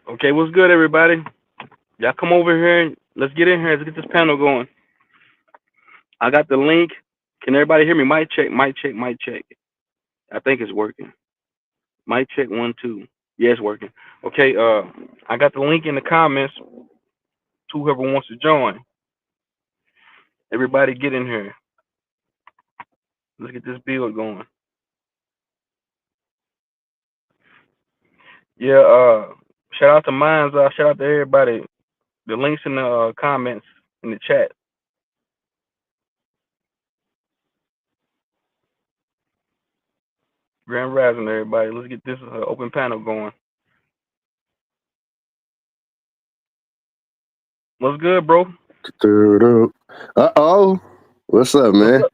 Okay, what's good, everybody? Y'all come over here and let's get in here. Let's get this panel going. I got the link. Can everybody hear me? Mic check, mic check, mic check. I think it's working. Mic check 1 2. Yeah, it's working. Okay, I got the link in the comments to whoever wants to join. Everybody get in here. Let's get this build going. Yeah, shout out to Mines, shout out to everybody. The links in the comments in the chat. Grand Rising, everybody. Let's get this open panel going. What's good, bro? Uh-oh. What's up, What's man? up?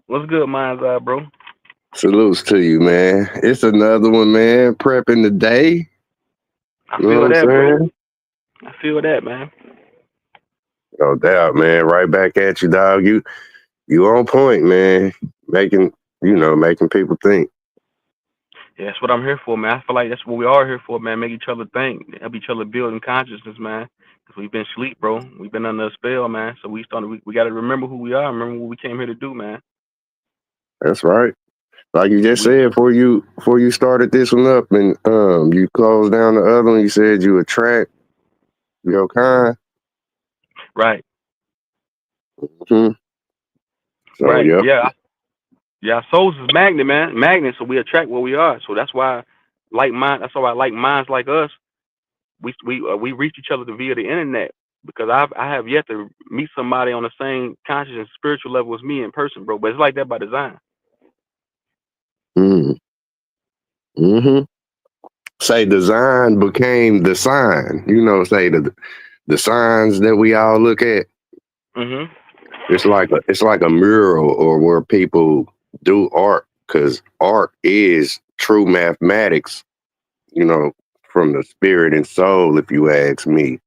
What's good, Mind's Eye, bro? Salutes to you, man. It's another one, man. Prepping the day. I You know what feel I'm that, bro. saying? I feel that, man. No doubt, man. Right back at you, dog. You on point, man. Making people think. Yeah, that's what I'm here for, man. I feel like that's what we are here for, man. Make each other think, help each other build in consciousness, man. Cause we've been asleep, bro. We've been under a spell, man. So we got to remember who we are, remember what we came here to do, man. That's right. Like you just We said, before you started this one up and you closed down the other one, you said you attract your kind. right, hmm So right, yep. yeah, yeah. Our souls is magnet, man, magnet. So we attract what we are. So that's why, like mind. That's why I like minds like us. We reach each other via the internet because I have yet to meet somebody on the same conscious and spiritual level as me in person, bro. But it's like that by design. Mm-hmm. Mm-hmm. Say design became the sign. Say the signs that we all look at. Mhm. It's like a mural or where people do art because art is true mathematics. You know, from the spirit and soul. If you ask me,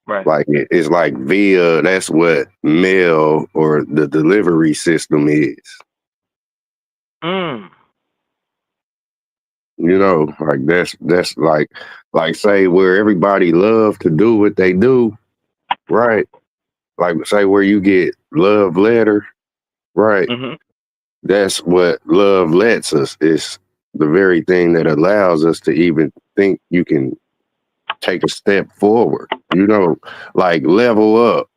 Right. like it's like via. That's what mail or the delivery system is. Mm. Like that's like say where everybody love to do what they do, right? Like say where you get love letter, right? Mhm. That's what love lets us. It's the very thing that allows us to even think you can take a step forward. Like level up.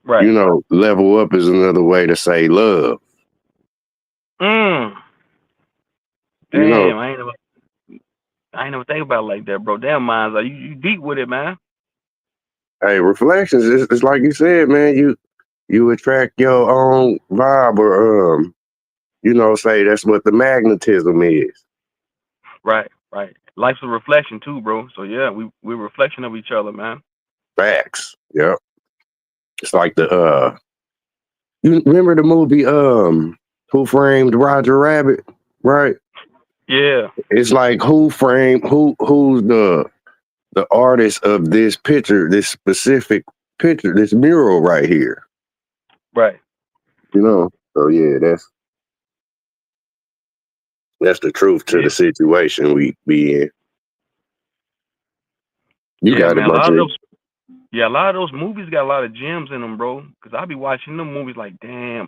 Right. Level up is another way to say love. Mm. You know, Damn, I ain't never think about it like that, bro. Damn, minds, like you deep with it, man. hey, reflections. It's like you said, man. You attract your own vibe, or say that's what the magnetism is. Right. Right. Life's a reflection too, bro. So yeah, we're a reflection of each other, man. Facts. Yep. It's like you remember the movie Who Framed Roger Rabbit, right? Yeah. It's like who's the artist of this picture, this specific picture, this mural right here. Right. So yeah, that's the truth to Yeah. the situation we be in. You Yeah, got it, man. A my lot of G. those. Yeah, a lot of those movies got a lot of gems in them, bro. Cause I be watching them movies like, damn.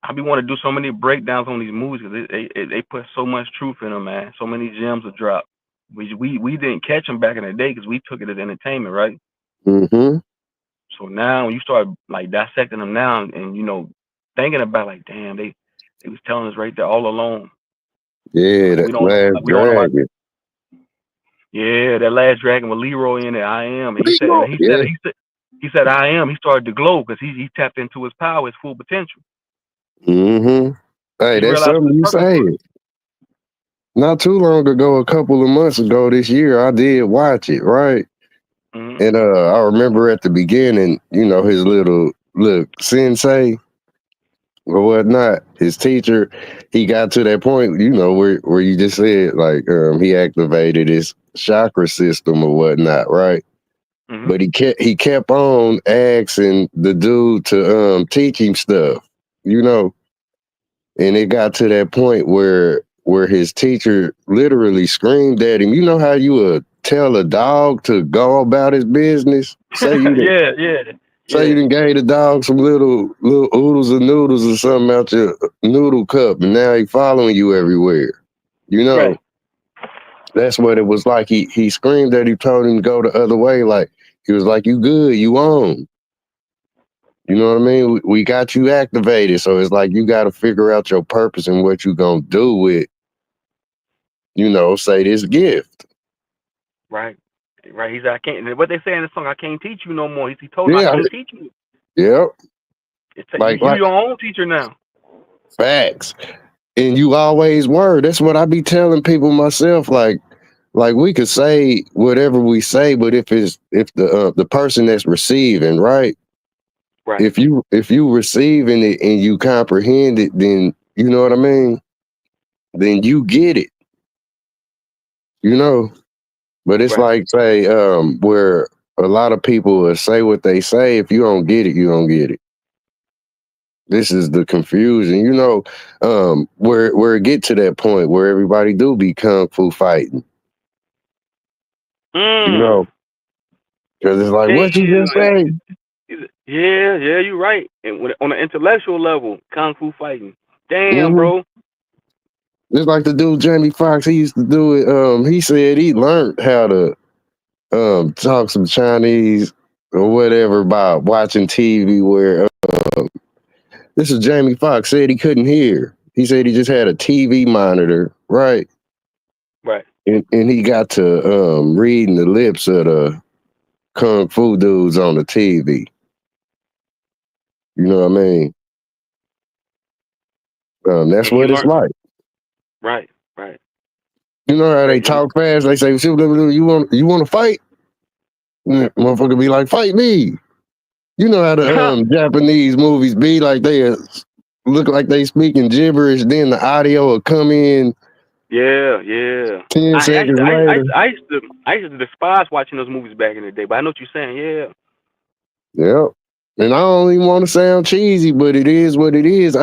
I be want to do so many breakdowns on these movies because they put so much truth in them, man. So many gems are dropped. We didn't catch them back in the day because we took it as entertainment, right? Mm-hmm. So now when you start like dissecting them now and thinking about like, damn, they was telling us right there all along. Yeah, Like that last we don't know how. dragon. Yeah, that last dragon with Leroy in it, I am, and Leroy. Yeah. he said I am. He started to glow because he tapped into his power, his full potential. Mm-hmm. Hey, He that's realized what something his you purpose say. was. Not too long ago, a couple of months ago this year, I did watch it, right? Hmm. And I remember at the beginning, his little look sensei or whatnot, his teacher, he got to that point, where you just said like he activated his chakra system or whatnot, right? Hmm. But he kept on asking the dude to teach him stuff, you know, and it got to that point where his teacher literally screamed at him. You know how you tell a dog to go about his business. Say you yeah. done gave the dog some little oodles and noodles or something out your noodle cup, and now he following you everywhere. You know, Right. that's what it was like. He screamed that he told him to go the other way. Like he was like, "You good? You on?" You know what I mean? We got you activated, so it's like you got to figure out your purpose and what you gonna do with, say this gift. Right. Right. He's I can't. What they say in the song, I can't teach you no more. He told him I Yeah, can't teach you. yep. You Like your own teacher now. facts. And you always were. That's what I be telling people myself. Like we could say whatever we say, but if the person that's receiving, right? Right. If you receiving it and you comprehend it, then you know what I mean. Then you get it, But it's Right. like say where a lot of people will say what they say. If you don't get it, you don't get it. This is the confusion, where it get to that point where everybody do be kung fu fighting, Mm. because it's like, what you just Damn. say? Yeah, you're right. And on an intellectual level, kung fu fighting. Damn, Mm-hmm. bro. It's like the dude Jamie Foxx. He used to do it. He said he learned how to talk some Chinese or whatever by watching TV. Where this is Jamie Foxx said he couldn't hear. He said he just had a TV monitor, right? Right. And he got to reading the lips of the kung fu dudes on the TV. You know what I mean? That's And he what it's learned. like. Right. Right. You know how they Right. talk fast? They say, "You want to fight?" Motherfucker be like, "Fight me." You know how the Japanese movies be like? They look like they speaking gibberish. Then the audio will come in Yeah. 10 seconds later. I used to despise watching those movies back in the day, but I know what you're saying. Yeah. Yep. And I don't even want to sound cheesy, but it is what it is.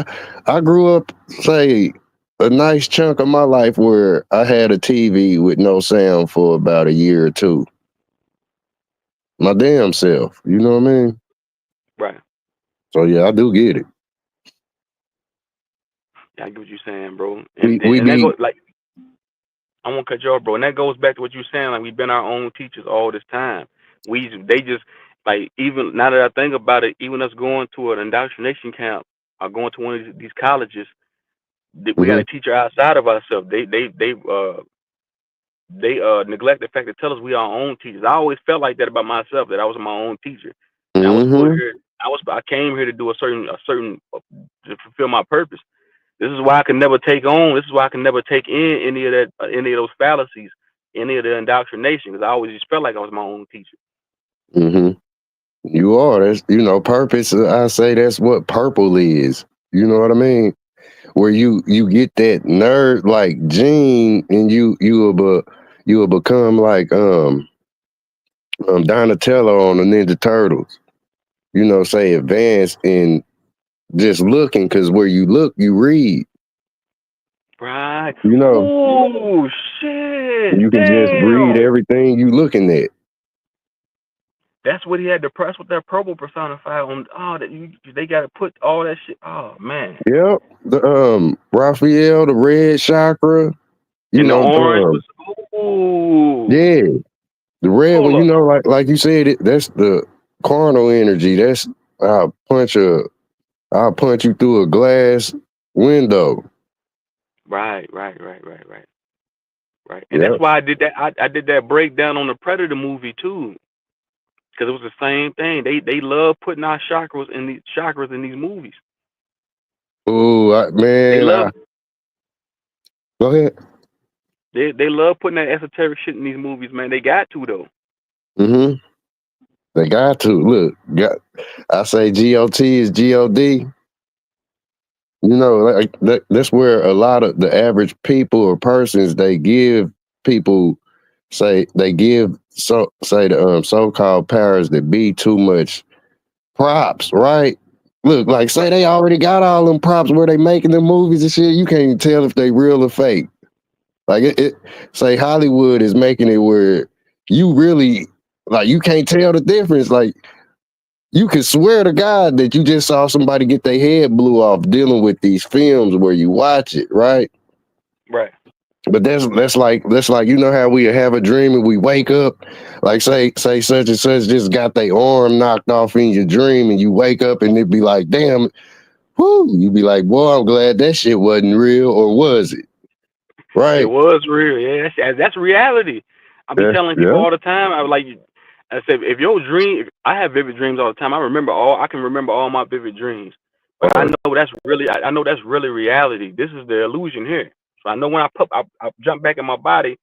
I grew up, say, a nice chunk of my life where I had a TV with no sound for about a year or two. My damn self. You know what I mean? Right. So yeah, I do get it. Yeah, I get what you're saying, bro. We And that be goes like I won't cut you off, bro. And that goes back to what you're saying. Like we've been our own teachers all this time. They just like even now that I think about it, even us going to an indoctrination camp or going to one of these colleges, we got mhm, a teacher outside of ourselves. They neglect the fact to tell us we are our own teachers. I always felt like that about myself, that I was my own teacher, and I was put mhm, here. I came here to do a certain to fulfill my purpose. This is why I can never take on. This is why I can never take in any of that, any of those fallacies, any of the indoctrination, because I always just felt like I was my own teacher. mhm. You are. That's purpose. I say that's what purple is. You know what I mean? Where you get that nerd like gene, and you will become like Donatello on the Ninja Turtles. Say advanced in just looking, because where you look, you read. Right. You know, Oh shit! you can just read Damn. everything you looking at. That's what he had to press with that purple personified on. Oh, they got to put all that shit. Oh man. Yep. The Raphael, the red chakra, you And the know, orange was. Ooh. yeah. The red one, Hold up. like you said, that's the carnal energy. That's I'll punch I'll punch you through a glass window. Right. And that's Yep. why I did that. I did that breakdown on the Predator movie too, because it was the same thing. They love putting our chakras in these movies. Oh They man, love go ahead. they love putting that esoteric shit in these movies, man. They got to though. Mm-hmm. They got to look. I say GOT is GOD. Like that's where a lot of the average people or persons they give people they give say the so-called powers that be too much props, right? Look, like say they already got all them props where they making the movies and shit. You can't even tell if they real or fake. Like it say Hollywood is making it where you really like you can't tell the difference. Like you can swear to God that you just saw somebody get their head blew off dealing with these films where you watch it, right? Right. But that's like you know how we have a dream and we wake up, like say such and such just got their arm knocked off in your dream and you wake up and it be like, damn, whoo, you be like, boy, I'm glad that shit wasn't real, or was it? It Right? was real. Yeah, that's reality. I be Yeah, telling people yeah. all the time. I like. I said, if your dream, I have vivid dreams all the time. I can remember all my vivid dreams. But I know that's really, I know that's really reality. This is the illusion here. So I know when I jump back in my body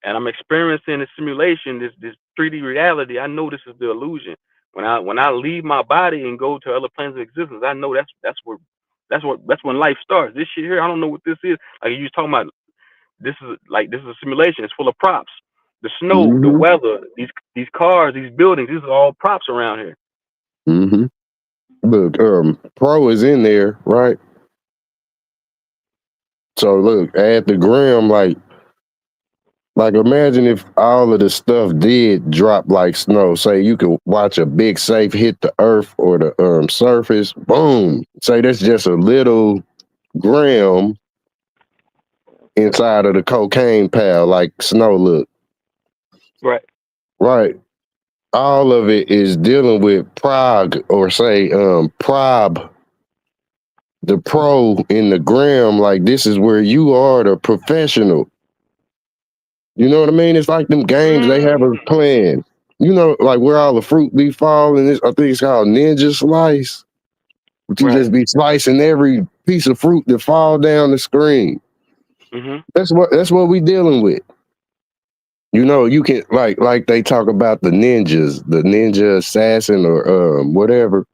and I'm experiencing the simulation, this 3D reality. I know this is the illusion. When I leave my body and go to other planes of existence, I know that's when life starts. This shit here, I don't know what this is. Like you was talking about, this is a simulation. It's full of props. The snow, the Mm-hmm. weather, these cars, these buildings. These are all props around here. Mm-hmm. Look, Pro is in there, right? So look, add the gram, like imagine if all of the stuff did drop like snow. Say you could watch a big safe hit the earth or the surface, boom. Say that's just a little gram inside of the cocaine pal, like snow look. Right. Right. All of it is dealing with prog or say prob, the pro in the gram, like this is where you are the professional. You know what I mean? It's like them games they have us Mm. playing. You know, like where all the fruit be falling. I think it's called Ninja Slice. But you Right. just be slicing every piece of fruit that fall down the screen. Mhm. That's what we dealing with. You know, you can like they talk about the ninjas, the ninja assassin or whatever.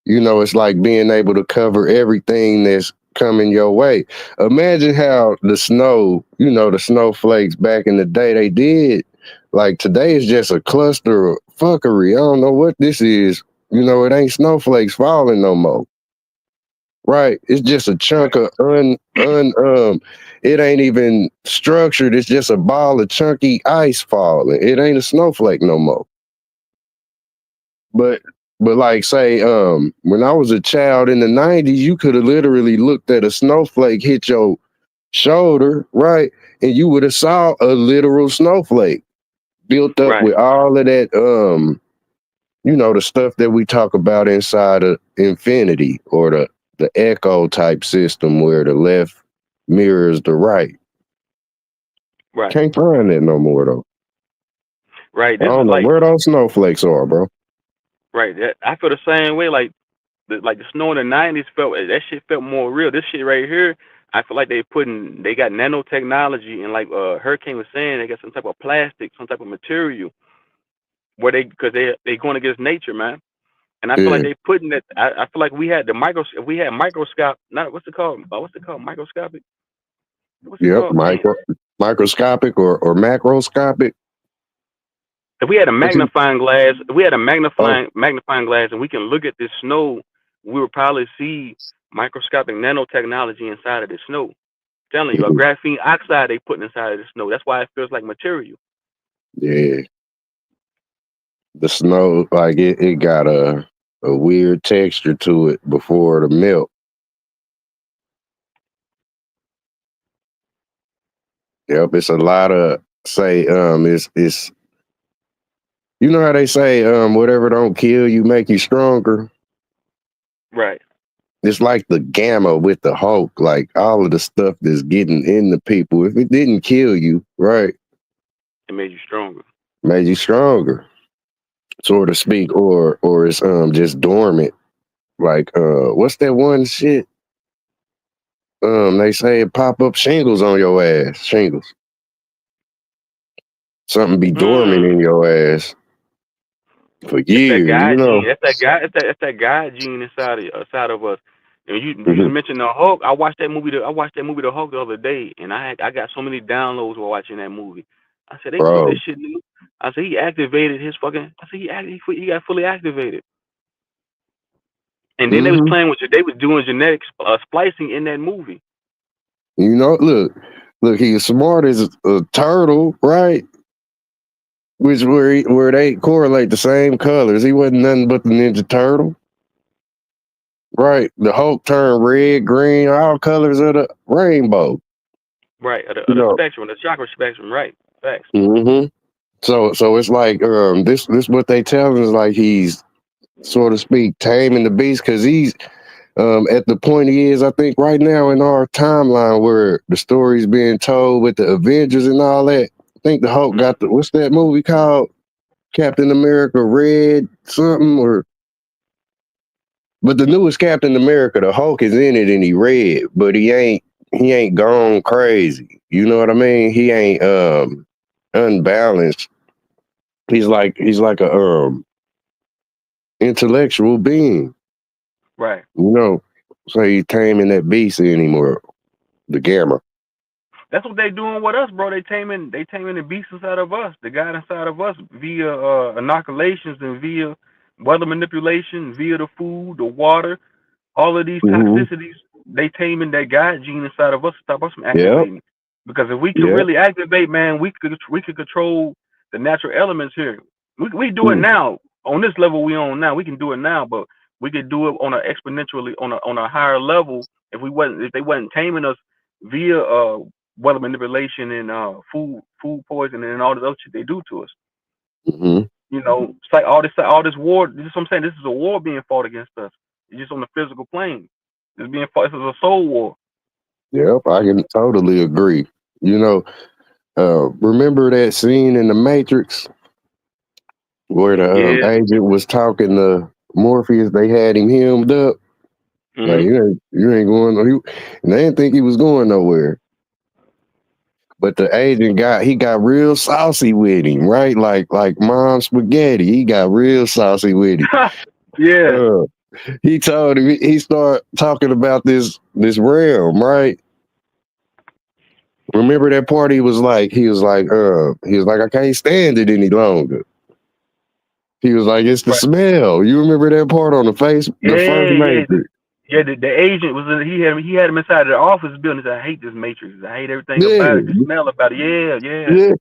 You know, it's like being able to cover everything that's coming your way. Imagine how the snow, you know, the snowflakes back in the day they did. Like today is just a cluster of fuckery. I don't know what this is. You know, it ain't snowflakes falling no more. Right? It's just a chunk Right. of it ain't even structured. It's just a ball of chunky ice falling. It ain't a snowflake no more. But like say, when I was a child in the 90s, you could have literally looked at a snowflake hit your shoulder, right? And you would have saw a literal snowflake built up Right. with all of that you know, the stuff that we talk about inside of infinity or the echo type system where the left mirrors the right. Right. Can't find that no more though. Right. I This is don't know like where those snowflakes are, bro. right. I feel the same way. Like the snow in the '90s felt that shit felt more real. This shit right here, I feel like they got nanotechnology and like Hurricane was saying, they got some type of plastic, some type of material where because they going against nature, man. And I feel like Yeah. they putting that. I feel like we had microscope. Not what's it called? What's it called? Microscopic. What's it Yep. called? Damn. Microscopic or macroscopic. If we had a What you magnifying glass, if we had a oh magnifying glass, and we can look at this snow, we would probably see microscopic nanotechnology inside of the snow. Telling you, a mhm. graphene oxide they put inside of the snow. That's why it feels like material. Yeah. The snow, like it got a weird texture to it before the melt. Yep, it's a lot of say it's you know how they say whatever don't kill you make you stronger. Right. It's like the gamma with the Hulk, like all of the stuff that's getting into people. If it didn't kill you, right, It made you stronger. made you stronger, so to speak, or it's just dormant. Like what's that one shit? They say it pop up shingles on your ass. Shingles. Something be dormant in Mm. your ass for It's that years, you God know. gene. That's that God. It's that God gene inside of us. And you Mhm. just mentioned the Hulk. I watched that movie. I watched that movie, The Hulk, the other day, and I got so many downloads while watching that movie. I said they put this Bro. shit in. I said he activated his fucking. I said he got fully activated. And then they was Hmm. playing with they was doing genetic splicing in that movie. You know, look, he's smart as a turtle, right? which where they correlate the same colors. He wasn't nothing but the Ninja Turtle, right? The Hulk turned red, green, all colors of the rainbow. Right, You of the know. spectrum, the chakra spectrum. Right, facts. hmm So it's like this what they tell him is like he's, so to speak, taming the beast because he's at the point he is, I think, right now in our timeline where the story's being told with the Avengers and all that. I think the Hulk got the, what's that movie called? Captain America Red something or, but the newest Captain America, the Hulk is in it and he red, but he ain't gone crazy. You know what I mean? He ain't unbalanced. He's like a intellectual being. Right. You know, so he's taming that beast anymore. The Gamma. That's what they doing with us, bro. They taming the beast inside of us, the God inside of us, via inoculations and via weather manipulation, via the food, the water, all of these Mm-hmm. toxicities. They taming that God gene inside of us to stop us from Yep. activating. Because if we could Yep. really activate, man, we could control the natural elements here. We do it Mm. now on this level we on now. We can do it now, but we could do it on a exponentially on a higher level if they wasn't taming us via weather manipulation and food poisoning and all this other shit they do to us. Mm-hmm. It's like all this war. This is what I'm saying. This is a war being fought against us. It's just on the physical plane. It's being fought. This is a soul war. Yep. I can totally agree. You know, remember that scene in the Matrix where the Yeah. agent was talking to Morpheus? They had him hemmed up. Like Mhm. you ain't going. And they didn't think he was going nowhere. But the agent got real saucy with him, right? Like mom spaghetti. He got real saucy with him. Yeah. Uh, he told him he started talking about this realm, right? Remember that part? He was like, I can't stand it any longer. He was like, it's the Right. smell. You remember that part on the first Yeah. Yeah. Matrix? Yeah. The agent was in. He had him inside the office building. He said, I hate this matrix. I hate everything about it. The Yeah, smell about it. Yeah. Yeah. yeah.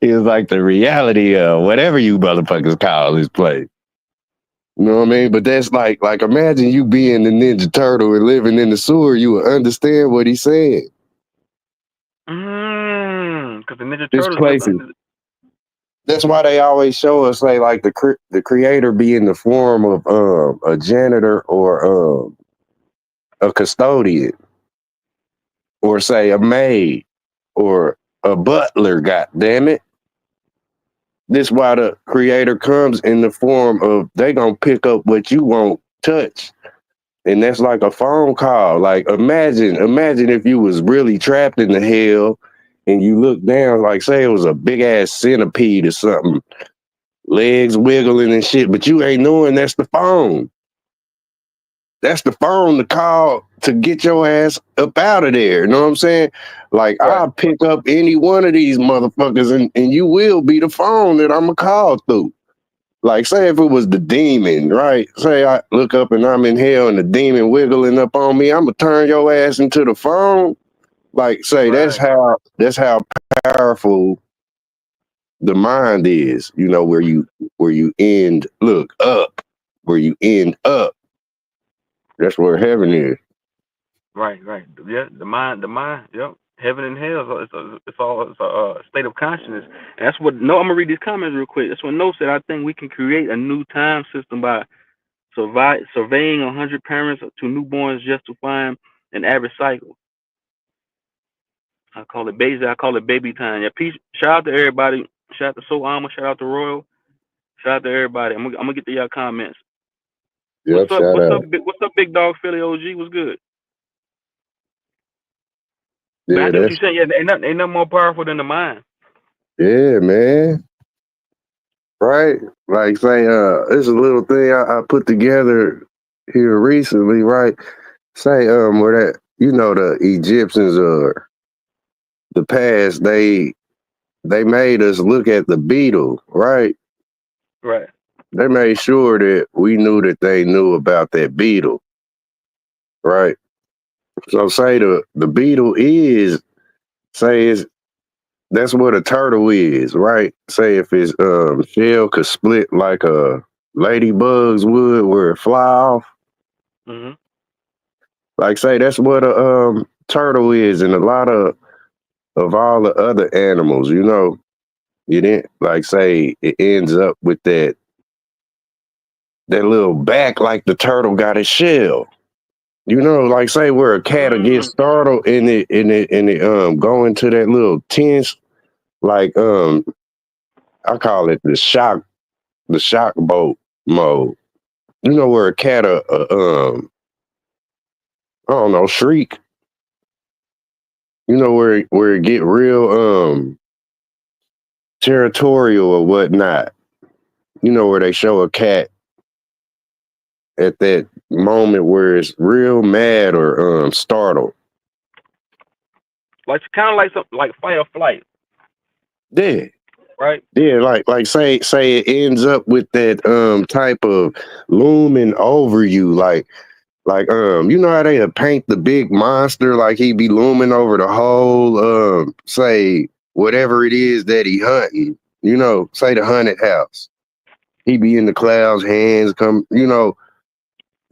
He was like the reality of whatever you motherfuckers call this place. You know what I mean? But that's like imagine you being the Ninja Turtle and living in the sewer, you would understand what he said. Because the Ninja This Turtles live place is. under. That's why they always show us say like the creator be in the form of a janitor or a custodian or say a maid or a butler. God damn it! This why the creator comes in the form of they gonna pick up what you won't touch. And that's like a phone call. Like imagine if you was really trapped in the hell and you look down, like say it was a big ass centipede or something, legs wiggling and shit, but you ain't knowing that's the phone. That's the phone to call to get your ass up out of there. You know what I'm saying? Like Right. I'll pick up any one of these motherfuckers and you will be the phone that I'ma call through. Like, say if it was the demon, right? Say I look up and I'm in hell and the demon wiggling up on me, I'm gonna turn your ass into the phone. Like, say Right. that's how powerful the mind is. You know, where you end look up, where you end up. That's where heaven is. Right. Right. Yeah. The mind. The mind. Yep. Heaven and hell. It's a state of consciousness. And that's what. No, I'm gonna read these comments real quick. That's what No said. I think we can create a new time system by surveying 100 parents to newborns just to find an average cycle. I call it baby time. Yeah, peace. Shout out to everybody. Shout out to Soul Alma. Shout out to Royal. Shout out to everybody. I'm gonna get to y'all comments. What's Yep, up? shout What's out. up? What's up, Big Dog Philly OG? What's good? But I Yeah, get what you're that's saying. Yeah, ain't nothing more powerful than the mind. yeah, man. Right? Like say, this is a little thing I put together here recently, right? Say, where that the Egyptians or the past, they made us look at the beetle, right? Right. They made sure that we knew that they knew about that beetle, right? So say the beetle is say That's what a turtle is, right? Say if its shell could split like a ladybug's would, where it fly off. Hmm. Like say that's what a turtle is, and a lot of all the other animals. You know, you didn't like say it ends up with that little back like the turtle got its shell. You know, like say where a cat will get Mm. startled and it go into that little tense, like I call it the shock boat mode. You know where a cat I don't know, shriek. You know where it get real territorial or whatnot. You know where they show a cat at that moment where it's real mad or startled. Like kind of like something like fight or flight, Yeah. right? Yeah, like say it ends up with that type of looming over you, like you know how they paint the big monster like he be looming over the whole say whatever it is that he hunting, you know, say the haunted house. He be in the clouds, hands come, you know,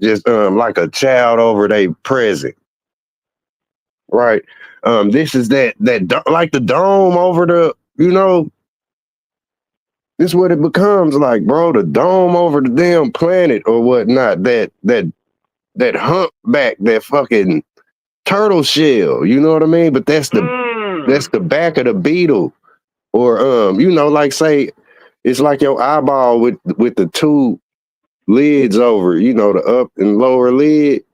just like a child over they present. Right. This is like the dome over the, you know, this is what it becomes like, bro. The dome over the damn planet or whatnot. That humpback, that fucking turtle shell. You know what I mean? But that's Mm. the back of the beetle. Or you know, like say it's like your eyeball with the two lids over. You know, the up and lower lid.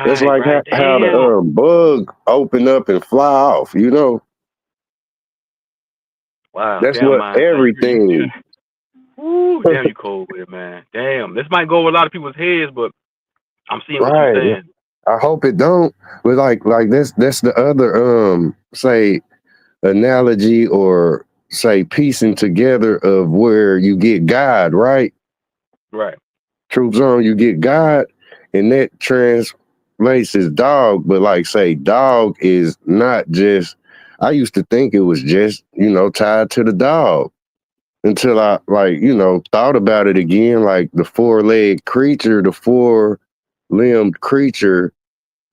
That's Right, like right. how the Damn. bug open up and fly off. You know, Wow. that's Damn, what man. everything. Ooh, damn, you cold with it, man. Damn. This might go over a lot of people's heads, but I'm seeing what you're Right. saying. I hope it don't. But like that's the other say analogy or say piecing together of where you get God, right? Right. Truth zone, you get God, and that translates as dog, but like say dog is not just I used to think it was just, you know, tied to the dog until I like, you know, thought about it again, like the four-legged creature, the four-limbed creature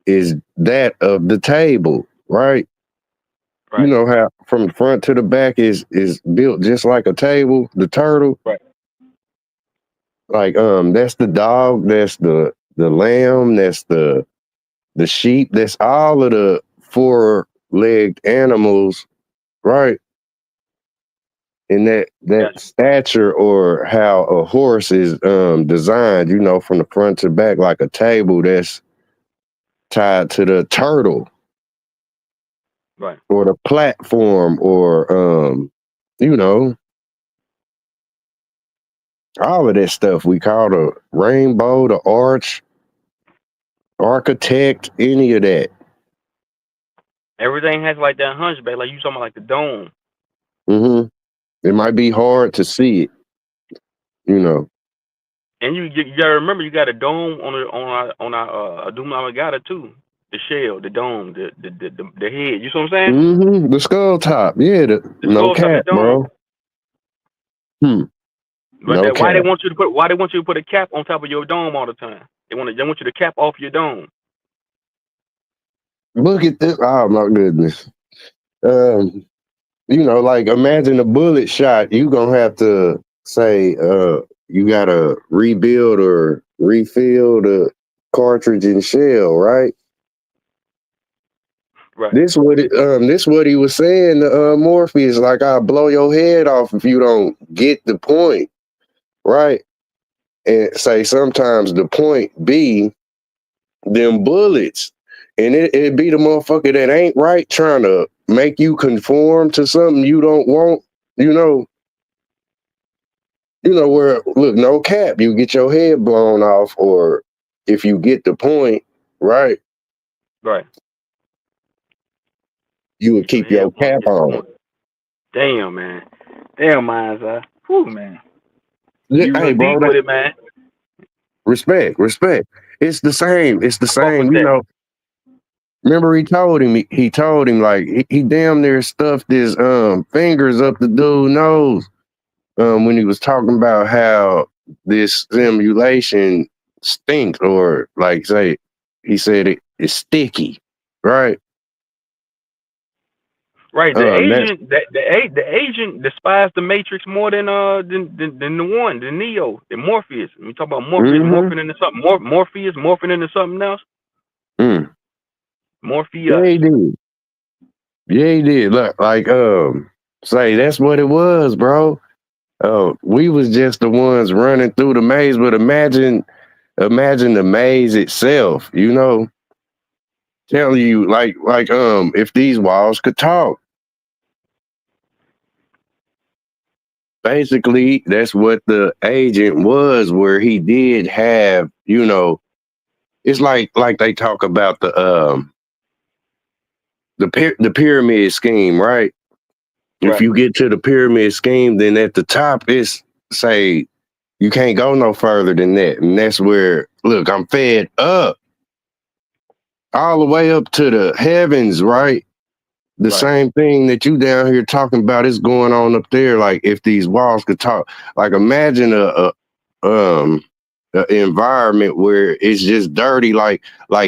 is that of the table, right? You Right. know how from the front to the back is built just like a table, the turtle. Right. Like that's the dog, that's the lamb, that's the sheep, that's all of the four-legged animals, right? And that Gotcha. stature or how a horse is designed, you know, from the front to back like a table that's tied to the turtle Right. or the platform or you know, all of that stuff we call the rainbow, the arch, architect, any of that. Everything has like that hunchback, like you talking about, like the dome. hmm It might be hard to see it, you know. And you gotta remember, you got a dome on our Aduma Agata too. The shell, the dome, the head. You see what I'm saying? The skull top, yeah, The no skull top, the cap, dome. bro. Hmm, But no that cap. why they want you to put a cap on top of your dome all the time? They want you to cap off your dome. Look at this. Oh my goodness. Um, you know, like imagine a bullet shot. You gonna have to say, you gotta rebuild or refill the cartridge and shell, right? Right. This what he was saying to Morpheus, like I'll blow your head off if you don't get the point, right? And say sometimes the point be them bullets. And it be the motherfucker that ain't right trying to make you conform to something you don't want, you know. You know, where look, no cap, you get your head blown off, or if you get the point, right, Right. you would Get your keep your head blown. cap Get the on. point. Damn, man. Damn, mine's whew, man. You Hey, real bro, deep with it, man. respect. It's the same. It's the I fuck with same. You that. know, Remember he told him like he damn near stuffed his fingers up the dude's nose when he was talking about how this simulation stinks, or like say he said it's sticky, right? Right. The That's agent the agent despised the Matrix more than the Neo, the Morpheus. When we talk about Morpheus mm-hmm. morphing into something Morpheus morphing into something else. Yeah, Morpheus. he did. Yeah, he did. Look, like say that's what it was, bro. We was just the ones running through the maze, but imagine the maze itself, you know, telling you like if these walls could talk. Basically, that's what the agent was, where he did have, you know, it's like they talk about the pyramid scheme, right? If Right. you get to the pyramid scheme, then at the top it's say you can't go no further than that. And that's where, look, I'm fed up all the way up to the heavens, right? The Right. same thing that you down here talking about is going on up there. Like if these walls could talk, like imagine a environment where it's just dirty, like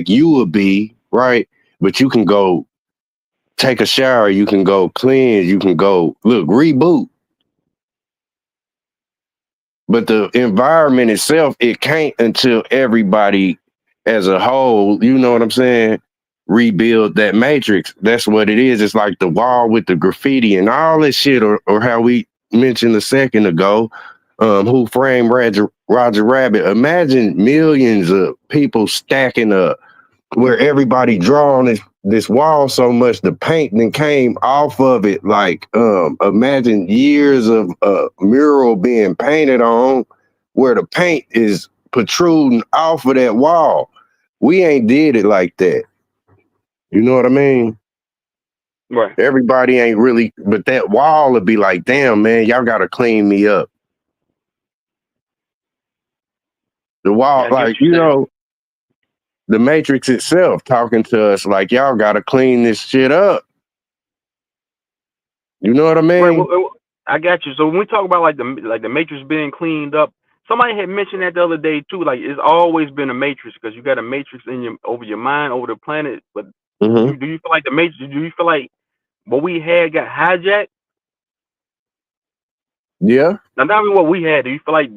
you would be, right? But you can go take a shower, you can go cleanse, you can go look reboot. But the environment itself, it can't until everybody as a whole, you know what I'm saying, rebuild that matrix. That's what it is. It's like the wall with the graffiti and all this shit, or how we mentioned a second ago, Who Framed Roger Rabbit. Imagine millions of people stacking up where everybody drawing this wall so much the paint then came off of it. Like imagine years of mural being painted on where the paint is protruding off of that wall. We ain't did it like that. You know what I mean? Right. Everybody ain't really, but that wall would be like, damn man, y'all gotta clean me up. The wall, Yeah, I get what like, you're saying. the matrix itself talking to us like, y'all gotta clean this shit up. You know what I Right. mean? I got you. So when we talk about like the Matrix being cleaned up, somebody had mentioned that the other day too. Like it's always been a Matrix because you got a Matrix in your mind over the planet. But Mm-hmm. do you feel like the Matrix? Do you feel like what we had got hijacked? Yeah. Now, not even what we had. Do you feel like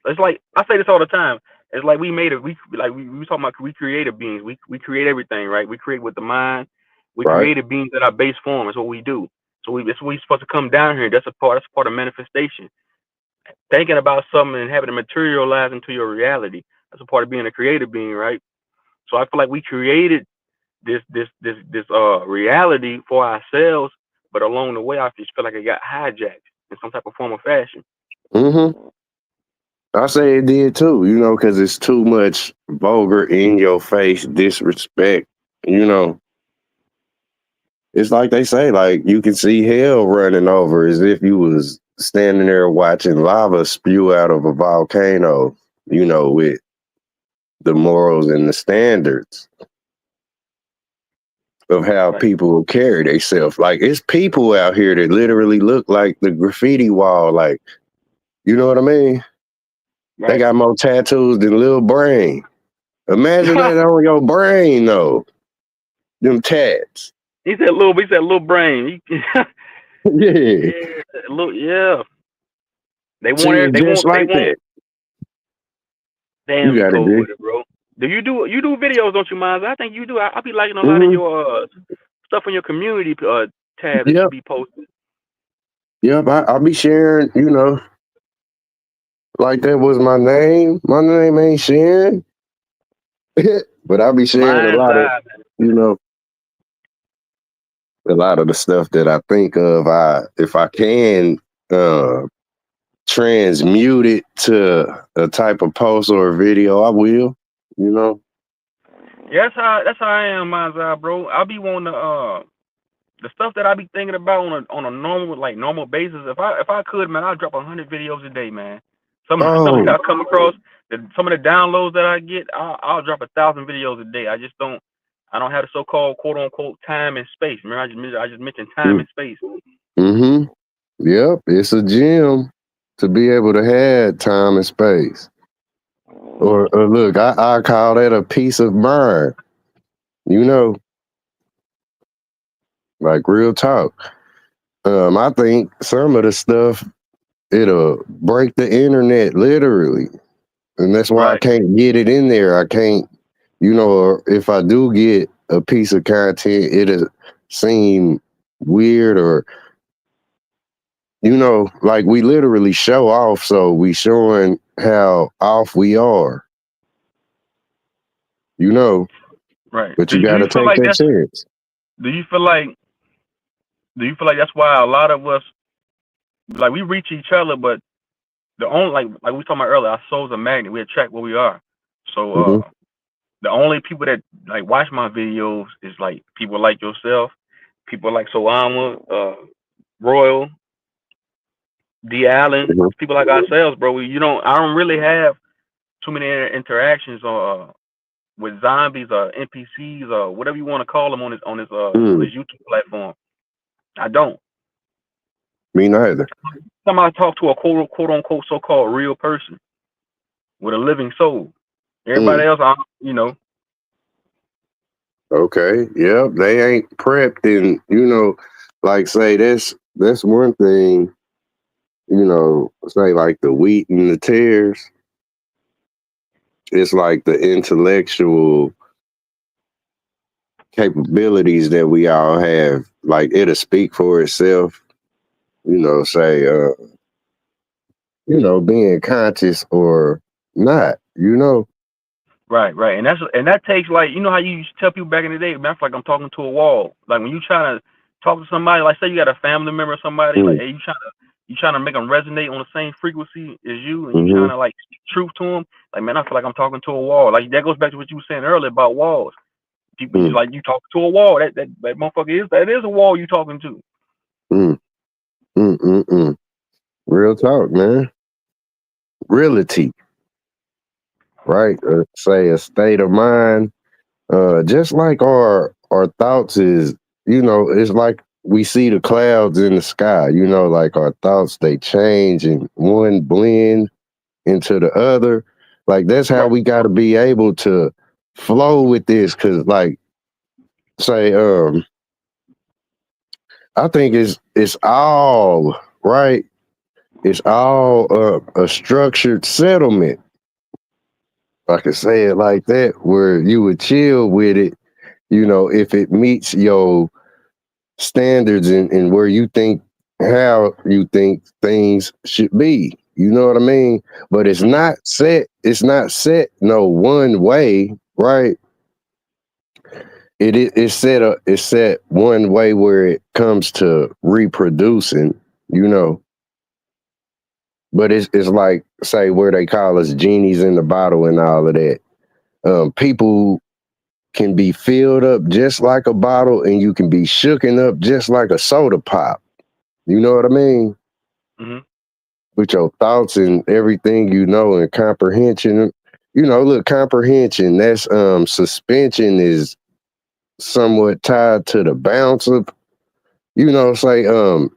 it's like I say this all the time? It's like we made it. We talking about we creative beings. We create everything, right? We create with the mind. We Right. creative beings at our base form. That's what we do. So that's what we supposed to come down here. That's a part. That's part of manifestation. Thinking about something and having it materialize into your reality. That's a part of being a creative being, right? So I feel like we created this reality for ourselves, but along the way, I just feel like it got hijacked in some type of form or fashion. Mm-hmm. I say it did too, you know, because it's too much vulgar, in your face disrespect. You know, it's like they say, like you can see hell running over as if you was standing there watching lava spew out of a volcano, you know, with the morals and the standards of how Right. people will carry themselves. Like it's people out here that literally look like the graffiti wall, like, you know what I mean? They Right. got more tattoos than Lil Brain. Imagine that on your brain, though. Them tats. He said little brain. Yeah. Yeah, little yeah. See it just They like want that. damn You you got to cold do. with it, bro. Do you do videos, don't you, Miles? I think you do. I be liking a lot of Mm-hmm. your stuff on your community tab that you Yep. be posting. Yep. I'll be sharing, you know, like that was my name. My name ain't Shan. But I'll be sharing a Mind's lot of, eye. you know, a lot of the stuff that I think of. If I can uh, transmute it to a type of post or a video, I will, you know. Yeah, that's how I am, Mind's eye, bro. I be wanting to the stuff that I be thinking about on a normal basis. If I could, man, I'd drop 100 videos a day, man. Some of the stuff that Oh, I come across, some of the downloads that I get, I'll drop 1,000 videos a day. I just don't. I don't have the so-called quote unquote time and space. Remember, I just mentioned time and space. Mm-hmm. Yep, it's a gym to be able to have time and space. Or look, I call that a peace of mind. You know, like real talk. I think some of the stuff it'll break the internet literally, and that's why I Right. can't get it in there. I can't, or if I do get a piece of content, it'll seem weird or like we literally show off, so we showing how off we are, Right. but Do, you do you gotta feel take like that that's? chance. Do you feel like? Do you feel like that's why a lot of us like we reach each other, but the only like we talking about earlier, our souls are magnet. We attract what we are. So Hmm. the only people that like watch my videos is like people like yourself, people like Solama, Royal, D Allen, Hmm. people like ourselves, bro. I don't really have too many interactions with zombies or NPCs or whatever you want to call them on this YouTube platform. I don't. Me neither. Somebody talk to a quote unquote so called real person with a living soul. Everybody Mm. else, Okay. Yep. They ain't prepped, and like say that's one thing. Say like the wheat and the tares. It's like the intellectual capabilities that we all have. Like it'll speak for itself. Say being conscious or not. right, right, and that takes like how you used to tell people back in the day. Man, I feel like I'm talking to a wall. Like when you trying to talk to somebody, like say you got a family member or somebody, like Mm. hey, you trying to make them resonate on the same frequency as you, and you Mm-hmm. trying to like speak truth to them. Like man, I feel like I'm talking to a wall. Like that goes back to what you were saying earlier about walls. People Mm. like you talking to a wall. That motherfucker is a wall you talking to. Mm. Mm. Mm. Mm. Real talk, man. Reality, right? Say a state of mind. Just like our thoughts is, it's like we see the clouds in the sky. Like our thoughts they change and one blend into the other. Like that's how Right. we got to be able to flow with this. Cause like say, I think it's all right. It's all a structured settlement. I could say it like that, where you would chill with it. If it meets your standards and where you think how you think things should be. You know what I mean? But Hmm. it's not set no one way, right? It's set one way where it comes to reproducing, you know. But it's like say where they call us genies in the bottle and all of that. People can be filled up just like a bottle and you can be shooken up just like a soda pop. You know what I mean? Hmm. With your thoughts and everything and comprehension. Look, comprehension, that's suspension is somewhat tied to the bounce of, say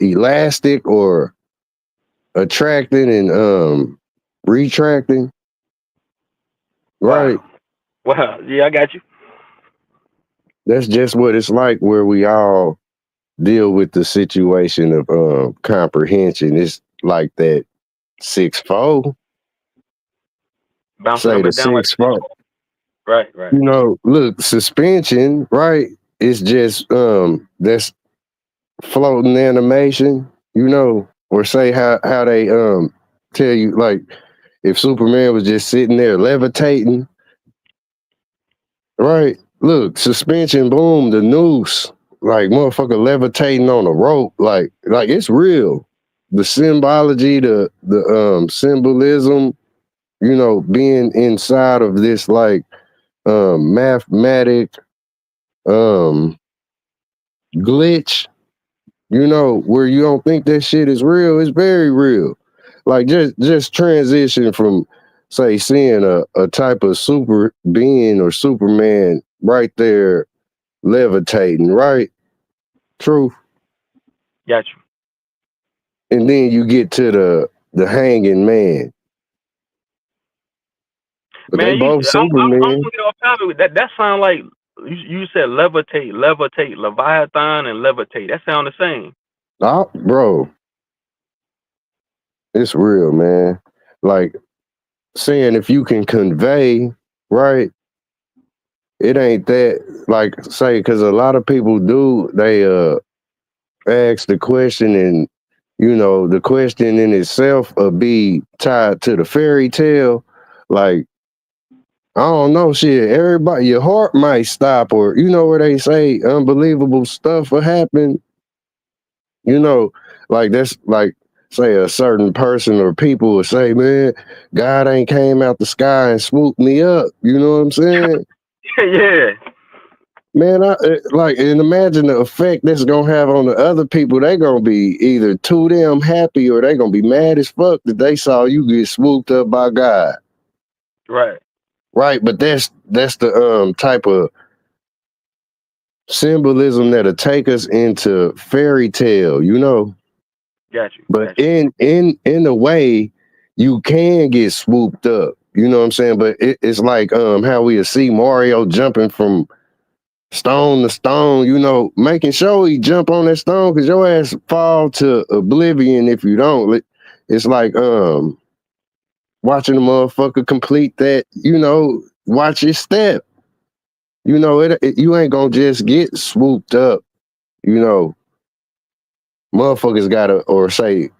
elastic or attracting and retracting, right? Wow. Wow. Yeah, I got you. That's just what it's like where we all deal with the situation of comprehension. It's like that 6-4, Bouncing say up the and down like 6-4. right, right. Look, suspension, right? It's just that's floating animation, or say how they tell you like if Superman was just sitting there levitating, right? Look, suspension, boom, the noose, like motherfucker levitating on a rope, like it's real. The symbology, the symbolism, being inside of this like mathematic um glitch, where you don't think that shit is real, it's very real. Like just transition from say seeing a type of super being or Superman right there levitating, right? True. Got you. And then you get to the hanging man. But they Man, both I'm Superman. gonna get off topic with that. That sound like you said levitate, Leviathan, and levitate. That sound the same. Oh, bro, it's real, man. Like saying if you can convey, right? It ain't that like say because a lot of people do they ask the question and the question in itself be tied to the fairy tale. Like I don't know, shit. Everybody, your heart might stop, or where they say unbelievable stuff will happen. Like that's like say a certain person or people will say, "Man, God ain't came out the sky and swooped me up." You know what I'm saying? Yeah. Man, like, and imagine the effect that's gonna have on the other people. They gonna be either too damn happy or they gonna be mad as fuck that they saw you get swooped up by God. Right. Right, but that's the type of symbolism that'll take us into fairy tale. Got you. But Got you. in a way, you can get swooped up. You know what I'm saying? But it's like how we see Mario jumping from stone to stone, making sure he jump on that stone because your ass fall to oblivion if you don't. It's like watching a motherfucker complete that, watch your step. You ain't gonna just get swooped up, you know. Motherfuckers gotta or say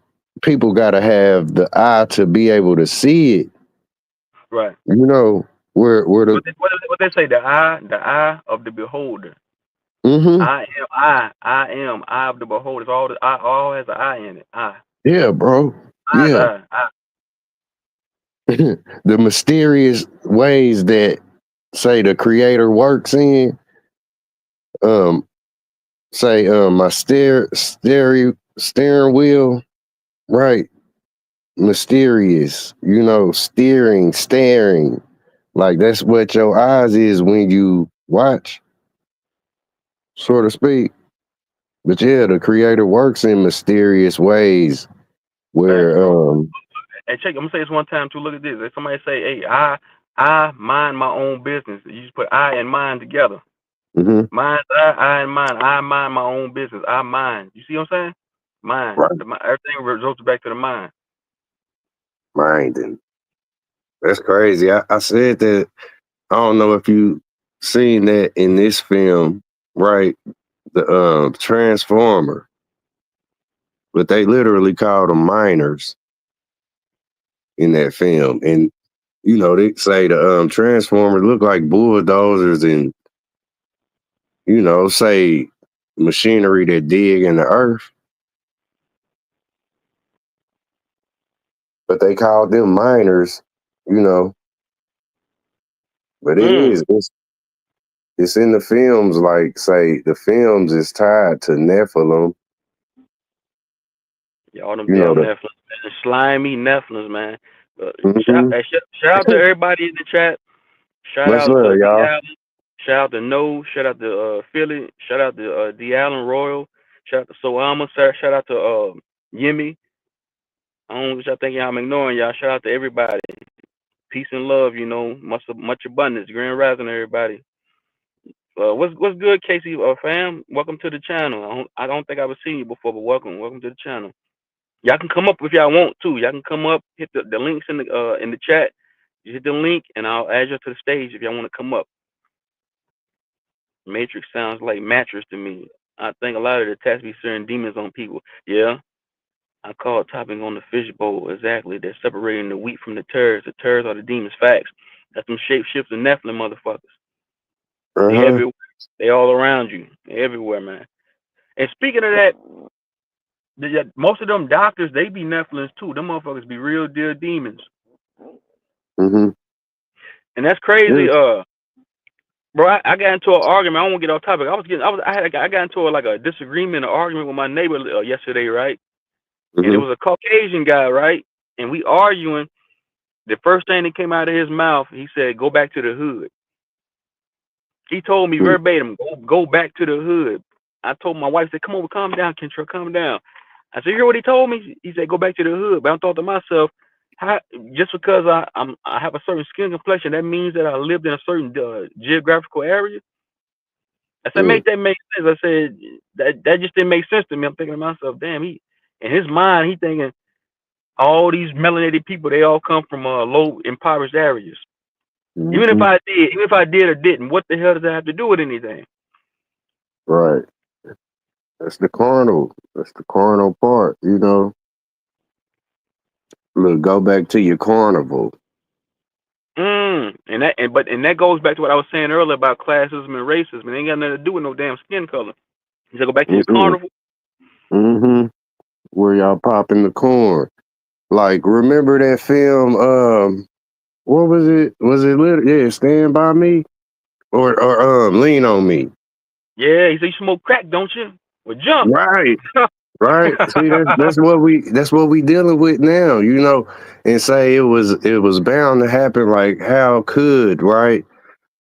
people gotta have the eye to be able to see it. Right. Where the What they say? The eye of the beholder. mm-hmm. I am eye of the beholder. It's all the eye all has an eye in it. Eye. Yeah, bro. Eye's Yeah. eye. The mysterious ways that say the creator works in um say my steering wheel, right? Mysterious, steering, staring. Like that's what your eyes is when you watch, so to speak. But yeah, the creator works in mysterious ways Facts, where bro. Hey, check. I'm gonna say this one time too. Look at this. If somebody say, "Hey, I mind my own business," you just put I and mind together. mhm, Mine's I and mine. I mind my own business. I mind. You see what I'm saying? Mind. right, Everything results back to the mind. minding. That's crazy. I said that. I don't know if you seen that in this film, right? The Transformer, but they literally called them miners in that film, and they say the Transformers look like bulldozers and say machinery that dig in the earth, but they called them miners, you know. But Mm. it's in the films. Like say the films is tied to Nephilim, Yeah, all them you know damn the. Nephilim, man. Slimy Nephilims, man. Mhm. Shout out to everybody in the chat. Shout Much out love, to D y'all. Allen. Shout out to No. Shout out to Philly. Shout out to D Allen Royal. Shout out to Soama. Shout out to Yimmy. I don't know what y'all think I'm ignoring y'all. Shout out to everybody. Peace and love, much abundance. Grand rising, everybody. What's good, Casey? Fam, welcome to the channel. I don't think I've seen you before, but welcome to the channel. Y'all can come up if y'all want to. Y'all can come up, hit the links in the chat. You hit the link, and I'll add you to the stage if y'all want to come up. Matrix sounds like mattress to me. I think a lot of the attacks be certain demons on people. Yeah, I call it topping on the fishbowl. Exactly. They're separating the wheat from the tares. The tares are the demons. Facts. That's them shapeshifting Nephilim motherfuckers. They Uh-huh. everywhere. They all around you. They everywhere, man. And speaking of that, most of them doctors, they be Nephilims too. Them motherfuckers be real deal demons. Mhm. And that's crazy. Yes. Bro, I got into an argument. I don't want to get off topic. I got into a disagreement, an argument with my neighbor yesterday, right? And it Mhm. was a Caucasian guy, right? And we arguing. The first thing that came out of his mouth, he said, "Go back to the hood." He told me verbatim, go back to the hood. I told my wife, said, come over, calm down, Kentra, calm down. I said, you hear what he told me? He said, go back to the hood. But I thought to myself, how, just because I have a certain skin complexion, that means that I lived in a certain geographical area. I said, Mm, make that make sense. I said, that just didn't make sense to me. I'm thinking to myself, damn, he in his mind, he thinking all these melanated people, they all come from low impoverished areas. mm-hmm. Even if I did or didn't, what the hell does that have to do with anything? Right. That's the carnal. That's the carnal part. You know. Look, go back to your carnival. And that goes back to what I was saying earlier about classism and racism. It ain't got nothing to do with no damn skin color. You said go back to your Mm-mm. carnival. Mm-hmm. Where y'all popping the corn? Like, remember that film? What was it? Was it yeah, Stand By Me or Lean on Me? Yeah, he said you smoke crack, don't you? Well, jump. Right. Right. See, that's what we dealing with now, you know, and say it was bound to happen. Like, how could, right?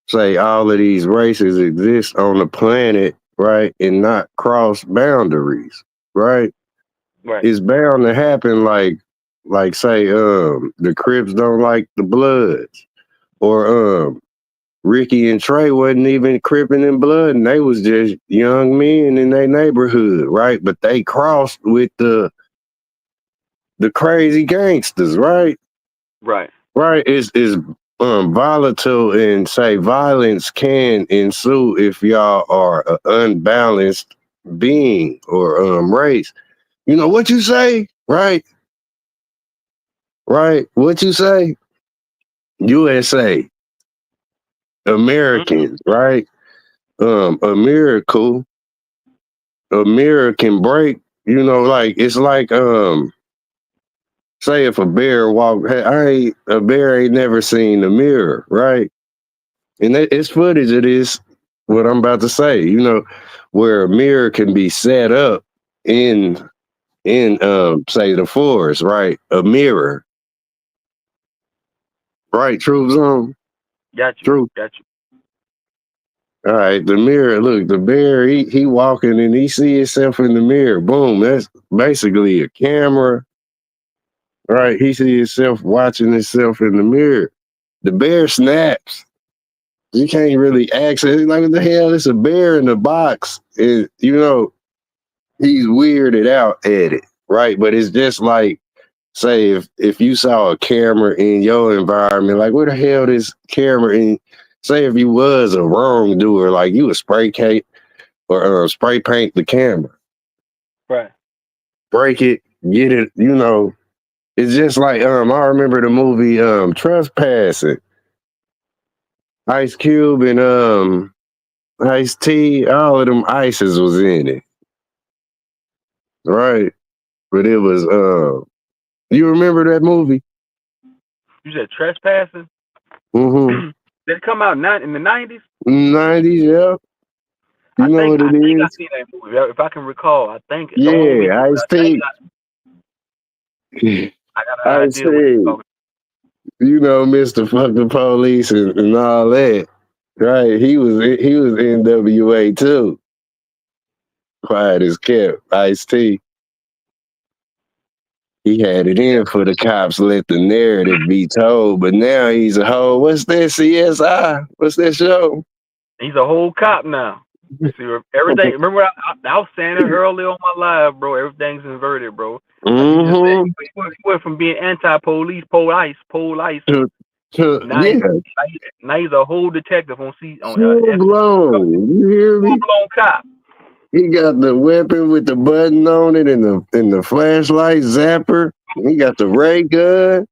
Say all of these races exist on the planet, right, and not cross boundaries, right? Right. It's bound to happen. Like say, the Crips don't like the Bloods, or Ricky and Trey wasn't even Crippin' in blood, and they was just young men in their neighborhood, right? But they crossed with the crazy gangsters, right? Right. Right? Is volatile, and say violence can ensue if y'all are an unbalanced being or race. You know what you say, right? Right? What you say? USA, Mm-hmm. Americans, right? A mirror can break, you know, like it's like say if a bear walk, hey, a bear ain't never seen a mirror, right? And it's footage of this, what I'm about to say, you know, where a mirror can be set up in say the forest, right? A mirror, right? Truth zone, Got you. truth. Got you. All right, the mirror. Look, the bear. He walking and he see himself in the mirror. Boom. That's basically a camera, right? He see himself watching himself in the mirror. The bear snaps. You can't really access. Like, what the hell? It's a bear in the box, and you know he's weirded out at it, right? But it's just like, say, if you saw a camera in your environment, like, where the hell this camera in? Say if you was a wrongdoer, like you would spray paint the camera, Right. break it, get it. You know, it's just like I remember the movie Trespassing. Ice Cube and Ice T, all of them ices was in it, right? But it was you remember that movie? You said trespassing. Mm-hmm. Did it come out in the 90s? 90s, yeah. You know what I it think I is? seen that movie. If I can recall, I think the only reason Yeah, Ice I think T. I got an Ice idea what you're T. talking. You know, Mr. Fuck the Police and all that. Right. He was NWA too. Quiet as kept. Ice T. He had it Yeah. in for the cops, let the narrative be told. But now he's a whole, what's that, CSI? What's that show? He's a whole cop now. See, everything. Remember, I was saying it early on my live, bro. Everything's inverted, bro. Like you just said, Mm-hmm. he went from being anti-police, pole ice. Now Yeah, now he's a whole detective on full blown. You hear full me? blown cop. He got the weapon with the button on it and the flashlight zapper. He got the ray gun.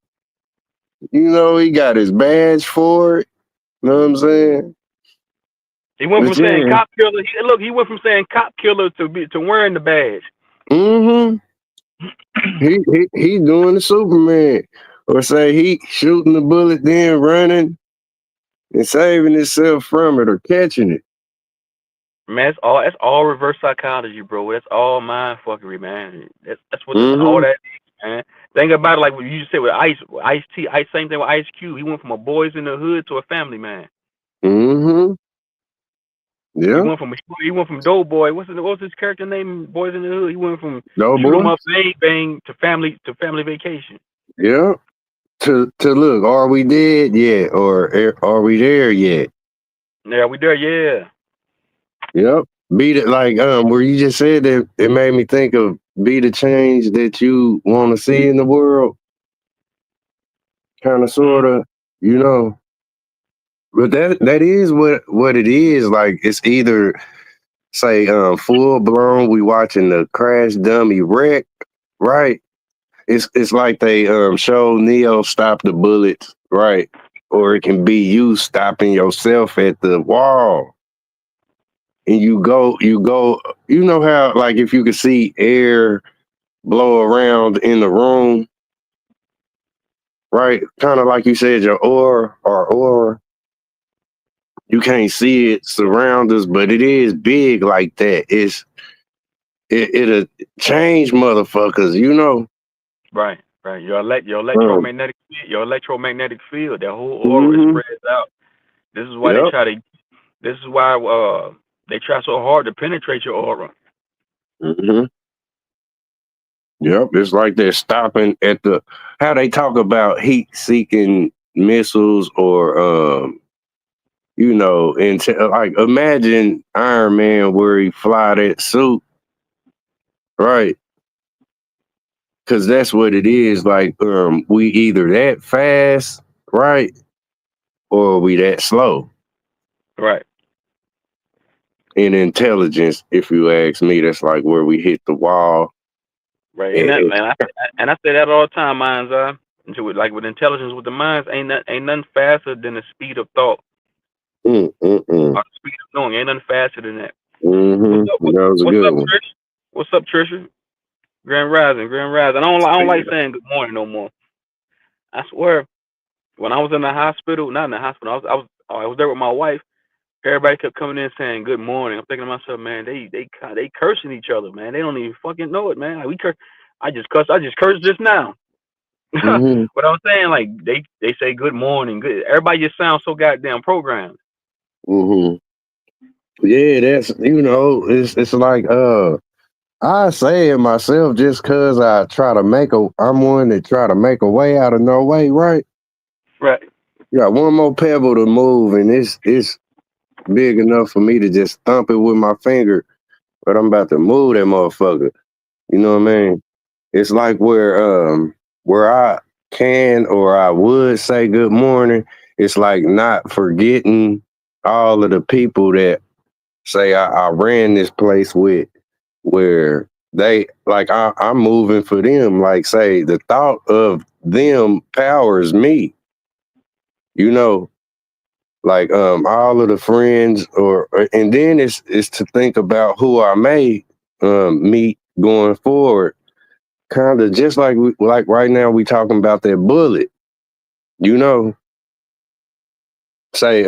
You know, he got his badge for it. You know what I'm saying? He went But from saying yeah. cop killer. He went from saying cop killer to wearing the badge. Mm-hmm. He doing the Superman. Or say he shooting the bullet, then running and saving himself from it or catching it. Man, that's all reverse psychology, bro. That's all mind fuckery, man. That's what all Mm-hmm. that is, man. Think about it like what you just said with Ice T, same thing with Ice Cube. He went from a boys in the hood to a family man. Mm-hmm. Yeah. He went from Doughboy. What was his character name? in Boys in the Hood. He went from No shoot 'em boy. up, bang bang to family vacation. Yeah. To look, are we dead yet, or are we there yet? Yeah, we there. Yeah, Yep. Be the like where you just said that it made me think of be the change that you want to see in the world, kind of mm, sorta, you know. But that is what it is. Like it's either say full blown we watching the crash dummy wreck, right? It's like they show Neo stop the bullets, right? Or it can be you stopping yourself at the wall. And you know how like if you could see air blow around in the room, right? Kind of like you said, your aura, you can't see it surround us, but it is big like that. It'll change motherfuckers, you know. right, right. Um, your electromagnetic field. That whole aura is hmm spreads out. This is why they Yep. try to. This is why they try so hard to penetrate your aura. hmm Yep. It's like they're stopping at the how they talk about heat seeking missiles or and like imagine Iron Man where he fly that suit, right? Because that's what it is. Like, we either that fast, right, or we that slow Right, in intelligence. If you ask me, that's like where we hit the wall. right. And that And, and I say that all the time, minds are. Like with intelligence, with the minds, ain't nothing faster than the speed of thought or the speed of knowing. Ain't nothing faster than that. What's up? That was a What's good up, one. Trish? What's up, Trisha? Grand Rising, Grand Rising. I don't like saying good morning no more. I swear, when I was in the hospital, not in the hospital, I was there with my wife. Everybody kept coming in saying good morning. I'm thinking to myself, man, they cursing each other, man. They don't even fucking know it, man. Like, we curse. I just cursed just now. hmm But I'm saying, like, they say good morning, good. Everybody just sounds so goddamn programmed. hmm Yeah, that's it's like I say it myself just cause I'm one that try to make a way out of no way, right? Right. You got one more pebble to move and it's big enough for me to just thump it with my finger, but I'm about to move that motherfucker. You know what I mean? It's like where I can or I would say good morning. It's like not forgetting all of the people that say I ran this place with where they like I'm moving for them. Like say the thought of them powers me, you know, like all of the friends and then it's to think about who I may meet going forward. Kind of just like like right now we talking about that bullet, you know, say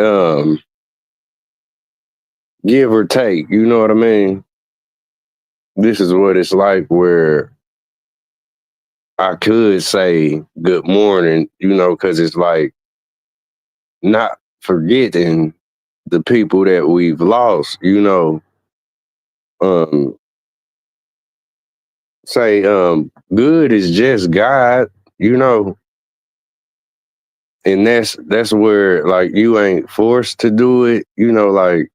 give or take, you know what I mean? This is what it's like where I could say good morning, you know, because it's like not forgetting the people that we've lost, you know. Um, say good is just God, you know, and that's where like you ain't forced to do it, you know, like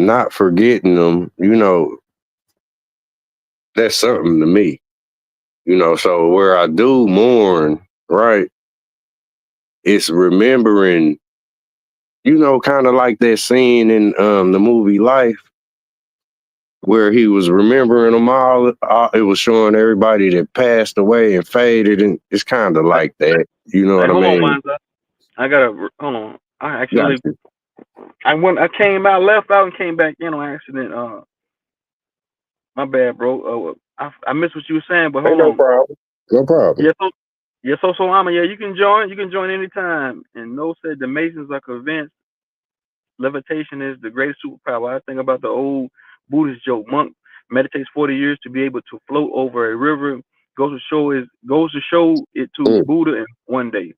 not forgetting them, you know, that's something to me, you know. So where I do mourn, right, it's remembering, you know, kind of like that scene in the movie Life where he was remembering them all. It was showing everybody that passed away and faded, and it's kind of Hey, like that. You know hey, what I hold on, mean? Monza. I gotta hold on. I actually Gotcha. I came out, left out, and came back in on accident. My bad, bro. I missed what you were saying, but Ain't hold no on. problem. No problem. Yeah, so Ama, yeah, you can join. You can join anytime. And No said the Masons are convinced levitation is the greatest superpower. I think about the old Buddhist joke: monk meditates 40 years to be able to float over a river. Goes to show it to Mm, Buddha in one day.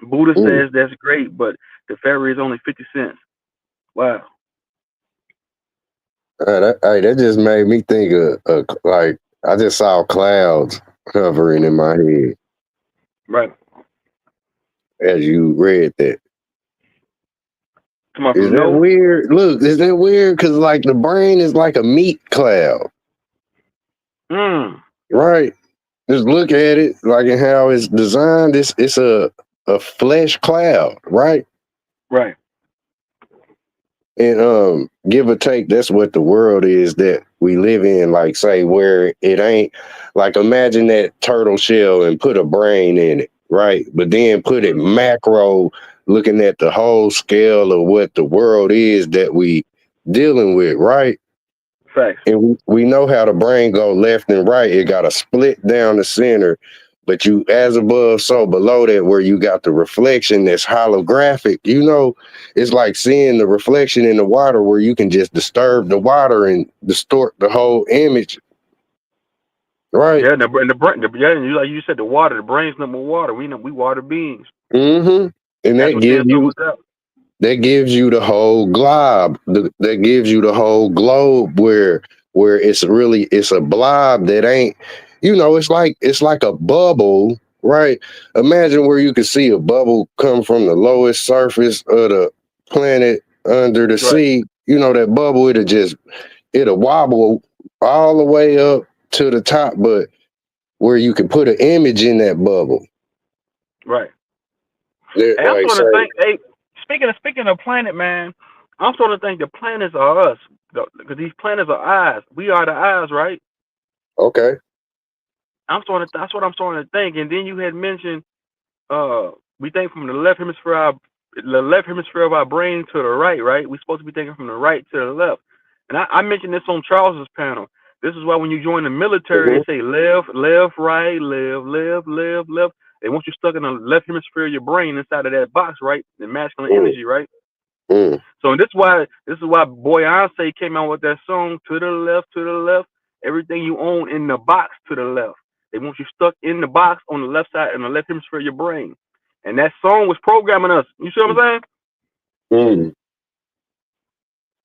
Buddha mm, says that's great, but the ferry is only 50 cents. Wow. That just made me think of like I just saw clouds hovering in my head Right. as you read that. Come on Is from that no. weird? Look, is that weird? Because like the brain is like a meat cloud, Mm. right? Just look at it like in how it's designed. It's a flesh cloud, right? Right. And give or take, that's what the world is that we live in. Like say where it ain't like imagine that turtle shell and put a brain in it, right? But then put it macro, looking at the whole scale of what the world is that we dealing with, right? Facts. And we know how the brain go left and right. It got a split down the center, but you as above, so below that, where you got the reflection that's holographic. You know, it's like seeing the reflection in the water where you can just disturb the water and distort the whole image, right? Yeah, and the brain, yeah, and you like you said, the water, the brain's number water. We know we water beings. Mm-hmm. And That's that what gives Sand told you us out. the whole glob. That gives you the whole globe where it's a blob that ain't, it's like a bubble, right? Imagine where you could see a bubble come from the lowest surface of the planet under the Right. sea. You know that bubble, it'll wobble all the way up to the top, but where you can put an image in that bubble. Right. Hey, I'm Like starting to say, think. Hey, speaking of planet, man, I'm starting to think the planets are us because these planets are eyes. We are the eyes, right? okay, That's what I'm starting to think. And then you had mentioned uh we think from the left hemisphere of our brain to the right, right? We're supposed to be thinking from the right to the left. And I mentioned this on Charles's panel. This is why when you join the military, hmm they say left, left, right, left, left, left, left. They want you stuck in the left hemisphere of your brain inside of that box, right? The masculine mm, energy, right? mm, So this is why Beyonce came out with that song to the left. Everything you own in the box to the left. They want you stuck in the box on the left side in the left hemisphere of your brain. And that song was programming us. You see what I'm saying? mm.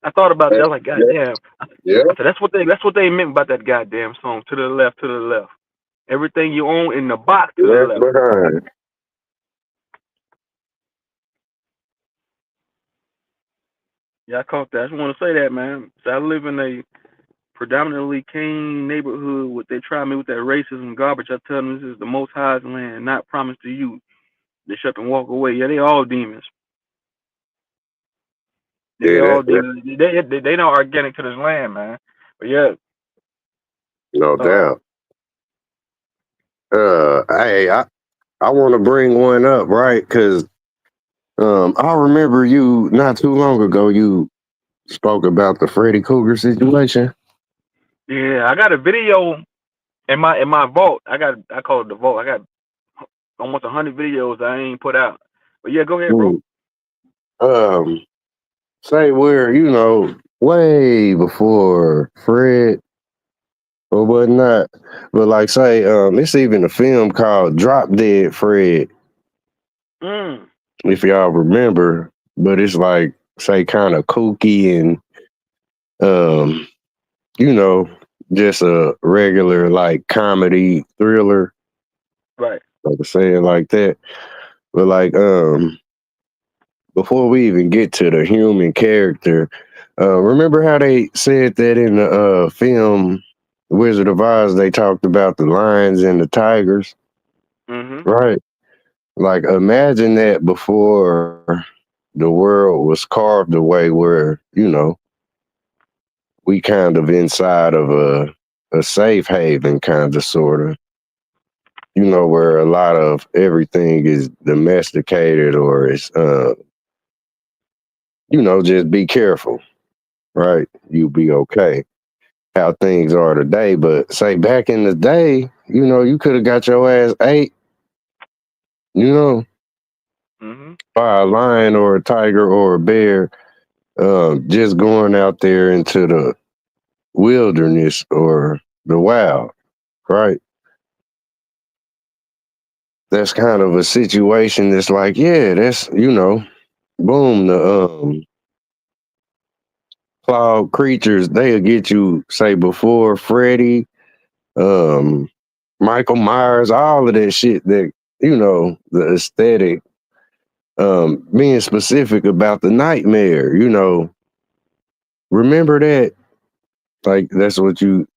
I thought about that. I was like, God Yeah, damn. yeah. I said that's what they meant by that goddamn song. To the left. Everything you own in the box to the Left left. behind. Yeah, I caught that. I just want to say that, man. So I live in a predominantly clean neighborhood. What they try me with that racism garbage. I tell them this is the Most High's land, not promised to you. They shut and walk away. Yeah, they all demons. Yeah, they Yeah, all that demons. They not organic to this land, man. But yeah, no uh, doubt. Hey, I want to bring one up, right? Because I remember you not too long ago. You spoke about the Freddy Krueger situation. yeah, I got a video in my vault. I call it the vault. I got almost 100 videos I ain't put out. But yeah, go ahead, bro. Mm. Um, say where way before Fred or whatnot, but like say it's even a film called Drop Dead Fred, Mm, if y'all remember. But it's like say kind of kooky and um you know, just a regular like comedy thriller, right. like I say it like that. But like before we even get to the human character, remember how they said that in the film Wizard of Oz they talked about the lions and the tigers, Mhm. right? Like imagine that before the world was carved away where, we kind of inside of a safe haven kind of sort of, where a lot of everything is domesticated or it's, just be careful, right? You'll be okay. How things are today. But say back in the day, you could have got your ass ate, you know, Mhm. by a lion or a tiger or a bear, just going out there into the wilderness or the wild, right? That's kind of a situation that's like, yeah, that's, boom, clawed creatures, they'll get you, say, before Freddy, um, Michael Myers, all of that shit that, the aesthetic, being specific about the nightmare, remember that? Like, that's what you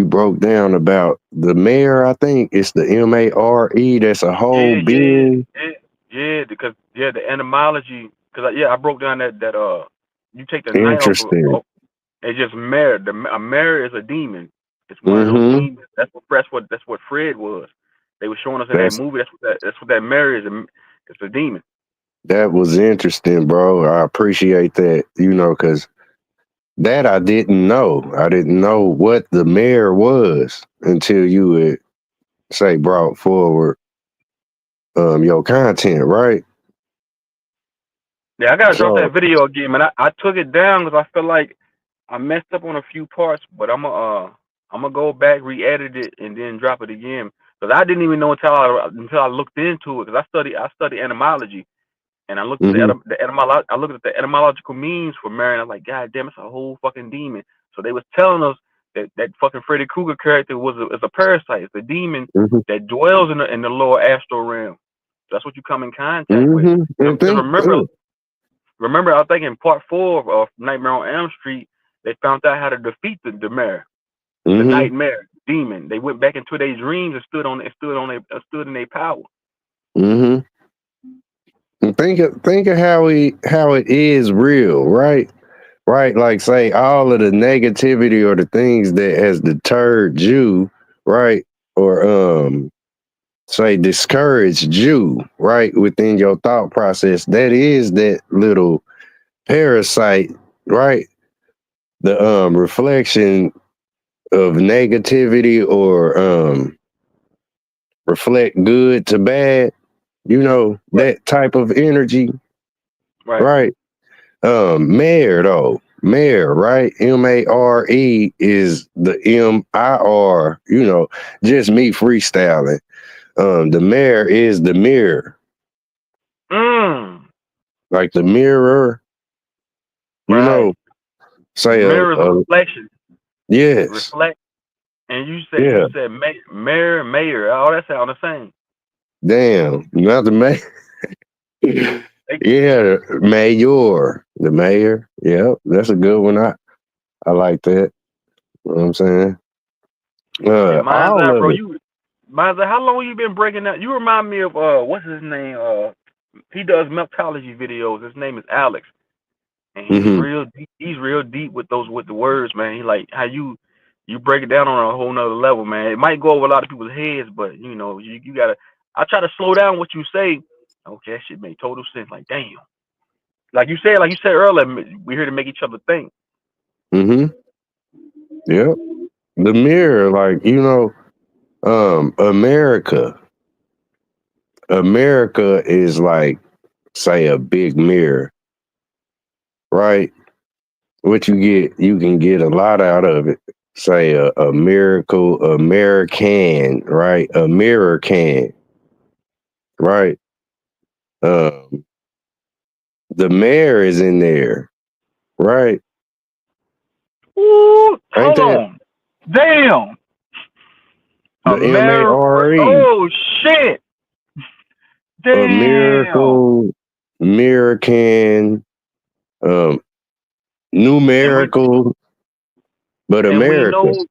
broke down about the mayor, I think. It's the MARE, that's a whole Yeah, yeah, being. yeah, yeah. Because the etymology. Because I broke down that you take the night off of. Interesting. It's just mare. A mare is a demon. It's one of those Mm-hmm. demons. That's what Fred was. They were showing us in that That's movie. That's what that mare is. It's a demon. that was interesting, bro. I appreciate that, because that I didn't know. I didn't know what the mayor was until you would say brought forward your content, right? Yeah, I gotta drop So that video again, man. I took it down because I feel like I messed up on a few parts, but I'm gonna go back, re-edit it, and then drop it again. Because I didn't even know until I looked into it. Because I study etymology, and I looked at hmm I looked at the etymological meanings for Mary, and I was like, God damn, it's a whole fucking demon. So they was telling us that fucking Freddy Krueger character is a parasite. It's a demon hmm that dwells in the lower astral realm. That's what you come in contact with. and Because think remember, I think in part 4 of Nightmare on Elm Street, they found out how to defeat the mayor, the hmm nightmare demon. They went back into their dreams and stood in their power. hmm and think of how it is real, right? Right, like say all of the negativity or the things that has deterred you, right? Or say discouraged you, right, within your thought process. That is that little parasite, right? The reflection of negativity or reflect good to bad, Right, that type of energy, right. right? Mayor though, mayor, right? Mare is the MIR, just me freestyling. The mayor is the mirror, Mm, like the mirror, you right. know, say Mirrors a reflection. yes, Reflect. And you yeah, said mayor. All that sound the same. damn, not the mayor. They, Yeah, mayor, the mayor. Yep, that's a good one. I like that. You know what I'm saying? yeah, mine's All out, of bro. it. Mine's out. How long you been breaking that? You remind me of what's his name? He does meltology videos. His name is Alex. And he's hmm real deep. He's real deep with the words, man. He like how you break it down on a whole nother level, man. It might go over a lot of people's heads, but you gotta. I try to slow down what you say. Okay, that shit make total sense. Like damn, like you said earlier, we're here to make each other think. hmm Yep. The mirror, like, America. America is like, say, a big mirror, right? What you can get a lot out of it. Say a miracle, American, right? A mirror can, right? Um, the mayor is in there, right? Ooh, Ain't hold that on, damn, the America. MARE? Oh shit, A damn. miracle, American, um, And we numerical, but and we America. know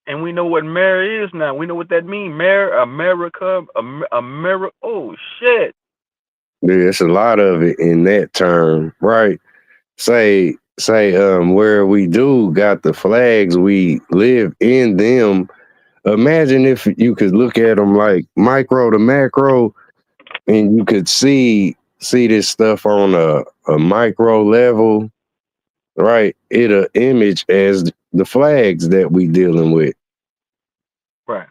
and we know what mayor is now. We know what that means. Mayor, America, America. Oh shit. There's a lot of it in that term, right? Say, where we do got the flags, we live in them. Imagine if you could look at them like micro to macro, and you could see this stuff on a micro level, right? It'll image as the flags that we dealing with. Right.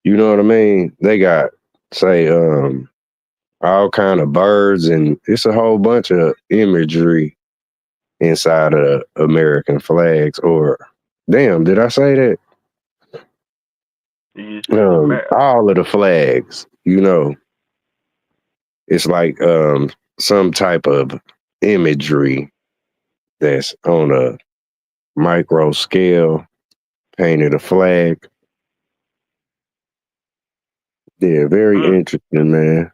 You know what I mean? They got, say, all kind of birds, and it's a whole bunch of imagery inside of American flags. Or damn, did I say that? You said America. All of the flags, it's like some type of imagery that's on micro scale, painted a flag. Yeah, very Mm. interesting, man.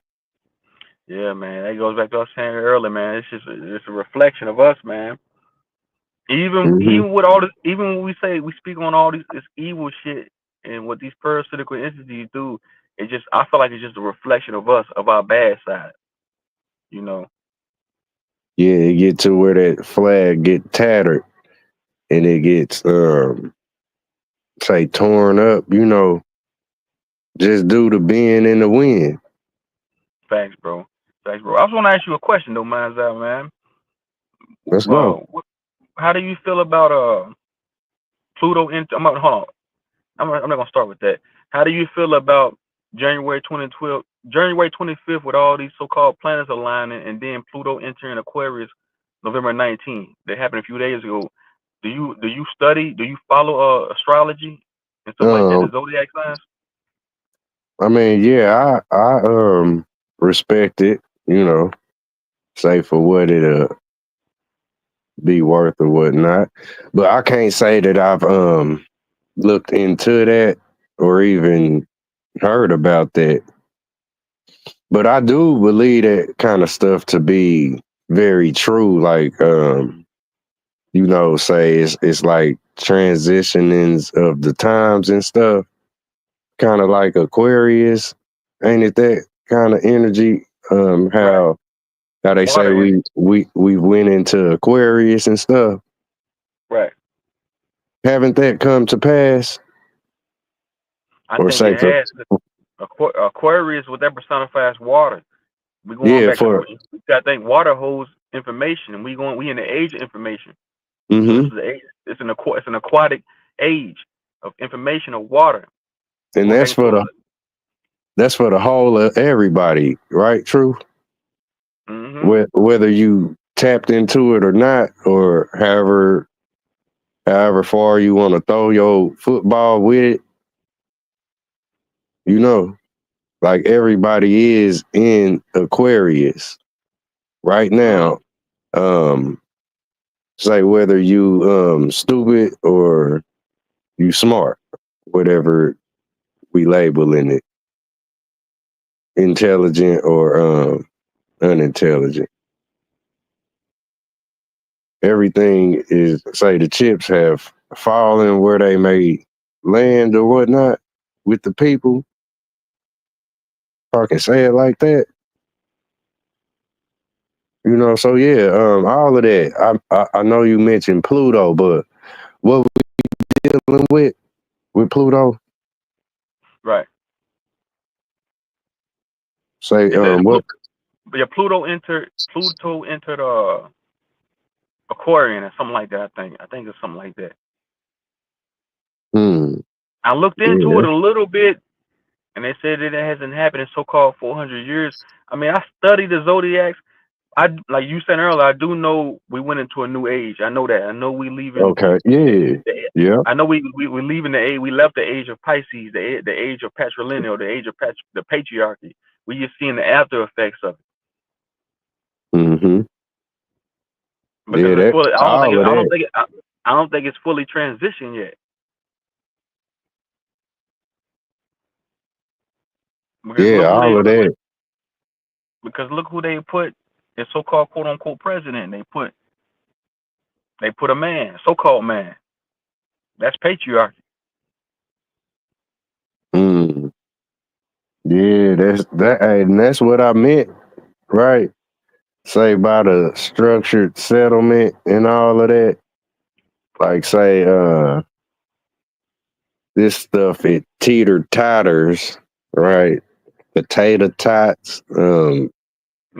Yeah, man. That goes back to what I was saying earlier, man. It's a reflection of us, man. Hmm. Even with all this, even when we say we speak on all this evil shit and what these parasitical entities do, it just I feel like it's just a reflection of us, of our bad side. You know. Yeah, it get to where that flag get tattered and it gets say torn up, just due to being in the wind. Thanks, bro. Thanks, bro. I just want to ask you a question, though, man's out, man. Let's go. How do you feel about Pluto? Hold on. I'm not gonna start with that. How do you feel about January 2012, January 25th, with all these so-called planets aligning, and then Pluto entering Aquarius November 19th? That happened a few days ago. Do you study? Do you follow astrology and stuff like that? The Um, zodiac signs. I mean, yeah, I respect it, say for what it be worth or whatnot. But I can't say that I've looked into that or even heard about that. But I do believe that kind of stuff to be very true. Like say it's like transitionings of the times and stuff, kind of like Aquarius, ain't it that kind of energy? Right. How they say Water energy. we went into Aquarius and stuff. Right. Haven't that come to pass? I Or think say it for has. Aquarius, what that personifies water. We going yeah back to for I think water holds information, and we in the age of information. So this hmm is the age. It's an aquatic age of information of water. and Going back into a. that's for the whole of everybody, right? True. Mm-hmm. Whether you tapped into it or not, or however far you want to throw your football with it, you know, like everybody is in Aquarius right Mm. now. Um, say whether you stupid or you smart, whatever we labeling it, intelligent or unintelligent. Everything is say the chips have fallen where they may land or whatnot with the people. If I can say it like that, So yeah, all of that. I know you mentioned Pluto, but what we dealing with Pluto? Right. Say Is that what? yeah, Pluto entered Aquarian or something like that. I think it's something like that. Hmm. I looked into Yeah. it a little bit, and they said that it hasn't happened in so-called 400 years. I mean, I studied the zodiacs. I like you said earlier. I do know we went into a new age. I know that. I know we leaving. Okay. Yeah. The, Yeah. I know we leaving the age. We left the age of Pisces, the age of patrilineal, the age of the patriarchy. We just seeing the after effects of it Mm-hmm. because Yeah. it's That fully. I don't think. all It, of I don't that. think. It, I don't think it's fully transitioned yet. Because Yeah. look who they All of put. that. Because look who they put. The so-called quote unquote president. They put a man, so-called man. That's patriarchy. Mm. Yeah. And that's what I meant, right? Say by the structured settlement and all of that. Like say this stuff it teeter totters, right? Potato tots,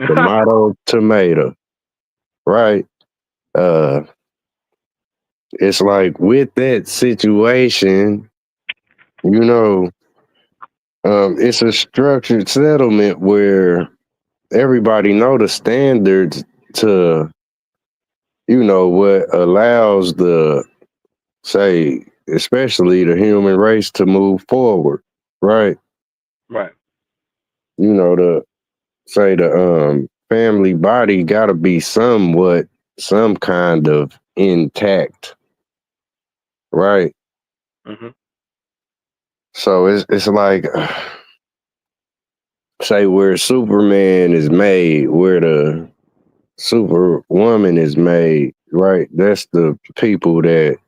tomato tomato, right? Uh it's like with that situation, you know, it's a structured settlement where everybody know the standards to, what allows the say, especially the human race to move forward, right? Right. The say the family body got to be somewhat some kind of intact, right? Hmm. So it's like say where Superman is made, where the Superwoman is made, right? That's the people that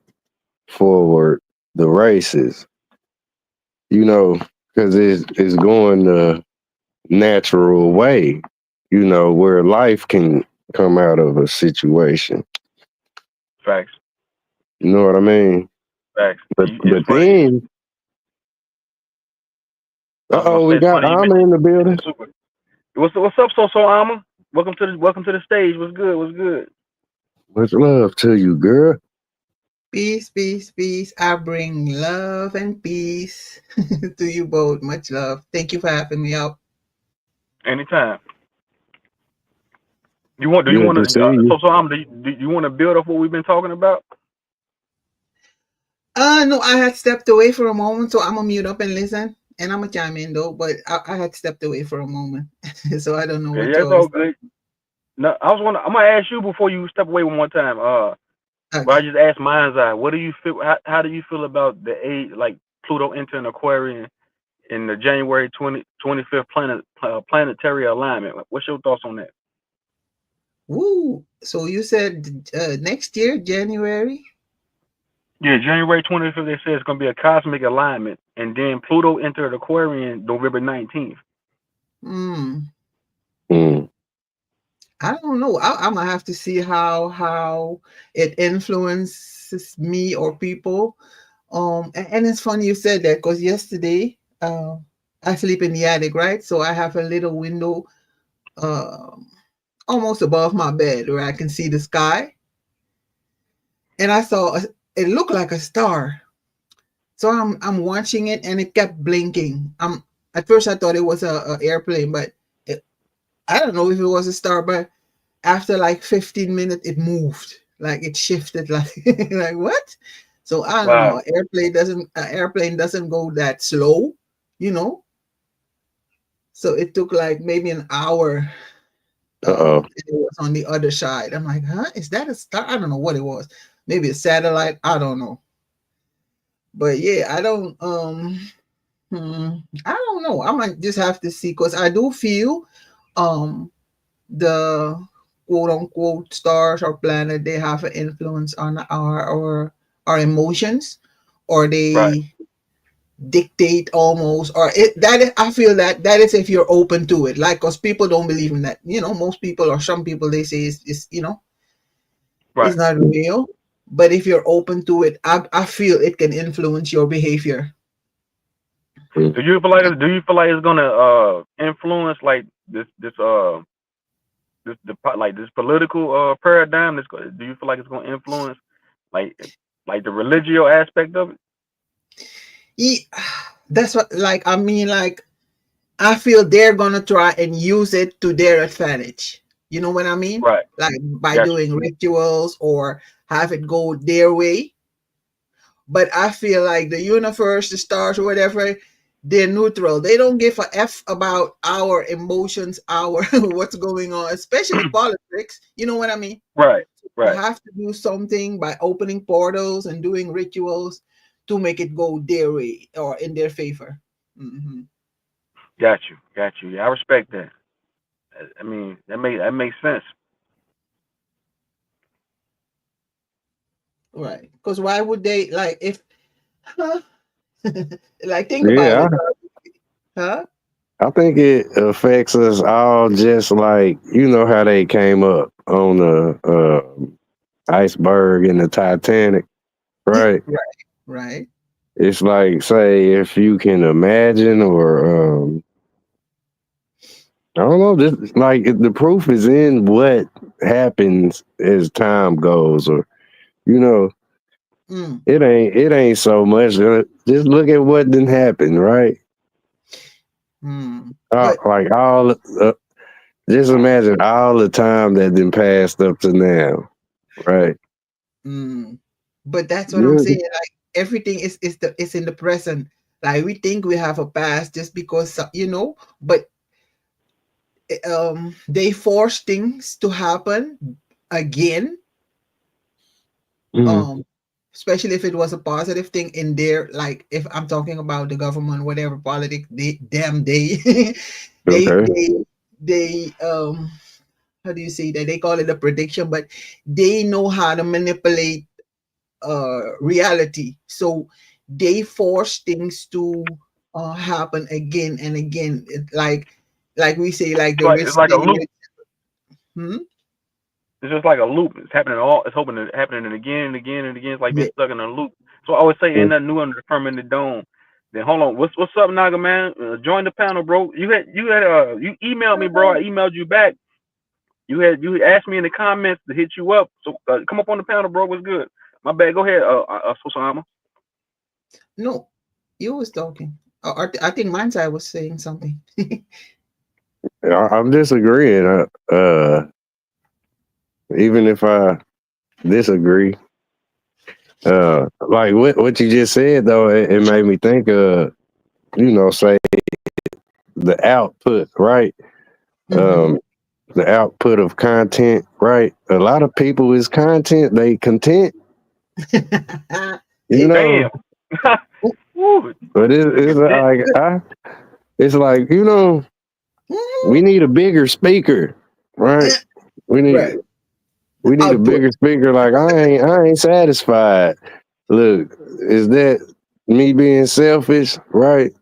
forward the races, because it's going the natural way, where life can come out of a situation. Facts. You know what I mean? Facts. But It's but funny. then, I was gonna we say it's got funny you Alma in the building. mentioned Super. What's up, so Alma? Welcome to the stage. What's good? What's good? Much love to you, girl. Peace, peace, peace. I bring love and peace to you both. Much love. Thank you for having me out. Anytime. Do you want Good to to see you. Alma? Do you want to build off what we've been talking about? No, I had stepped away for a moment, so I'm gonna mute up and listen. And I'm gonna chime in though, but I had stepped away for a moment, so I don't know Okay, what yeah, it's y'all all was. good. No, I'm gonna ask you before you step away one more time. But I Okay. just asked Mind's Eye. What do you feel? How do you feel about the age, like Pluto entering Aquarian in the January 25th planetary alignment? What's your thoughts on that? Woo. So you said next year, January? Yeah, January 25th. They say it's gonna be a cosmic alignment, and then Pluto entered Aquarian November 19th. Hmm. Mm. I don't know. I'm gonna have to see how it influences me or people. And it's funny you said that because yesterday, I sleep in the attic, right? So I have a little window, um, almost above my bed where I can see the sky, and it looked like a star. So I'm watching it, and it kept blinking. At first I thought it was a airplane, but it, I don't know if it was a star, but after like 15 minutes it moved, like it shifted, like like what. So I don't know, Wow. airplane doesn't go that slow, you know. So it took like maybe an hour, Uh-oh. and it was on the other side. I'm like, huh, is that a star? I don't know what it was. Maybe a satellite, I don't know. But yeah, hmm, I don't know, I might just have to see, because I do feel um the quote unquote stars or planet, they have an influence on our emotions, or Right. they dictate almost, or I feel that is if you're open to it, like, because people don't believe in that, most people, or some people, they say it's Right. not real. But if you're open to it, I feel it can influence your behavior. Mm. Do you feel like it's gonna influence like this political paradigm? Do you feel like it's gonna influence like like the religio aspect of it? Yeah, that's what, like, I mean, like, I feel they're gonna try and use it to their advantage. You know what I mean? Right. Like by Got you. doing rituals or have it go their way. But I feel like the universe, the stars, or whatever, they're neutral. They don't give a f about our emotions, our what's going on, especially politics. You know what I mean? Right. You Right. have to do something by opening portals and doing rituals to make it go their way or in their favor. Hmm. Got you. Got you. Yeah, I respect that. I mean, that makes sense. Right. Because why would they, like, if, huh? Like, think about Yeah, it, huh? I think it affects us all, just like how they came up on the iceberg in the Titanic, right? Right, right. It's like, say, if you can imagine, or I don't know, just like the proof is in what happens as time goes, or you know, Mm, it ain't so much. Just look at what didn't happen, right? mm. But Like all, just imagine all the time that then passed up to now, right? mm, but that's what I'm Yeah. saying. Like, everything is in the present. Like, we think we have a past just because, but they force things to happen again. Mhm. Um, especially if it was a positive thing in there. Like if I'm talking about the government, whatever politics, they Okay. they how do you say that? They call it a prediction, but they know how to manipulate reality. So they force things to happen again and again. Like we say, like the rich It's like a stay loop. rich. Hmm? It's just like a loop. It's happening all. It's hoping it's happening again and again and again. It's like being Yeah. stuck in a loop. So I always say, ain't Mm. nothing new under the firmament dome. Then hold on, what's up, Naga man? Join the panel, bro. You emailed me, bro. I emailed you back. You asked me in the comments to hit you up. So come up on the panel, bro. What's good? My bad. Go ahead, Susama. No, you was talking. I think mine side was saying something. I'm disagreeing. Even if I disagree, like what you just said though, it made me think of, say the output, right? Mhm. The output of content, right? A lot of people is content, they content, you Yeah. know, Damn. Woo. but it's Content. like it's like, we Mhm. need a bigger speaker, right? We need Right. The we need a output. bigger speaker. Like I ain't satisfied. Look, is that me being selfish, right?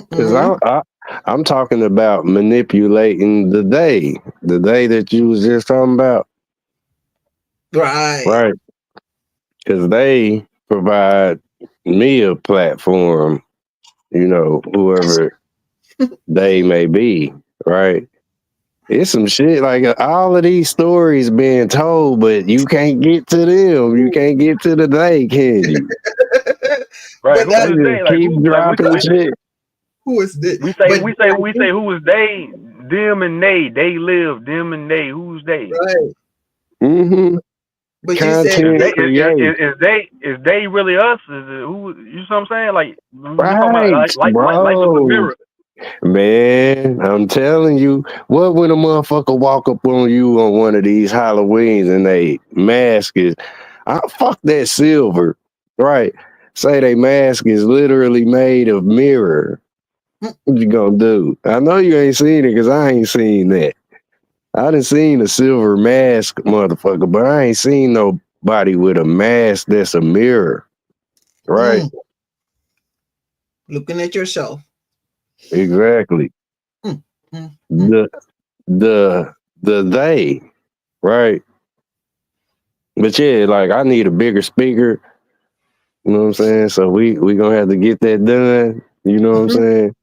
Because Mm-mm. I'm talking about manipulating the day that you was just talking about, Right. right? Because they provide me a platform, whoever they may be, right? It's some shit like all of these stories being told, but you can't get to them. You can't get to the they, can you? Right. But Who They that is they? just Like keep who? Like dropping shit. who is this? we say But we say we say who is they? Them and they. They live. Them and they. Who's they? right. Mm-hmm. But you said Is Content they they. create. is they really us? Is it who? You know what I'm saying? Like we talking about Right, life is a bro. mirror. Man, I'm telling you, what when a motherfucker walk up on you on one of these Halloweens and they mask is, fuck that silver, right? Say they mask is literally made of mirror. Mm, What you gonna do? I know you ain't seen it because I ain't seen that. I done seen a silver mask, motherfucker, but I ain't seen nobody with a mask that's a mirror, right? mm. Looking at yourself. Exactly. Mm, mm, mm. The the they, right? But yeah, like I need a bigger speaker. You know what I'm saying? So we gonna have to get that done. You know what I'm Mhm. saying?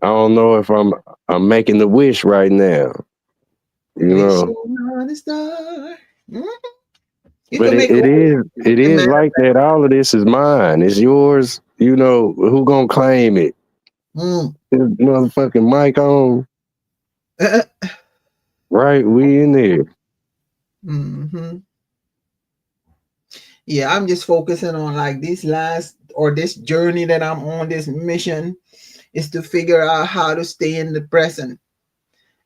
I don't know if I'm making the wish right now. You Wish know, on a star. Mhm. You but can it, make a it wish is it and is like manifest. that. All of this is mine. It's yours. You know who gonna claim it? Mm. This motherfucking mic on, right? We in there. Mhm. Yeah, I'm just focusing on like this journey that I'm on, this mission is to figure out how to stay in the present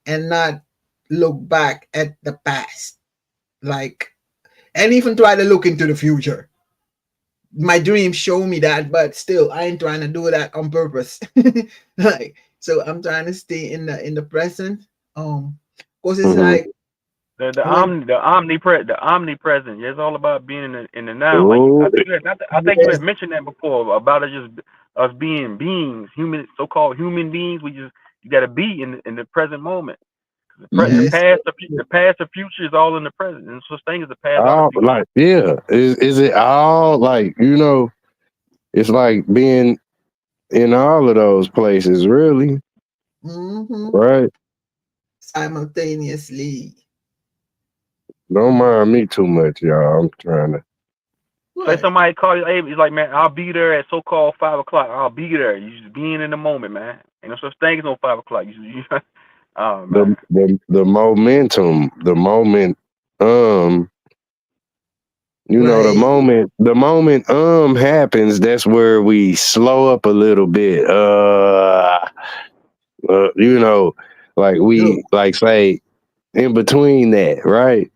and not look back at the past. Like, and even try to look into the future. My dreams show me that, but still I ain't trying to do that on purpose. Like, so I'm trying to stay in the present. Because it's Hmm. like when The omnipresent. Yeah, it's all about being in the now. Like Oh, I think you yes, had mentioned that before about it just us being beings, human, so-called human beings. You got to be in the present moment. The yes. past, the past, the future is all in the present. And such thing as the past or the all future. like yeah. Is it all like It's like being in all of those places, really, Hmm. right? Simultaneously. Don't mind me too much, y'all. I'm trying to. Say Right. somebody call you, hey, he's like, man, I'll be there at so-called 5 o'clock. I'll be there. You just being in the moment, man. Ain't no such thing as no 5 o'clock. Oh man. The momentum, the moment, um, Right. the moment happens, that's where we slow up a little bit. You know, like Look. we like say in between that, right?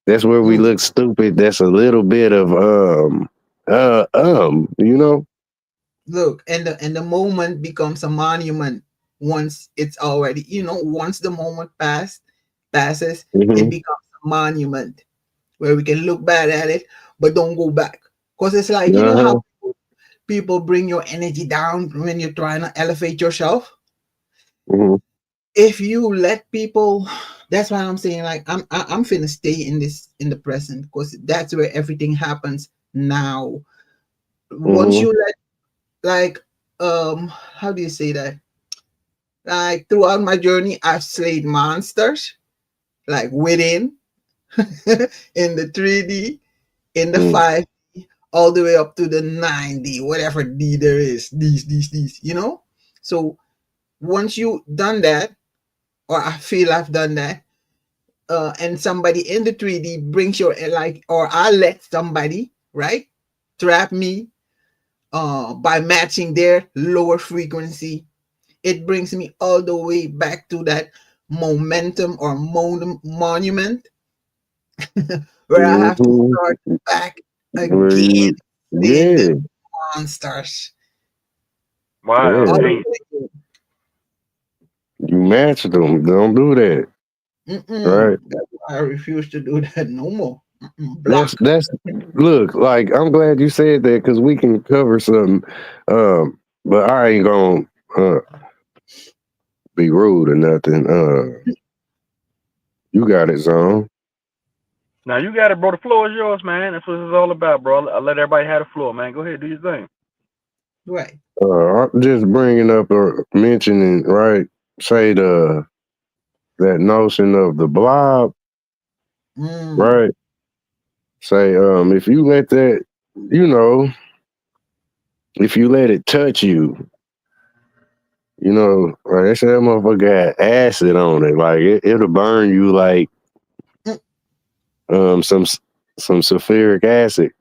That's where we Mm, look stupid. That's a little bit of you know. Look, and the moment becomes a monument once it's already, once the moment passes, it Hmm. becomes a monument where we can look back at it, but don't go back. Because it's like, how Uh-huh. people bring your energy down when you're trying to elevate yourself. Hmm. If you let people, that's why I'm saying, like, I'm finna stay in the present, because that's where everything happens now. Once Hmm. you let, like, how do you say that? Like, throughout my journey, I've slayed monsters, like within, in the 3D, in the Hmm. 5D, all the way up to the 9D, whatever D there is, these. So once you done that, or I feel I've done that, and somebody in the 3D brings your, like, or I let somebody, right, trap me by matching their lower frequency, it brings me all the way back to that momentum or monument where I have to Hmm. start back Where again, you, playing the yeah, monsters. Wow, All yeah, damn. the you match them. Don't do that, way. right? That's why I refuse to do that no more. That's Block. that's look, like I'm glad you said that because we can cover some. But I ain't gonna uh, be rude or nothing. You got it, zone. Now you got it, bro. The floor is yours, man. That's what it's all about, bro. I let everybody have the floor, man. Go ahead, do your thing. Right. I'm just bringing up or mentioning, right? Say that notion of the blob, Mm. right? Say if you let that, you know, if you let it touch you, like I said, that motherfucker got acid on it. Like it'll burn you like Mm. some sulfuric acid,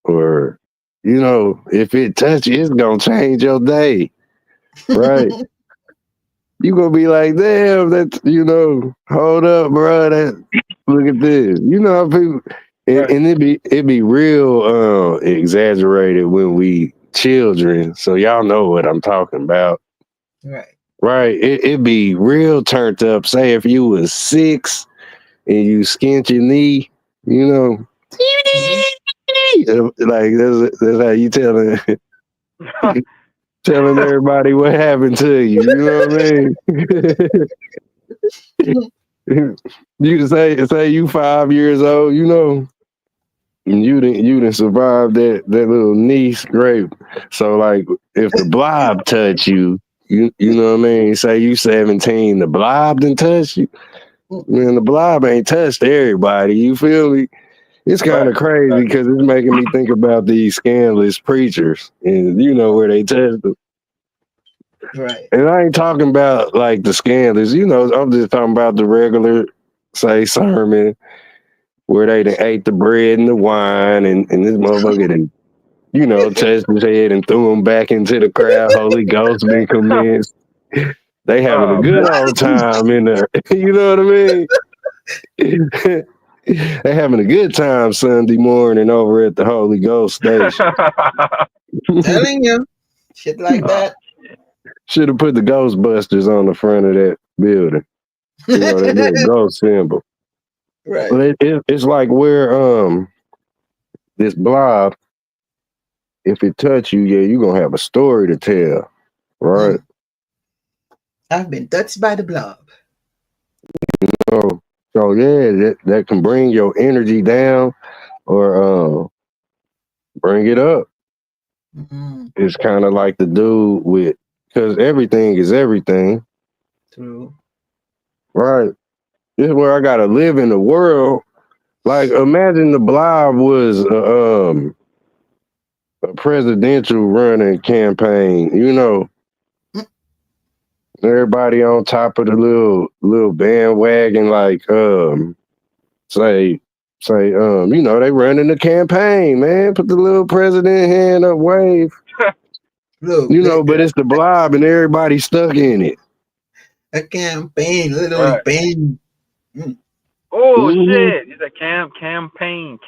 or if it touch you, it's gonna change your day, right? You gonna be like, damn, hold up, bro. Look at this. You know how people, and, Right. and it be real exaggerated when we children. So y'all know what I'm talking about. Right. Right, it be real turned up. Say if you was 6 and you skint your knee, you know, Mhm. like that's how you telling everybody what happened to you. You know what I mean? You say you 5 years old, and you didn't survive that little knee scrape. So like if the blob touch you, you know what I mean. Say you 17, the blob didn't touch you. Man, the blob ain't touched everybody. You feel me? It's kind Right. of crazy Right. because it's making me think about these scandalous preachers, and where they touch them. Right. And I ain't talking about like the scandalous. I'm just talking about the regular, say, sermon where they done ate the bread and the wine, and this motherfucker done, touched his head and threw him back into the crowd. Holy Ghost been commenced. They having a Oh good man. old time in there. You know what I mean? They having a good time Sunday morning over at the Holy Ghost station. Telling you, shit like Oh, that. Should have put the Ghostbusters on the front of that building. That little ghost symbol. Right. But it's like where this blob, if it touch you, yeah, you gonna have a story to tell, right? Mm. I've been touched by the blob. So so yeah, that can bring your energy down or bring it up. Mm. It's kind of like the dude with because everything is everything, True. right? This is where I gotta live in the world. Like imagine the blob was a presidential running campaign, Mm. everybody on top of the little bandwagon, like say they running the campaign, man. Put the little president hand up, wave, Look, but it's the blob and everybody stuck in it. a campaign, literally right. pain. Mm. Oh Hmm. shit. It's a campaign.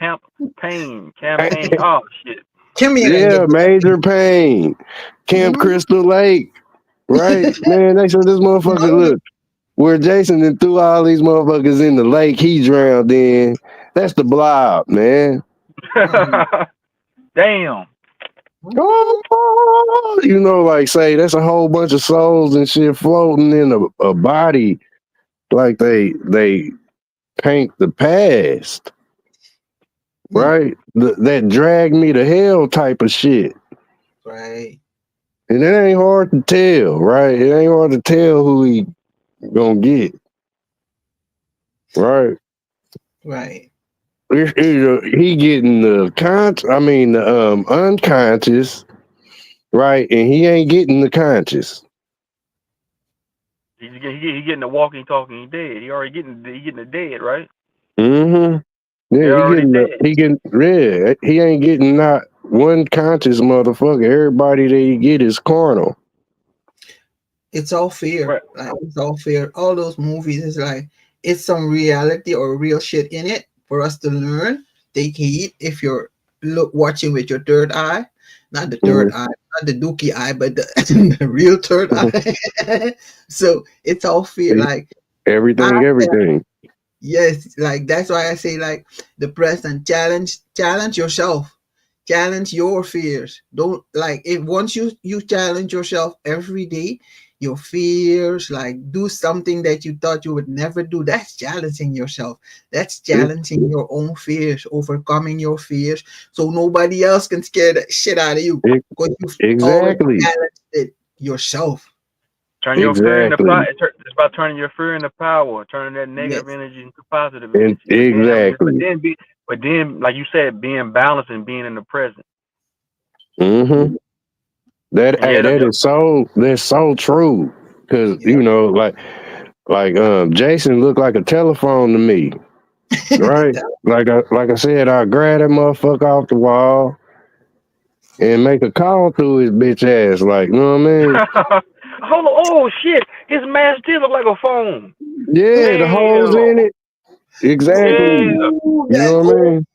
Oh shit. Come here and Yeah, get Major Pain, Camp Mhm. Crystal Lake, right? Man, they said this motherfucker No, look where Jason then threw all these motherfuckers in the lake he drowned in. That's the Blob, man. mhm. Damn. Mhm. Oh, you know, like say that's a whole bunch of souls and shit floating in a body, like they paint the past, Mm, right? That drag me to hell type of shit. right, And it ain't hard to tell, right? It ain't hard to tell who he gonna get, right? right. He getting the unconscious, right? And he ain't getting the conscious. He getting the walking, talking dead. He getting the dead, right? Mm-hmm. He Yeah, already dead. he ain't getting not one conscious motherfucker. Everybody that he get is carnal. It's all fear. Right. Like it's all fear. All those movies is like it's some reality or real shit in it for us to learn. Take heed if you're watching with your third eye, not the third Mm, eye, not the dookie eye, but the, the real third eye. So it's all fear. Like I everything. yes, like that's why I say like the press and challenge yourself. Challenge your fears. Don't like if once you challenge yourself every day, your fears, like do something that you thought you would never do. That's challenging yourself. That's E- challenging your own fears, overcoming your fears, so nobody else can scare the shit out of you e- because you've already exactly. challenged it yourself. Turn your fear into power. Exactly. It's about turning your fear into power, turning that negative Yes, energy into positive And energy. exactly. But then, like you said, being balanced and being in the present. Mm-hmm. And yeah, That's so true. Cause yeah. you know, Jason looked like a telephone to me. Right? Like I said, I grab that motherfucker off the wall and make a call through his bitch ass. Like, you know what I mean? hold on. Oh shit! His mask still look like a phone. Yeah, the holes Damn. in it. Exactly. Yeah. Ooh, You that know what I old, mean?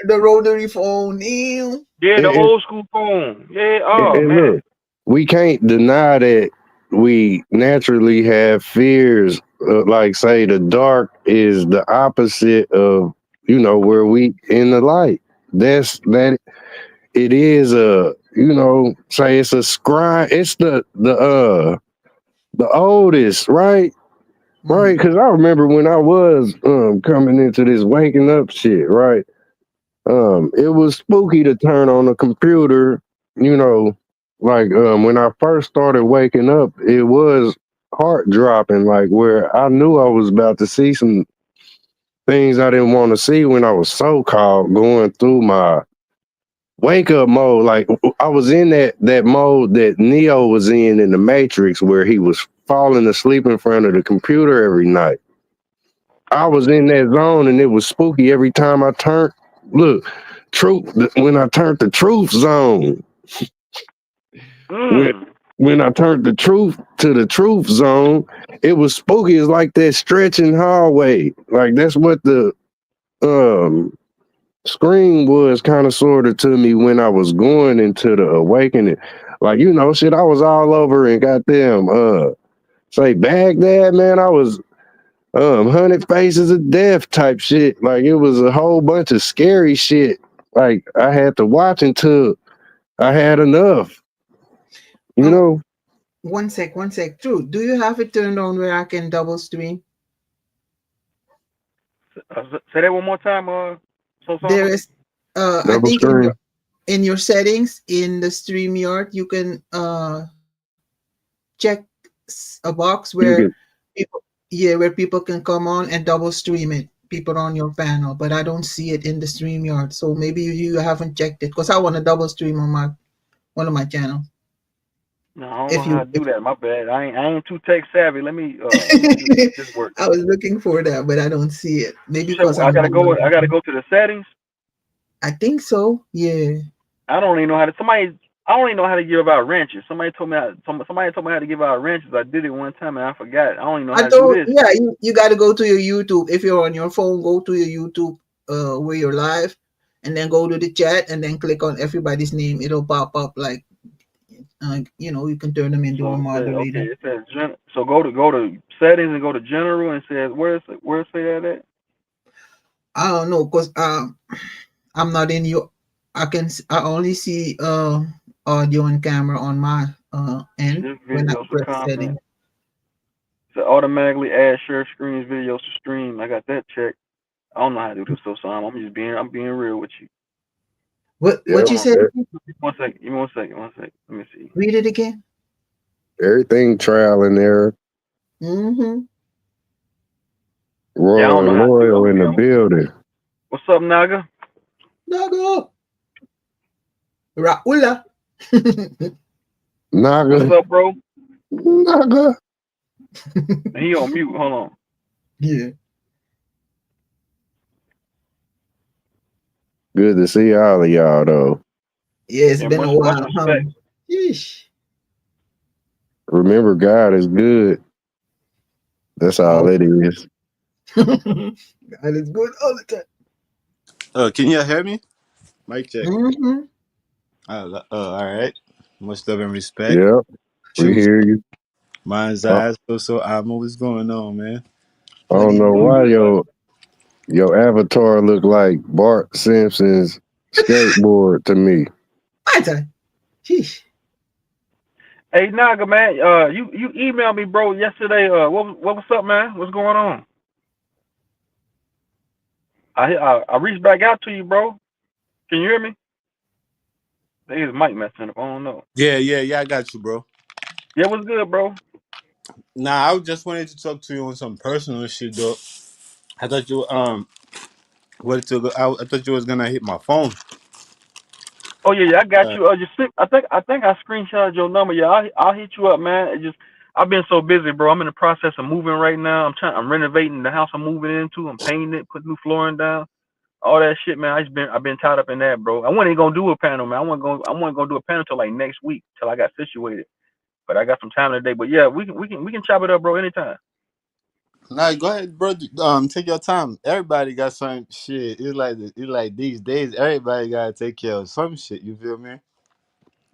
the rotary phone, ew. Yeah, the And, old school phone. Yeah. and, Oh and man. look, we can't deny that we naturally have fears. Like, say, the dark is the opposite of, where we in the light. That it is say it's a scribe. It's the oldest, right? Right, Mhm. because I remember when I was coming into this waking up shit, right? It was spooky to turn on a computer, you know, like when I first started waking up, it was heart dropping, like where I knew I was about to see some things I didn't want to see when I was so called going through my wake up mode. Like I was in that mode that Neo was in the Matrix, where he was falling asleep in front of the computer every night. I was in that zone, and it was spooky every time I turned. Look, truth. When I turned the truth zone, when Mm. when I turned the truth to the truth zone, it was spooky. It's like that stretching hallway. Like that's what the um screen was kind of sort of to me when I was going into the awakening. Like, shit, I was all over and goddamn say Baghdad, man. I was 100 Faces of Death type shit. Like it was a whole bunch of scary shit. Like I had to watch until I had enough, you Um, know? one sec. True. Do you have it turned on where I can double stream? Say that one more time. So There Summer. is, I Double think screen. in your settings in the StreamYard, you can check a box where You can people, yeah, where people can come on and double stream it. People on your panel, but I don't see it in the StreamYard. So maybe you haven't checked it because I want to double stream on my one of my channels. No, I don't know If how you, to if do that. My bad. I ain't too tech savvy. Let me just see if this works. I was looking for that, but I don't see it. Maybe You said because I'm the only I gotta one. go to the settings. I think so. Yeah. I don't even know how to. I don't even know how to give out wrenches. Somebody told me how to give out wrenches. I did it one time and I forgot. I don't even know I how to do don't. this. Yeah, you got to go to your YouTube. If you're on your phone, go to your YouTube where you're live, and then go to the chat and then click on everybody's name. It'll pop up like, you can turn them into So a it says, okay, moderator. it says so go to settings and go to general and says where it say that at? I don't know, cause I'm not in your. I only see audio and camera on my end Shift when I videos for press content. settings. So automatically add share screens videos to stream. I got that checked. I don't know how to do this, so I'm being real with you. What Yep. you said? Give me 1 second. Give me 1 second. 1 second. Let me see. Read it again. Everything trial and error. Mm-hmm. Yeah, I Royal don't know and how to do loyal in the it. building. What's up, Naga? Nago. Raula. What's Naga. up, bro? Naga. He on mute. Hold on. Yeah. Good to see all of y'all though. Yeah, it's Yeah, been a much while. respect. Yeesh. Remember, God is good. That's all it is. God is good all the time. Can you hear me? Mic check. Mm-hmm. All right. Much love and respect. Yep, we Choose hear you. mine's I, eyes. So I'm what's going on, man? I don't know Doing why good, your avatar look like Bart Simpson's skateboard to me. My time. Sheesh. Hey Naga, man, you emailed me, bro, yesterday. What's up, man? What's going on? I reached back out to you, bro. Can you hear me? I think his mic messing up. I don't know. Yeah. I got you, bro. Yeah, what's good, bro? Nah, I just wanted to talk to you on some personal shit, though. I thought you I thought you was gonna hit my phone. Oh yeah, I got Uh, you. I think I screenshotted your number. Yeah, I'll hit you up, man. I've been so busy, bro. I'm in the process of moving right now. I'm renovating the house I'm moving into. I'm painting it, putting new flooring down, all that shit, man. I've been tied up in that, bro. I wasn't gonna do a panel, man. I wasn't gonna do a panel till like next week, till I got situated. But I got some time today. But yeah, we can chop it up, bro, anytime. nah, go ahead, bro. Take your time. Everybody got some shit. It's like these days, everybody gotta take care of some shit. You feel me?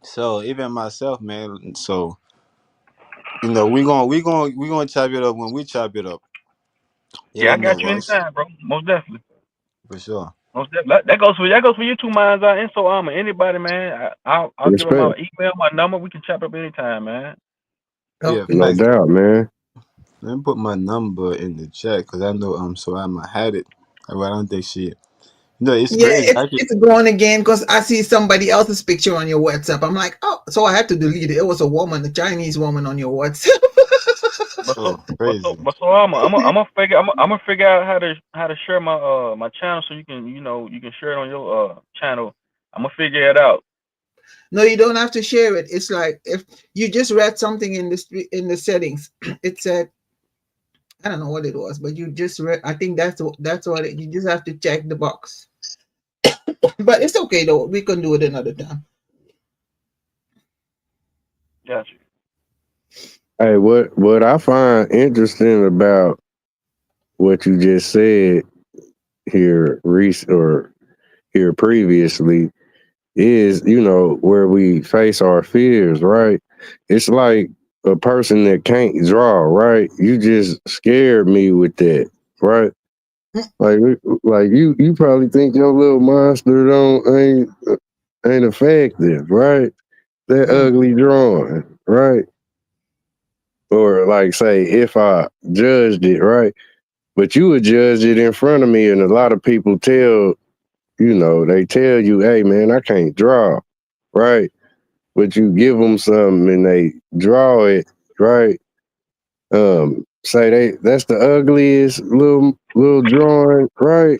So even myself, man. So we gonna chop it up when we chop it up. It Yeah, I ain't no got you rush anytime, bro. Most definitely. for sure. Most definitely. That goes for you two minds out and so anybody, man. I'll give them my Respect, email, my number. We can chop up anytime, man. Yeah, Okay. no facts. doubt, man. Let me put my number in the chat because I know so I might had it. But I don't think shit. No, it's Yeah, crazy. I can, it's going again because I see somebody else's picture on your WhatsApp. I'm like, oh, so I had to delete it. It was a woman, a Chinese woman on your WhatsApp. crazy. But so I'm gonna figure out how to share my channel so you can share it on your channel. I'm gonna figure it out. No, you don't have to share it. It's like if you just read something in the settings, it said, I don't know what it was, but you just read. I think that's what you just have to check the box. But it's okay though. We can do it another time. Got you. Hey, what I find interesting about what you just said here, Reese, or here previously, is where we face our fears, right? It's like a person that can't draw, right? You just scared me with that, right? Like, you probably think your little monster ain't effective, right? That Mm. ugly drawing, right? Or like say if I judged it, right? But you would judge it in front of me, and a lot of people they tell you, hey man, I can't draw, right? But you give them something and they draw it, right? Say that's the ugliest little drawing, right?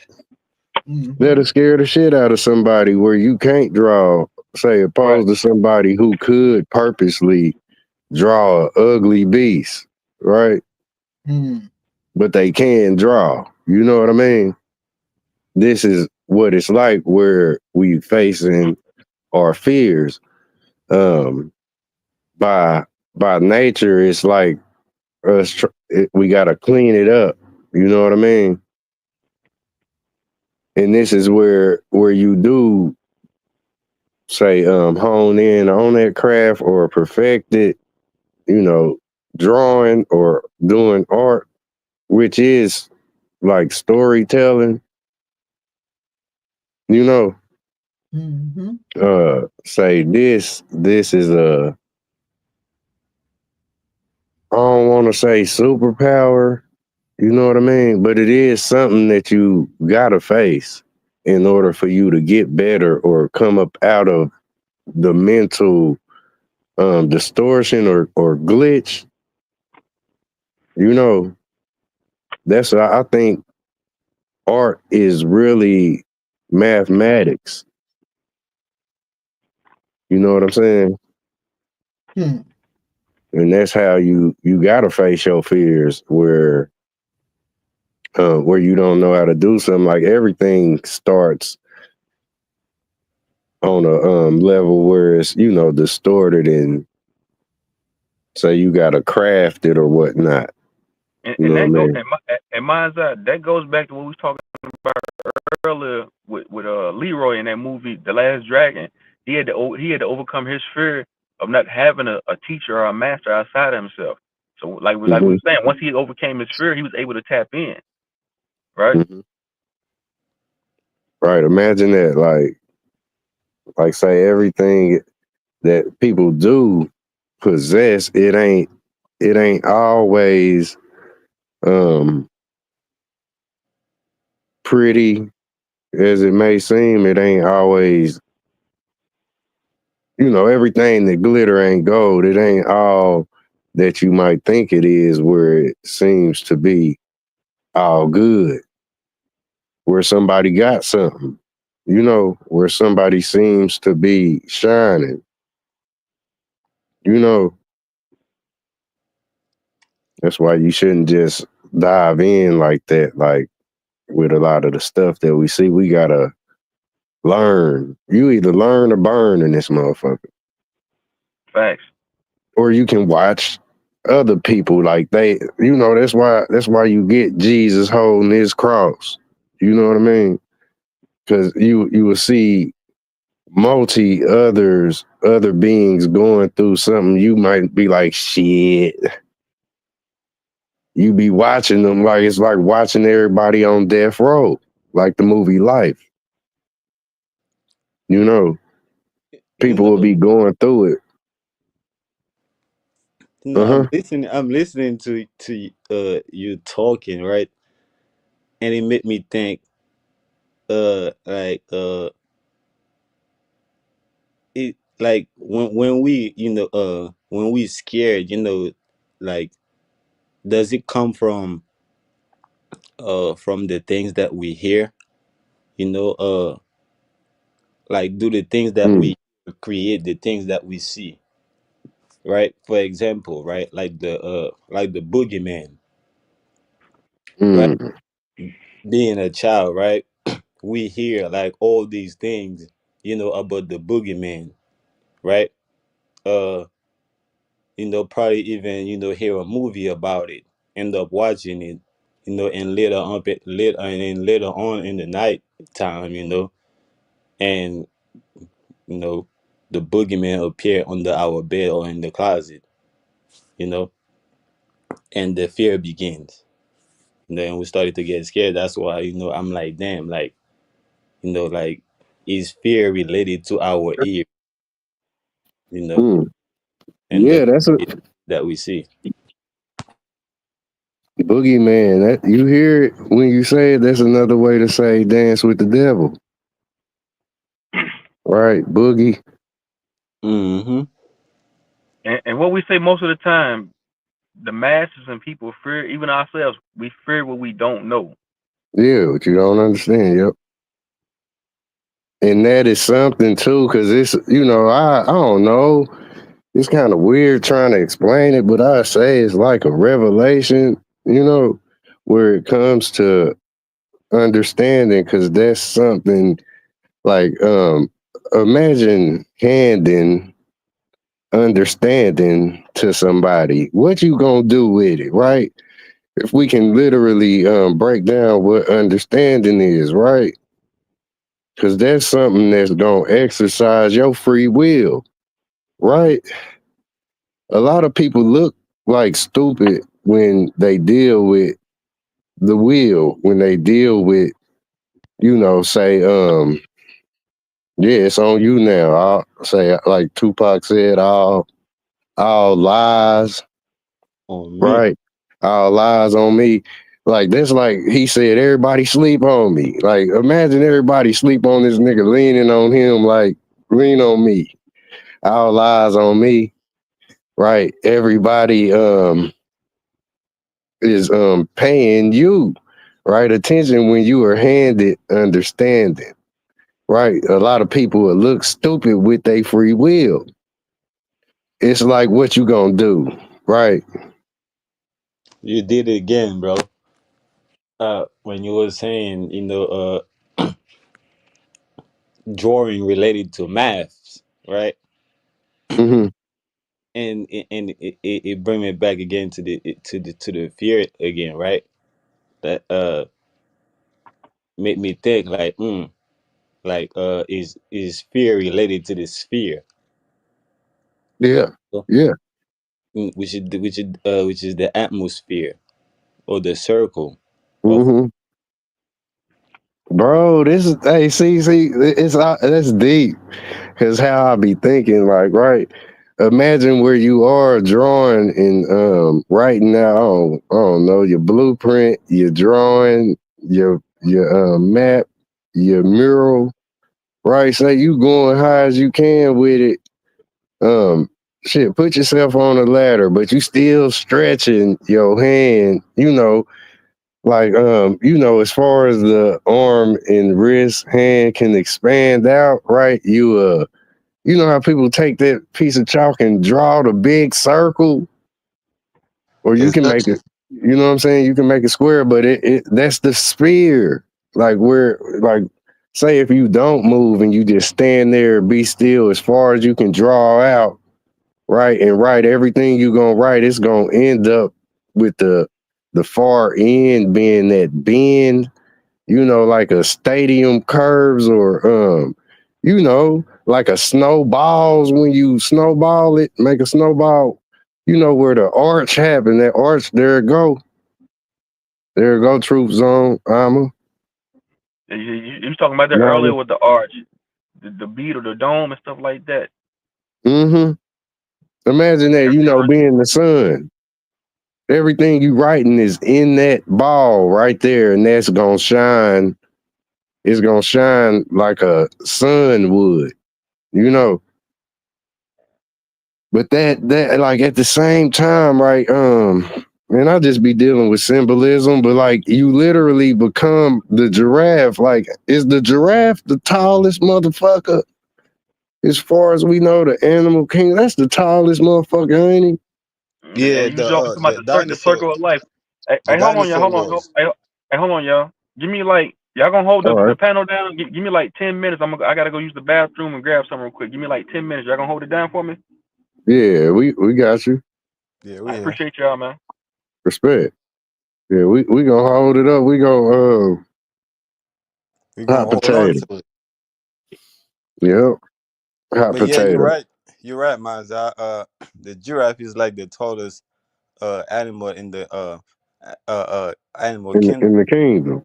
Mhm. That'll scare the shit out of somebody where you can't draw, say, Right. opposed to somebody who could purposely draw an ugly beast, right? Mm. But they can draw. You know what I mean? This is what it's like where we facing our fears. Um, by nature, it's like we gotta clean it up. You know what I mean? And this is where you do say hone in on that craft or perfect it, you know, drawing or doing art, which is like storytelling, you know, Mm-hmm. say this is a, I don't want to say superpower, you know what I mean? But it is something that you gotta face in order for you to get better or come up out of the mental distortion or glitch. You know, that's I think art is really mathematics. You know what I'm saying? Hmm. And that's how you gotta face your fears where you don't know how to do something. Like everything starts on a level where it's, you know, distorted and say you gotta craft it or whatnot. And, You and know what I that go mean? and mine's that goes back to what we was talking about earlier with Leroy in that movie, The Last Dragon. He had to overcome his fear of not having a teacher or a master outside of himself. So like we Hmm. were saying, once he overcame his fear, he was able to tap in, right? Hmm. Right. Imagine that, like say everything that people do possess, it ain't always um pretty as it may seem. It ain't always, you know, everything that glitter ain't gold. It ain't all that you might think it is, where it seems to be all good, where somebody got something, you know, where somebody seems to be shining, you know. That's why you shouldn't just dive in like that. Like with a lot of the stuff that we see, we gotta learn. You either learn or burn in this motherfucker. Facts. Or you can watch other people like they, you know, that's why you get Jesus holding his cross. You know what I mean? Because you will see other beings going through something. You might be like, shit. You be watching them like it's like watching everybody on death row, like the movie Life. You know, You people will know, be going through it. Uh-huh. I'm listening to you talking, right? And it made me think like it like when we when we scared, like does it come from the things that we hear, you know like do the things that Mm, we create the things that we see, right? For example, right, like the boogeyman, right? mm, Being a child, right, we hear like all these things, about the boogeyman, right? uh Probably even hear a movie about it, end up watching it, and later on in the night time, and you know the boogeyman appear under our bed or in the closet, you know and the fear begins. And then we started to get scared. That's why, I'm like, damn, like, is fear related to our ear, you know mm. and the Yeah, that's a that we see. boogeyman. That you hear it when you say it. That's another way to say dance with the devil, right? Boogie. Mm-hmm. And what we say most of the time, the masses and people fear, even ourselves, we fear what we don't know. Yeah, what you don't understand. Yep. And that is something too, because it's, I don't know. It's kind of weird trying to explain it, but I say it's like a revelation, where it comes to understanding, because that's something like, imagine handing understanding to somebody. What you gonna do with it, right? If we can literally break down what understanding is, right? Because that's something that's going to exercise your free will, right? A lot of people look like stupid when they deal with the will, when they deal with, say, yeah, it's on you now. I'll say, like Tupac said, all lies, On me. right? All lies on me. Like, that's like he said, everybody sleep on me. Like, imagine everybody sleep on this nigga leaning on him, like, lean on me. All lies on me, right? Everybody is paying you, right? Attention when you are handed understanding, right? A lot of people will look stupid with their free will. It's like, what you gonna do, right? You did it again, bro. When you were saying, drawing related to maths, right? Mm-hmm. And it bring me back again to the fear again, right? That made me think like, is fear related to the sphere? Yeah, So, yeah. which is the atmosphere or the circle of. Mm-hmm. Bro, this is see, it's that's deep. Cause how I be thinking, like, right? Imagine where you are drawing and writing out, I don't know, your blueprint, your drawing, your map, your mural, right? Say you going high as you can with it. Um, Shit, put yourself on a ladder, but you still stretching your hand, like as far as the arm and wrist hand can expand out, right? You know how people take that piece of chalk and draw the big circle, or you can make Exactly. it, you know what I'm saying? You can make it square, but it that's the sphere. Like where, like, say if you don't move and you just stand there, be still as far as you can draw out, right? And write everything you're gonna write, it's gonna end up with the far end being that bend, like a stadium curves or like a snowballs when you snowball it, make a snowball, where the arch happened, that arch, there it go. There it go, Truth Zone, I'ma. You was talking about that Nah. earlier with the arch, the beat or the dome and stuff like that. Mm-hmm. Imagine that, Everything like being the sun. Everything you writing is in that ball right there, and that's gonna shine. It's gonna shine like a sun would, you know. But that like at the same time, right? Man, I just be dealing with symbolism, but like you literally become the giraffe. Like, is the giraffe the tallest motherfucker? As far as we know, the animal king, that's the tallest motherfucker, ain't Yeah, you talking about the the dinosaur, circle of life. the Hold on, y'all. dinosaur Hold on. was. Hold on, y'all. Give me like y'all gonna hold he? All the right. panel down. Give me like 10 minutes. I gotta go use the bathroom and grab something real quick. Give me like 10 minutes. Y'all gonna hold it down for me? Yeah, we got you. Yeah, I we here. appreciate y'all, man. Respect. Yeah, we gonna hold it up. We gonna We hot gonna hold on potato. to it. Yep. Hot But yeah, you're potato. right. You're right, Miles. The giraffe is like the tallest animal in the animal kingdom. In the kingdom.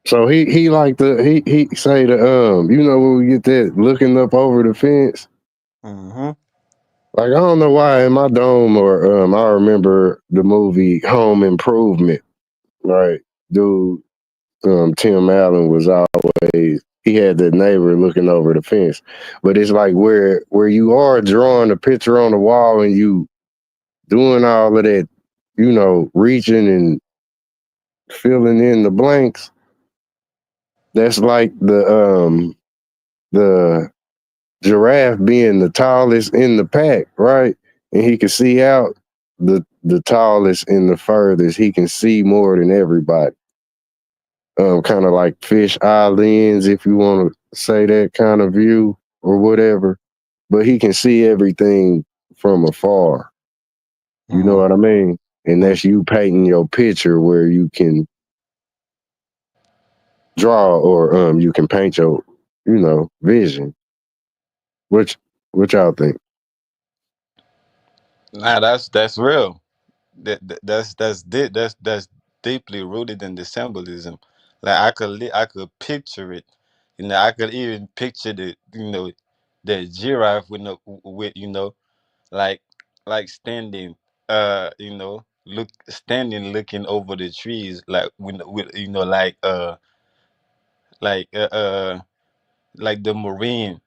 So he like he say the when we get that looking up over the fence. Mm-hmm. Like, I don't know why in my dome or I remember the movie Home Improvement, right? Dude, Tim Allen was always, he had the neighbor looking over the fence. But it's like where you are drawing a picture on the wall and you doing all of that, reaching and filling in the blanks. That's like the giraffe being the tallest in the pack, right? And he can see out the tallest and the furthest. He can see more than everybody. Kind of like fish eye lens, if you want to say that kind of view or whatever. But he can see everything from afar. You know what I mean? And that's you painting your picture where you can draw or you can paint your, vision. Which y'all think? Nah, that's real. That's deeply rooted in the symbolism. Like I could picture it. I could even picture the giraffe with like standing looking over the trees, like with like like the marine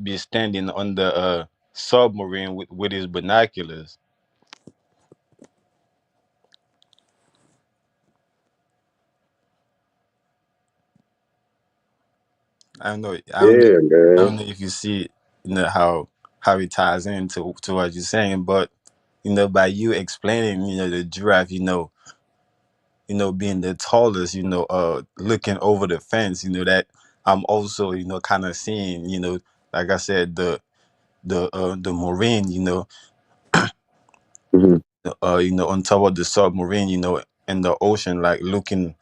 be standing on the submarine with his binoculars. I don't know. Yeah, I man. don't know if you see, how it ties into to what you're saying, but by you explaining, the giraffe, being the tallest, looking over the fence, that I'm also, kind of seeing, like I said, the marine, Hmm. on top of the submarine, in the ocean, like looking,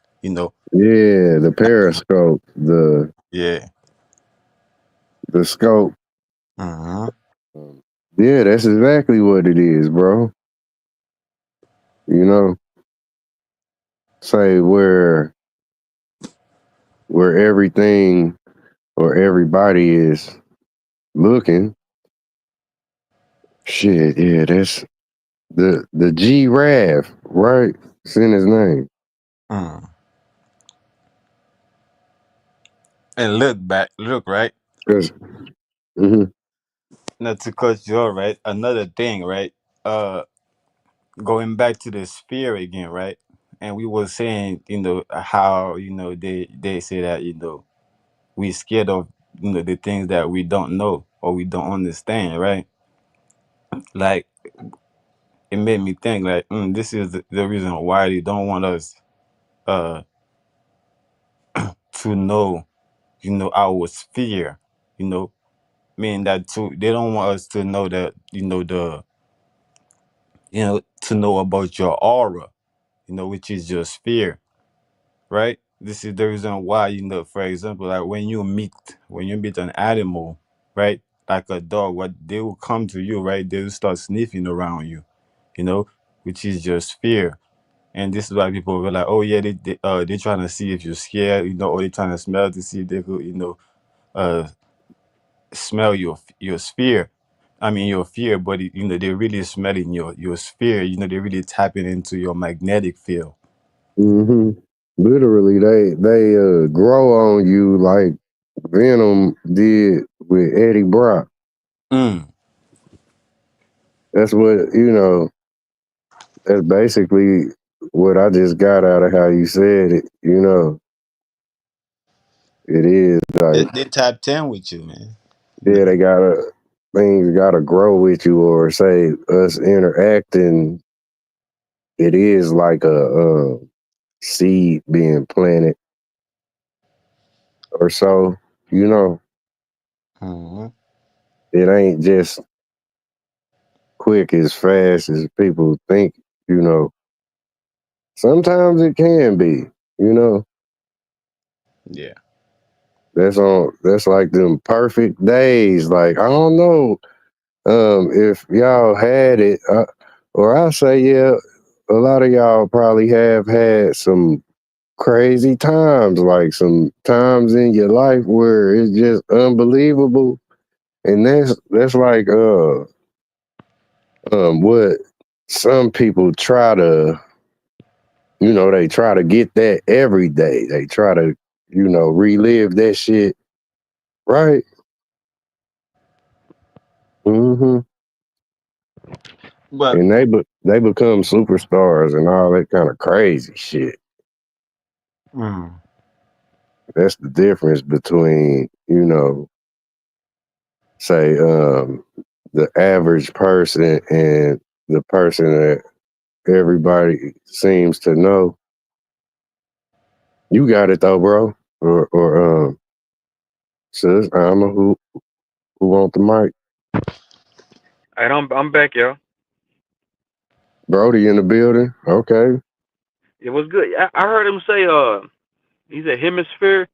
Yeah, the periscope, yeah. the scope. Hmm. Um, yeah, that's exactly what it is, bro. You know, say where everything or everybody is looking. Shit, yeah, that's the giraffe, right? It's in his name. Mm. And look, right? 'Cause, mhm. Not to cut you off, right? Another thing, right? Uh, Going back to the sphere again, right? And we were saying, how they say that we scared of the things that we don't know or we don't understand, right? Like it made me think, like, this is the reason why they don't want us uh to know, our sphere, you know, meaning that too they don't want us to know that to know about your aura, which is your sphere, right? This is the reason why, for example, like when you meet an animal, right? Like a dog, what they will come to you, right? They will start sniffing around you, you know, which is your sphere. And this is why people were like, oh yeah, they trying to see if you're scared, or they trying to smell to see if they could, uh smell your sphere. I mean your fear, but they're really smelling your sphere. They're really tapping into your magnetic field. Hmm. Literally, they grow on you like Venom did with Eddie Brock. Mm. That's what That's basically what I just got out of how you said it. It is like, They tapped in with you, man. yeah, things gotta grow with you, or say us interacting. It is like a seed being planted or so. You know, Mhm. it ain't just quick as fast as people think. You know, sometimes it can be. You know, Yeah. that's like them perfect days. Like, I don't know if y'all had it, or I say, yeah, a lot of y'all probably have had some crazy times, like some times in your life where it's just unbelievable, and that's like what some people try to, they try to get that every day. They try to, relive that shit, right? Hmm. But And they become superstars and all that kind of crazy shit. mm, That's the difference between, say, the average person and the person that everybody seems to know. You got it though, bro. Or sis, I'm a who want the mic. All right, I'm back, y'all. Brody in the building. Okay. It was good. I heard him say He said hemisphere.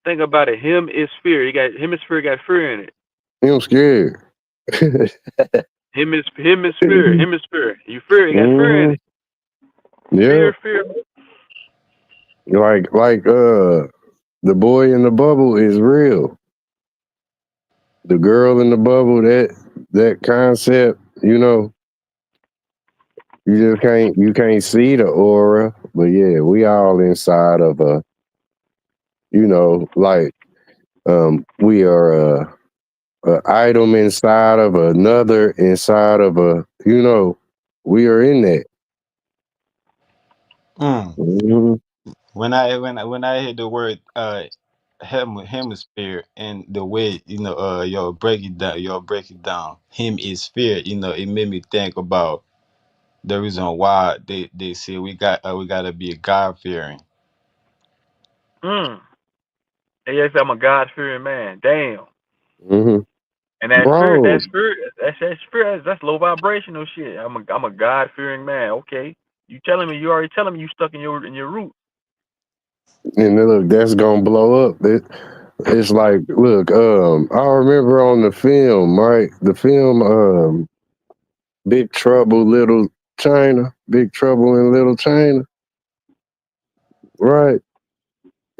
Think about it. Him is fear. He got hemisphere got fear in it. I'm scared. Hemisphere. Hemisphere. You fear. It got fear in Mhm. it. Yeah, Fear. like the boy in the bubble is real. The girl in the bubble, that concept, you can't see the aura, but yeah, we all inside of like we are a item inside of another inside of we are in that. Mm. Hmm. When I hear the word hemisphere and the way y'all break it down. Him is fear. It made me think about the reason why they say we gotta be God fearing. Mm. And yes, I'm a God fearing man. Damn. Hmm. And that spirit, Bro, that spirit, that's low vibrational shit. I'm a God fearing man. Okay. You already telling me you stuck in your root. and then look, that's gonna blow up. It's like, look, I remember on the film, right? The film, Big Trouble, Little China, Big Trouble in Little China, right?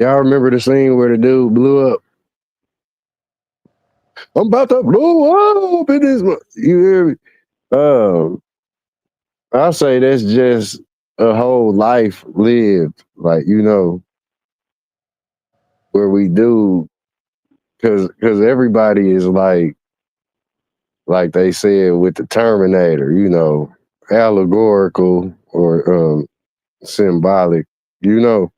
Y'all remember the scene where the dude blew up? I'm about to blow up in this. You hear me? Um, I say that's just a whole life lived, like where we do, because everybody is like they said with the Terminator, allegorical or symbolic. You know,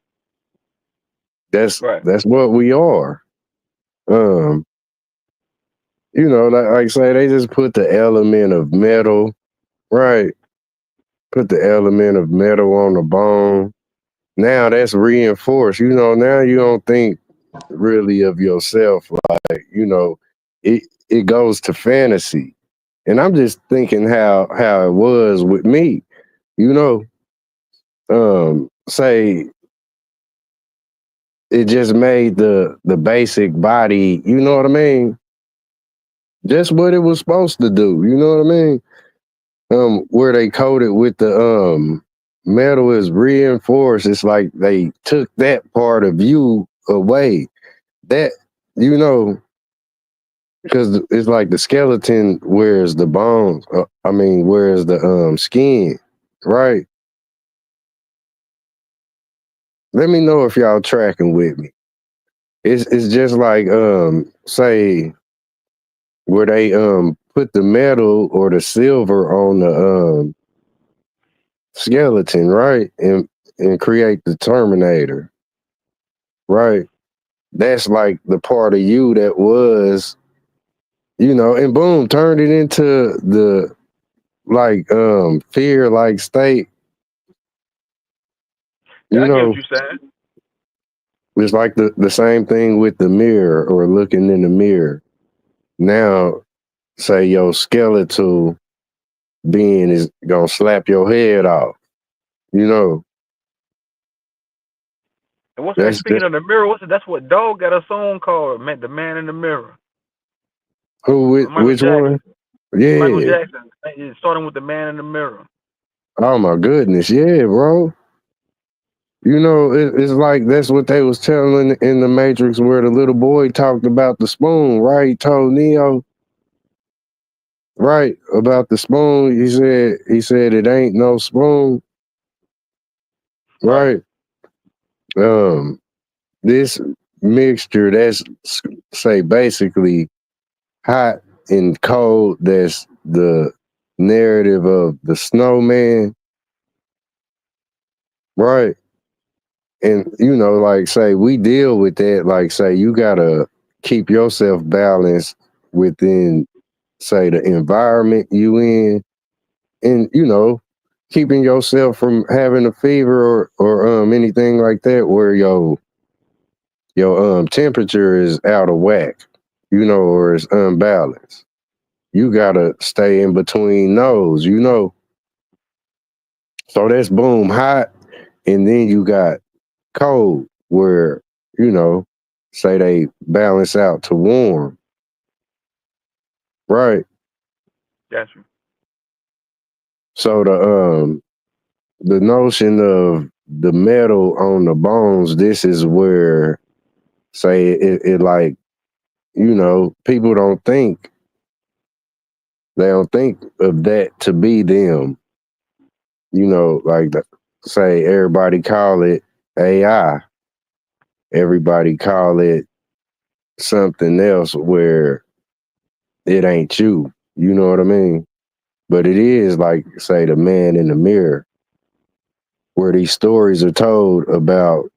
Right. that's what we are. Um, like say they just put the element of metal, right? Put the element of metal on the bone. Now that's reinforced. Now you don't think really of yourself like, it goes to fantasy. And I'm just thinking how it was with me, you know. Say it just made the basic body, you know what I mean? Just what it was supposed to do, you know what I mean? Where they coated with the metal is reinforced. It's like they took that part of you away. That you know, because it's like the skeleton wears the bones. Wears the skin, right? Let me know if y'all tracking with me. It's just like say where they put the metal or the silver on the skeleton, right? And create the Terminator, right? That's like the part of you that was, and boom, turned it into the like fear like state, Yeah, you I get what know. you're saying. It's like the same thing with the mirror or looking in the mirror. Now, say your skeletal being is gonna slap your head off. You know, And what's that? that's Speaking just of the mirror, that's what Dog got a song called, man, "The Man in the Mirror." who Michael which one? Jackson. Michael Yeah. Jackson. Starting with the Man in the Mirror. Oh my goodness, yeah, bro. It's like that's what they was telling in the Matrix where the little boy talked about the spoon, right? He told Neo, right, about the spoon. He said it ain't no spoon, Right. right? Um, this mixture that's say basically hot and cold. That's the narrative of the snowman, right? And like say we deal with that. Like say you gotta keep yourself balanced within say the environment you in, and keeping yourself from having a fever or anything like that where your temperature is out of whack, or it's unbalanced. You gotta stay in between those. So that's boom hot, and then you got cold. where, you know, say they balance out to warm, right? Got you. So the notion of the metal on the bones, this is where, say, it like, you know, people don't think, they don't think of that to be them. You know, like, say, everybody call it AI. Everybody call it something else where it ain't you. You know what I mean? But it is like, say, the man in the mirror, where these stories are told about,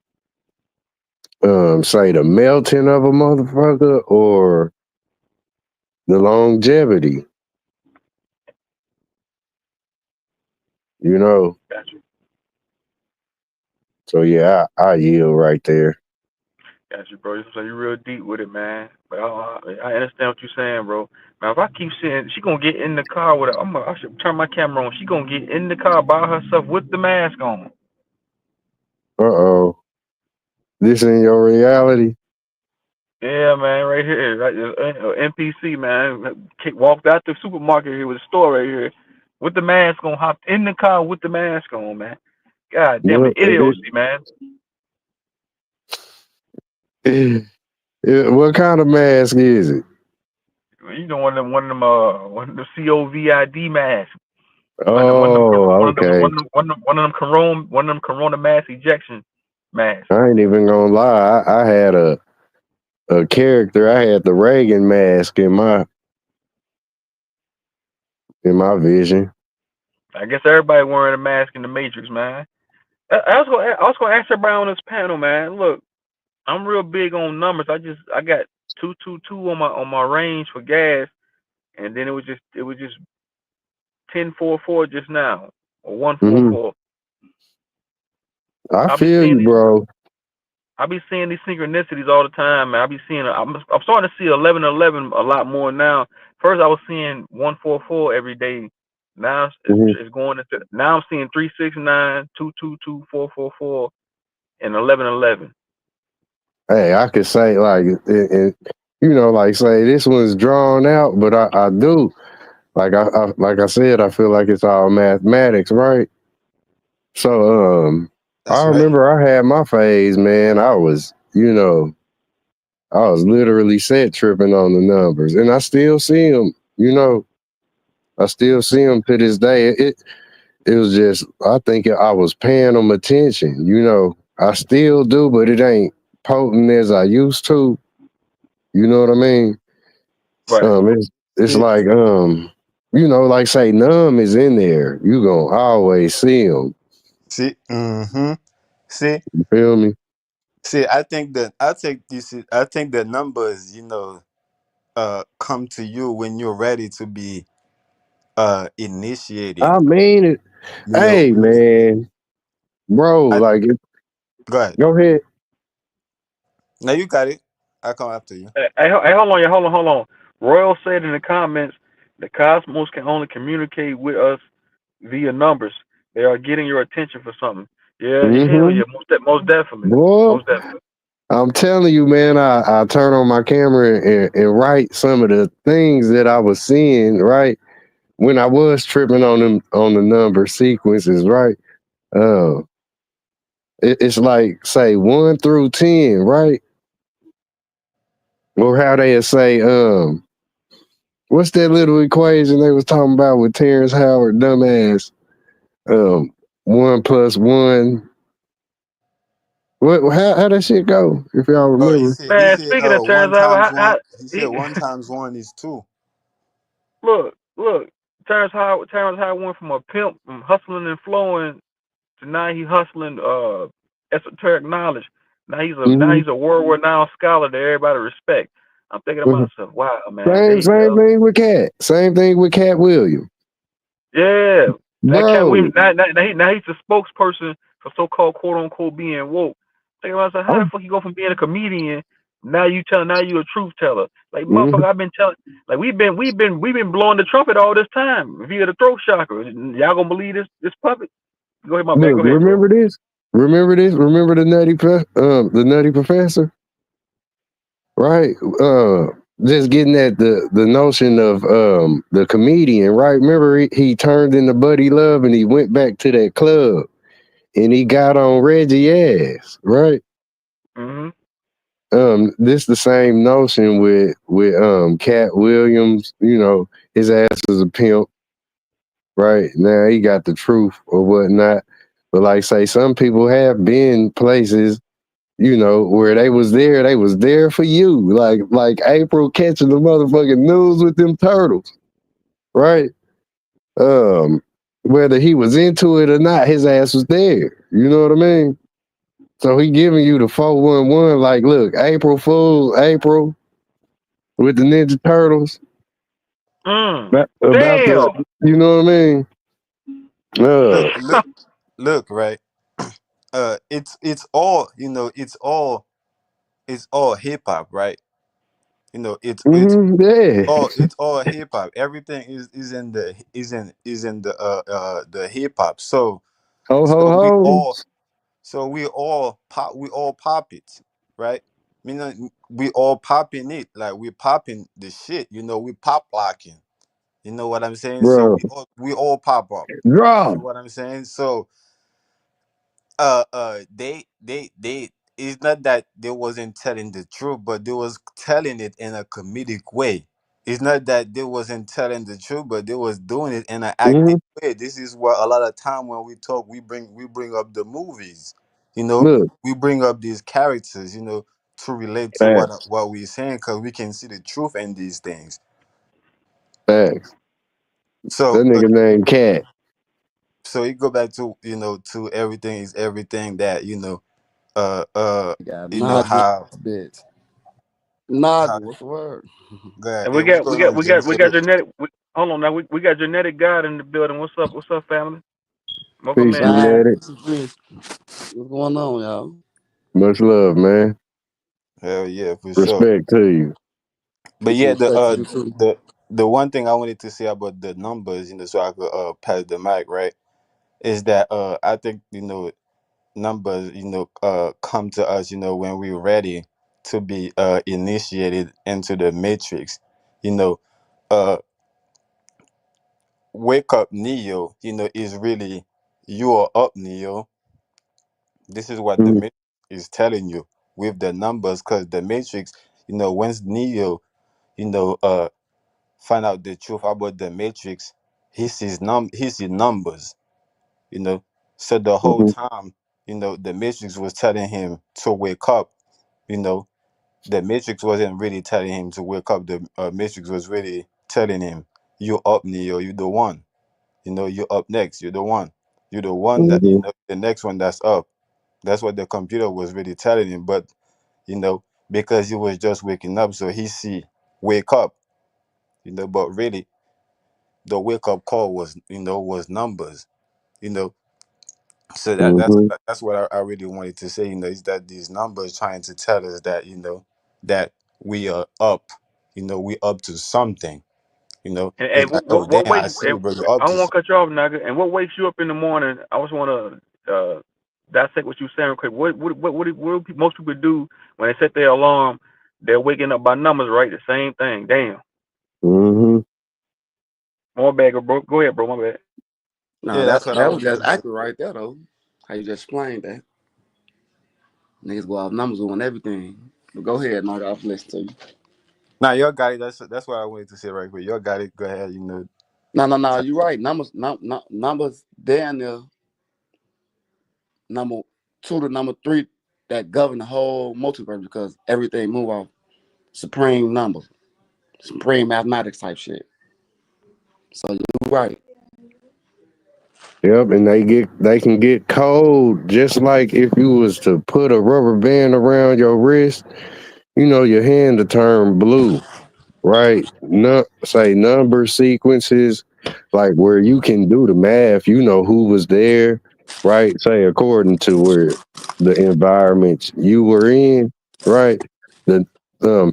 say, the melting of a motherfucker or the longevity. You know? Got you. So yeah, I yield right there. Got you, bro. So you real deep with it, man. But I understand what you're saying, bro. Now, if I keep seeing she gonna get in the car with her, I should turn my camera on. She gonna get in the car by herself with the mask on. Uh-oh. This in your reality? Yeah, man, right here, right, NPC, man. Walked out the supermarket here with a store right here, with the mask on. Hopped in the car with the mask on, man. God damn, the What, idiocy, man. what kind of mask is it? You know, one of them COVID masks. Oh, okay. One of them corona mass ejection masks. I ain't even gonna lie. I had a character. I had the Reagan mask in my vision. I guess everybody wearing a mask in the Matrix, man. I was gonna ask everybody on this panel, man. Look, I'm real big on numbers. I got 222 on my range for gas, and then it was just 1044 just now, or Hmm. 144. I I'll be feel seeing you, bro. these synchronicities all the time, man. I'm starting to see 1111 a lot more now. First, I was seeing 144 every day. Now Hmm. it's going into, now I'm seeing 369, 222, 444, and 1111. Hey, I could say like, you know, like say this one's drawn out, but I do. Like like I said, I feel like it's all mathematics, right? So I That's right. remember I had my phase, man. I was, you know, I was literally set tripping on the numbers, and I still see them. You know, I still see them to this day. It was just, I think I was paying them attention. You know, I still do, but it ain't potent as I used to. You know what I mean? Right. It's See, like you know, like say numb is in there. You gonna always see them. see, mm-hmm. See, You feel me? I think the numbers, come to you when you're ready to be initiated. I mean it. You know, Hey man, bro, I like go ahead. go ahead. Now you got it. I come after you. Hey, hold on. Royal said in the comments, the cosmos can only communicate with us via numbers. They are getting your attention for something. Yeah, hell Mm-hmm. yeah, most definitely, Boy, most definitely. I'm telling you, man, I turn on my camera and write some of the things that I was seeing, right? When I was tripping on the number sequences, right? Uh, it's like say 1 through 10, right? Or how they say, what's that little equation they was talking about with Terrence Howard, dumbass? 1 plus 1. What? How that shit go? If y'all Oh, remember? he Man, said, speaking of one Terrence times Howard, one. He said he, one times one is two. look, Terrence Howard went from a pimp, from hustling and flowing, to now he hustling esoteric knowledge. Now Mm-hmm. he's a world renowned scholar that everybody respect. I'm thinking to Mm-hmm. myself, wow, man, there you Same go. thing with Cat. Same thing with Cat Williams. Yeah, that cat Bro, Williams. Now he's the spokesperson for so-called quote unquote being woke. Thinking about myself, how the I'm, fuck you go from being a comedian, now you a truth teller? Like mhm. motherfucker, I've been telling, like we've been blowing the trumpet all this time via the throat chakra. Y'all gonna believe this puppet? Go ahead, my bad. Look, Go ahead, bro. remember this? Remember this? Remember the Nutty Professor? Right? Just getting at the notion of the comedian, right? Remember he turned into Buddy Love and he went back to that club and he got on Reggie ass, right? Mm-hmm. This the same notion with Cat Williams, you know, his ass is a pimp, right? Now he got the truth or whatnot. But like say some people have been places, you know, where they was there for you. Like April catching the motherfucking news with them turtles, right? Whether he was into it or not, his ass was there. You know what I mean? So he giving you the 411, like, look, April Fool, April with the Ninja Turtles. About the, Damn. you know what I mean? Look, right? It's all, you know, it's all hip hop, right? You know, Yeah. it's all hip hop. Everything is in the hip hop. So Ho ho so we ho. all we all pop it, right? You know, we all popping it, like we popping the shit. You know, we pop locking. You know what I'm saying? So Bro. we all pop up. You Draw. know what I'm saying? So they it's not that they wasn't telling the truth, but they was telling it in a comedic way. It's not that they wasn't telling the truth, but they was doing it in an acting way. This is what a lot of time when we talk, we bring up the movies, you know, Look, we bring up these characters, you know, to relate to facts, what we're saying, because we can see the truth in these things. facts. So That nigga named Cat. so you go back to, you know, to everything is everything that, you know, uh uh Got you know Nadia, how bitch. how Nadia, what's the word? good. And Hey, what's going on, Jay? we got genetic. Hold on now. We got genetic God in the building. What's up? What's up, family? Welcome Peace, in, man. genetic. What's going on, y'all? Much love, man. Hell yeah, for sure. Respect to you. But Some yeah, respect to you too. the one thing I wanted to say about the numbers, you know, so I could pass the mic, right, is that I think, you know, numbers, you know, come to us, you know, when we're ready to be initiated into the matrix. You know, uh wake up Neo, you know, is really you are up Neo. This is what the Mm-hmm. matrix is telling you with the numbers, because the matrix, you know, once Neo, you know, find out the truth about the matrix, he sees numbers, you know. So the whole time, you know, the matrix was telling him to wake up, you know. The matrix wasn't really telling him to wake up. The matrix was really telling him, you up Neo, you the one, you know, you up next, you're the one, you're the one that, you Mm-hmm. know, the next one that's up. That's what the computer was really telling him. But, you know, because he was just waking up, so he see wake up, you know. But really, the wake up call was, you know, was numbers, you know. So Mm-hmm. that's what I really wanted to say, you know, is that these numbers trying to tell us that, you know, that we are up, you know, we up to something, you know. And hey, It's like, oh what damn, wakes? I see And you, bro, you're up I to don't want to cut you off, Naga. And what wakes you up in the morning? I just want to dissect what you saying real quick. What do most people do when they set their alarm? They're waking up by numbers, right? The same thing. Damn. Mm-hmm. My bad, bro. Go ahead, bro. My bad. No, Yeah, that's what I that was was just gonna say. accurate right there though. How you just explained that. Niggas go off numbers on everything. But go ahead, Nadia, I'll listen to you. Now your guy, that's what I wanted to say right quick. Your guy, go ahead, you know. No, you're right. Numbers down there, number two to number three that govern the whole multiverse because everything move off supreme numbers, supreme mathematics type shit. So you're right. Yep, and they can get cold just like if you was to put a rubber band around your wrist, you know, your hand to turn blue, right? No, say number sequences, like where you can do the math, you know who was there, right? Say according to where the environment you were in, right? The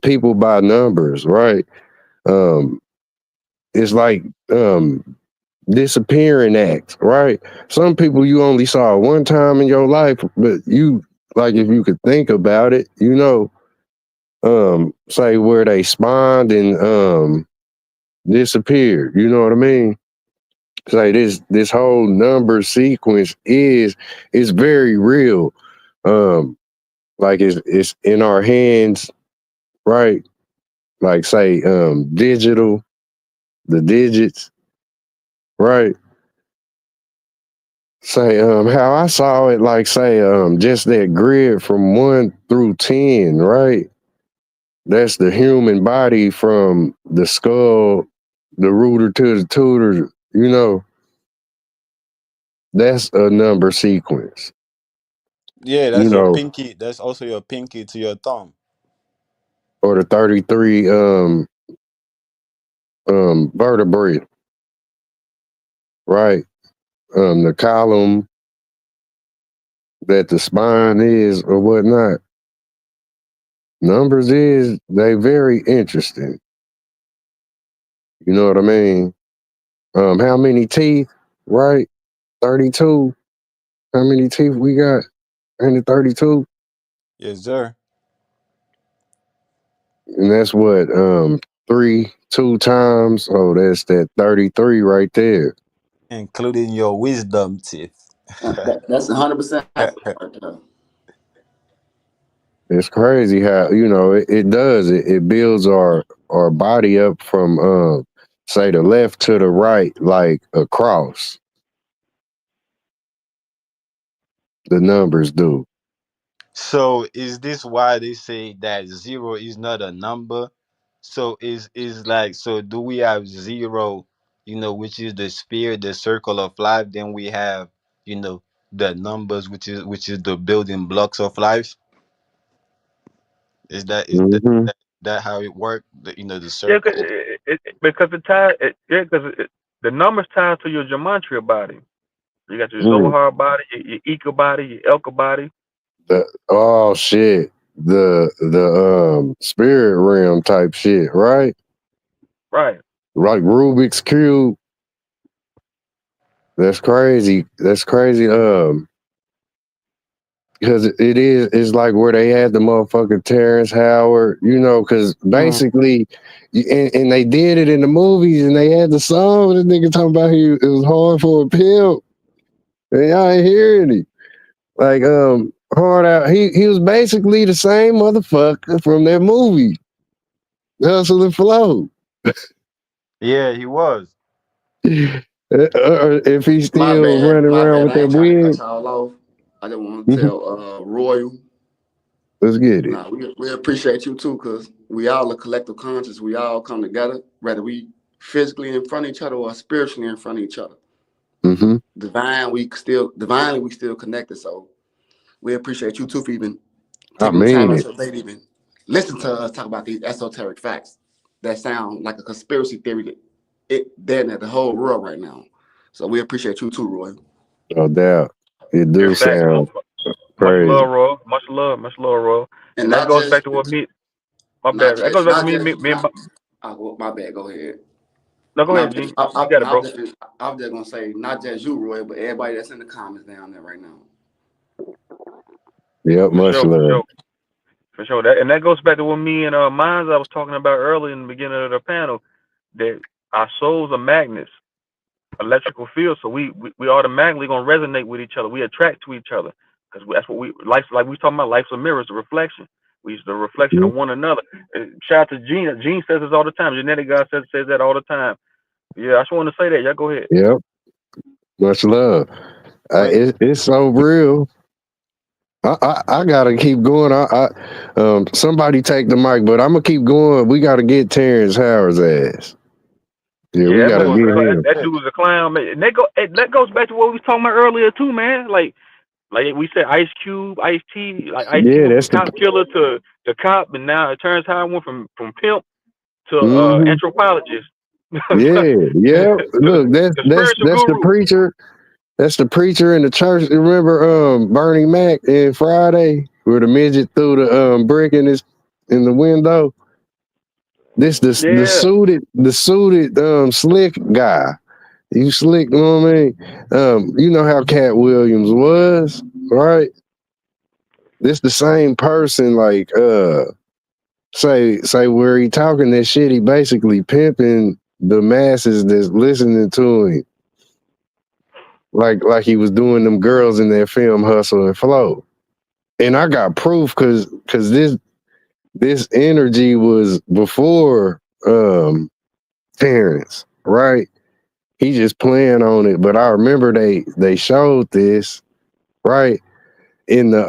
people by numbers, right? Um, it's like disappearing act, right? Some people you only saw one time in your life, but you like if you could think about it, you know, say where they spawned and disappeared. You know what I mean? Say this whole number sequence is very real. Like it's in our hands, right? Like say digital, the digits, right? Say how I saw it, like say just that grid from 1 through 10, right? That's the human body from the skull, the rooter to the tutor, you know, that's a number sequence. Yeah, You that's your know, pinky. That's also your pinky to your thumb. or the 33 vertebrae, right? The column that the spine is or whatnot. Numbers is they very interesting. You know what I mean? How many teeth, right? 32. How many teeth we got in the 32? Yes, sir. And that's what 2 times. Oh, that's that 33 right there. Including your wisdom teeth. That's 100% accurate right there. It's crazy how it does it builds our body up from say the left to the right like across. The numbers do. So is this why they say that 0 is not a number? So is like, so do we have 0, which is the sphere, the circle of life? Then we have, the numbers, which is the building blocks of life. Is that is that Mm-hmm. that, that how it worked? The Yeah, circle. because the numbers tied to your gematria body. You got your Mm. Zohar body, your Eka body, your Elka body. Oh shit. The spirit realm type shit, right? Right. Like Rubik's Cube. That's crazy. That's crazy. Because it's like where they had the motherfucking Terrence Howard, because Mm. basically, and they did it in the movies, and they had the song. This nigga talking about it was hard for a pimp, and y'all ain't hearing it. Like hard out. He was basically the same motherfucker from that movie, Hustle and Flow. Yeah, he was. If he's still running My around bad. with I that ain't trying to cut wig, y'all off. I just want to tell Royal. let's get it. Nah, we appreciate you too, cause we all a collective conscious. We all come together, whether we physically in front of each other or spiritually in front of each other. Mm-hmm. Divinely we still connected. So we appreciate you too for even I taking the time mean out it. your day to even listen to us talk about these esoteric facts that sound like a conspiracy theory that it dead at the whole world right now. So we appreciate you too, Roy. No doubt. It Yeah, do facts. sound Much crazy. love, Raw. Much love, Raw. And And that not goes back just to what me. My not bad. That goes just back to not me. just Me and not well, my bad, go ahead. no, go No, ahead, Gene. You got it, bro. I'm just gonna say not just you, Roy, but everybody that's in the comments down there right now. Yep, For much sure, for love. sure, for sure. That goes back to what me and Mines I was talking about earlier in the beginning of the panel. That our souls are magnets, electrical field. So we automatically gonna resonate with each other. We attract to each other because that's what life, like we was talking about. Life's a mirror, it's a reflection. We use the reflection of one another. Shout out to Gene. Gene says this all the time. Genetic God says that all the time. Yeah, I just want to say that. Y'all go ahead. Yep, much love. Wait. It's so real. I gotta keep going. Somebody take the mic, but I'm gonna keep going. We gotta get Terrence Howard's ass. Yeah, we Yeah, that gotta boy, get him. that dude was a clown, man. And that goes back to what we was talking about earlier too, man. Like we said, Ice Cube, Ice T, like Ice T Yeah, went from that's the. cop killer to cop, and now it turns how it went from pimp to Mm-hmm. anthropologist. Yeah, yeah. Look, The spiritual that's the guru. preacher. That's the preacher in the church. Remember Bernie Mac in Friday where the midget threw the brick in the window? This the Yeah, suited slick guy. You slick, you know what I mean? You know how Cat Williams was, right? This the same person, like say where he talking that shit, he basically pimping the masses that's listening to him. Like he was doing them girls in that film Hustle and Flow. And I got proof cause this energy was before Terrence, right? He just playing on it. But I remember they showed this, right? In the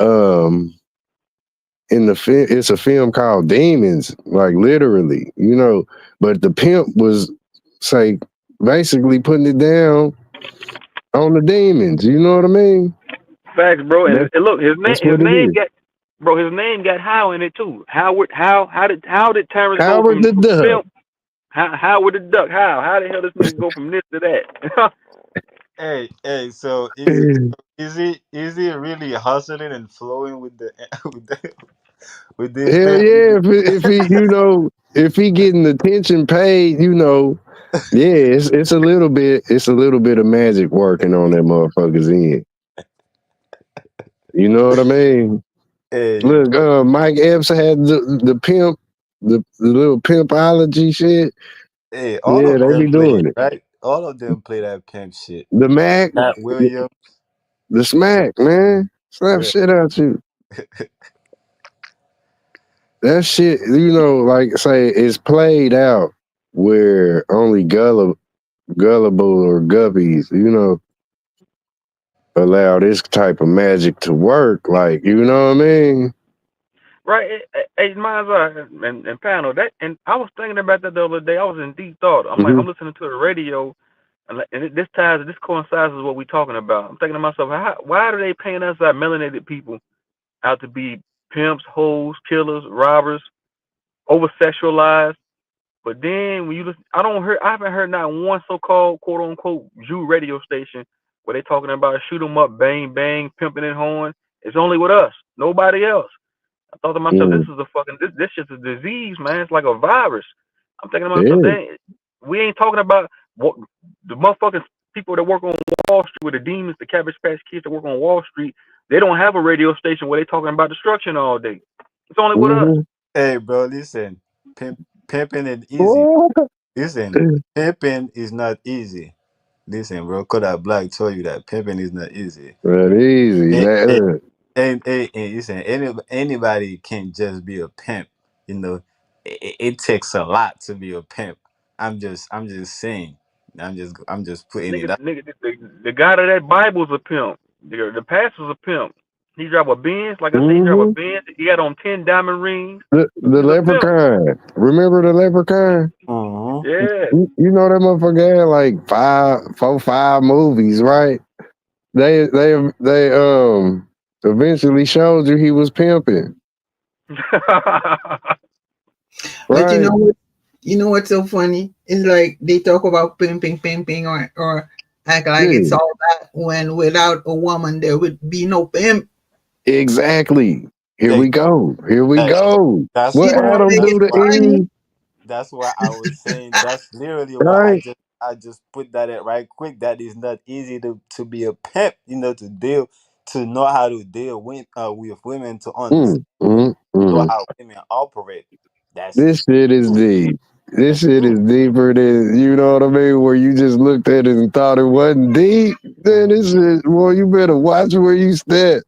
film, it's a film called Demons, like literally, you know. But the pimp was say basically putting it down on the demons. You know what I mean? Facts, bro. And, That's and look, his what it name is. got, bro. His name got How in it too. Howard. How did Terrence go Howard the from Duck. pimp? Howard the Duck. How the hell this nigga go from this to that? Hey, so is he really hustling and flowing with the with this Hell pen? yeah! If he if he getting attention paid, yeah, it's a little bit of magic working on that motherfucker's end. You know what I mean? Hey, Look, Mike Epps had the pimp, the little pimpology shit. hey, all Yeah, of they them be play it, doing it. right? All of them play that pimp shit. The Mac, Pat Williams, the smack, man, slap yeah. shit out you. That shit, like say it's played out where only gullible or guppies, allow this type of magic to work. Like, you know what I mean? Right, hey, mine's and panel that, and I was thinking about that the other day. I was in deep thought. Mm-hmm. I'm listening to the radio, and this coincides with what we're talking about. I'm thinking to myself, why do they paint us like melanated people out to be pimps, hoes, killers, robbers, over sexualized? But then when you listen, I haven't heard not one so-called quote unquote Jew radio station where they talking about shoot 'em up, bang bang, pimping and horn. It's only with us, nobody else. I thought to myself, this is a fucking this shit's a disease, man. It's like a virus. I'm thinking to myself, Yeah. we ain't talking about what the motherfucking people that work on Wall Street with the demons, the Cabbage Patch Kids that work on Wall Street. They don't have a radio station where they talking about destruction all day. It's only with us. Mm-hmm. Hey, bro, listen, pimping is easy. Listen, pimping is not easy. Listen, bro, Kodak Black told you that pimping is not easy. That easy. Hey, hey, That, hey, listen, anybody can just be a pimp. You know, it takes a lot to be a pimp. I'm just saying. I'm just putting it Nigga, out. the guy of that Bible's a pimp. The pastor's a pimp. He drive a Benz, like I said, he drive a mm-hmm. Benz. He got on 10 diamond rings. The He's a pimp. leprechaun. Remember the leprechaun? Mm-hmm. Yeah. You know that motherfucker had like 5 movies, right? They eventually showed you he was pimping, But right? you know what's so funny? It's like they talk about pimping, or act like Yeah, it's all that when without a woman there would be no pimp. exactly. Here Hey, we go. Here we hey, go. that's What You why. don't Adam make That's it do to why. funny. Eve, That's why I was saying. That's literally why right? I just put that at right quick. That is not easy to be a pimp. You know, to know how to deal with women, to understand women, know Mm. how women operate. That's This shit is true. deep. This That's shit true. is deeper than, you know what I mean? Where you just looked at it and thought it wasn't deep. Then this shit, well, you better watch where you step.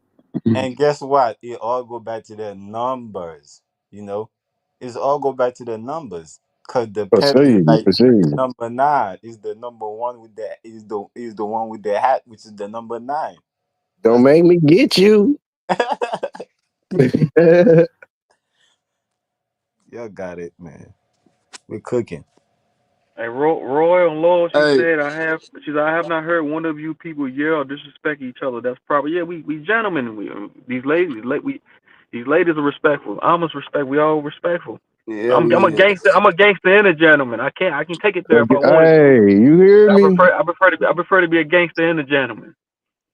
And guess what? It all go back to the numbers. You know, it's all go back to the numbers. Cause the For pimp is sure, like for sure. number 9. Is the number one with the is the one with the hat, which is the number 9. Don't That's make me get you. Yeah, y'all got it, man. We're cooking. Hey, Roy and Law, Hey, she said, I have not heard one of you people yell or disrespect each other. That's probably, yeah, we gentlemen. These ladies are respectful. I'm as respect. We all respectful. yeah, I'm a we gangster. I'm a gangster and a gentleman. I can take it there if I wanted to. hey, you hear I me? prefer to be a gangster and a gentleman.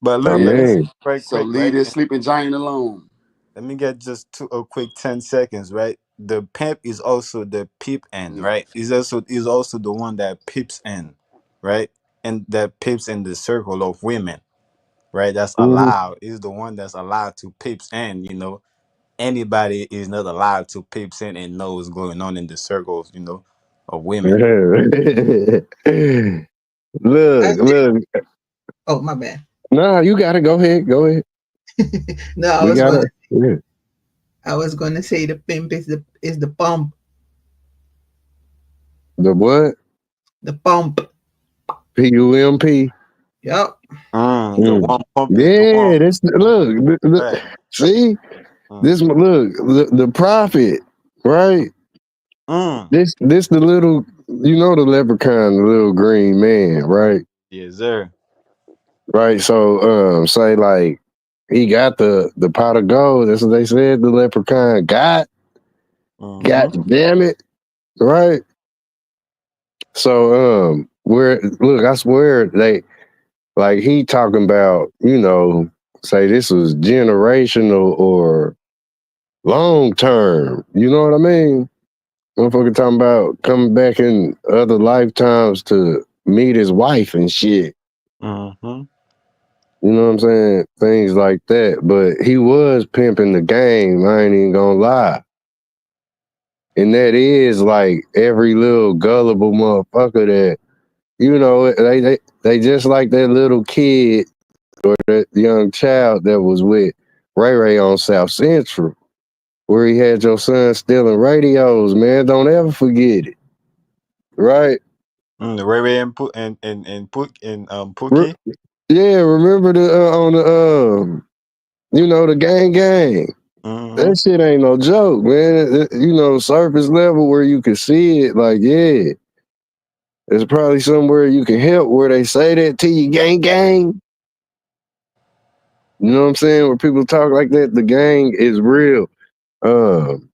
But I look, let me say mean, right so quick, leave right? this sleeping giant alone. Let me get just a quick 10 seconds, right? The pimp is also the peep end, Yeah. right? Is also the one that peeps in, right? and that peeps in the circle of women, right? That's Mhm. allowed is the one that's allowed to peeps in. You know, anybody is not allowed to peeps in and know what's going on in the circles. You know, of women. I Look. oh my bad. Nah, you gotta go ahead. Go ahead. No, We gotta. Yeah. I was gonna say the pimp is the pump. The what? The pump. PUMP. Yep. The Mm. one pumping, the Yeah, one. this look, Right. see Mm. this look the prophet, right? Mm. This the little, you know, the leprechaun, the little green man, right? Yes, sir. Right. So say like he got the pot of gold. That's what they said. The leprechaun got. God Mm-hmm. damn it, right? So where look, I swear they like he talking about, you know, say this was generational or long term. You know what I mean? Motherfucker talking about coming back in other lifetimes to meet his wife and shit. Mm-hmm. You know what I'm saying? Things like that. But he was pimping the game. I ain't even gonna lie. And that is like every little gullible motherfucker that, you know, they just like that little kid or that young child that was with Ray Ray on South Central, where he had your son stealing radios, man. Don't ever forget it. Right? The Ray Ray and Re- Pookie. yeah, remember the on the you know, the gang. Mm-hmm. That shit ain't no joke, man. You know, surface level where you can see it, like, yeah. There's probably somewhere you can help where they say that to you, gang. You know what I'm saying? Where people talk like that, the gang is real. Um,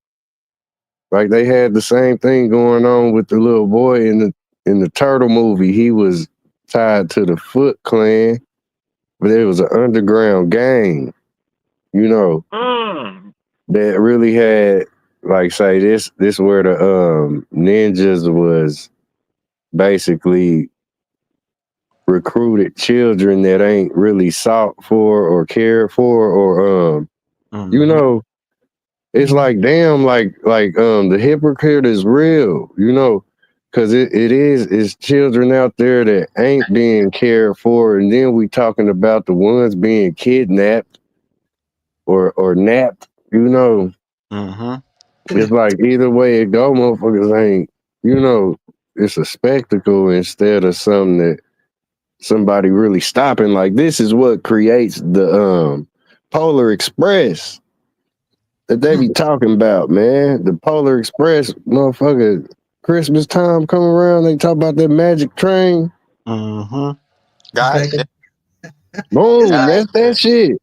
like they had the same thing going on with the little boy in the Turtle movie. He was tied to the Foot Clan, but it was an underground gang, you know, Mm. that really had like say this where the ninjas was basically recruited children that ain't really sought for or cared for or you Mm-hmm. know, it's like damn the hypocrite is real, you know, because it's children out there that ain't being cared for, and then we talking about the ones being kidnapped or napped, you know. Mm-hmm. It's like either way it go, motherfuckers ain't, you know, it's a spectacle instead of something that somebody really stopping. Like this is what creates the Polar Express that they be talking about, man. The Polar Express, motherfucker, Christmas time come around, they talk about that magic train. Mm-hmm. It's God like a damn. it's Boom, like that's that shit.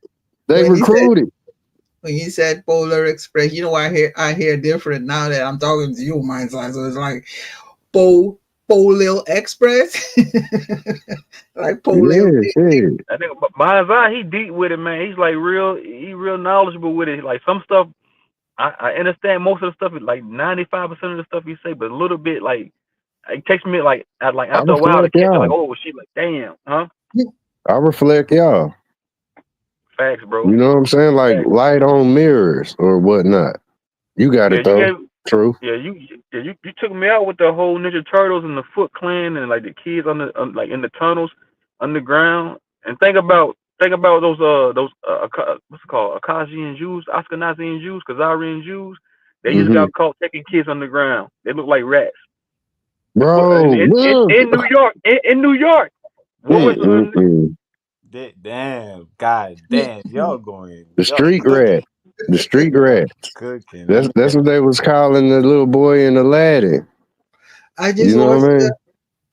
They when he said recruited. when you said Polar Express, you know, I hear different now that I'm talking to you, my son. So it's like Polil Express, like Polil. Yeah, shit. I think mine's eye, he deep with it, man. He's like real knowledgeable with it. Like some stuff, I understand most of the stuff. Like 95% of the stuff he say, but a little bit like it takes me like I after a while to reflect catch it. Like, y'all. oh shit, like damn, huh? I reflect y'all. Facts, bro. You know what I'm saying? Like Facts. light on mirrors or whatnot. You got Yeah, it you though. gave. True. You took me out with the whole Ninja Turtles and the Foot Clan and like the kids like in the tunnels underground. And think about those what's it called, Akashi and Jews, Ashkenazi and Jews, Khazari and Jews. They just Hmm. got caught taking kids underground. They look like rats. Bro, look. In New York, in New York. What was Mm-mm-mm. Damn. God damn. Y'all going. The Y'all street rat. cooking. The street rat. Cooking, That's man. what they was calling the little boy in Aladdin. I just You know what watched I the mean?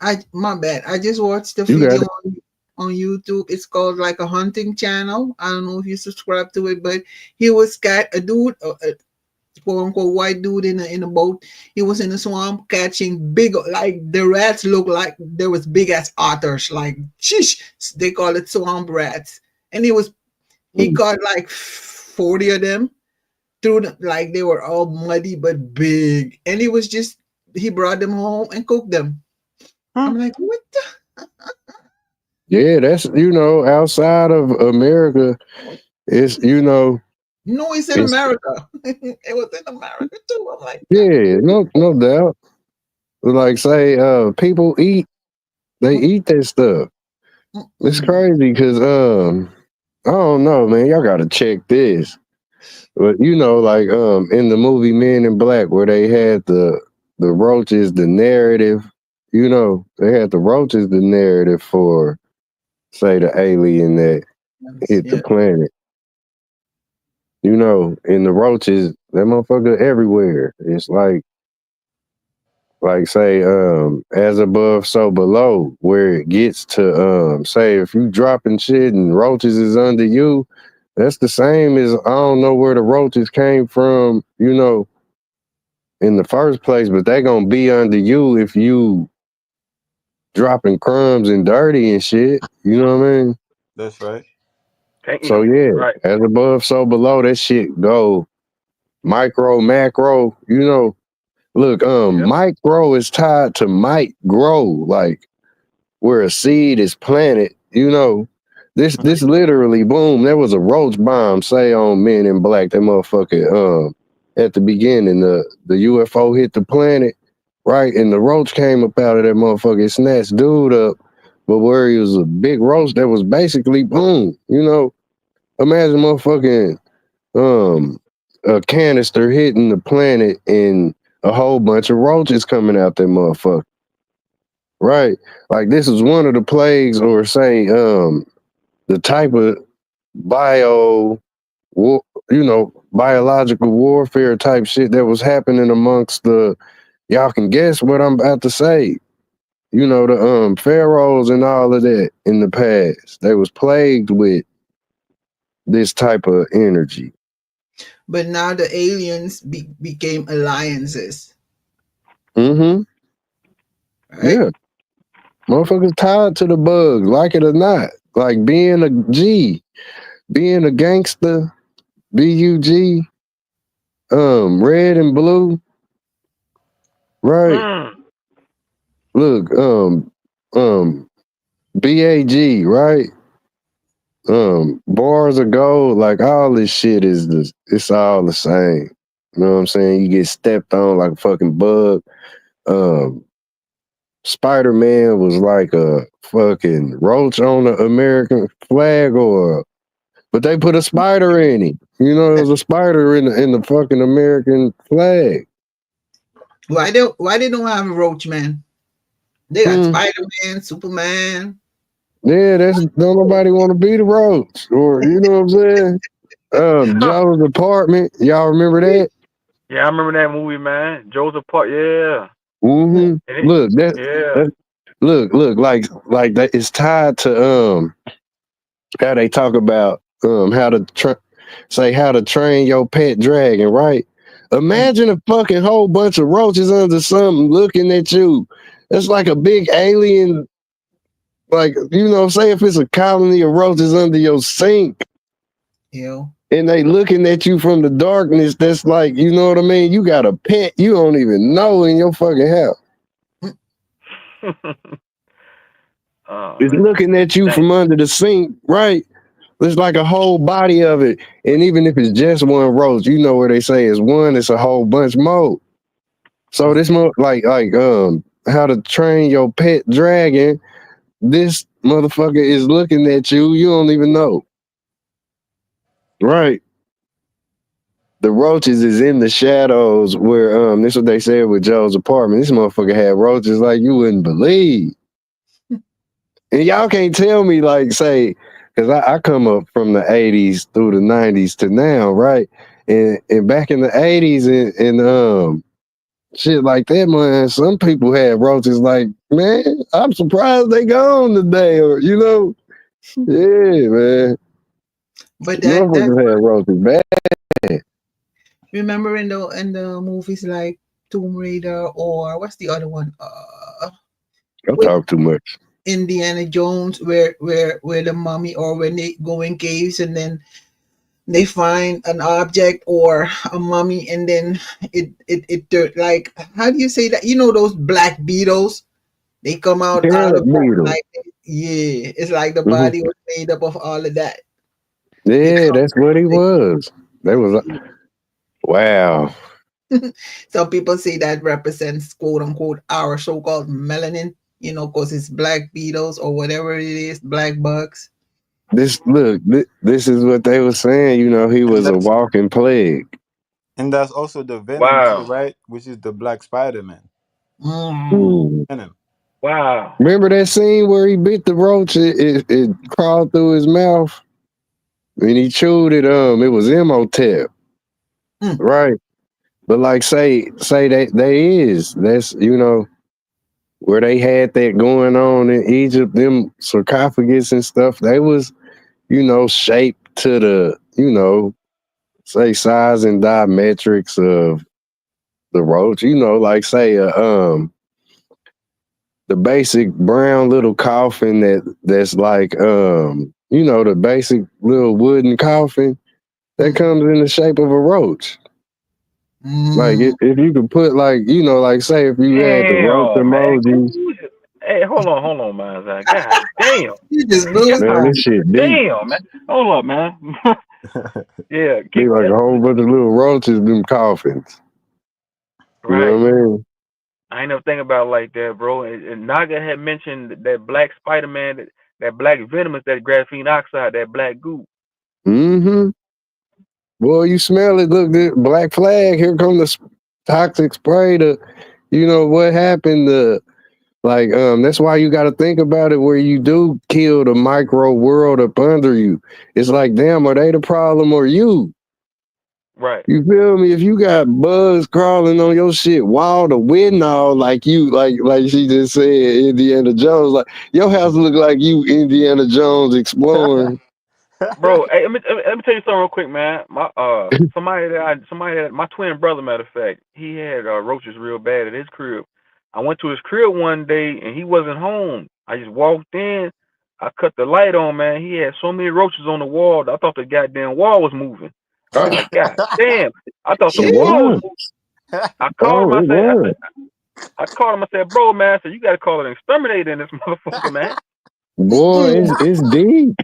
I my bad. I just watched the You got video it. on YouTube. It's called like a hunting channel. I don't know if you subscribe to it, but he was cat a dude, a quote unquote white dude in a boat. He was in the swamp catching big, like the rats look like there was big ass otters, like shish. They call it swamp rats, and he caught like 40 of them through like they were all muddy but big, and he brought them home and cooked them. Hmm. I'm like, what the? Yeah, that's outside of America, it's No, it's in it's America. It was in America too. I'm like, yeah, no doubt. Like say, people they eat that stuff. It's mm-mm. crazy because I don't know, man. Y'all gotta check this. But like in the movie Men in Black, where they had the roaches, the narrative. They had the roaches, the narrative for say the alien that hit the Yeah. planet. And the roaches, that motherfucker everywhere. It's like say as above so below, where it gets to say if you dropping shit and roaches is under you, that's the same as I don't know where the roaches came from, in the first place, but they gonna be under you if you dropping crumbs and dirty and shit. You know what I mean? That's right. Can't eat So them. yeah, Right. as above so below, that shit go micro, macro, Look, Yep. micro is tied to might grow, like where a seed is planted. This literally, boom. There was a roach bomb, say on Men in Black. That motherfucker, at the beginning, the UFO hit the planet, right, and the roach came up out of that motherfucker, it snatched dude up, but where he was a big roach that was basically boom. Imagine motherfucking a canister hitting the planet and a whole bunch of roaches coming out that motherfucker. Right. Like this is one of the plagues or say the type of bio biological warfare type shit that was happening amongst y'all can guess what I'm about to say. The pharaohs and all of that in the past. They was plagued with this type of energy. But now the aliens became alliances, Mm-hmm. right? Yeah. Motherfuckers tied to the bug, like it or not. Like being a G, being a gangster, BUG, red and blue, right? Mm. Look, BAG, right? Bars of gold, like all this shit it's all the same. You know what I'm saying? You get stepped on like a fucking bug. Spider-Man was like a fucking roach on the American flag, but they put a spider in him. There was a spider in the fucking American flag. Why they don't have Roach Man? They got Hmm. Spider-Man, Superman. Yeah, don't nobody want to be the roach, or you know what I'm saying? Joe's Apartment, y'all remember that? Yeah, I remember that movie, man. Joe's Apart. Yeah. Mm-hmm. And it, Look, yeah. look, like that. It's tied to how they talk about how to how to train your pet dragon, right? Imagine a fucking whole bunch of roaches under something looking at you. It's like a big alien, like say if it's a colony of roaches under your sink and they looking at you from the darkness, that's like, you know what I mean? You got a pet you don't even know in your fucking house. Oh It's man. looking at you Dang. from under the sink, right? It's like a whole body of it. And even if it's just one roach, where they say it's one, it's a whole bunch more. So this like how to train your pet dragon, this motherfucker is looking at you, you don't even know. Right. The roaches is in the shadows where this is what they said with Joe's Apartment. This motherfucker had roaches like you wouldn't believe. And y'all can't tell me like say, because I come up from the 80s through the 90s to now, right? And back in the 80s and shit like that, man, some people had roaches like, man, I'm surprised they gone today, or yeah, man. But that Motherfuckers had roaches bad. remember in the movies like Tomb Raider or what's the other one? Don't With talk too much. Indiana Jones, where the mummy, or when they go in caves and then they find an object or a mummy, and then like, how do you say that? Those black beetles, they come out Cat of that, beetle. like, Yeah, it's like the Mhm. body was made up of all of that. Yeah, that's what he was. That was wow. Some people say that represents quote unquote our so-called melanin, because it's black beetles or whatever it is, black bugs. This look, this is what they were saying. He And was a that's walking plague. and that's also the Venom too, Wow. right? Which is the Black Spider-Man. Mm. Mm. Venom. Wow. Remember that scene where he bit the roach? It crawled through his mouth and he chewed it. It was Imhotep, Mm. right? But like say that that's where they had that going on in Egypt, them sarcophagus and stuff. They was shaped to the say size and diametrics of the roach. Like say the basic brown little coffin that's like the basic little wooden coffin that comes in the shape of a roach. Like Mm. if you could put like like say if you had the roach Damn, man. emojis, Hey, hold on, man. God damn. You just blew it man, up. this shit deep. Damn, man. Hold up, man. Yeah, Be keep like a whole bunch of little roaches in them coffins. You know right. what I mean? I ain't never think about it like that, bro. And Naga had mentioned that black Spider-Man, that black venom is that graphene oxide, that black goo. Mm-hmm. Boy, you smell it. Look, the black flag. Here come the toxic spray. What happened to that's why you got to think about it where you do kill the micro world up under you. It's like, damn, are they the problem or you? Right. You feel me? If you got bugs crawling on your shit, wall to win all like you, like she just said, Indiana Jones, like your house look like you, Indiana Jones exploring. Bro, hey, let me tell you something real quick, man. My twin brother, matter of fact, he had roaches real bad at his crib. I went to his crib one day and he wasn't home. I just walked in, I cut the light on, man. He had so many roaches on the wall. I thought the goddamn wall was moving. I'm like, God damn! I thought the It wall was was. moving. I called him. Oh, it was. I called him. I said, bro, man, I said you got to call an exterminator in this motherfucker, man. Boy, it's deep.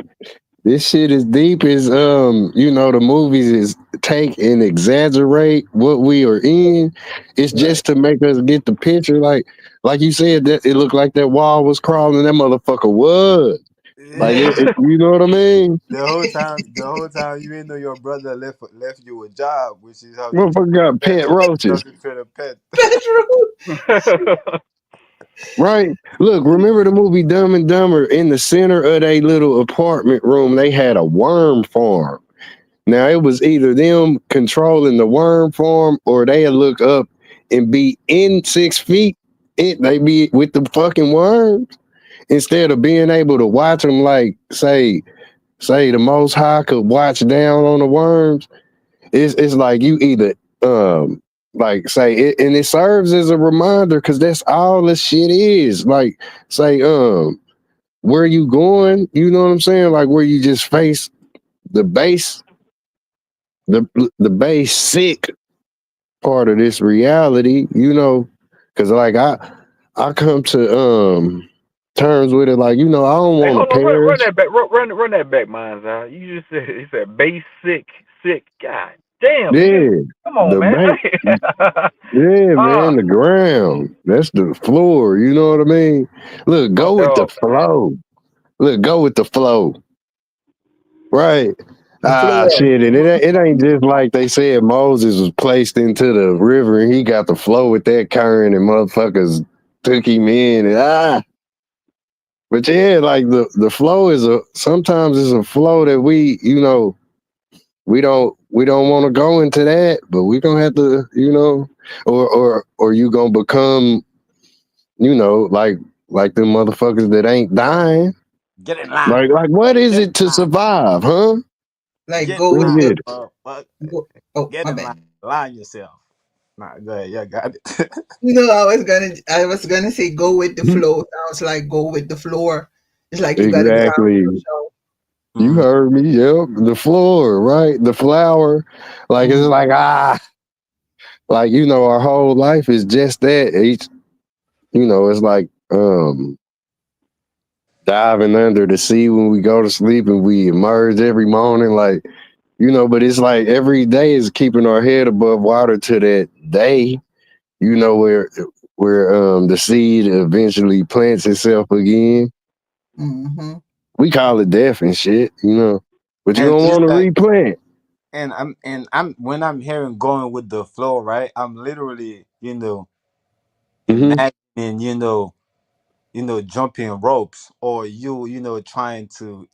This shit is deep as the movies is take and exaggerate what we are in. It's just to make us get the picture. Like you said, that it looked like that wall was crawling. That motherfucker was. Like Yeah. you know what I mean? The whole time you didn't know your brother left you a job, which is how to Motherfucker got pet roaches. train a pet. Right. Look, remember the movie Dumb and Dumber? In the center of their little apartment room, they had a worm farm. Now it was either them controlling the worm farm or they look up and be in 6 feet. They be with the fucking worms instead of being able to watch them like say the Most High could watch down on the worms. It's like you either like say it, and it serves as a reminder because that's all this shit is. Like say where you going? You know what I'm saying? Like where you just face the base, the basic part of this reality. Because like I come to terms with it. Like I don't Hey, want to hold on, run perish. that back, run that back, Mines. You just said he said basic sick. God damn, nigga, Yeah, come on, the man. base. Yeah, uh, man, the ground. That's the floor. You know what I mean? Look, my go with the dog, man. flow. Look, go with the flow. Right. The Ah, floor. shit. And it ain't just like they said Moses was placed into the river and he got the flow with that current and motherfuckers took him in and. But yeah, like the flow is sometimes it's a flow that we don't want to go into that, but we gonna have to, or you gonna become, like them motherfuckers that ain't dying. Get in line. Like what is Get it to in line. survive, huh? Like Get go in Let's with line. the get it. go, oh Get my in bad. line. Line yourself. Nah, go ahead. Yeah, got it. I was gonna say go with the flow. Sounds like go with the floor. It's like you gotta get out of Exactly. the show. You Mm. heard me. Yep. The floor, right? The flower. Like it's Mm. like like our whole life is just that. It's like diving under the sea when we go to sleep and we emerge every morning, like, but it's like every day is keeping our head above water to that day, where the seed eventually plants itself again. Mm-hmm. We call it death and shit, but you And don't it's want to like, replant. and I'm when I'm hearing going with the flow, right? I'm literally, Hmm. imagining, jumping ropes, or trying to,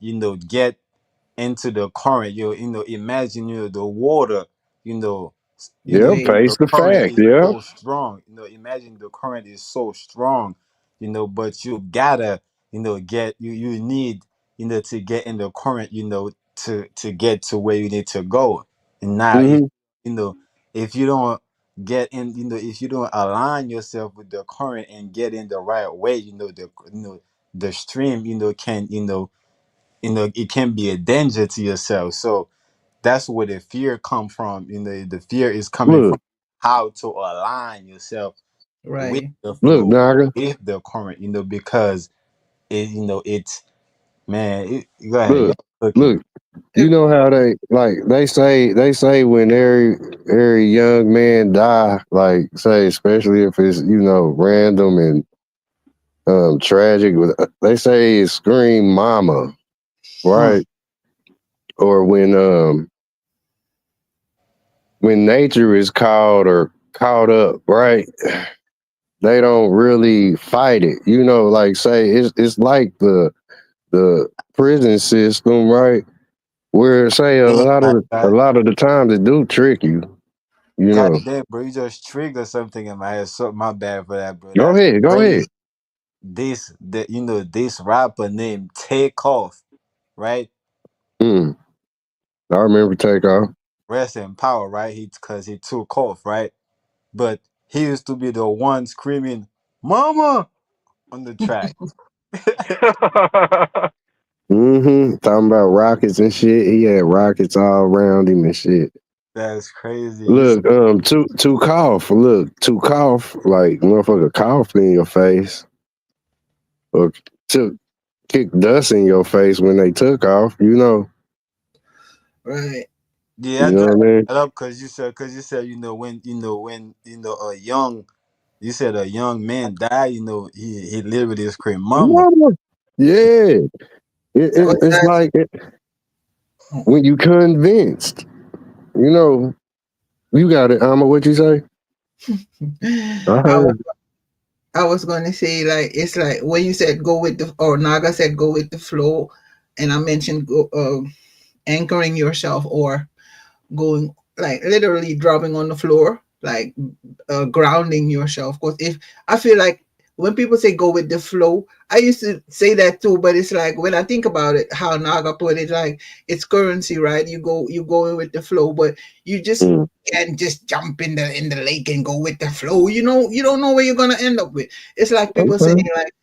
get into the current. Imagine, the water, you know, Yeah, Wait. face the the current fact. is Yeah. so strong. Imagine the current is so strong, but you gotta, get you need, to get in the current, to get to where you need to go. And now Hmm. you know, if you don't get in, if you don't align yourself with the current and get in the right way, the stream, can, it can be a danger to yourself. So that's where the fear come from. The fear is coming from Look, how to align yourself with Right. the look, flow, Naga. with the current, because it's, man, go ahead, Look, you're cooking. look. You know how they say when every young man die, like say especially if it's random and tragic. They say it scream mama, Hmm. right? Or when nature is called or caught up, right? They don't really fight it. Like say it's like the prison system, right? Where say a Damn, lot my of a God. lot of the times it do trick you. You God know. damn, bro, you just triggered something in my head. So my bad for that, bro. Go That's ahead, go crazy. ahead. This rapper named Takeoff, right? Mm, I remember Takeoff. Rest in power, right? Because he took off, right? But he used to be the one screaming "Mama" on the track. Talking about rockets and shit. He had rockets all around him and shit. That's crazy. Look, to cough. Look, to cough like motherfucker cough in your face or to kick dust in your face when they took off. Right. Yeah, I You know just what I mean? looked it up because you said when a young you said a young man died. He literally screamed "Mama." Mama. Yeah, Because it's that's like when you convinced. You know, you got it, Alma. What you say? I I was heard. I was gonna say, like, it's like when you said go with the, or Naga said go with the flow, and I mentioned anchoring yourself, or going, like, literally dropping on the floor, like, grounding yourself. Because if I feel like when people say go with the flow, I used to say that too, but it's like when I think about it, how Naga put it, like, it's currency, right? You go in with the flow, but you just Mm, can't just jump in the lake and go with the flow. You don't know where you're gonna end up with. It's like people saying, okay. like,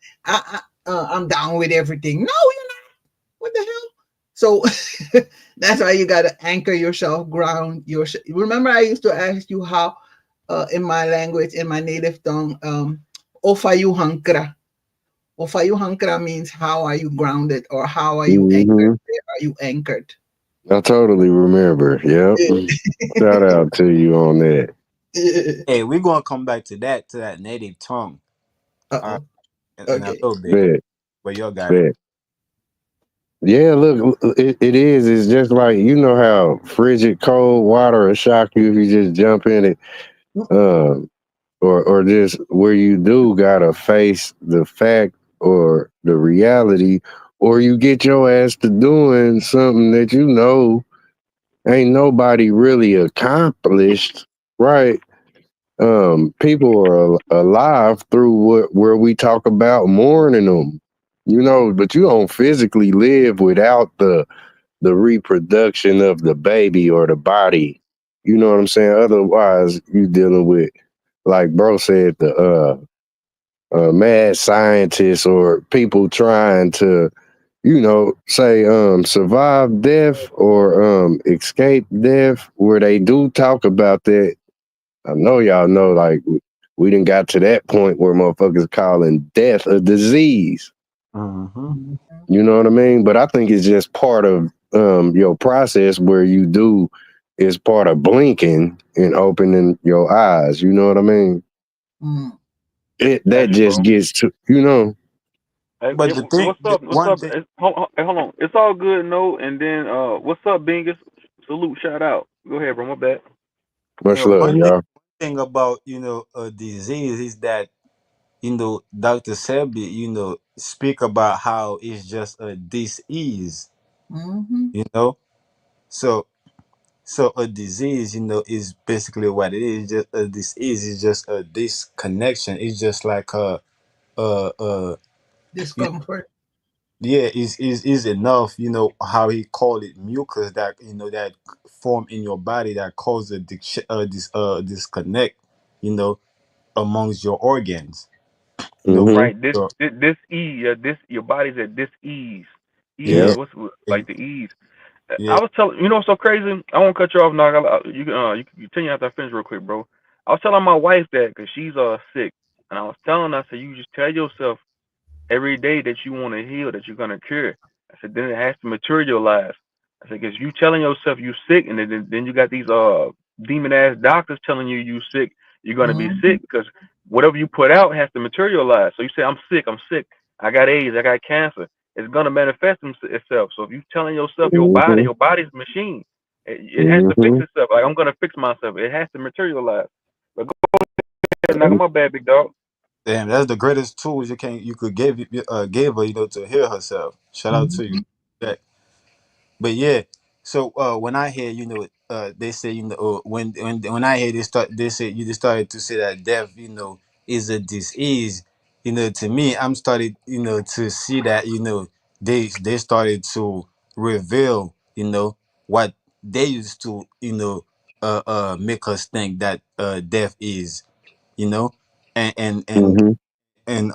I'm down with everything. No, you're not. What the hell? So that's why you gotta anchor yourself, ground yourself. Remember, I used to ask you how, in my language, in my native tongue, ofayu hankra. Ofayu hankra means how are you grounded, or how are you anchored? Hmm. Where are you anchored? I totally remember. Yep. Shout out to you on that. Hey, we're gonna come back to that native tongue, all right, Uh-oh. in a Okay. little bit. Bet, But you got it. bet. Yeah, look, it is. It's just like how frigid cold water will shock you if you just jump in it, um, or just where you do gotta face the fact or the reality, or you get your ass to doing something that ain't nobody really accomplished, right? People are alive through where we talk about mourning them, but you don't physically live without the reproduction of the baby or the body. You know what I'm saying? Otherwise, you dealing with, like bro said, the mad scientists or people trying to, say survive death or escape death, where they do talk about that. I know y'all know, like we didn't got to that point where motherfuckers calling death a disease. Mm-hmm. You know what I mean? But I think it's just part of your process where you do is part of blinking and opening your eyes. You know what I mean? Mm. That Got you, just bro. gets to Hey, But the thing, what's up? What's one up? thing, Hold on. It's all good, no. And then, what's up, Bingus? Salute, shout out. Go ahead, bro. My bad. much love, y'all. thing about a disease is that Dr. Sebi speak about how it's just a disease. Mm-hmm. So so a disease is basically what it is. Just a disease is just a disconnection. It's just like uh you, Discomfort. yeah, is enough. How he called it, mucus that that form in your body that cause a disconnect you know amongst your organs. you know Mm-hmm. Right. This so, this, this ease. This your body's at this ease. Yeah. Like the ease? yeah. I was telling what's so crazy. I won't cut you off now. You can you continue after I finish real quick, bro. I was telling my wife that because she's sick, and I was telling her, I said, you just tell yourself every day that you want to heal, that you're gonna cure. I said, then it has to materialize. I said, because you telling yourself you sick, and then you got these demon ass doctors telling you sick, you're gonna be Mm-hmm. sick because whatever you put out has to materialize. So you say, I'm sick, I got AIDS, I got cancer. It's gonna manifest itself. So if you telling yourself Mm-hmm. your body's a machine, it has to fix Mm-hmm. itself. Like I'm gonna fix myself. It has to materialize. But go ahead, knock on my bad, big dog. Damn, that's the greatest tools you could give her, to heal herself. Shout out to you. Mm-hmm. Yeah. But yeah, so when I hear, they say, when I hear they say you just started to say that death, is a disease. To me, I'm started, to see that, they started to reveal, what they used to, make us think that death is, you know, and and and Mm-hmm. and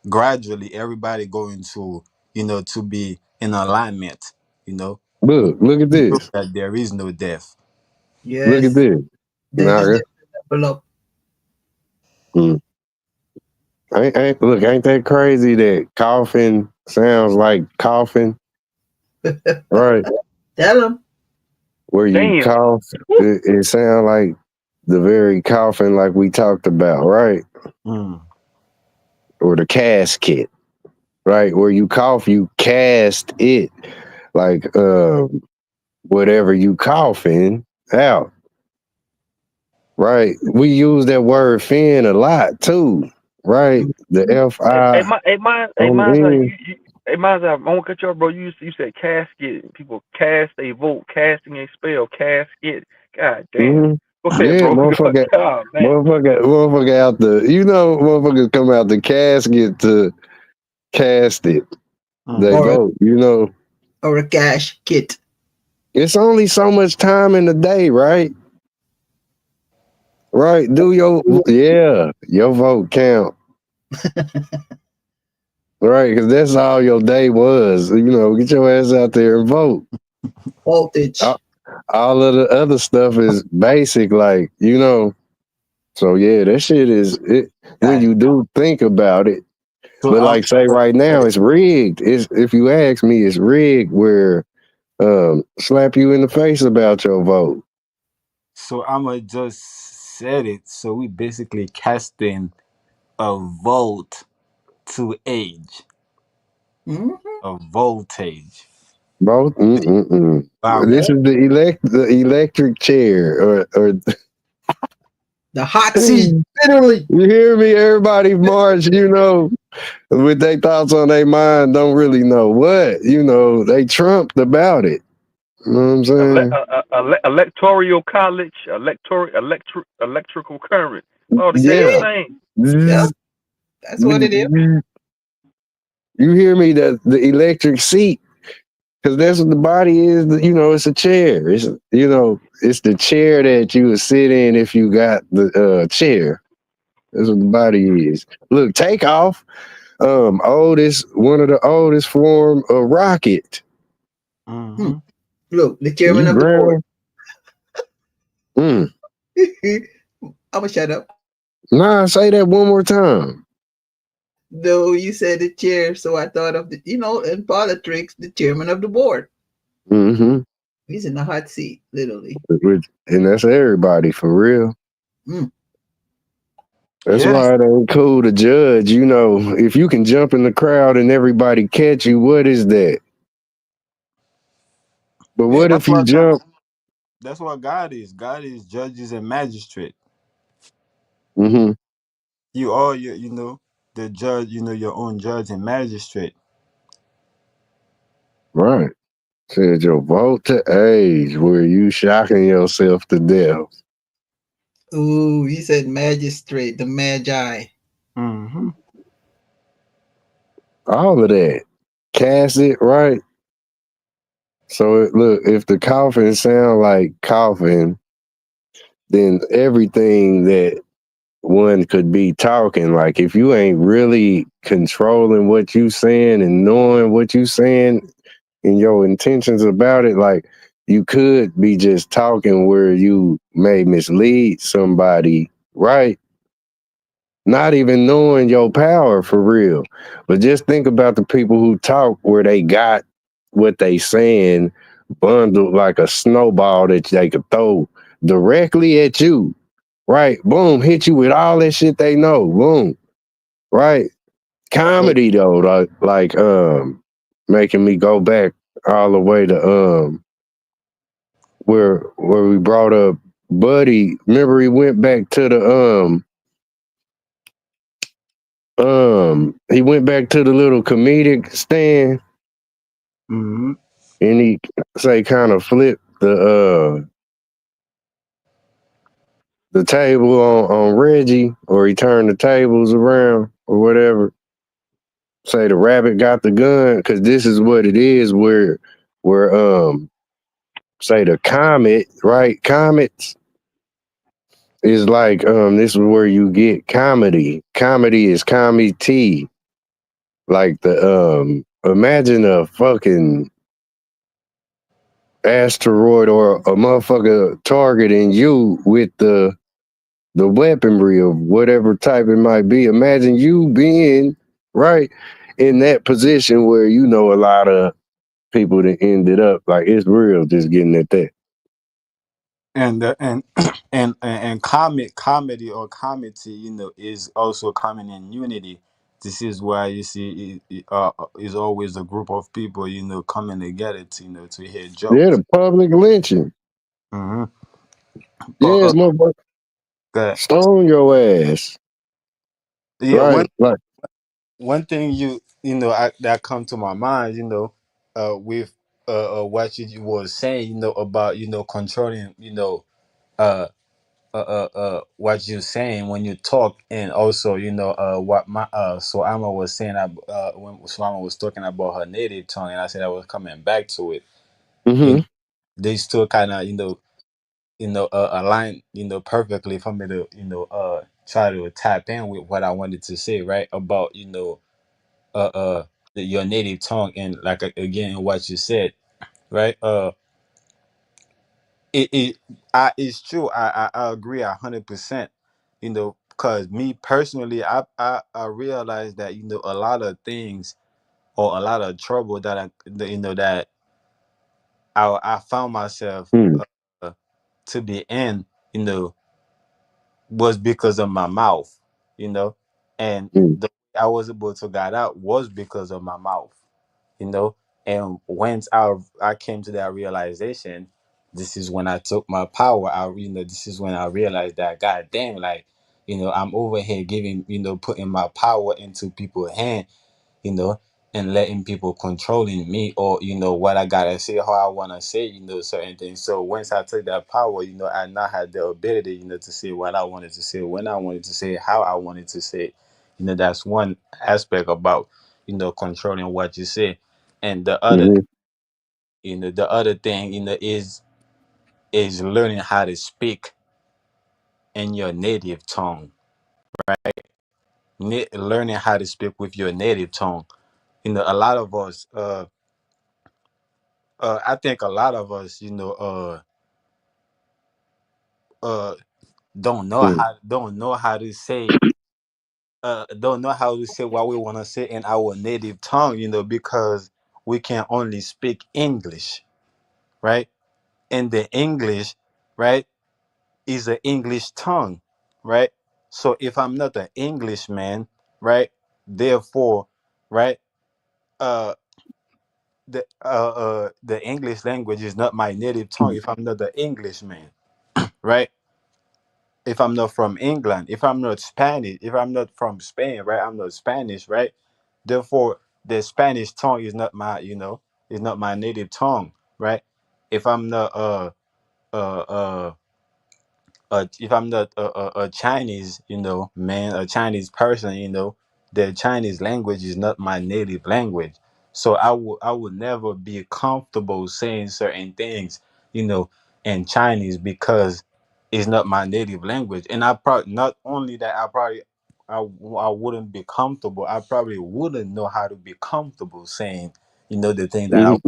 gradually everybody going to to be in alignment you know Look at prove this. that there is no death. Look at Yes. this. Death is Naga. just a level up. Mm. Ain't that crazy that coughing sounds like coughing, right? Tell them. Where you Damn. cough, it sounds like the very coughing like we talked about, right? Mm. Or the casket, right? Where you cough, you cast it like whatever you coughing out, right? We use that word fin a lot too, right? The F-I Hey, on the mine's end. hey, mine's I won't cut you off, bro. You said casket. People cast a vote, casting a spell, casket. God damn. Mm-hmm. Go ahead, Yeah, bro. motherfucker, God, man. motherfucker out motherfuckers come out the casket to cast it. They Mm. Or vote, a cash kit. It's only so much time in the day, right? Right. Do your vote count. Right, because that's all your day was. Get your ass out there and vote. Voltage. All of the other stuff is basic, like, So yeah, that shit is it when God. you do think about it. So But like say right now, it's rigged. If you ask me, it's rigged where slap you in the face about your vote. I'ma just said it. So we basically casting a vote to age, Mm-hmm. a voltage. Vote. Mm-mm-mm. Wow. This is the electric chair, or The hot seat. you Literally. hear me? Everybody march, with their thoughts on their mind, don't really know what, they trumped about it. You know what I'm saying? Electoral college, electrical current. All the See? damn Yeah. same. Yep. Zzz, That's what it is. You hear me? The electric seat, because that's what the body is. It's a chair. It's the chair that you would sit in if you got the chair. That's what the body is. Look, Takeoff, one of the oldest form of rocket. Hmm. Mm-hmm. Look, the chairman You of the board. ground? Mm. I'm gonna shut up. Nah, say that one more time. Though you said the chair, so I thought of the, in politics, the chairman of the board. Mm-hmm. He's in the hot seat, literally. And that's everybody for real. Mm. That's Yes. why it ain't cool to judge. If you can jump in the crowd and everybody catch you, what is that? But Yeah, what if you jump? that's what God is. God is judges and magistrate. Mm-hmm. You are the judge, your own judge and magistrate. Right. Said your vote to age where you shocking yourself to death. Ooh, he said magistrate, the magi. Mm-hmm. All of that. Cast it right. So look, if the coffin sound like coughing, then everything that one could be talking, like if you ain't really controlling what you saying and knowing what you saying and your intentions about it, like you could be just talking where you may mislead somebody, right? Not even knowing your power for real. But just think about the people who talk where they got what they saying bundled like a snowball that they could throw directly at you. Right? Boom, hit you with all that shit they know. Boom. Right? Comedy though, making me go back all the way to where we brought up Buddy. Remember he went back to the he went back to the little comedic stand Mm-hmm. and he say kind of flipped the table on Reggie, or he turned the tables around or whatever. Say the rabbit got the gun, because this is what it is where say the comet, right? Comets is like this is where you get comedy. Comedy is comedy. Like imagine a fucking asteroid or a motherfucker targeting you with the weaponry of whatever type it might be. Imagine you being right in that position where a lot of people that ended up like it's real just getting at that. And and comedy or comedy, is also coming in unity. This is why you see is always a group of people, coming together to to hear Yeah, jokes. the public lynching. Mm-hmm. But Yes, motherfucker. that Stone your ass. yeah, Right. Like, one thing that come to my mind, with what you was saying, about controlling, what you're saying when you talk, and also what my so Alma was saying, when Salama was talking about her native tongue, and I said I was coming back to it. You mm-hmm. know, they still kind of align perfectly for me to try to tap in with what I wanted to say, right, about uh uh your native tongue, and like again what you said, right. It's true. I agree 100%. Because me personally, I realized that a lot of things, or a lot of trouble that that I found myself Mm, to be in, you know, was because of my mouth, and mm, the way I was able to get out was because of my mouth, you know. And once I came to that realization, this is when I took my power. This is when I realized that, god damn, like, I'm over here giving, putting my power into people's hand, you know, and letting people controlling me, or what I gotta say, how I wanna say, certain things. So once I took that power, I now had the ability, to say what I wanted to say, when I wanted to say, how I wanted to say. That's one aspect about, controlling what you say. And mm-hmm. the other thing, is learning how to speak in your native tongue. Learning how to speak with your native tongue. A lot of us, I think a lot of us, uh, don't know Mm. how to say don't know how to say what we want to say in our native tongue, because we can only speak English, right? And the English, right, is an English tongue, right? So if I'm not an Englishman, right, therefore, right, uh, the English language is not my native tongue. If I'm not an Englishman, right? If I'm not from England, if I'm not Spanish, if I'm not from Spain, right? I'm not Spanish, right? Therefore, the Spanish tongue is not is not my native tongue, right? If I'm not uh uh if I'm not a Chinese, man, a Chinese person, the Chinese language is not my native language. So I would never be comfortable saying certain things, you know, in Chinese because it's not my native language. And I probably not only that, I wouldn't be comfortable. I probably wouldn't know how to be comfortable saying, the thing that Yeah, I.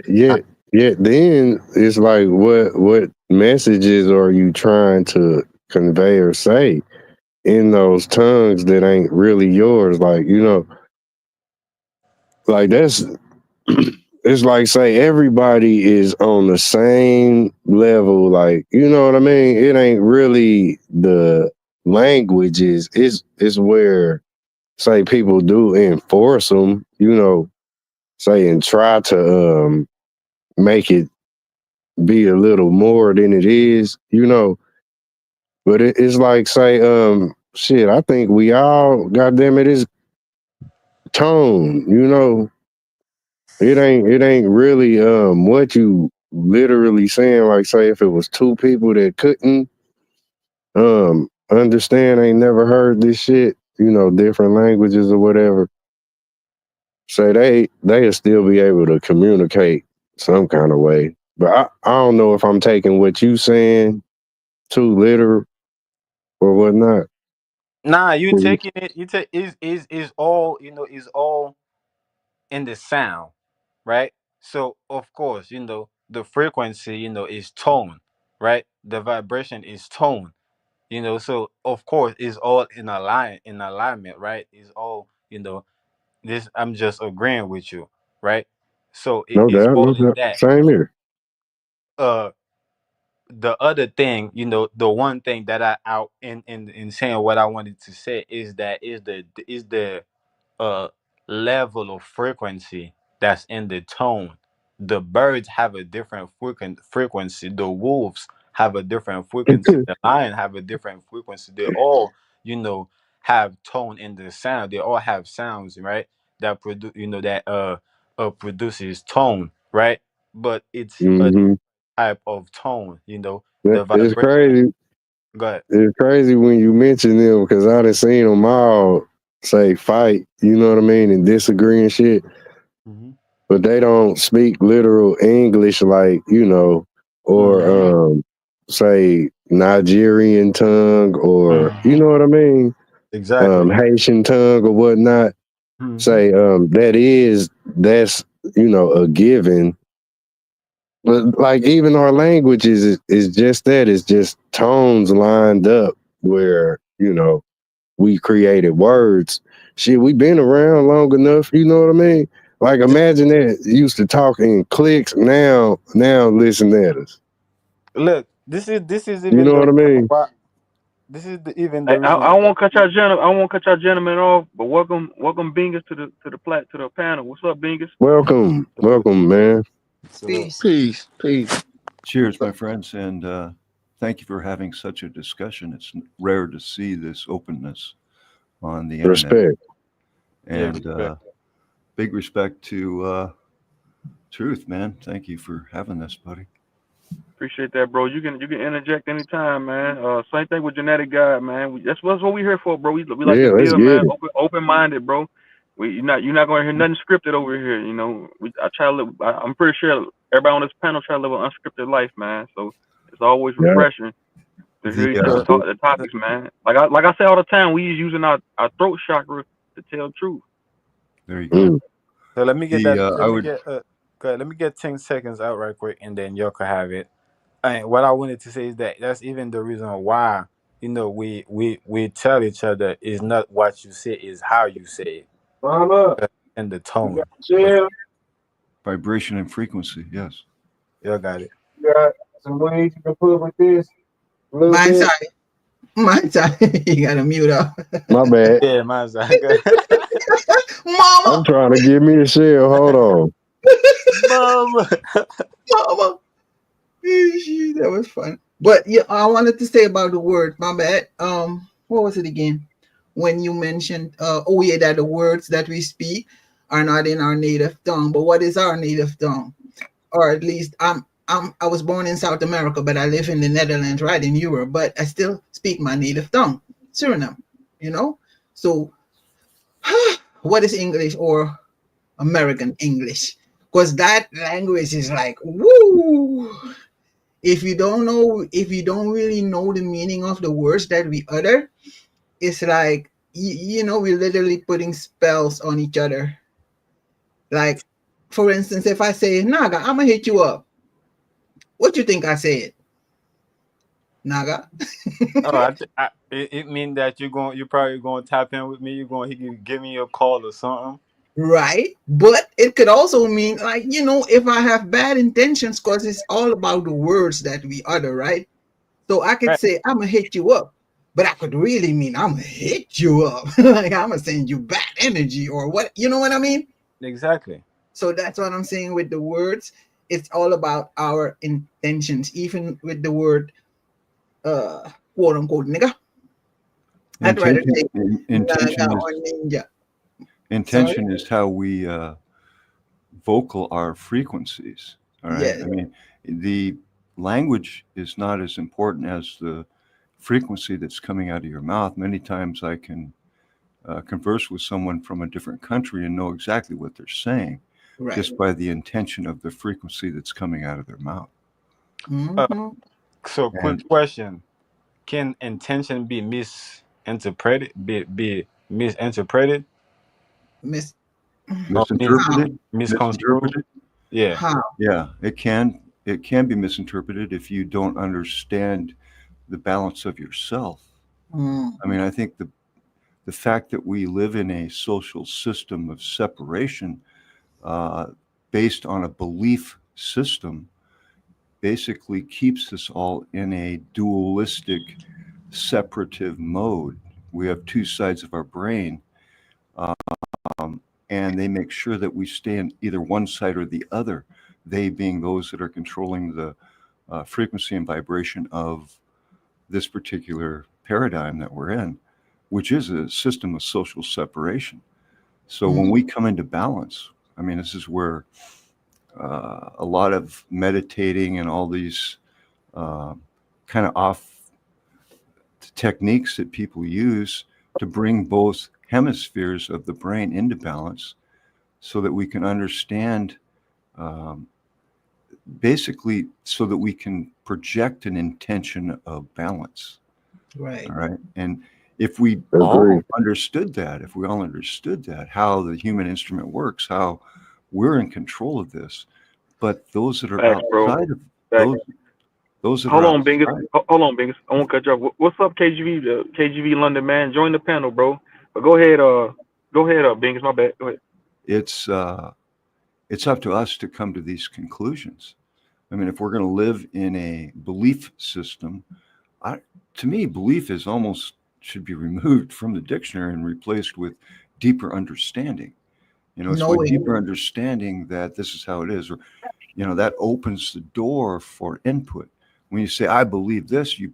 yeah, yeah. Then it's like, what messages are you trying to convey or say in those tongues that ain't really yours? Like, like that's it's like, say everybody is on the same level. Like, you know what I mean? It ain't really the languages. It's where, say, people do enforce them. Say, and try to make it be a little more than it is. But it's like, say, shit. I think we all, goddamn it, is tone. It ain't really what you literally saying. Like, say, if it was two people that couldn't understand, ain't never heard this shit, different languages or whatever, say they'll still be able to communicate some kind of way. But I don't know if I'm taking what you saying too literal or whatnot. Nah, you taking it. You take is all is all in the sound, right? So of course, the frequency, is tone, right? The vibration is tone, So of course, it's all in alignment, right? It's all this. I'm just agreeing with you, right? So No it's doubt, all no in doubt. that. Same here. Uh, the other thing, the one thing that I out in saying what I wanted to say is that is the uh level of frequency that's in the tone. The birds have a different frequency. The wolves have a different frequency. The lion have a different frequency. They all, you know, have tone in the sound. They all have sounds, right? That produce, that produces tone, right? But it's a hmm type of tone. The It's vibration. crazy. Go ahead. It's crazy when you mention them because I done seen them all say fight. You know what I mean, and disagree and shit. Hmm. But they don't speak literal English, like, or Hmm. say Nigerian tongue, or you Hmm. know what I mean, Exactly. Haitian tongue or whatnot. Hmm. Say that's a given. But like, even our languages is just that. It's just tones lined up where we created words. Shit, we been around long enough. You know what I mean? Like, imagine that used to talk in clicks. Now listen at us. Look, this is You even know the what I reason mean? why. Even the I reason don't why. want to cut y'all gentlemen. I don't want to cut y'all gentlemen off, but welcome Bingus to the panel. What's up, Bingus? Welcome, Salute, welcome, man. salute. Peace. Peace, peace. Cheers, my friends, and thank you for having such a discussion. It's rare to see this openness on the internet, Respect. Yeah, and respect. big respect to Truth, man. Thank you for having this, buddy. Appreciate that, bro. You can interject anytime, man. Same thing with Genetic God, man. That's what we here for, bro. We like to Yeah, let's build, get man. it. Open minded, bro. You're not gonna hear nothing scripted over here. I try to live. I'm pretty sure everybody on this panel try to live an unscripted life, man. So it's always Yeah. refreshing to hear The each other So, talk the topics, man. Like I say all the time, we using our throat chakra to tell the truth. there you go. Mm. so let me get The that. I Let me would get. Go ahead, let me get 10 seconds out right quick, and then y'all can have it. And what I wanted to say is that that's even the reason why we tell each other it's not what you say, is how you say it Mama, and the you tone. got But chill. Vibration and frequency, yes. you got it. You got some weed you can put with this a little My bit. side, my side. You gotta mute up. My bad. Yeah, man's good. I'm Mama, trying to give me a shell. Hold on. Mama. mama. That was fun. But yeah, I wanted to say about the word. My bad. What was it again? When you mentioned, oh yeah, that the words that we speak are not in our native tongue. But what is our native tongue? Or at least I was born in South America, but I live in the Netherlands, right in Europe. But I still speak my native tongue, Suriname. You know. So, what is English or American English? Because that language is like woo. If you don't really know the meaning of the words that we utter, it's like we're literally putting spells on each other. Like, for instance, if I say Naga, I'm gonna hit you up. What you think I said, Naga? Oh, it mean that you probably going to tap in with me. He can give me a call or something. Right? But it could also mean like if I have bad intentions, because it's all about the words that we utter, right? So I could Right. say I'm gonna hit you up, but I could really mean I'm gonna hit you up, like I'm gonna send you bad energy or what? You know what I mean? Exactly. So that's what I'm saying with the words. It's all about our intentions, even with the word quote unquote nigga. I'd rather Intention, say naga intention is or ninja. Sorry? intention is how we vocal our frequencies. All right. Yes. I mean, the language is not as important as the frequency that's coming out of your mouth. Many times I can converse with someone from a different country and know exactly what they're saying Right. just by the intention of the frequency that's coming out of their mouth. Mm-hmm. So, quick And question: can intention be misinterpreted? Be misinterpreted Miss or misinterpreted, misconstrued? misinterpreted. Yeah. how? Yeah, it can be misinterpreted if you don't understand the balance of yourself. Mm, I mean, I think the fact that we live in a social system of separation based on a belief system basically keeps us all in a dualistic, separative mode. We have two sides of our brain, and they make sure that we stay in either one side or the other, they being those that are controlling the frequency and vibration of this particular paradigm that we're in, which is a system of social separation. So when we come into balance, I mean, this is where a lot of meditating and all these kind of off techniques that people use to bring both hemispheres of the brain into balance so that we can understand basically so that we can project an intention of balance. right. All right. And if we Agree. all understood that, how the human instrument works, how we're in control of this, but those that are Facts, bro. outside of Facts. those that Hold are on, Bingus. outside, Hold on, Bingus. I won't cut you off. What's up, KGV? The KGV London man. Join the panel, bro. But go ahead, Bingus. My bad. Go ahead. it's up to us to come to these conclusions. I mean, if we're going to live in a belief system, to me, belief is almost should be removed from the dictionary and replaced with deeper understanding. It's with Knowing. deeper understanding that this is how it is, or that opens the door for input. When you say I believe this, you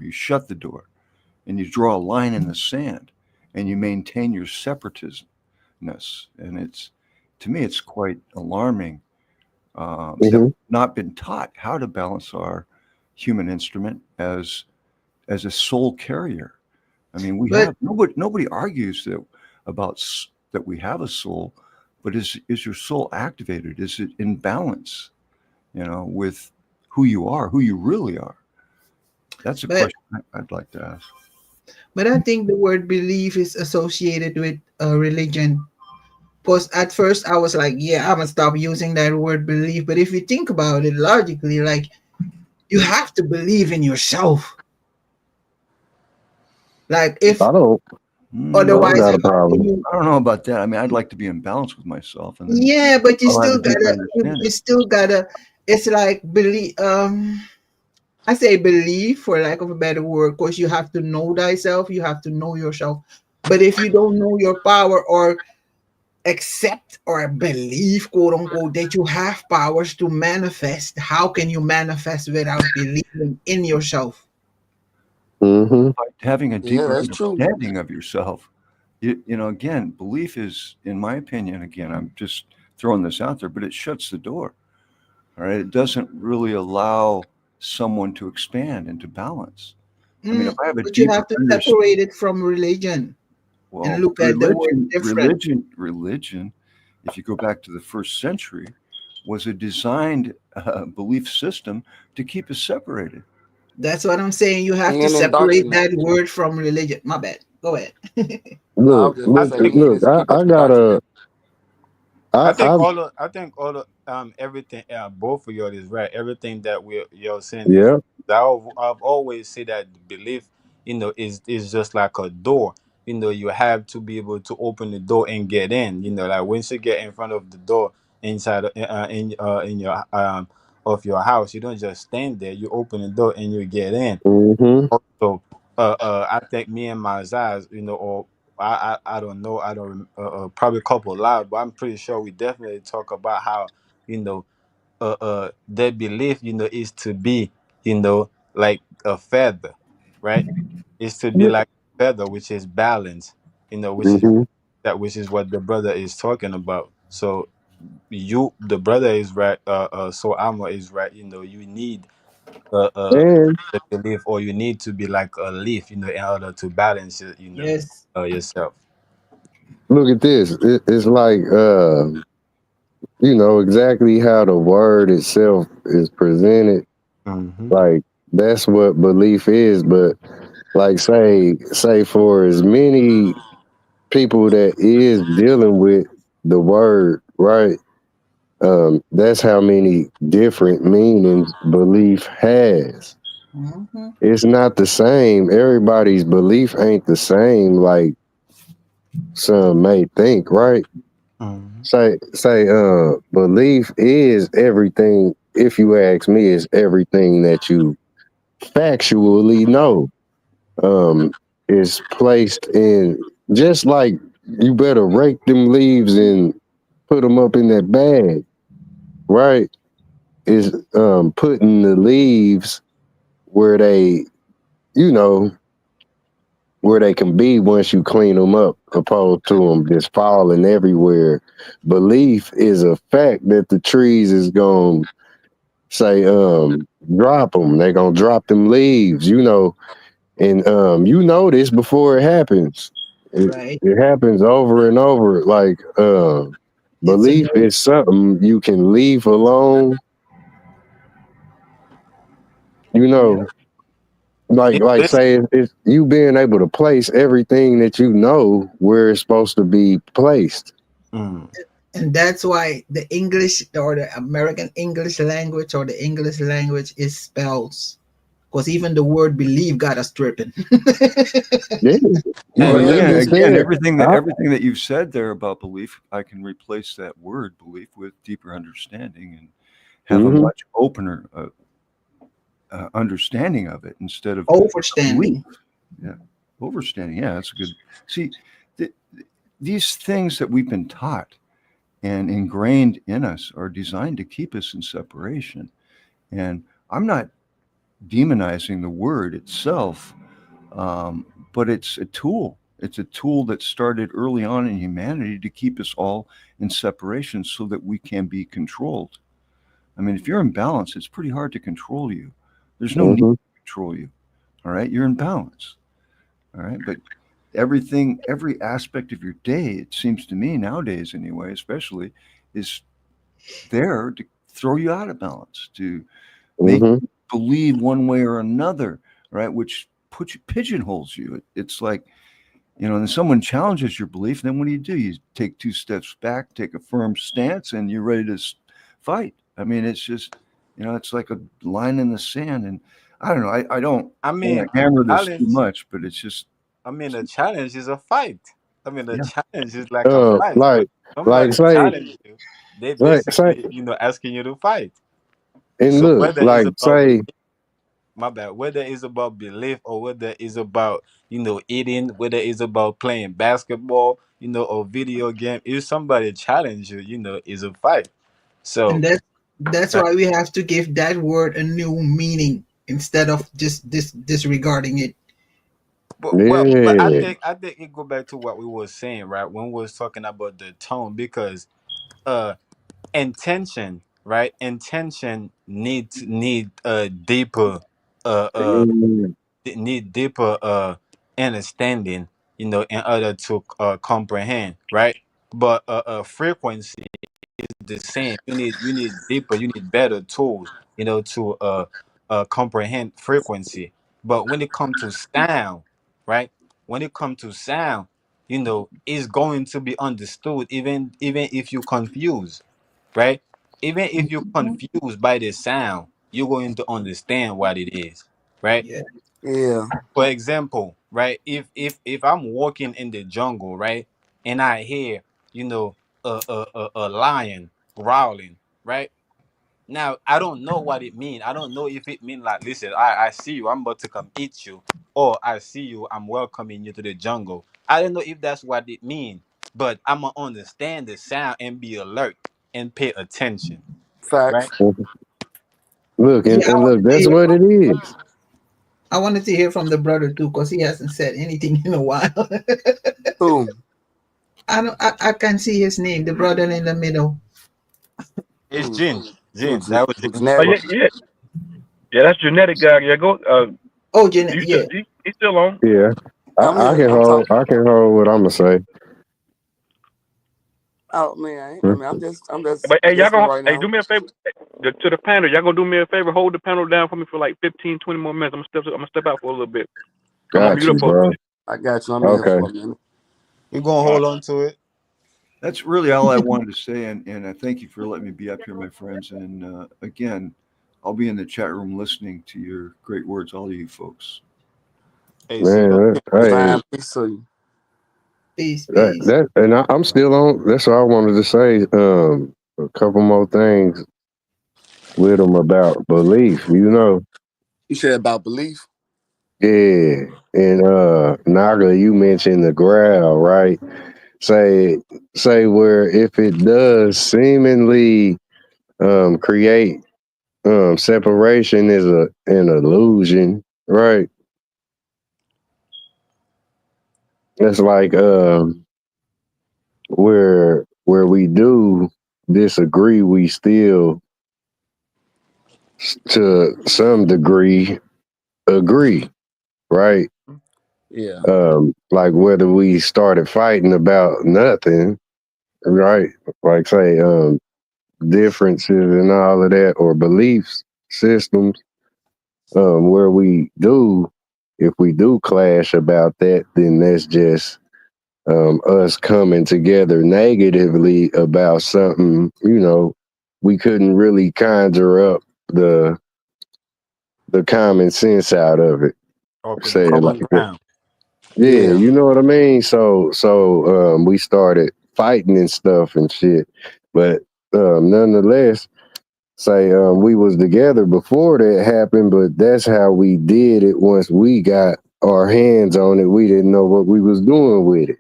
shut the door, and you draw a line in the sand, and you maintain your separatismness. And to me, it's quite alarming that we've not been taught how to balance our human instrument as a soul carrier. I mean, nobody argues that we have a soul, but is your soul activated? Is it in balance, with who you really are? That's a question I'd like to ask. But I think the word belief is associated with religion. Because at first I was like, yeah, I'm gonna stop using that word belief. But if you think about it logically, like you have to believe in yourself. Like if I don't otherwise, got a how can problem. you? I don't know about that. I mean, I'd like to be in balance with myself, and then Yeah, but you I'll have still a deeper gotta. understanding. You still gotta. It's like believe. I say believe for lack of a better word, because you have to know thyself. You have to know yourself. But if you don't know your power or accept or believe, quote unquote, that you have powers to manifest, how can you manifest without believing in yourself? Mm-hmm. By having a Yeah, deeper that's true. understanding of yourself. You know, again, belief is, in my opinion, again, I'm just throwing this out there, but it shuts the door. All right. It doesn't really allow someone to expand into balance. I mean, if I have a But you deeper have to understanding, separate it from religion and well, look at the word different. religion, if you go back to the first century, was a designed belief system to keep us separated. That's what I'm saying. You have to And separate that indoctrinated too. word from religion. My bad. Go ahead. No, I Look, was just I gonna look, say think and look. it's keep us I got a. indoctrinated. I think all of everything both of y'all is right. Everything that we y'all saying is yeah. I've always said that belief, is just like a door. You have to be able to open the door and get in. Like once you get in front of the door inside in your of your house, you don't just stand there. You open the door and you get in. Mm-hmm. Also, I think me and my Zaz, or I don't know, I don't probably couple loud, but I'm pretty sure we definitely talk about how you know their belief, is to be, like a feather, right? Is to be like a feather, which is balance, Mm-hmm. which is what the brother is talking about. So the brother is right, so Amma is right. You need And the belief, or you need to be like a leaf, in order to balance it, Yes. yourself. look at this. It's like exactly how the word itself is presented. Mm-hmm. Like that's what belief is. But like say for as many people that is dealing with the word, right? That's how many different meanings belief has. Mm-hmm. It's not the same. Everybody's belief ain't the same. Like some may think, right? Mm-hmm. Say belief is everything, if you ask me, is everything that you factually know. Is placed in, just like you better rake them leaves and put them up in that bag, right? Is putting the leaves where they, you know, where they can be once you clean them up, opposed to them just falling everywhere. Belief is a fact that the trees is going to say, drop them. They going to drop them leaves, and this before it happens. Right. It happens over and over. Like, It's a belief is something you can leave alone, you yeah. know. Like, It, like it, say it's you being able to place everything that you know where it's supposed to be placed. mm, And that's why the English or the American English language or the English language is spells. Because even the word believe got us tripping. Yeah, you But and like again, you again, said. I, everything that you've said there about belief, I can replace that word belief with deeper understanding and have a mm-hmm, much opener understanding of it instead of belief. Overstanding. Yeah, overstanding. Yeah, that's a good. See, th- these things that we've been taught and ingrained in us are designed to keep us in separation. And I'm not demonizing the word itself, um, but it's a tool. It's a tool that started early on in humanity to keep us all in separation so that we can be controlled. I mean, if you're in balance, it's pretty hard to control you. There's no need mm-hmm, to control you. All right. You're in balance. All right. But everything, every aspect of your day, it seems to me nowadays, anyway, especially, is there to throw you out of balance, to make mm-hmm. you believe one way or another, right? Which pigeonholes you. It's like, and someone challenges your belief, then what do? You take two steps back, take a firm stance, and you're ready to fight. I mean, it's just, it's like a line in the sand. And I don't know. I don't I want mean, to hammer this too balance. much, but it's just I mean, a challenge is a fight. I mean, a Yeah. challenge is like a fight. Like Somebody say challenge you. They say basically, asking you to fight. and So look whether it's like about say my bad, whether it's about belief or whether it's about eating, whether it's about playing basketball, or video game, if somebody challenge you, is a fight. And So that's that, why we have to give that word a new meaning instead of just disregarding it. but I yeah. think it go back to what we were saying, right, when we was talking about the tone, because uh intention, right, intention need deeper uh uh need deeper understanding, in order to comprehend, right? But frequency is the same. You need deeper, you need better tools, to comprehend frequency. But when it comes to sound, right? When it comes to sound, it's going to be understood, even if you confuse, right? Even if you're Mhm. confused by the sound, you're going to understand what it is, right? Yeah. Yeah. For example, right? If I'm walking in the jungle, right, and I hear, a lion growling, right? Now I don't know what it means. I don't know if it means like, listen, I see you, I'm about to come eat you, or I see you, I'm welcoming you to the jungle. I don't know if that's what it means, but I'm gonna understand the sound and be alert and pay attention, right? Facts. Look Yeah, and look, that's what it is. I wanted to hear from the brother too, because he hasn't said anything in a while. Who? I can't see his name, the brother in the middle. It's Who? Jin. Who? Jin. That was Jin. Oh Generic. yeah, yeah, yeah. That's genetic guy. Yeah, go. Oh, Janet, You still, yeah. he's still on. Yeah. I'm I here. can I'm hold talking. what I'ma say. Oh man, I mean, I'm just But hey, y'all listening gonna right hey now. do me a favor. To the panel, y'all gonna do me a favor. Hold the panel down for me for like 15, 20 more minutes. I'm gonna step out for a little bit. I'm gonna Got mute you, up for a bro. minute. I got you. I'm in here Okay. for a minute. We're gonna All right. hold on to it. That's really all I wanted to say. And I thank you for letting me be up here, my friends. And again, I'll be in the chat room listening to your great words, all of you folks. Hey, see you. Man, hey, Divine peace to you. Peace, peace. and I'm still on. That's all I wanted to say. A couple more things with them about belief. You said about belief. Yeah. And Naga, you mentioned the growl, right? Say where if it does seemingly create separation is an illusion, right? It's like where we do disagree, we still to some degree agree, right? Yeah. Like whether we started fighting about nothing, right? Like say differences and all of that, or beliefs systems, where if we do clash about that, then that's just us coming together negatively about something, we couldn't really conjure up the common sense out of it. Or the Say it like common that. ground. Yeah, Yeah. you know what I mean? So we started fighting and stuff and shit. But nonetheless, say we was together before that happened, but that's how we did it once we got our hands on it. We didn't know what we was doing with it.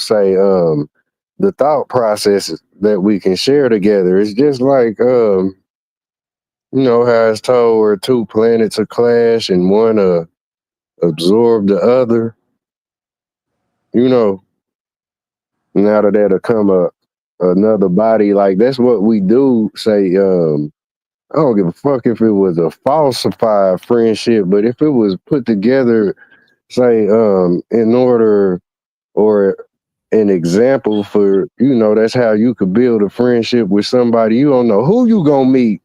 Say the thought process that we can share together is just like how it's told where two planets are clash and one absorb the other. Now that'll come another body, like that's what we do. Say I don't give a fuck if it was a falsified friendship, but if it was put together, say in order, or an example for, that's how you could build a friendship with somebody. You don't know who you gonna meet,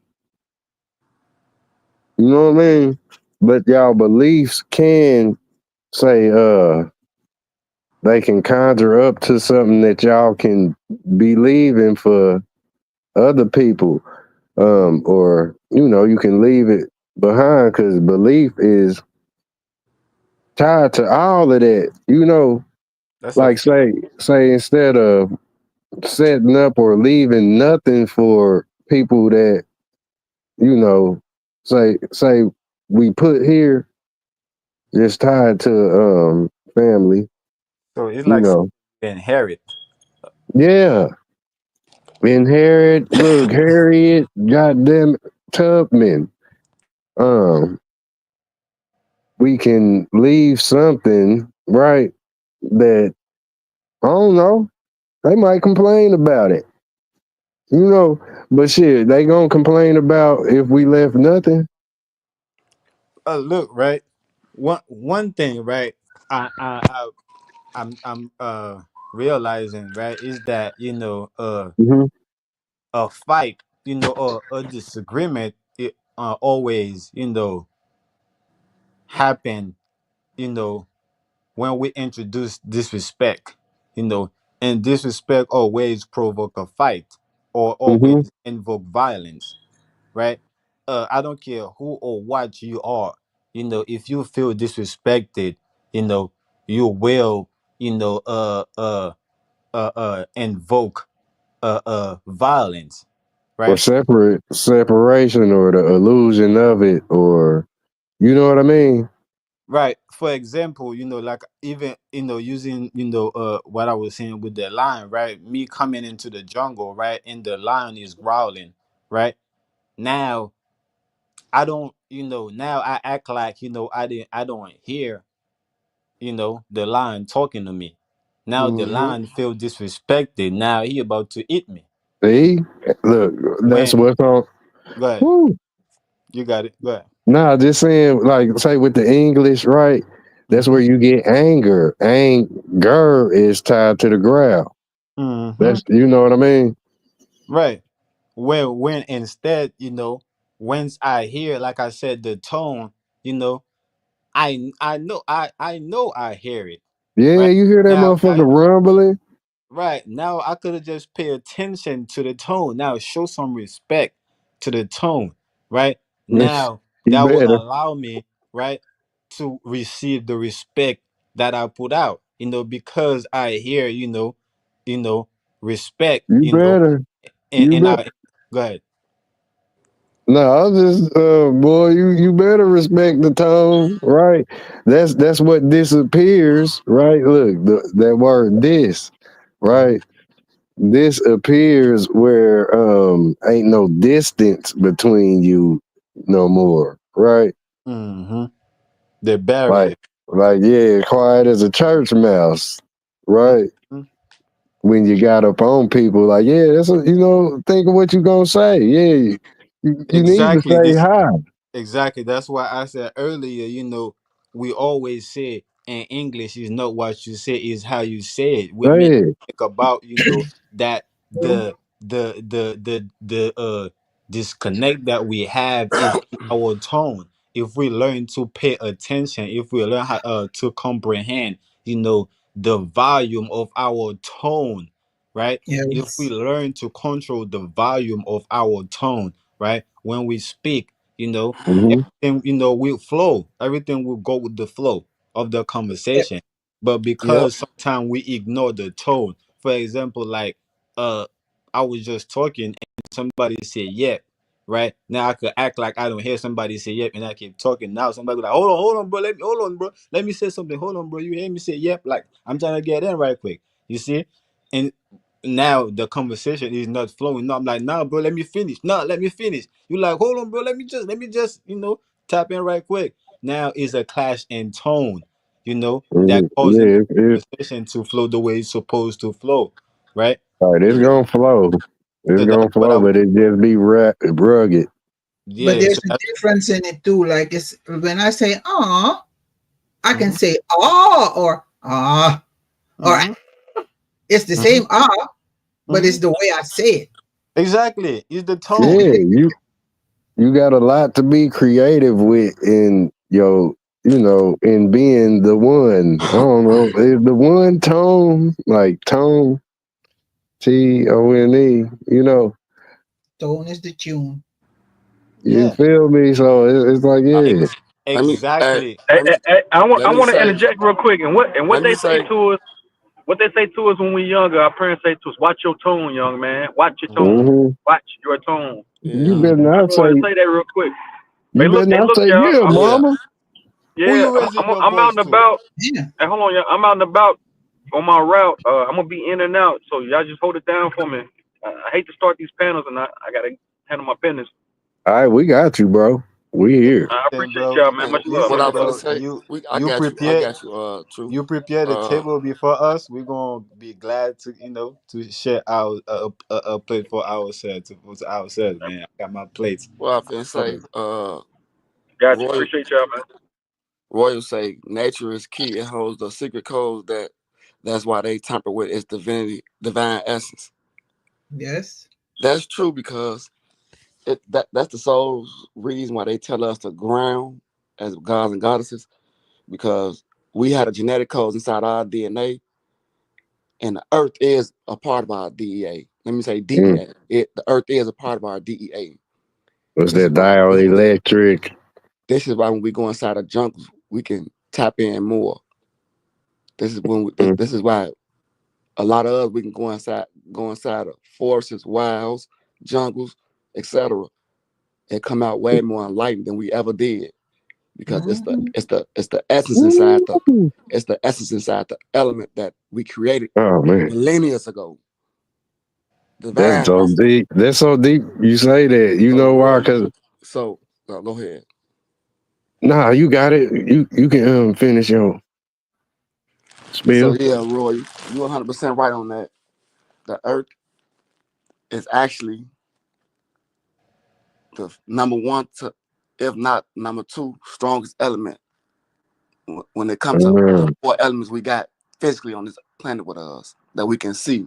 you know what I mean? But y'all beliefs can say they can conjure up to something that y'all can believe in for other people. Or you can leave it behind, because belief is tied to all of that. You know, That's a like say instead of setting up or leaving nothing for people that, you know, say we put here, just tied to family, so it's you like something know. you inherit. Yeah. Inherit, look, Harriet, goddamn Tubman. Um, we can leave something, right? That I don't know. They might complain about it. You know, but shit, they gonna complain about if we left nothing. Look, right. One thing, right. I'm realizing, right, is that Hmm. a fight, or a disagreement, it always, happen, you know, when we introduce disrespect, you know, and disrespect always provoke a fight or always Hmm. invoke violence, right? I don't care who or what you are, if you feel disrespected, you know, you will, invoke violence, Or right? separation or the illusion of it, or you know what I mean? Right. For example, like even using what I was saying with the lion, right? Me coming into the jungle, right, and the lion is growling, right? Now I don't, now I act like I don't hear the lion talking to me. Now the Mm-hmm. lion feel disrespected. Now he about to eat me. See, look, that's When what's on. go ahead, Woo. you got it. Go ahead. Nah, just saying, like, say with the English, right? That's Mm-hmm. where you get anger. Anger is tied to the growl. Mm-hmm. That's, you know what I mean? Right. Well, when instead, once I hear, like I said, the tone, you know, I know I hear it. Yeah, Right you hear that now, motherfucker rumbling? right now, I could have just pay attention to the tone. Now, show some respect to the tone. Right now, You that will better. allow me, right, to receive the respect that I put out. Because I hear, you know, respect. You better. You And better. I go ahead. No, I was just boy, you better respect the tone, right? That's what disappears, right? Look, that word this, right? This appears where ain't no distance between you no more, right? Mm-hmm. The Like barrier. yeah, quiet as a church mouse, right? Mhm. When you got up on people, like, yeah, that's what, think of what you gonna say. Yeah, you need to Exactly. say hi. Exactly. That's why I said earlier, we always say in English is not what you say, is how you say it. We make Say it. think about, that the disconnect that we have is in our tone. If we learn to pay attention, if we learn how to comprehend, the volume of our tone, right? If we Yes. learn to control the volume of our tone, right? When we speak, you know, Hmm. everything will flow. Everything will go with the flow of the Yep. conversation. But Yep. because sometimes we ignore the tone, for example, like uh I was just talking and somebody said yep, right? Now I could act like I don't hear somebody say yep and I keep talking. Now somebody be like, hold on, bro, hold on, bro, let me say something. Hold on, bro, you hear me say yep? Like I'm trying to get in right quick. You see? And now the conversation is not flowing. No, I'm like, nah, bro, let me finish. Nah, let me finish. You like, hold on, bro, let me just, tap in right quick. Now is a clash in tone, that causing Yeah, the it's conversation to flow the way it's supposed to flow, right? all right. It's You know, gonna flow. It's so that's gonna what flow, but it just be rugged. But yeah, there's so a that's difference in it too. Like it's when I say "ah," I can mm-hmm, say "ah" or "ah," or mm-hmm, it's the mm-hmm, same "ah," but mm-hmm. it's the way I say it. Exactly. It's the tone. Yeah, you got a lot to be creative with in in being the one. I don't know, is the one tone like tone TONE. Tone is the tune. You Yeah. feel me? So it's like It, yeah. Let me, Exactly. I let me want to say, interject real quick. And what let me they say say, to us, what they say to us when we younger, our parents say to us, "Watch your tone, young man. Watch your tone. hmm Watch your tone." You yeah, better Mhm. I not just wanted to say. say that real quick. You better Hey, not look, say, y'all. yeah, yeah. mama. Who Yeah, you raising your I'm out voice and to? about. Yeah. Hey, hold on, y'all. I'm out and about on my route. I'm gonna be in and out, so y'all just hold it down for me. I hate to start these panels, and I gotta handle my business. All right, we got you, bro. We here. I Listen, appreciate bro. y'all, man. And Much love, what man. Listen, I was gonna bro. say, I You got you. I prepare got you. True. you prepare the Uh, table before us. We're gonna be glad to to share our a plate for ourselves to ourselves, man. I got my plates. what I finna say, Covered. Got you. Roy, Appreciate y'all, man. Royal say nature is key. It holds the secret codes that's why they tamper with its divine essence. Yes. That's true because that's the sole reason why they tell us to ground as gods and goddesses because we had a genetic code inside our DNA, and the Earth is a part of our DEA. Let me say Mm. DEA. The Earth is a part of our DEA. What's This is that why. dielectric? This is why when we go inside of jungles, we can tap in more. This is when Mm. this is why a lot of us we can go inside of forests, wilds, jungles, etc. and come out way more enlightened than we ever did because Mhm. it's the essence inside Woo. the element that we created Oh man, millennia ago. that's Divine so essence. deep. That's so deep. You say that. You So know why? Roy, Cause so go ahead. nah, you got it. You can finish your So spiel. yeah, Roy, you 100% right on that. The Earth is actually the number one to, if not number two, strongest element when it comes to the Mm. four elements we got physically on this planet with us that we can see.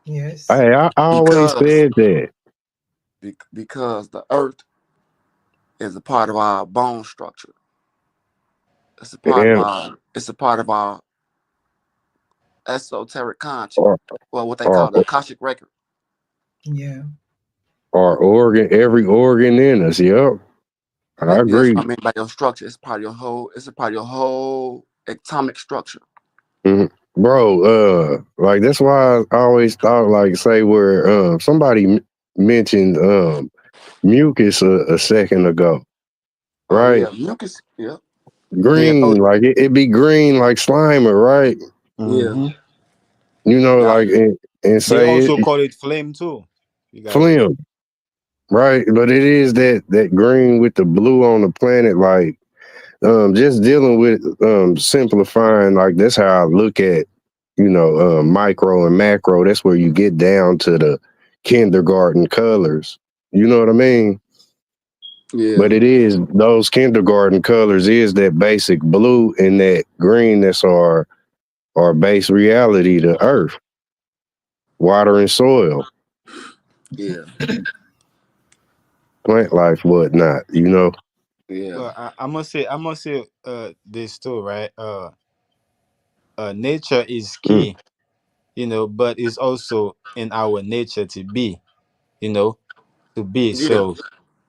Yes. Hey, I always Because said that. because the Earth is a part of our bone structure. And It's a part of our esoteric conscious, or well, what they or call the Akashic record. Yeah. or organ, every organ in us. Yep, I That's agree. what I mean by your structure. It's part of your whole. It's a part of your whole atomic structure. Mhm. Bro, like that's why I always thought, like, say where somebody mentioned mucus a second ago, Oh right? yeah, mucus. Yeah, Yeah. Oh, Green, like it be green like Slimer, right? yeah, hmm You know, yeah, like and They say also it call it flame too. You guys know. flim, right? But it is that green with the blue on the planet, like just dealing with simplifying, like that's how I look at, micro and macro. That's where you get down to the kindergarten colors. You know what I mean? yeah, But it is those kindergarten colors is that basic blue and that green that's our base reality, the earth, water and soil, yeah, plant life, whatnot, yeah. Well, I must say this too, right? Nature is Mm, key, but it's also in our nature to be, you know, to be. Yeah. So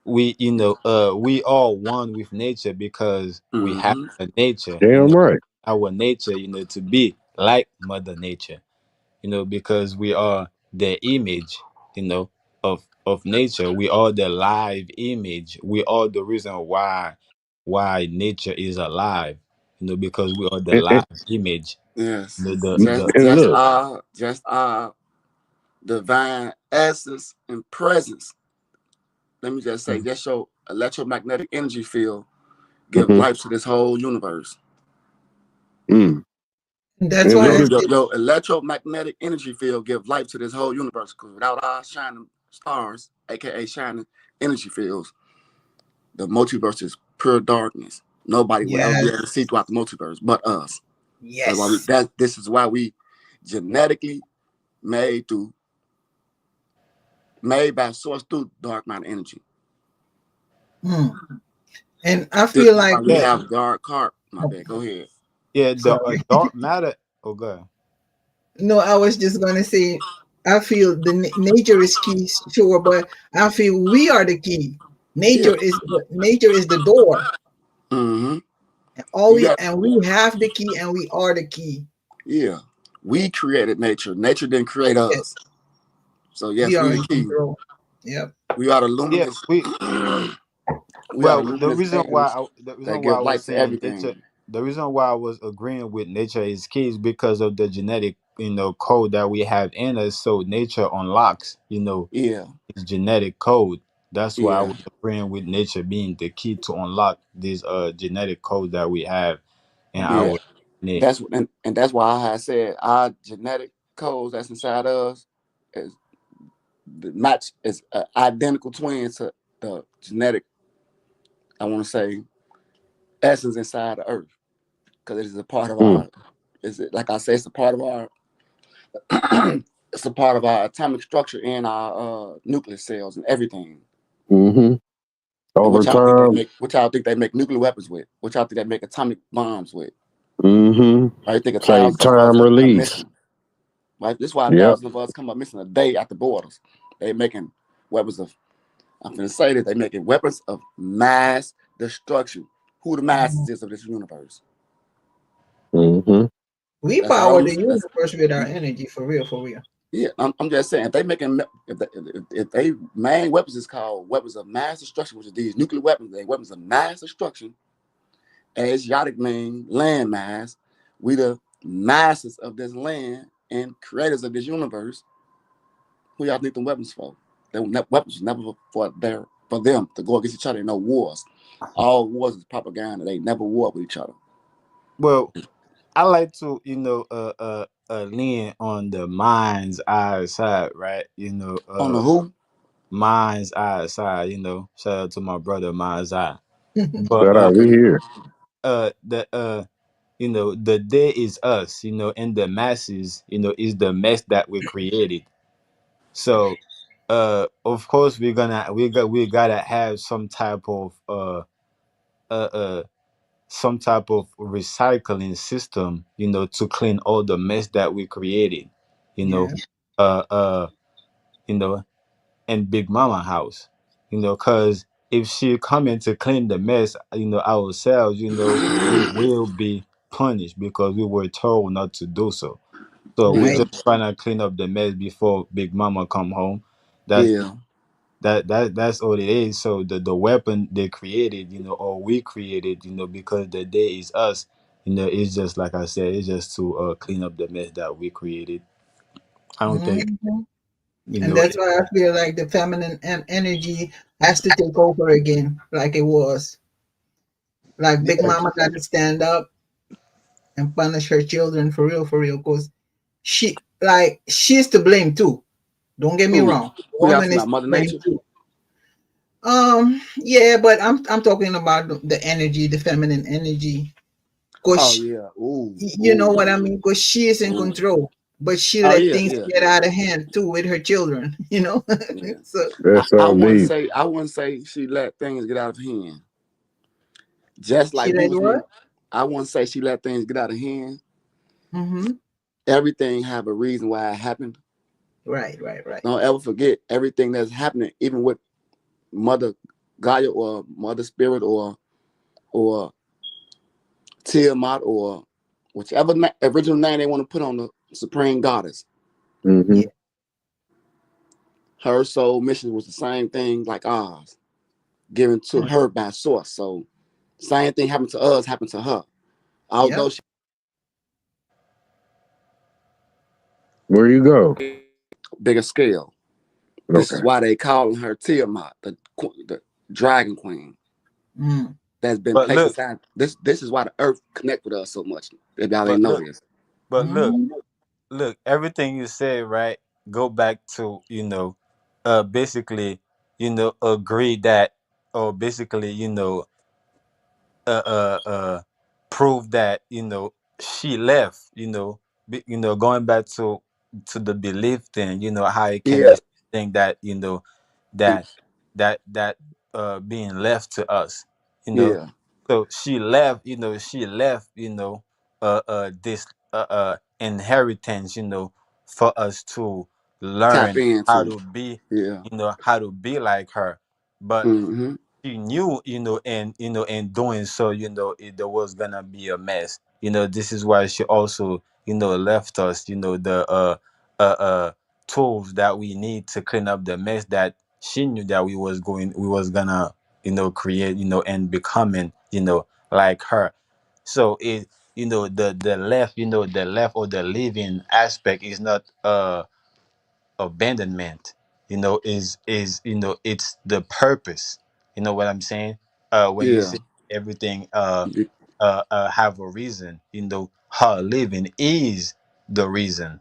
we are one with nature because we have Mm-hmm. a nature, damn right. our nature, to be like Mother Nature, because we are the image, of nature. We are the live image. We are the reason why nature is alive, because we are the And, live image. Yes. The look, Just our divine essence and presence. Let me just say, just your electromagnetic energy field give mhm, life to this whole universe. mm, That's and why I look, say, Your electromagnetic energy field give life to this whole universe. Because without our shining stars, aka shining energy fields, the multiverse is pure darkness. Nobody will ever be able to see yes. throughout the multiverse but us. That's why Yes. this is why we genetically made by source through dark matter energy. Hmm. And I This feel is why like we yeah, have dark heart. My bad. Go ahead. yeah, the sorry. dark matter. Oh god. No, I was just gonna say I feel the nature is key, sure, but I feel we are the key. Nature is the door. Mm-hmm. And we have the key, and we are the key. Yeah. We created nature. Nature didn't create Yes, us. So yes, we we are the in key. control. Yep. We are the Yeah, luminous. we We are the well the luminous reason why atoms that I give was light to saying nature, everything. the reason why I was agreeing with nature is key is because of the genetic code that we have in us. So nature unlocks Yeah. its genetic code. That's why I Yeah. was agreeing with nature being the key to unlock this genetic code that we have in Yeah. our DNA. And that's why I had said our genetic codes that's inside us is the match is identical twin to the genetic, I want to say, essence inside the earth, because it is a part of Mm. our, is it like I say, it's a part of our it's a part of our atomic structure and our nuclear cells and everything. Mm-hmm. And Over time. what y'all think they make nuclear weapons with? What y'all think they make atomic bombs with? Mm-hmm. Right? You think Say thousands of us time come up release. missing. Right? This is why Yep. thousands of us come up missing a day at the borders. They making weapons of, I'm gonna say that they making weapons of mass destruction. Who the masses is of this universe? Mm-hmm. We That's our power the that's universe with our energy, for real, for real. yeah. I'm just saying if they main weapons is called weapons of mass destruction, which is these nuclear weapons, they weapons of mass destruction. Asiatic mean land mass. We the masters of this land and creators of this universe. Who y'all think the weapons for? Weapons was never for them to go against each other in no wars. All wars is propaganda. They never war with each other. Well, I like to lean on the mind's eye side, right? On the who? Mind's eye side. Shout out to my brother Mind's eye. But Shout out, we Okay. here. the the day is us, and the masses, is the mess that we created. So of course we gotta have uh uh some type of recycling system, to clean all the mess that we created, you know, Yeah. uh uh you know, in Big Mama house, cause if she coming to clean the mess, ourselves, we will be punished because we were told not to do so. So we Yeah. Right. just trying to clean up the mess before Big Mama come home. That's Yeah. that's all it is. So the weapon they created, or we created, because the day is us, it's just like I said, it's just to clean up the mess that we created. I don't think Mhm. you And know that's why I feel like the feminine energy has to take over again, like it was. Like Big yeah, Mama got to stand up and punish her children, for real, for real. Because she's to blame too. Don't get me Who? wrong. The Who y'all woman talking is about? to Mother blame Nature? too. Yeah, but I'm talking about the energy, the feminine energy. Oh Because yeah. Ooh. you know Ooh. what I mean? Because she is in Ooh. control, but she Oh let yeah. things Yeah. get Yeah. out of hand too with her children, you know? Yeah. So, That's I so wouldn't deep. say she let things get out of hand. Just she like we let was what? in, I wouldn't say she let things get out of hand. Mm-hmm. Everything have a reason why it happened. Right, right, right. Don't ever forget everything that's happening, even with Mother Gaia or Mother Spirit or Tiamat or whichever original name they want to put on the Supreme Goddess. Mm-hmm. Yeah. Her soul mission was the same thing like ours, given to her by source. So same thing happened to us, happened to her. Yep. Although she Where you go? bigger scale. This is Okay. why they calling her Tiamat, the Dragon Queen. Mm. That's been but placed look inside. This is why the Earth connect with us so much. If y'all but didn't know look this. but Mm. look everything you said, right, go back to basically agree that, or basically uh uh uh prove that she left, going back to the belief thing, how it can Yeah, be something that that that being left to us, you know yeah. so she left this inheritance, for us to Tap learn how into. to be, Yeah, how to be like her. but Mm-hmm. she knew, and in doing so, there was gonna be a mess. This is why she also, left us, the tools that we need to clean up the mess that she knew that we was gonna, create, and becoming, like her. So it, the left, the left or the living aspect is not abandonment. Is it's the purpose. You know what I'm saying? When you Yeah. say everything Be- have a reason, her living is the reason.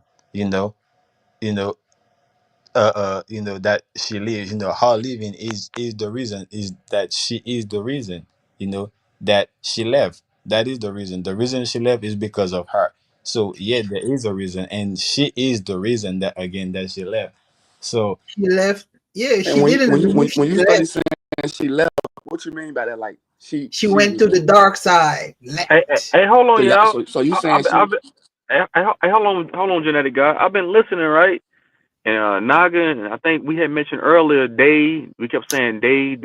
you know you know that she lives. Her living is the reason, is that she is the reason, that she left. That is the reason she left is because of her. So yeah, there is a reason, and she is the reason that, again, that she left. So She left. Yeah, And she didn't leave. when She you study left. saying she left, what you mean by that? Like She went was. to the dark side. Left. Hey, hold So on, yeah. y'all. So you saying I've she? been, hold on, genetic guy. I've been listening, right? And Naga, and I think we had mentioned earlier, they. We kept saying they,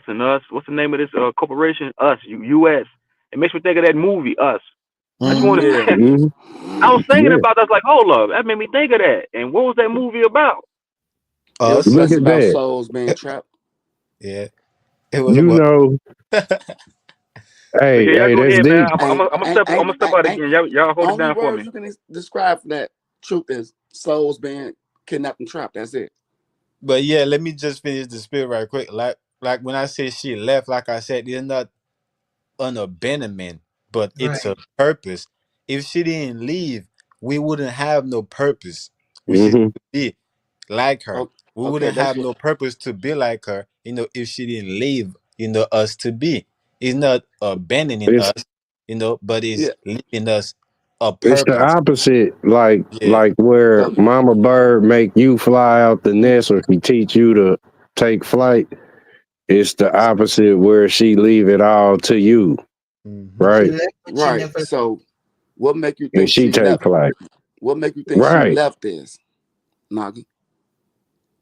and us. What's the name of this corporation? Us, U.S. It makes me think of that movie, Us. I just mhm. want Yeah. to. Mhm. I was thinking Yeah, about that. I was like, hold up, that made me think of that. And what was that movie about? It Us. look was at about that. souls being trapped. Yeah, it was You about. know, But hey, yeah, y'all hey, go that's ahead, man. deep. I'm gonna step out Ain't again. Y'all hold it only down for words me. you can describe for that truth is souls being kidnapped and trapped. That's it. But yeah, let me just finish the spirit right quick. Like when I say she left, like I said, it's not an abandonment, but it's a Right. purpose. If she didn't leave, we wouldn't have no purpose, which is Hmm. to be like her. Oh, We okay, wouldn't that's have what. no purpose to be like her, if she didn't leave, us to be. It's not abandoning It's us, but it's Yeah. leaving us a it's the purpose. opposite, Yeah. like where So Mama Bird make you fly out the nest, or she teach you to take flight. It's the opposite where she leave it all to you, Hmm. She right? left, but she right. never. So what make you And think she she take left? flight, What make you think she right? left this, Naga?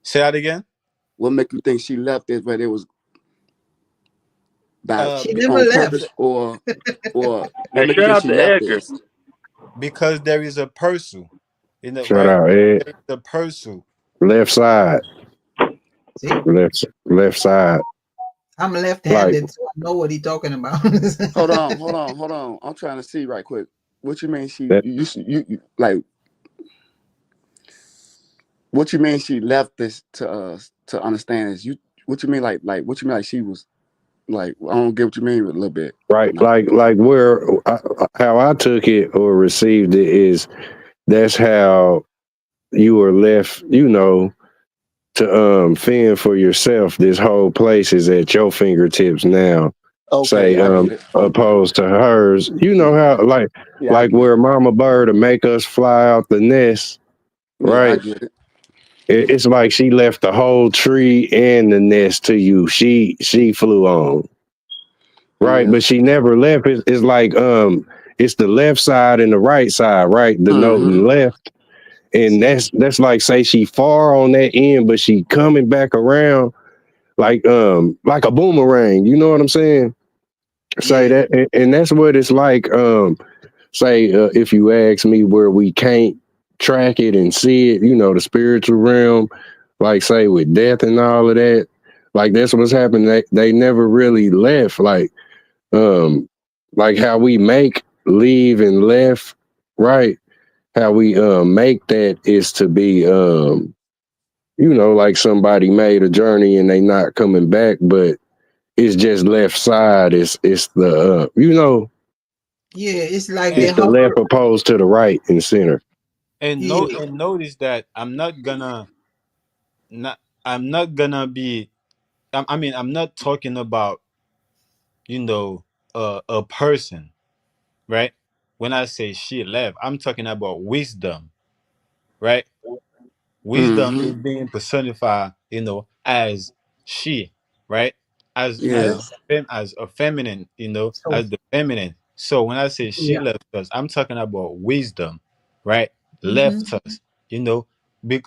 Say that again. What make you think she left this? But it was by She Be- never on left. purpose, or what Hey, make you shout think out she to left Edgar. this? because there is a person, Shout right? out, Ed. There is a person. Left side, See, left side. I'm Like left-handed, so I know what he's talking about. Hold on. I'm trying to see right quick. What you mean she that. like? What you mean she left this to us to understand is you? What you mean what you mean like she was like? I don't get what you mean with a little bit. Right, Nah. like where how I took it or received it is that's how you were left, to fend for yourself. This whole place is at your fingertips now. Okay, Say I get it. opposed to hers. You know Yeah, how yeah, I like get it. where Mama Bird to make us fly out the nest, Yeah, I right? get it. It's like she left the whole tree and the nest to you. She flew on. Right, Yeah. but she never left. It's like it's the left side and the right side, right? The note Mm-hmm. and left. And that's like say she far on that end, but she coming back around like a boomerang. You know what I'm saying? Say Yeah. that, and that's what it's like. Say if you ask me where we can't track it and see it, the spiritual realm, like say with death and all of that, like that's what's happened. They never really left. Um, like how we make leave and left, right? How we make that is to be like somebody made a journey and they not coming back, but it's just left side. It's the Yeah, it's like they it's And the left hover. opposed to the right and center. Yeah. and notice that not I'm not gonna be. I'm not talking about, you know a person, right? When I say she left, I'm talking about wisdom, right? Wisdom Mm-hmm. is being personified, as she, right? As Yeah. as a feminine, So as the feminine. So when I say she yeah. left us, I'm talking about wisdom, right? Hmm. Left us, you know.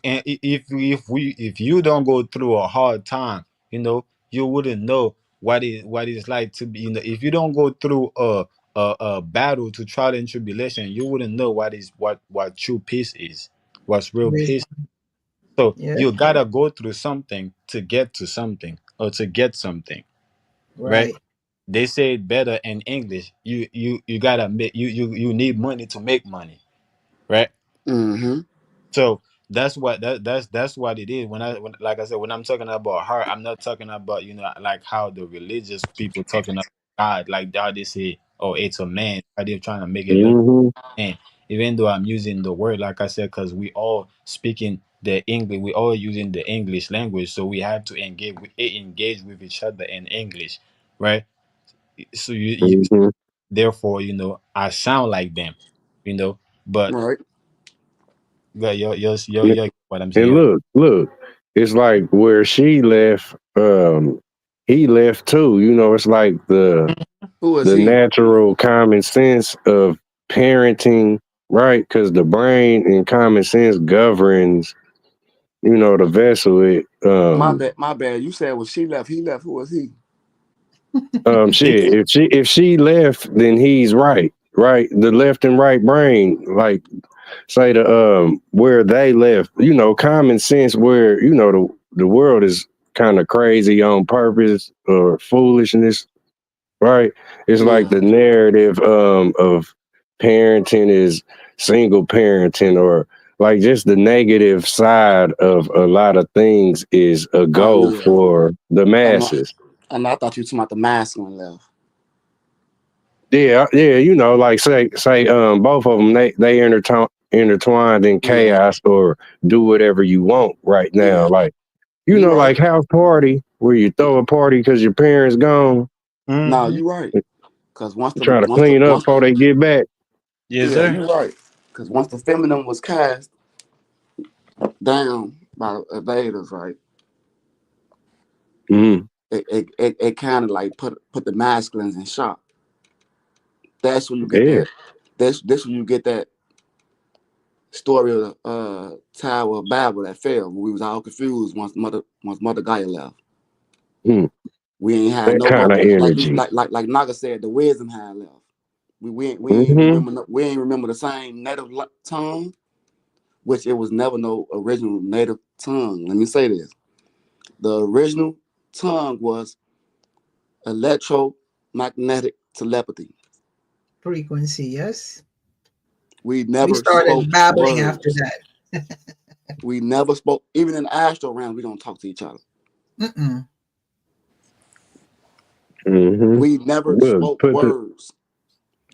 And if you don't go through a hard time, you wouldn't know what it's like to be. If you don't go through a battle to trial and tribulation, you wouldn't know what true peace is, what's real Wisdom. peace. So Yeah. you gotta go through something to get to something or to get something, right? Right. They say it better in English. You gotta make you need money to make money, right? Mm-hmm. So that's what it is. When like I said, when I'm talking about her, I'm not talking about like how the religious people talking about God, like how they say, oh, it's a man. How they're trying to make it look Hmm. man. Even though I'm using the word, like I said, because we all speaking the English, we all using the English language, so we have to engage with each other in English, right? So Hmm. therefore, I sound like them, but Right. yeah, you're what I'm And saying. look, it's like where she left, he left too. It's like Who is the he? natural common sense of parenting, right? Because the brain and common sense governs, the vessel. My bad. My bad. You said when she left, he left. Who was he? Shit. If she left, then he's right, right? The left and right brain, like say where they left, common sense where the world is kind of crazy on purpose or foolishness, right? It's like Yeah. the narrative of parenting is single parenting, or like just the negative side of a lot of things is a Oh goal yeah. for the I know. masses. I thought you were talking about the masculine left. Yeah, yeah, like say both of them they intertwined in Yeah. chaos, or do whatever you want right now, Yeah. like You right. like house party where you throw a party because your parents gone, No, Mhm. you right. Cause try to clean up before they get back. Yes, yeah, sir. you right. Cause once the feminine was cast down by the invaders, right? Hmm. It kind of like put the masculines in shock. That's when you get Yeah. that. This when you get that story of the Tower of Babel that fell when we was all confused once Mother Gaia left. Hmm. We ain't had That no kind of energy. like Naga said, the wisdom had left. Hmm. We ain't remember the same native tongue, which it was never no original native tongue. Let me say this: the original tongue was electromagnetic telepathy. Frequency. Yes. We We never spoke started babbling after words. that. We never spoke. Even in the astral realm, we don't talk to each other. Mm-mm. Hmm. We never Look, spoke words.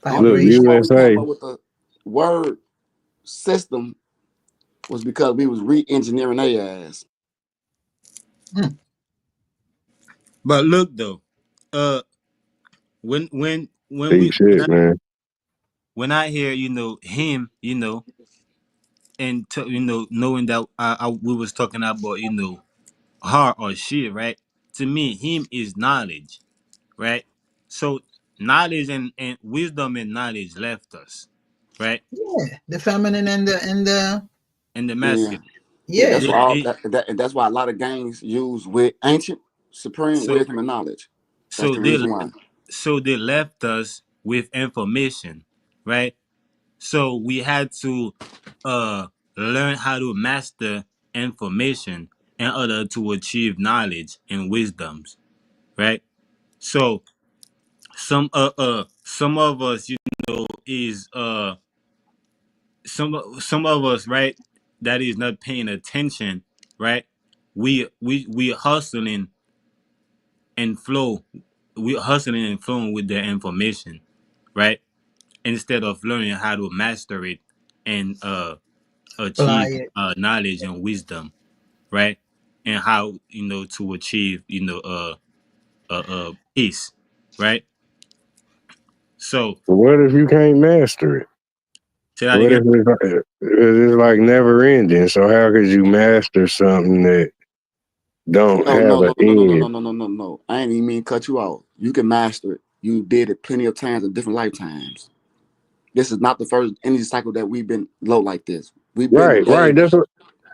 Only look, reason why Vibration. we came USA. up with the word system was because we was re-engineering their ass. Mm. But look though, uh, when Deep we shit, man. when I hear him, and knowing that we was talking about her or she, right? To me, him is knowledge, right? So knowledge and wisdom and knowledge left us, right? Yeah. The feminine and the And the Yeah, masculine. yeah. yeah. That's They, why they and that's why a lot of gangs use with ancient supreme so wisdom and knowledge. That's so the they reason why. they left us with information, right? So we had to uh learn how to master information in order to achieve knowledge and wisdoms, right? So some of us, is some of us, right, that is not paying attention, right? We hustling and flow. We hustling and flowing with their information, right? Instead of learning how to master it and Apply achieve it. knowledge and wisdom, right? And how to achieve peace, right? So What if you can't master it? say that What again. if it's like never ending? So how could you master something that don't Oh have no an no no no no no end? no no no no! I ain't even mean to cut you off. You can master it. You did it plenty of times in different lifetimes. This is not the first energy cycle that we've been low like this. We've been Right, right. delusional.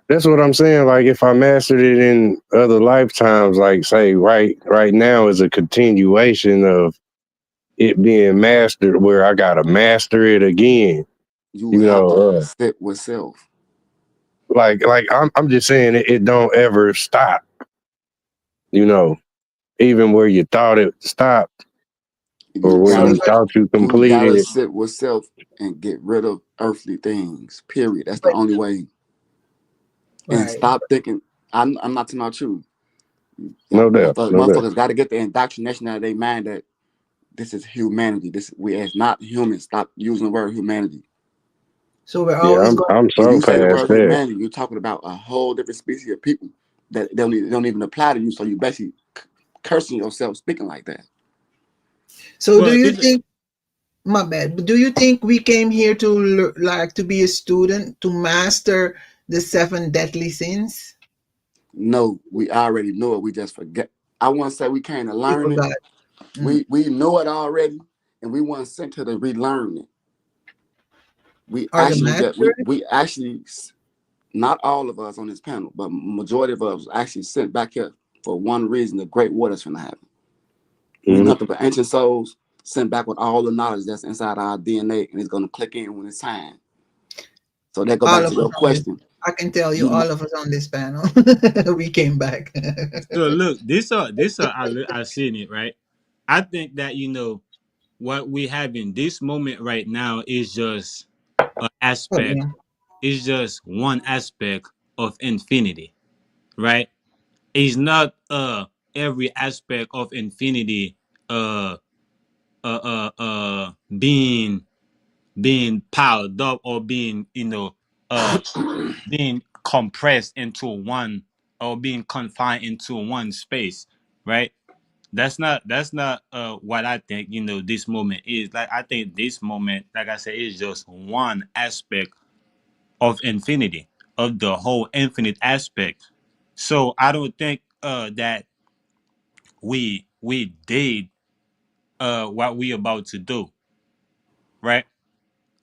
That's what I'm saying. Like if I mastered it in other lifetimes, like say right now is a continuation of it being mastered, where I gotta master it again. You You have to know, sit with self. like I'm just saying it don't ever stop. You know, even where you thought it stopped or You where So gotta you thought you you gotta completed it. sit with self and get rid of earthly things. Period. That's the only way. And right. stop thinking. I'm not talking about you. Yeah, No doubt, no doubt. motherfuckers got to get the indoctrination out of their mind that this is humanity. This we as not human. Stop using the word humanity. So we're Yeah, always going. I'm When so you say the past word that. humanity, you're talking about a whole different species of people that don't even apply to you. So you basically cursing yourself speaking like that. So do Well, you this think? My bad. But do you think we came here to like to be a student to master the 7 deadly sins? No, we already know it. We just forget. I want to say we came to We learn it. forgot. Mm. We know it already, and we weren't sent here to relearn it. We Or the actually master? we actually, not all of us on this panel, but majority of us actually sent back here for one reason: the great waters from the happen. We Mhm. nothing but ancient souls sent back with all the knowledge that's inside our DNA, and it's gonna click in when it's time. So that go All back of to us your on this. question. I can tell you, You all of us on this panel, we came back. so look, I seen it, right? I think that what we have in this moment right now is just an Oh, aspect, yeah. is just one aspect of infinity, right? It's not every aspect of infinity uh being piled up or being uh being compressed into one or being confined into one space, right? That's not what I think this moment is. Like I think this moment, like I said, is just one aspect of infinity, of the whole infinite aspect. So I don't think that we did what we about to do, right?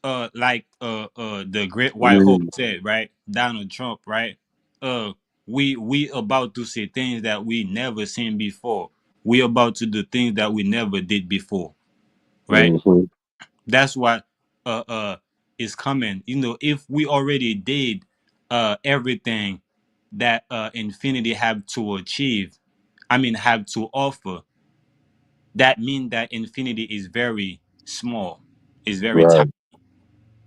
Like the great white hope Mhm. said, right? Donald Trump, right? Uh we about to see things that we never seen before. We about to do things that we never did before, right? Mhm. That's what is coming. If we already did everything that infinity have to achieve, I mean have to offer, that means that infinity is very small, is very tiny, Right.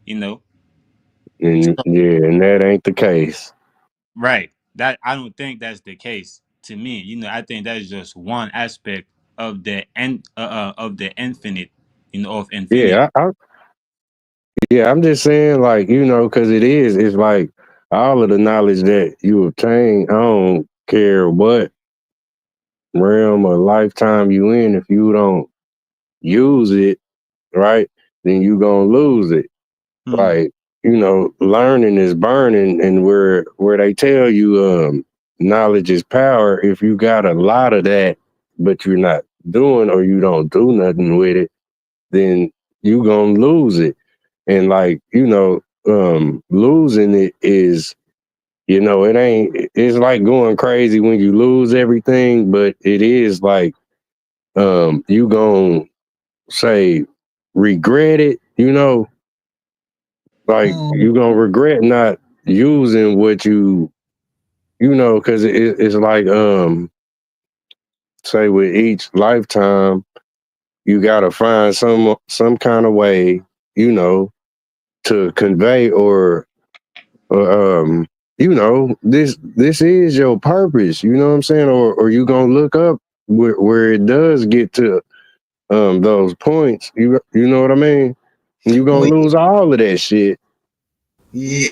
you know. And So, yeah, and that ain't the case. right. That I don't think that's the case to me. I think that's just one aspect of the infinite, of infinity. Yeah, yeah, I'm just saying, like, because it's like all of the knowledge that you obtain, I don't care what realm or lifetime you in, if you don't use it, right, then you gonna lose it. Hmm. Like, learning is burning, and where they tell you knowledge is power, if you got a lot of that, but you're not doing or you don't do nothing with it, then you gonna lose it. And like, losing it is, it's like going crazy when you lose everything, but it is like, you gonna say regret it, like Mm. you gonna regret not using what because it's like, say with each lifetime, you gotta find some kind of way, you know, to convey or this is your purpose, you know what I'm saying, or you gonna look up where it does get to those points, you know what I mean, you gonna When, lose all of that shit.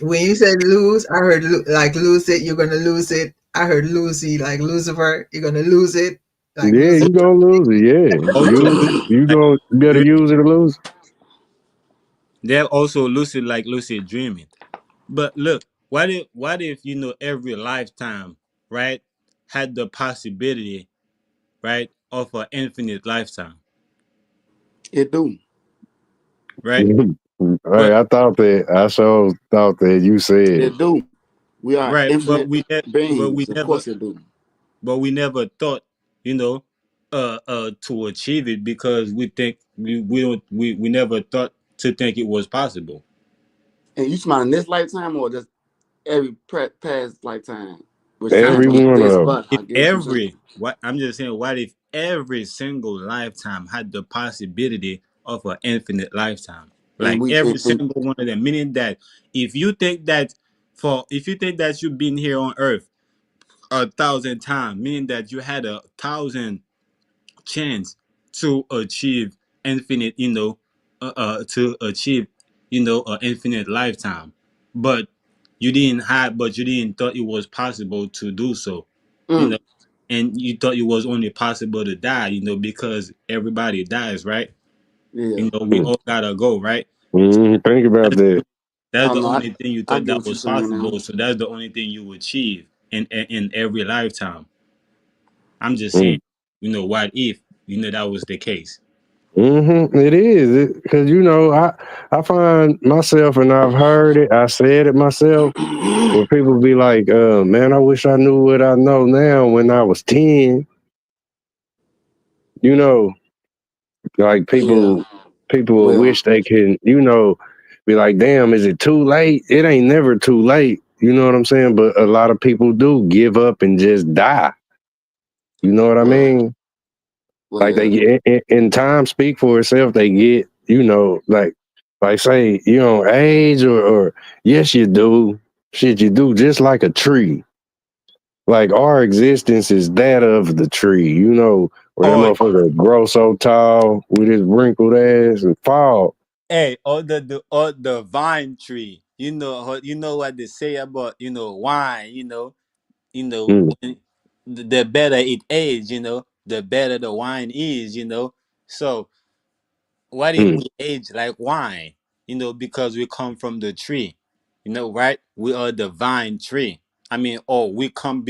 when you said lose, I heard like lose it, you're gonna lose it. I heard Lucy, like Lucifer, you're gonna lose it, like Yeah, Lucifer. you gonna lose it. Yeah, Also, use it, you better use it or lose they're also lucid dreaming. But look, what if every lifetime, right, had the possibility, right, of an infinite lifetime, it do. right? it. Hey, But I sure thought that you said it. It do. We are right? infinite But beings. we Of never, course they do. but we never thought, you know, to achieve it because we think we don't we never thought to think it was possible. And you talking in this lifetime or just every past lifetime? Which I'm science Every don't saying one exist, of them. but if I get what you're saying. every what I'm just saying, what if every single lifetime had the possibility of an infinite lifetime? And Like we every and single one of them. Meaning that if you think that you've been here on earth 1,000 times, meaning that you had 1,000 chance to achieve infinite, to achieve, an infinite lifetime. But but you didn't thought it was possible to do so, you know, mm, and you thought it was only possible to die, because everybody dies, right? yeah. We all gotta go, right? Think about That's that. that's Oh the no, only thing you I thought get that what you're was saying now. possible. So that's the only thing you achieve in every lifetime. I'm just saying, Mm. what if, that was the case? It is because I find myself, and I've heard it. I said it myself. Where people be like, "Man, I wish I knew what I know now when I was 10." You know, like Yeah. people will Well, wish they can, be like, "Damn, is it too late?" It ain't never too late. You know what I'm saying? But a lot of people do give up and just die. You know what I well, mean? Like they well. get in time speak for itself. They get, like say you don't age or yes you do. Shit, you do just like a tree. Like our existence is that of the tree. Where that Or motherfucker grow so tall with his wrinkled ass and fall. hey, or the vine tree. You know what they say about wine. Mm, When the better it ages, the better the wine is. So what if mm, we age like wine? Because we come from the tree. Right? We are the vine tree. I mean, oh, we come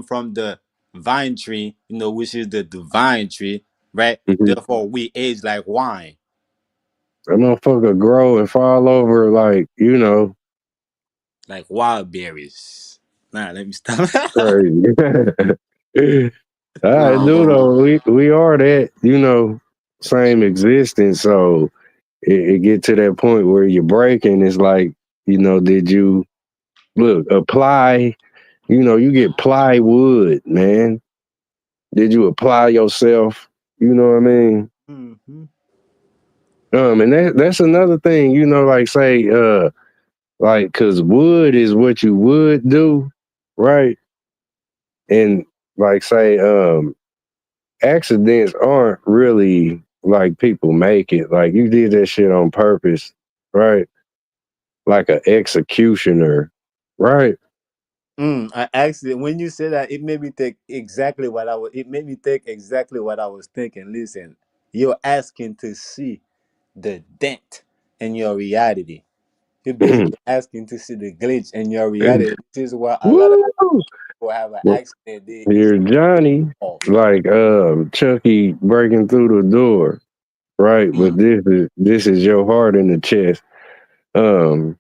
from the vine tree. Which is the divine tree, right? mhm. Therefore, we age like wine, That motherfucker grow and fall over like like wild berries. Nah, let me stop. crazy. I No, do though. We are that same existence. So it get to that point where you're breaking. It's like did you apply? You get plywood, man. Did you apply yourself? You know what I mean? Hmm. And that's another thing. Like say, like, cause wood is what you would do, right? And like say, accidents aren't really like people make it. Like you did that shit on purpose, right? Like an executioner, right? I actually, when you said that, it made me think exactly what I was. It made me think exactly what I was thinking. Listen, you're asking to see the dent in your reality. You're basically asking to see the glitch in your reality. This is why a lot of Woo! people have an Well, accident. They is you're Johnny, off. like Chucky breaking through the door, right? But mm, this is your heart in the chest. Um,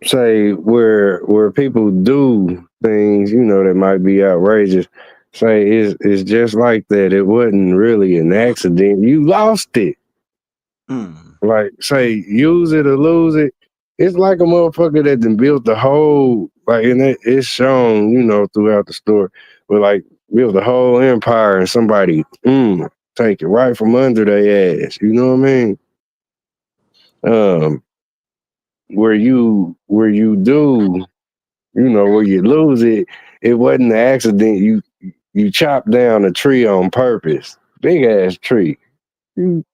say where people do things, that might be outrageous. Say it's just like that. It wasn't really an accident. You lost it. Mm. Like say use it or lose it. It's like a motherfucker that done built the whole and it's shown, throughout the story. But like built the whole empire and somebody take it right from under their ass. You know what I mean? Um, where you do where you lose it, it wasn't an accident. You chopped down a tree on purpose. Big ass tree. You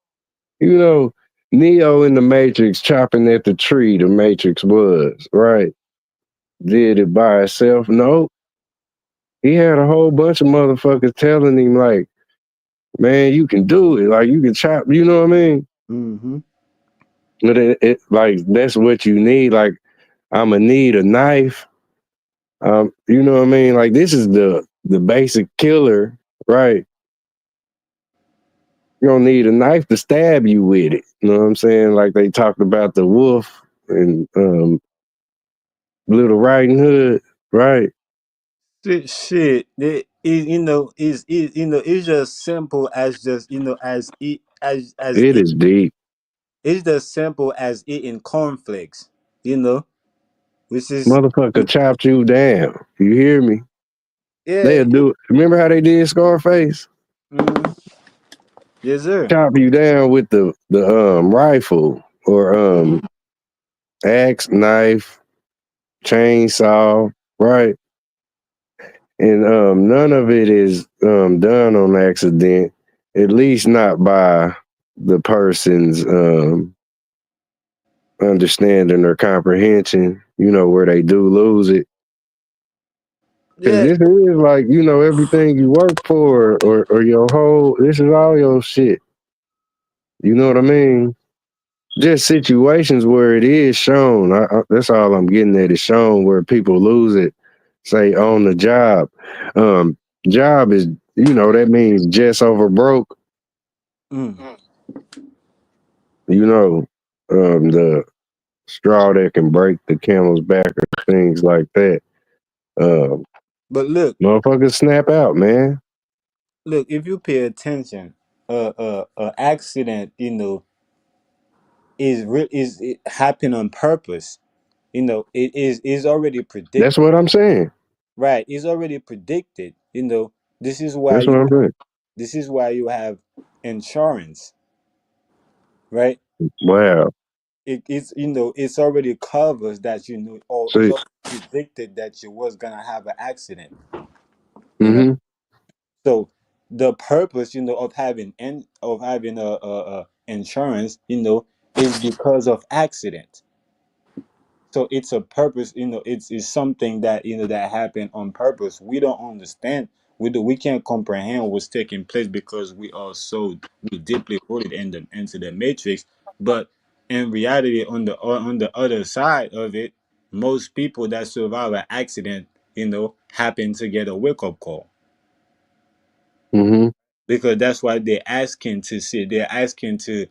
you know, Neo in the Matrix chopping at the tree the Matrix was, right? Did it by itself? No. He had a whole bunch of motherfuckers telling him like, man, you can do it. Like you can chop, you know what I mean? Mm-hmm. But it like that's what you need. Like I'ma need a knife. You know what I mean? Like this is the basic killer, right? You don't need a knife to stab you with it. You know what I'm saying? Like they talked about the wolf and Little Riding Hood, right? Shit, you know, it's just simple as just as it as It it is deep. it's just simple as eating cornflakes, which is Motherfucker chopped you down. You hear me? yeah, They'll do it. Remember how they did Scarface? mm, yes sir. Chop you down with the rifle or axe, knife, chainsaw, right? And none of it is done on accident, at least not by the person's understanding or comprehension, where they do lose it. Because Yeah, this is like, everything you work for or your whole, this is all your shit. You know what I mean? Just situations where it is shown. That's all I'm getting at. It's shown where people lose it, say on the job. Um, Job is, that means just over broke. mm. You know, the straw that can break the camel's back or things like that. Um, But Motherfuckers snap out, man. look, if you pay attention, accident, is it happen on purpose. It is already That's predicted. what I'm saying. Right, it's already predicted. This is why That's what you I'm saying. this is why you have insurance, right? Wow. It's already covers that or it's See, already predicted that you was gonna have an accident. You know, mm-hmm. so the purpose, of having a insurance, is because of accident. So it's a purpose, it's something that that happened on purpose. We don't understand, we can't comprehend what's taking place because we deeply rooted into the matrix. But in reality, on the other side of it, most people that survive an accident, happen to get a wake-up call, Mm-hmm. because that's why they're asking to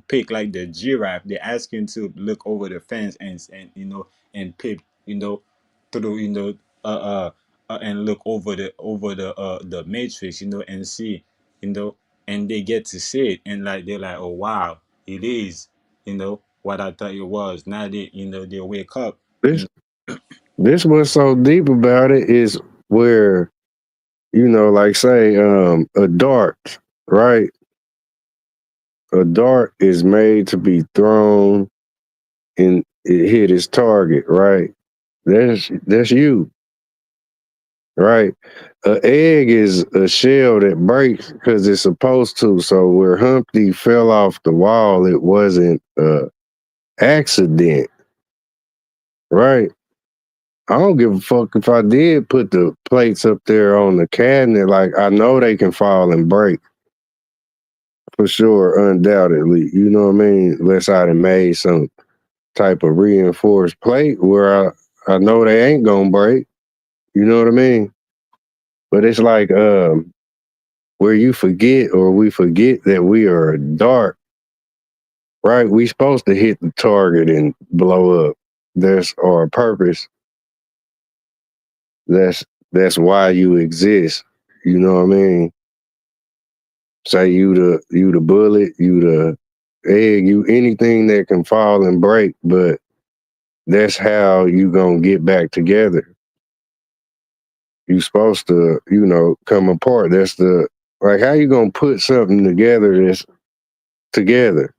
pick like the giraffe. They're asking to look over the fence and pick through and look over the matrix, and see, and they get to see it, and like they're like, oh wow, it is what I thought it was. Now they wake up. This this what's so deep about it is where, like say, a dart, right? A dart is made to be thrown and it hit its target, right? That's you, right? An egg is a shell that breaks because it's supposed to. So where Humpty fell off the wall, it wasn't a accident, right? I don't give a fuck if I did put the plates up there on the cabinet. Like I know they can fall and break for sure, undoubtedly. You know what I mean? Unless I done made some type of reinforced plate where I know they ain't gonna break. You know what I mean? But it's like where you forget or we forget that we are dark, right? We supposed to hit the target and blow up. That's our purpose. That's that's why you exist. You know what I mean? Say you the bullet, you the egg, you anything that can fall and break, but that's how you gonna get back together. You supposed to, come apart. That's the like how you gonna put something together that's together.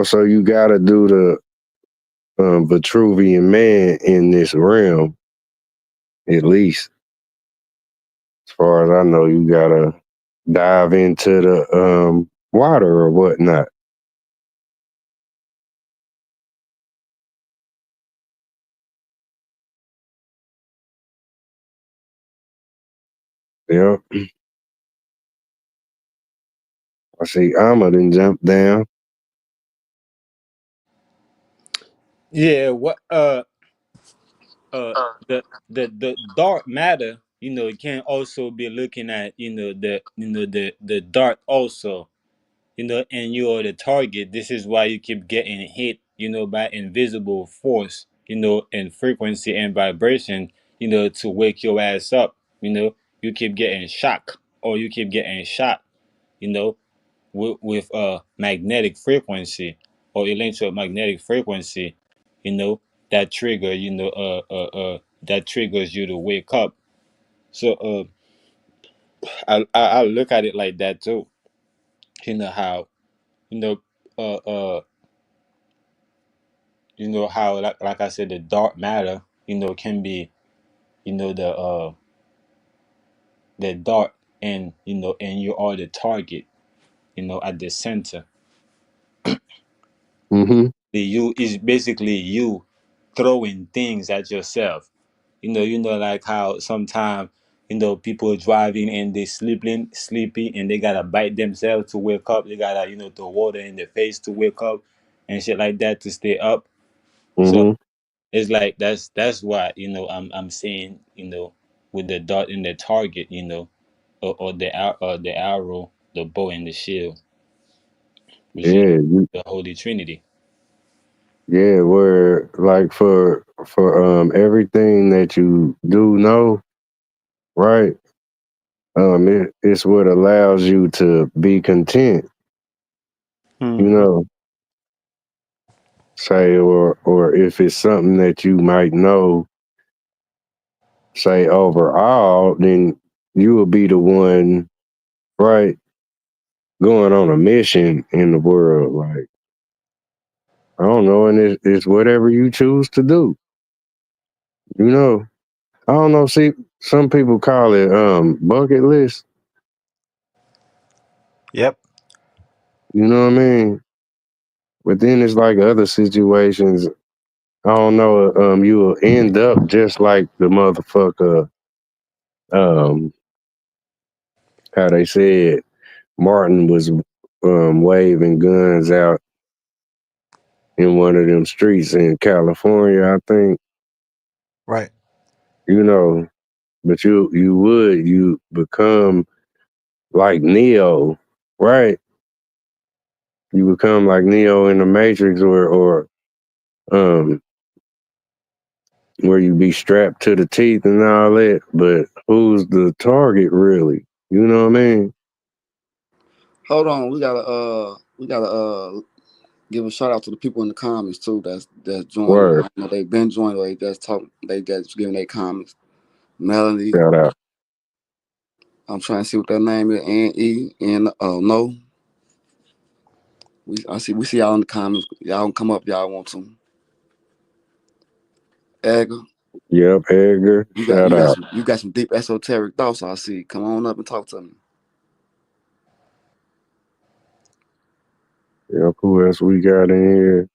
So you gotta do the Vitruvian man in this realm, at least. As far as I know, you gotta dive into the water or whatnot. Yeah. I see Amma done jump down. Yeah, what uh the dark matter, it can also be looking at the dark also, and you're the target. This is why you keep getting hit by invisible force, and frequency and vibration, to wake your ass up. You keep getting shocked or you keep getting shot, you know, with a magnetic frequency or electromagnetic frequency, you know, that trigger, that triggers you to wake up. So I look at it like that too. How, you know, uh, uh, how, like I said, the dark matter, can be, the dark, and and you are the target, at the center. Mm-hmm. The you is basically you throwing things at yourself. Like how sometimes, people driving and they sleepy, and they gotta bite themselves to wake up. They gotta, throw water in their face to wake up and shit like that to stay up. So Mm-hmm. it's like that's why, I'm saying, with the dart and the target, or the arrow, the bow and the shield, which is Yeah, the Holy Trinity. yeah, where like for everything that you do know, right? It's what allows you to be content, you Hmm. know, say, or if it's something that you might know, say overall, then you will be the one, right, going on a mission in the world. Like, I don't know, and it's whatever you choose to do, you know. I don't know. See, some people call it bucket list. Yep. You know what I mean? But then it's like other situations. I don't know. You will end up just like the motherfucker. Um, how they said Martin was waving guns out in one of them streets in California, I think. Right. You know, but you become like Neo, right? You become like Neo in the Matrix, or um where you be strapped to the teeth and all that, but who's the target really? You know what I mean? Hold on, we gotta give a shout out to the people in the comments too. That's joining. I Word. don't know they've been joining. Or they just talk. They just giving their comments. Melanie, Shout out. I'm trying to see what that name is. N E N no. We see y'all in the comments. Y'all can come up. Y'all want to. Edgar, Yep, Edgar. Shout out. you got some deep esoteric thoughts. I see. Come on up and talk to me. Yep, who else we got in here?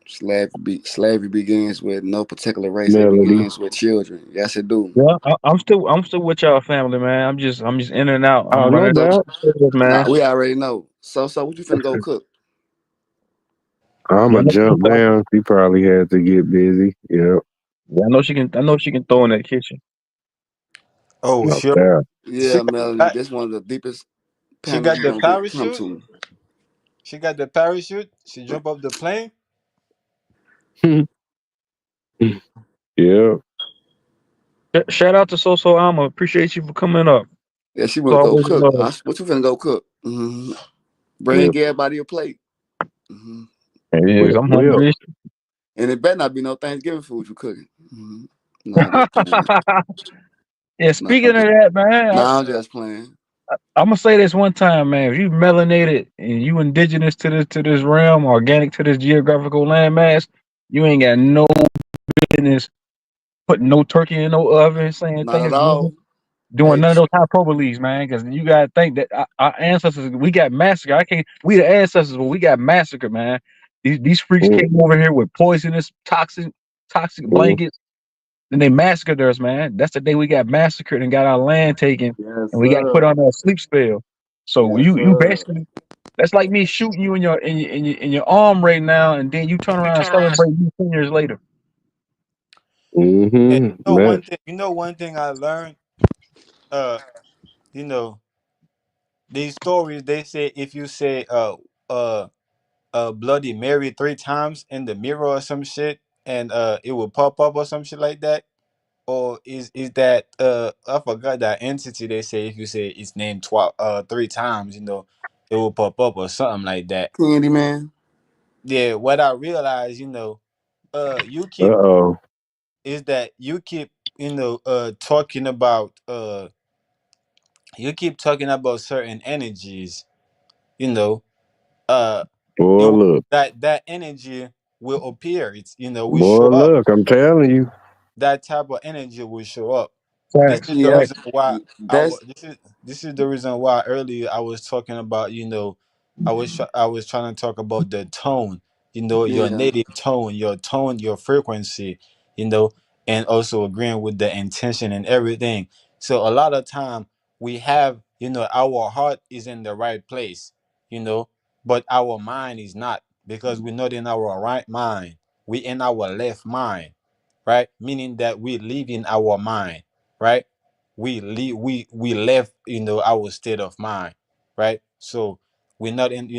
Slavery begins with no particular race. It Melody. begins with children. Yes, it do. Yeah, I'm still with y'all family, man. I'm just in and out. Oh, I'm no running up doubt. some stairs, Nah, man. we already know. So what you finna go cook? I'ma Yeah, jump down. She probably had to get busy. Yep, I know she can. I know she can throw in that kitchen. Oh, no sure. doubt. She Yeah, got, Melanie, pa- this one of the deepest she panels got you're the gonna come parachute. to. She got the parachute. She jump off the plane. Yep. Shout out to So Alma. Appreciate you for coming up. Yeah, she It's wanna go always cook. love. What you finna go cook? Bring Whip, everybody a plate. hmm It is. whip, I'm whip. hungry. And it better not be no Thanksgiving food you cooking. No, I'm just playing. Yeah. No, Speaking of that, man, I'm just playing. I'm gonna say this one time, man. If you melanated and you indigenous to this realm, organic to this geographical landmass, you ain't got no business putting no turkey in no oven, saying Not at Thanksgiving, all. doing Hey, none of those hyperboles, man. Because you gotta think that our ancestors, we got massacred. I can't. We the ancestors, but we got massacred, man. These freaks Mm, came over here with poisonous, toxic mm, blankets. Then they massacred us, man. That's the day we got massacred and got our land taken, yes, and we got put sir. on a sleep spell. So Yes, you sir. basically, that's like me shooting you in your arm right now, and then you turn around and celebrate me 10 years later. And mm-hmm. one thing I learned. Uh, you know, these stories, they say, if you say, Bloody Mary 3 times in the mirror or some shit, and it will pop up or some shit like that? Or is that I forgot that entity they say if you say its name 3 times, it will pop up or something like that. Candyman. Yeah, what I realized, you Uh keep oh. is that talking about certain energies, you know, uh it Boy, will- look. that energy will appear. It's will Boy, show up. look. I'm telling you. That type of energy will show up. This Facts, is the Yeah, facts. reason why that's this is the reason why earlier I was talking about, I was trying to talk about the tone, your yeah, native tone, your frequency, you know, and also agreeing with the intention and everything. So a lot of time we have, our heart is in the right place, you know, but our mind is not, because we're not in our right mind. We in our left mind, right? Meaning that we live in our mind, right? We left, our state of mind, right? So we're not in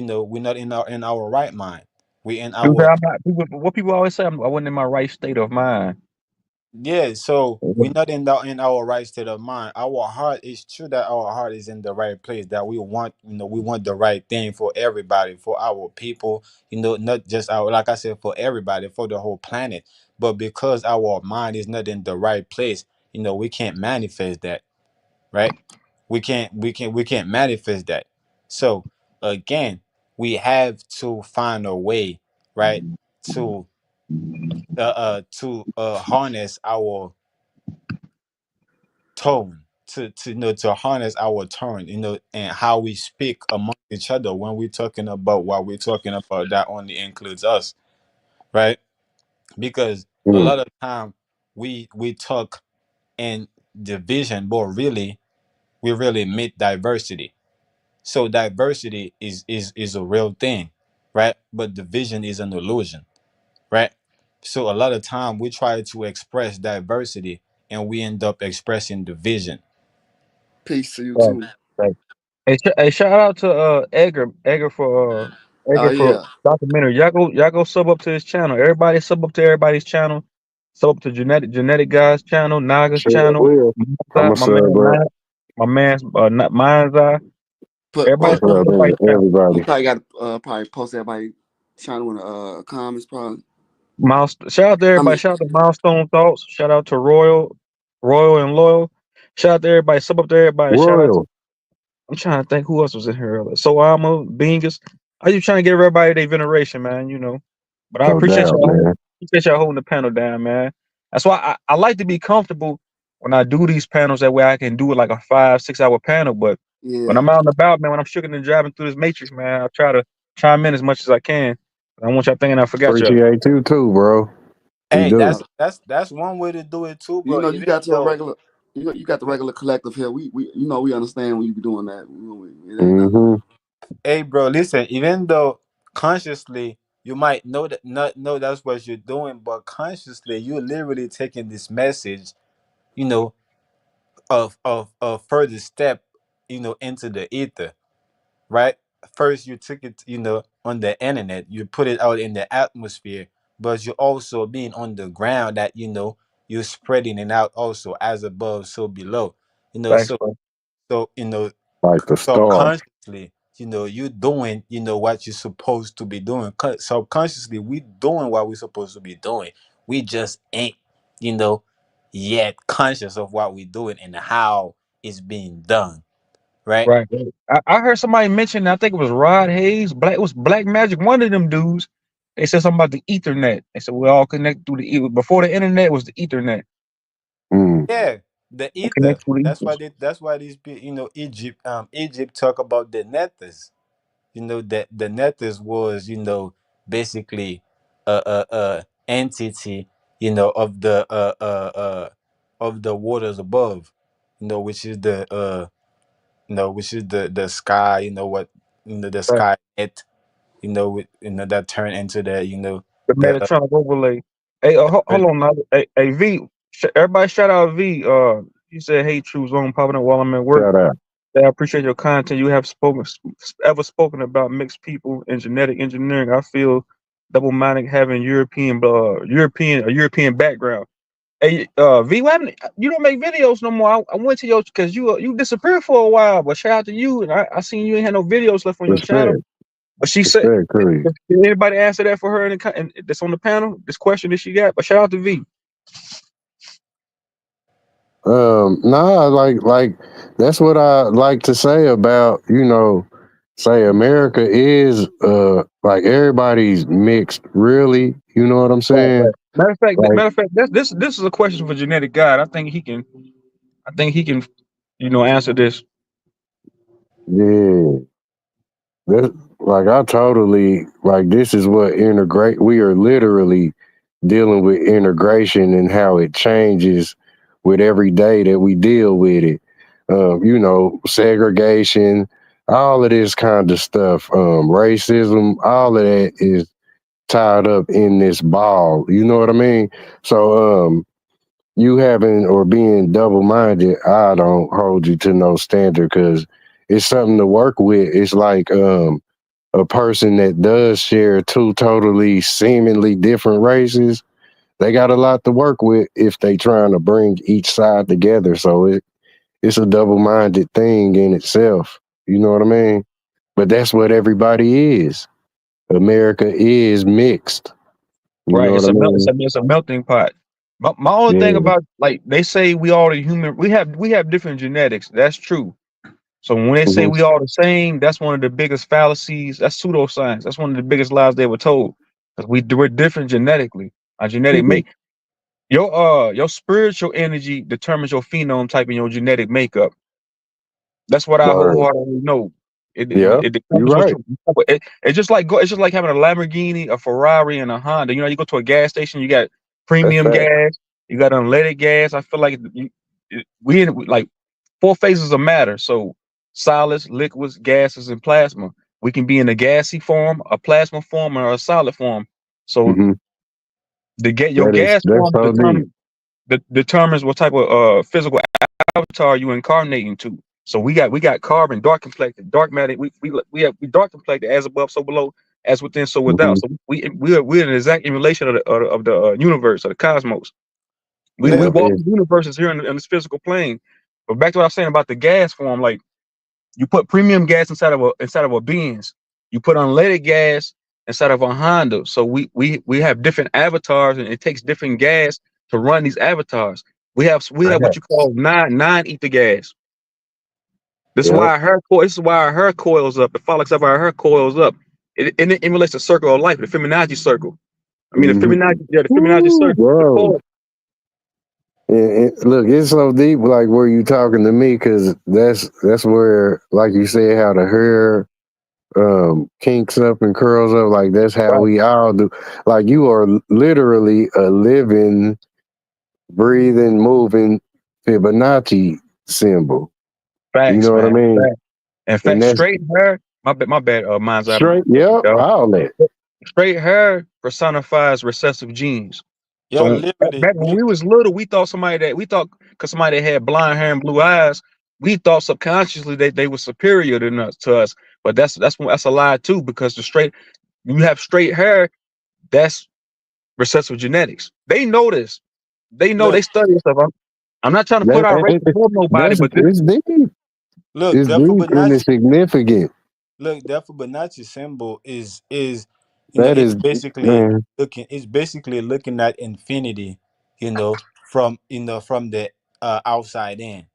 our right mind. We in People say our I'm not. What people always say, I wasn't in my right state of mind. Yeah, so we're not in our right state of mind. Our heart is true that our heart is in the right place, that we want the right thing for everybody, for our people, not just our, like I said, for everybody, for the whole planet. But because our mind is not in the right place, we can't manifest that, right? We can't manifest that. So again, we have to find a way, right, to harness our tone, to harness our tone, and how we speak among each other when we're talking about what we're talking about. That only includes us, right? Because a Mm. lot of time we talk in division, but really we really meet diversity. So diversity is a real thing, right? But division is an illusion, right? So a lot of time we try to express diversity and we end up expressing division. peace to you Right, too. right. Hey, shout out to Oh Edgar for yeah, documentary. Y'all go sub up to his channel. Everybody sub up to everybody's channel. Sub up to genetic guy's channel, Naga's Sure channel, will. I'm a My man, sub up. my man's not mine's eye. I'm Everybody put sub up to sub everybody's in channel. you everybody. probably got to probably post everybody channel in the comments probably. Shout out to I everybody. mean, Shout out to Milestone Thoughts. Shout out to Royal and Loyal. Shout out to everybody. Sub up to everybody. Shout out to Royal. I'm trying to think who else was in here earlier. So Alma, Bingus. I just trying to give everybody their veneration, man, But I No doubt, man. appreciate y'all holding the panel down, man. That's why I like to be comfortable when I do these panels. That way I can do it like a 5-6 hour panel. But when yeah, I'm out and about, man, when I'm shooking and driving through this matrix, man, I try to chime in as much as I can. I don't want y'all thinking I forgot y'all. Appreciate you too, bro. We Hey, do. yeah. that's one way to do it too, You but know, you even got your though, regular. You got the regular collective here. We we understand when you be doing that. It ain't nothing. Mm-hmm. hey, bro, listen, even though consciously you might know that not know that's what you're doing, but consciously you're literally taking this message, you know, of a further step, into the ether, right? First, you took it, on the internet, you put it out in the atmosphere, but you're also being on the ground that, you're spreading it out also as above, so below, Thanks, so, bro. so, Like the star. subconsciously, you doing, what you're supposed to be doing. Subconsciously, we doing what we're supposed to be doing. We just ain't, you know, yet conscious of what we're doing and how it's being done, right? Right. I heard somebody mention, I think it was Rod Hayes, it was Black Magic, one of them dudes. They said something about the Ethernet. They said we all connect through before the internet was the Ethernet. Mm. Yeah, the We ether. connect through the That's why ethers. these Egypt talk about the nethers. That the nethers was, basically a entity, of the waters above, which is the sky, the Right. sky net, that turn into The the Megatronic overlay. Hey, hold on now. Hey, V. Everybody shout out V. You said hey, true zone popping up while I'm at work. Shout out. I appreciate your content. You have ever spoken about mixed people and genetic engineering. I feel double-minded having European background. Hey, V, you don't make videos no more. I went to your because you disappeared for a while, but shout out to you. And I seen you ain't had no videos left on your channel. Respect, But she said, respect, Curry. did anybody answer that for her and that's on the panel? This question that she got. But shout out to V. Nah, like that's what I like to say about, say America is like everybody's mixed, really. You know what I'm Right, saying? right. Like, Matter of fact, this is a question for Genetic God. I think he can. Answer this. yeah, that like I totally like this is what integrate. We are literally dealing with integration and how it changes with every day that we deal with it. Segregation, all of this kind of stuff, racism, all of that is tied up in this ball. You know what I mean? So, you having or being double minded, I don't hold you to no standard because it's something to work with. It's like a person that does share two totally seemingly different races. They got a lot to work with if they trying to bring each side together. So it's a double minded thing in itself. You know what I mean? But that's what everybody is. America is mixed. You know Right. what I mean? It's a melting pot. My only thing Yeah. about, like, they say we all are human. We have different genetics. That's true. So when they say Hmm. we all the same, that's one of the biggest fallacies. That's pseudoscience. That's one of the biggest lies they were told. Because we're different genetically. Our genetic Hmm. make your spiritual energy determines your phenome type and your genetic makeup. That's what I Right. wholeheartedly know. Yeah. It You're determines what right. you. It's just like having a Lamborghini, a Ferrari, and a Honda. You go to a gas station, you got That's premium fact. gas, you got unleaded gas. I feel like like four phases of matter. So solids, liquids, gases, and plasma. We can be in a gassy form, a plasma form, or a solid form. So Hmm. your gas That's form so deep. determines what type of physical avatar you incarnating to. So we got carbon, dark complected, dark matter. We dark complected, as above, so below, as within, so without. Hmm. So we're an exact emulation of the universe, of the cosmos. We Let, Yep. walk the universes here in this physical plane. But back to what I was saying about the gas form, like, you put premium gas inside of a Benz. You put unleaded gas inside of a Honda. So we have different avatars, and it takes different gas to run these avatars. We have what you call nine ether gas. Yep. This is why our hair coils up. The follics of our hair coils up. It emulates the circle of life, the Fibonacci circle. I mean, Hmm. the Fibonacci circle. The Bro. coil. Look, it's so deep, like where you talking to me, because that's where, like you said, how the hair kinks up and curls up. Like that's how Right. we all do. Like you are literally a living, breathing, moving Fibonacci symbol. You Facts, know what I man. mean? Facts. In And fact, that's straight hair. My bad. Mind's eye. straight. Yep, all that. Straight hair personifies recessive genes. yo, So Liberty. back when we was little, we thought because somebody that had blonde hair and blue eyes, we thought subconsciously that they were superior to us. But that's a lie too, because you have straight hair, that's recessive genetics. They know this. They Look, study this stuff. I'm not trying to put That, our race and above nobody, that's but this it's deep. look, It's the deep and Fibonacci. it's significant. Look, the Fibonacci symbol is That it's is, basically man. looking at infinity, from from the outside in.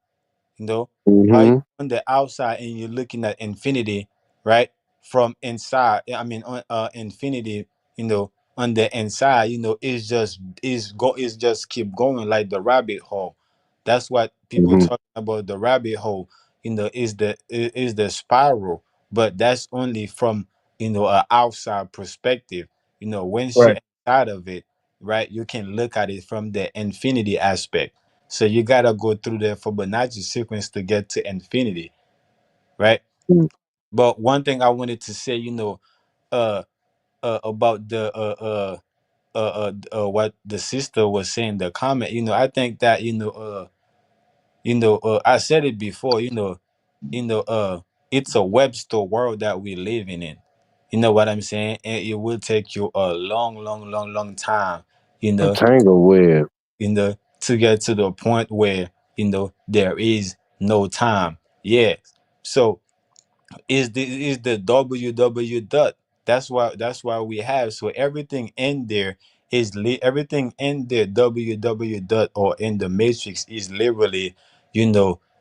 While you're Hmm. on the outside and you're looking at infinity, right? From inside, I mean, on infinity, on the inside, it's just keep going like the rabbit hole. That's what people Hmm. talking about. The rabbit hole, is the spiral, but that's only from a outside perspective. Once you're right. inside of it, right, you can look at it from the infinity aspect. So you gotta go through the Fibonacci sequence to get to infinity, right? But one thing I wanted to say, uh, about the what the sister was saying, the comment, I think that I said it before, it's a Webster world that we're living in. You know what I'm saying? And it will take you a long, long, long, long time, you A know, tangle web. to get to the point where, there is no time. Yeah. So is the www dot. That's why we have, so everything in there everything in the www dot or in the matrix is literally,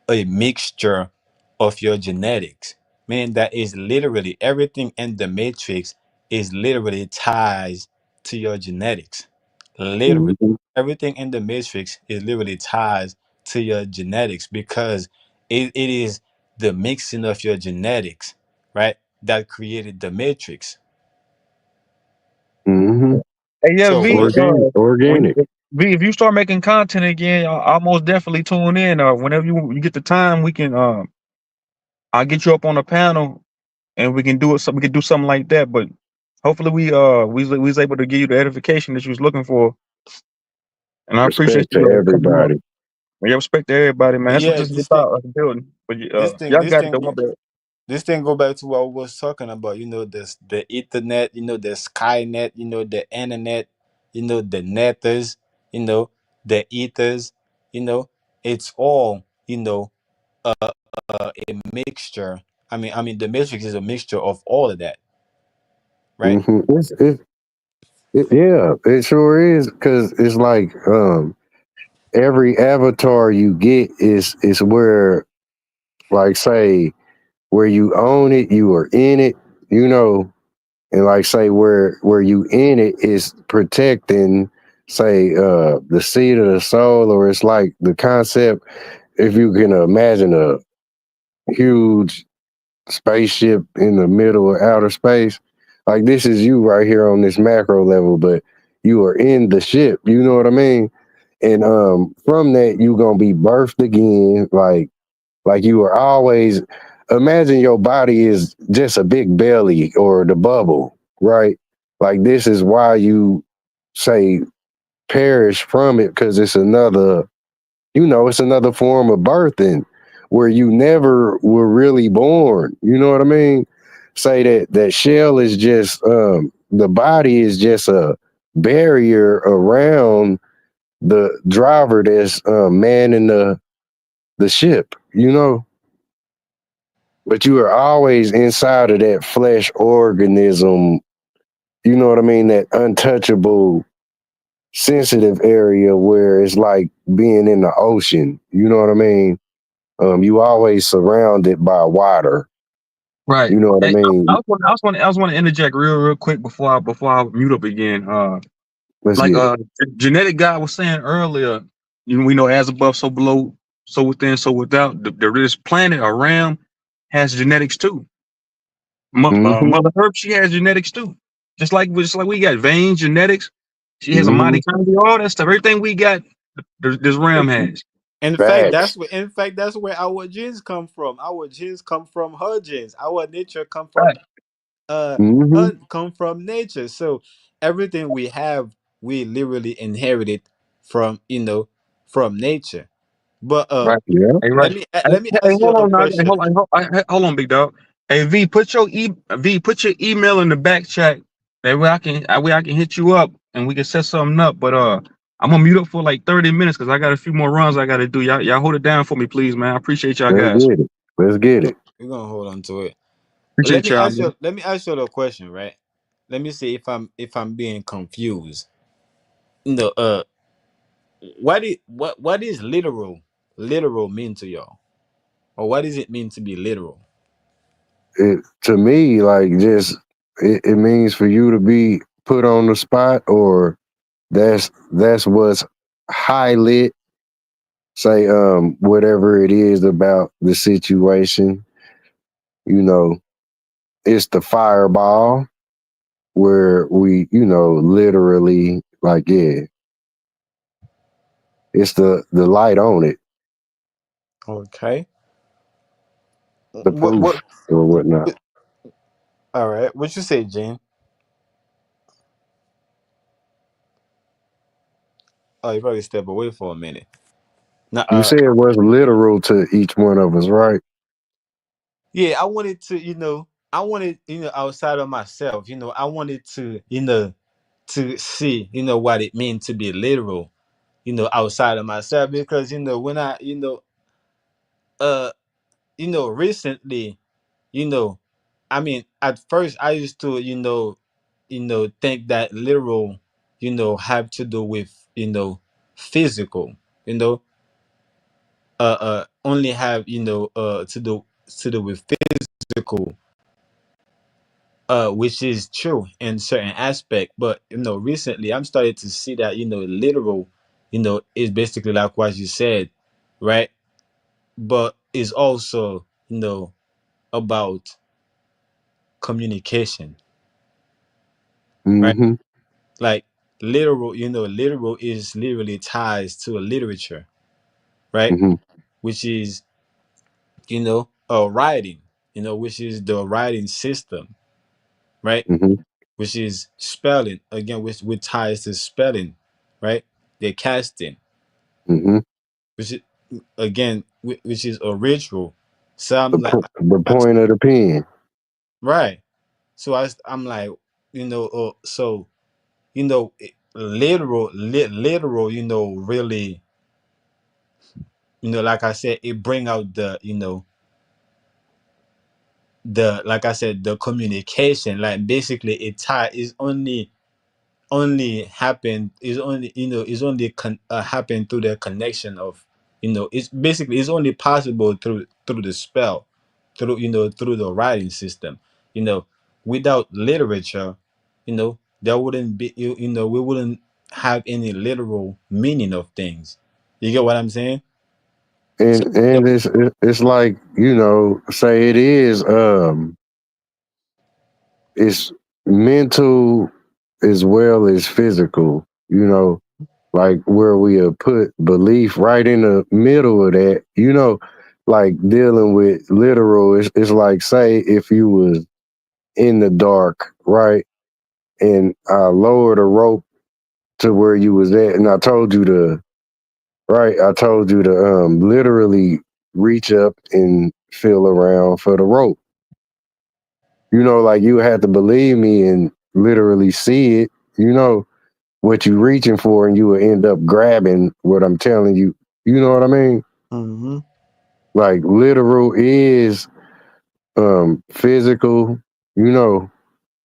a mixture of your genetics. Meaning that is literally everything in the matrix is literally ties to your genetics. Literally Mhm. everything in the matrix is literally ties to your genetics, because it is the mixing of your genetics, right, that created the matrix. Mhm. Hey, yeah, So V. what? Organic. V, if you start making content again, I'll most definitely tune in. Whenever you get the time, we can. I'll get you up on a panel, and we can do it. So we can do something like that. But hopefully, we was able to give you the edification that you was looking for. And I appreciate Respect to you coming on. everybody. Yeah, respect to everybody, man. That's what Yeah, this is about. Us building. But this thing y'all this got it though. thing My bad. this thing go back to what I was talking about. This the Ethernet, the Skynet, the internet, the nethers, the ethers. It's all, a mixture. I mean, the matrix is a mixture of all of that, right? Hmm yeah, it sure is because it's like every avatar you get is where, like, say, where you own it, you are in it, you know, and like say where you in it is protecting, say, the seed of the soul, or it's like the concept, if you can imagine a huge spaceship in the middle of outer space. Like this is you right here on this macro level, but you are in the ship. You know what I mean? And from that you gonna be birthed again, like you were always. Imagine your body is just a big belly or the bubble, right? Like this is why you say perish from it, because it's another form of birthing where you never were really born. You know what I mean? Say that shell is just the body is just a barrier around the driver that's manning the ship, you know? But you are always inside of that flesh organism, you know what I mean? That untouchable sensitive area where it's like being in the ocean. You know what I mean? You always surrounded by water. Right. You know what I Hey, mean? I was want to interject real quick before I mute up again. Let's Like get it. genetic guy was saying earlier, we know as above, so below, so within, so without. This planet or realm has genetics too. Mm-hmm. Mother Earth, she has genetics too. Just like we got veins, genetics. She has a Mm-hmm. mitochondria, all that stuff. Everything we got, this realm has. In fact, Facts. that's where our genes come from. Our genes come from her genes. Our nature come from Right. Mm-hmm. come from nature. So everything we have, we literally inherited from from nature. But Right. Yeah. Hey, right. let me Hey, ask you hold a on now. Hey, question. hold on, big dog. Hey, V, put your email in the back chat. That way I can hit you up and we can set something up. But I'm gonna mute up for like 30 minutes because I got a few more runs I gotta do. Y'all hold it down for me, please, man. I appreciate y'all Let's guys. get it. Let's get it. We're gonna hold on to it. But let Appreciate me y'all, ask man. you let me ask you a question, right? Let me see if I'm being confused. No, what is literal mean to y'all? Or what does it mean to be literal? It to me, like, just it means for you to be put on the spot, or that's what's highlit. Say whatever it is about the situation, you know, it's the fireball where we, literally, like, yeah, it's the light on it, Okay. the What proof or whatnot. all right. What you say, Jane? Oh, you probably step away for a minute. Nah, You said it was literal to each one of us, right? yeah, I wanted to, outside of myself, I wanted to, to see, what it means to be literal, outside of myself, because when I, uh, recently, you know, I mean, at first I used to, think that literal, have to do with, physical, you know, only have, to do with physical, which is true in certain aspect. But recently I'm starting to see that literal, is basically like what you said, right? But it's also about communication, right? Mm-hmm. Like literal is literally ties to a literature, right? Mm-hmm. Which is writing, which is the writing system, right? Mm-hmm. Which is spelling again, which ties to spelling, right? The casting, Mm-hmm. which is again, which is a ritual. So I'm like, The I, point of the pen. right. So I'm like, so literal, really, like I said, it bring out the, like I said, the communication. Like basically, it tie is only happen is only is only happen through the connection of, it's basically it's only possible through the spell, through through the writing system. Without literature, there wouldn't be, we wouldn't have any literal meaning of things. You get what I'm saying? So And it's like, say it is it's mental as well as physical, like where we have put belief right in the middle of that, like dealing with literal. It's like, say if you was in the dark, right, and I lowered a rope to where you was at, and I told you to literally reach up and feel around for the rope. Like you had to believe me and literally see it, what you reaching for, and you will end up grabbing what I'm telling you. You know what I mean? hmm Like literal is physical,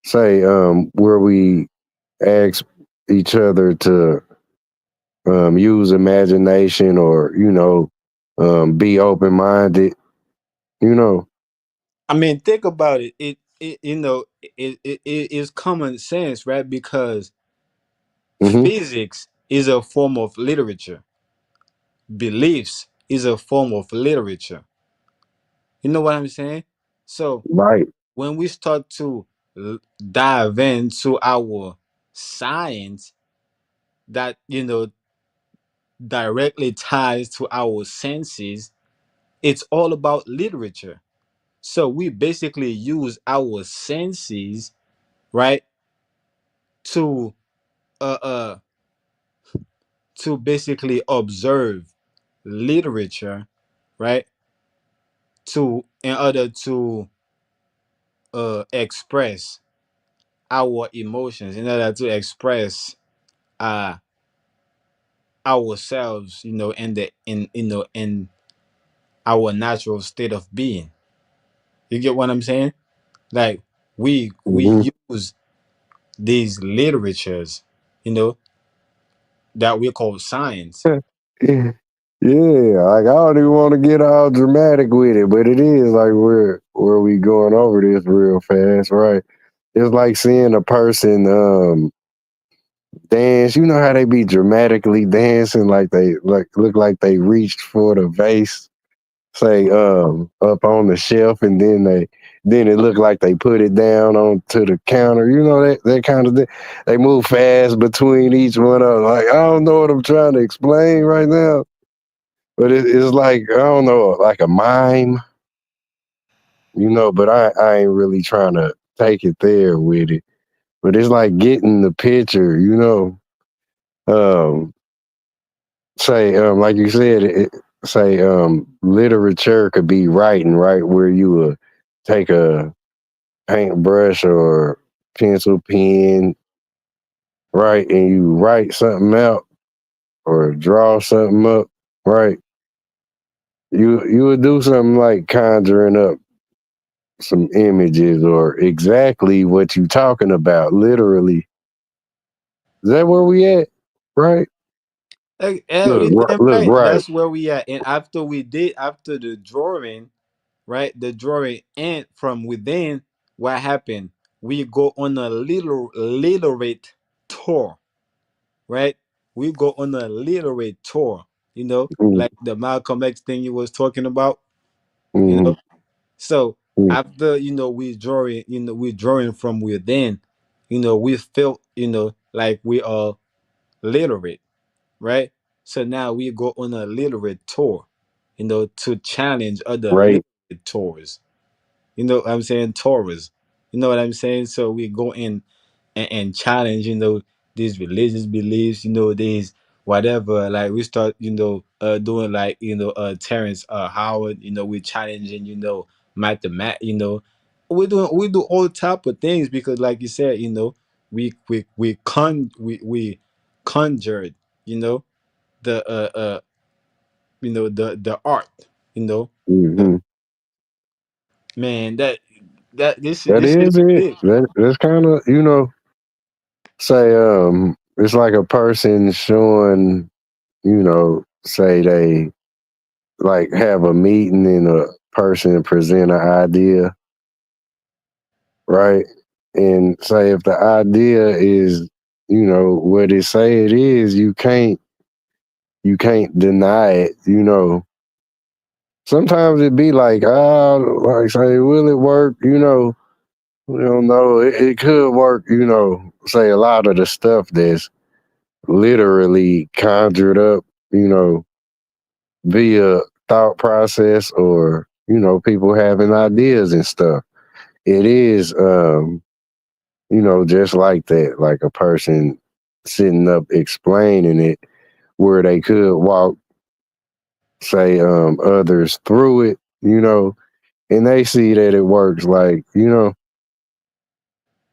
say where we ask each other to use imagination, or be open minded, you know. I mean, think about it. It is common sense, right? Because Hmm. physics is a form of literature. Beliefs is a form of literature. You know what I'm saying? So Right. when we start to dive into our science that directly ties to our senses, it's all about literature. So we basically use our senses, right, to uh uh to basically observe literature, right, to in order to express our emotions, in order to express uh ourselves, in the in our natural state of being. You get what I'm saying? Like we Hmm. use these literatures, you know that we call science. Yeah, like I don't even want to get all dramatic with it, but it is like where we going over this real fast, right? It's like seeing a person dance. You know how they be dramatically dancing, like they like look like they reached for the vase, say up on the shelf, and then it looked like they put it down onto the counter. That kind of thing. They move fast between each one of them. Like I don't know what I'm trying to explain right now, but it's like, I don't know, like a mime, But I ain't really trying to take it there with it. But it's like getting the picture, Um, say like you said, say literature could be writing, right, where you take a paintbrush or pencil pen, right, and you write something out or draw something up, right? You would do something like conjuring up some images or exactly what you talking about, literally. Is that where we at? Right? Like, Look, you damn look, right. right. That's where we at. And after the drawing, right? The drawing and from within, what happened? We go on a little literate tour, right? We go on a literate tour, Mm, like the Malcolm X thing you was talking about, you mm, know. So mm, after we drawing from within, we felt like we are literate, right? So now we go on a literate tour, to challenge other right. literate tours. You know what I'm saying? Tourists. You know what I'm saying? So we go in and challenge, these religious beliefs, these whatever. Like we start, doing like, Terrence Howard, we challenging, mathemat, we do all type of things because like you said, we conjured, the the art, the Hmm. man that That this shit is is it. big. That's kind of, say, it's like a person showing, say they like have a meeting and a person present an idea, right? And say if the idea is, what it say it is, you can't deny it. Sometimes it be like, like say, will it work? We don't know. It could work, say a lot of the stuff that's literally conjured up, you know, via thought process or, people having ideas and stuff. It is, just like that, like a person sitting up explaining it where they could walk, say, others through it, and they see that it works, like,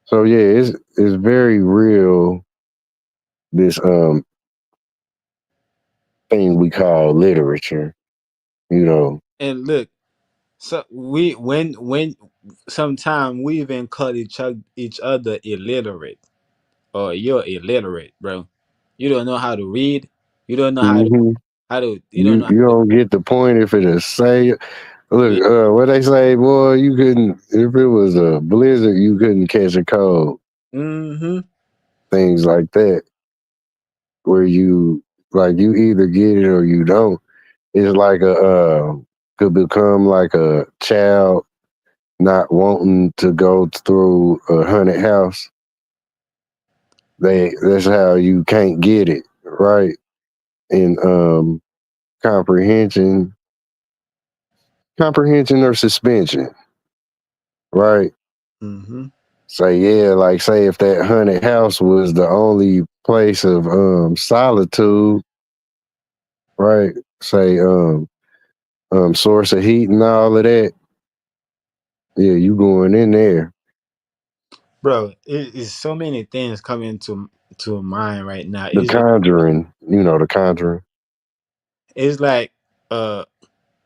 so yeah, it's very real, this thing we call literature, you know. And look, so we when sometimes we even call each other illiterate, or you're illiterate, bro. You don't know how to read. You don't know Hmm. you don't know You don't get the point if it is say, look, how what they say, boy, you couldn't, if it was a blizzard, you couldn't catch a cold, mm-hmm. things like that, where you, like, you either get it or you don't. It's like could become like a child not wanting to go through a haunted house. That's how you can't get it, right? And comprehension comprehension or suspension, right? Mm-hmm. Say, yeah, like, say if that haunted house was the only place of solitude, right? Say source of heat and all of that. Yeah, you going in there. Bro, it is so many things coming to mind right now. The Conjuring, the Conjuring. It's like uh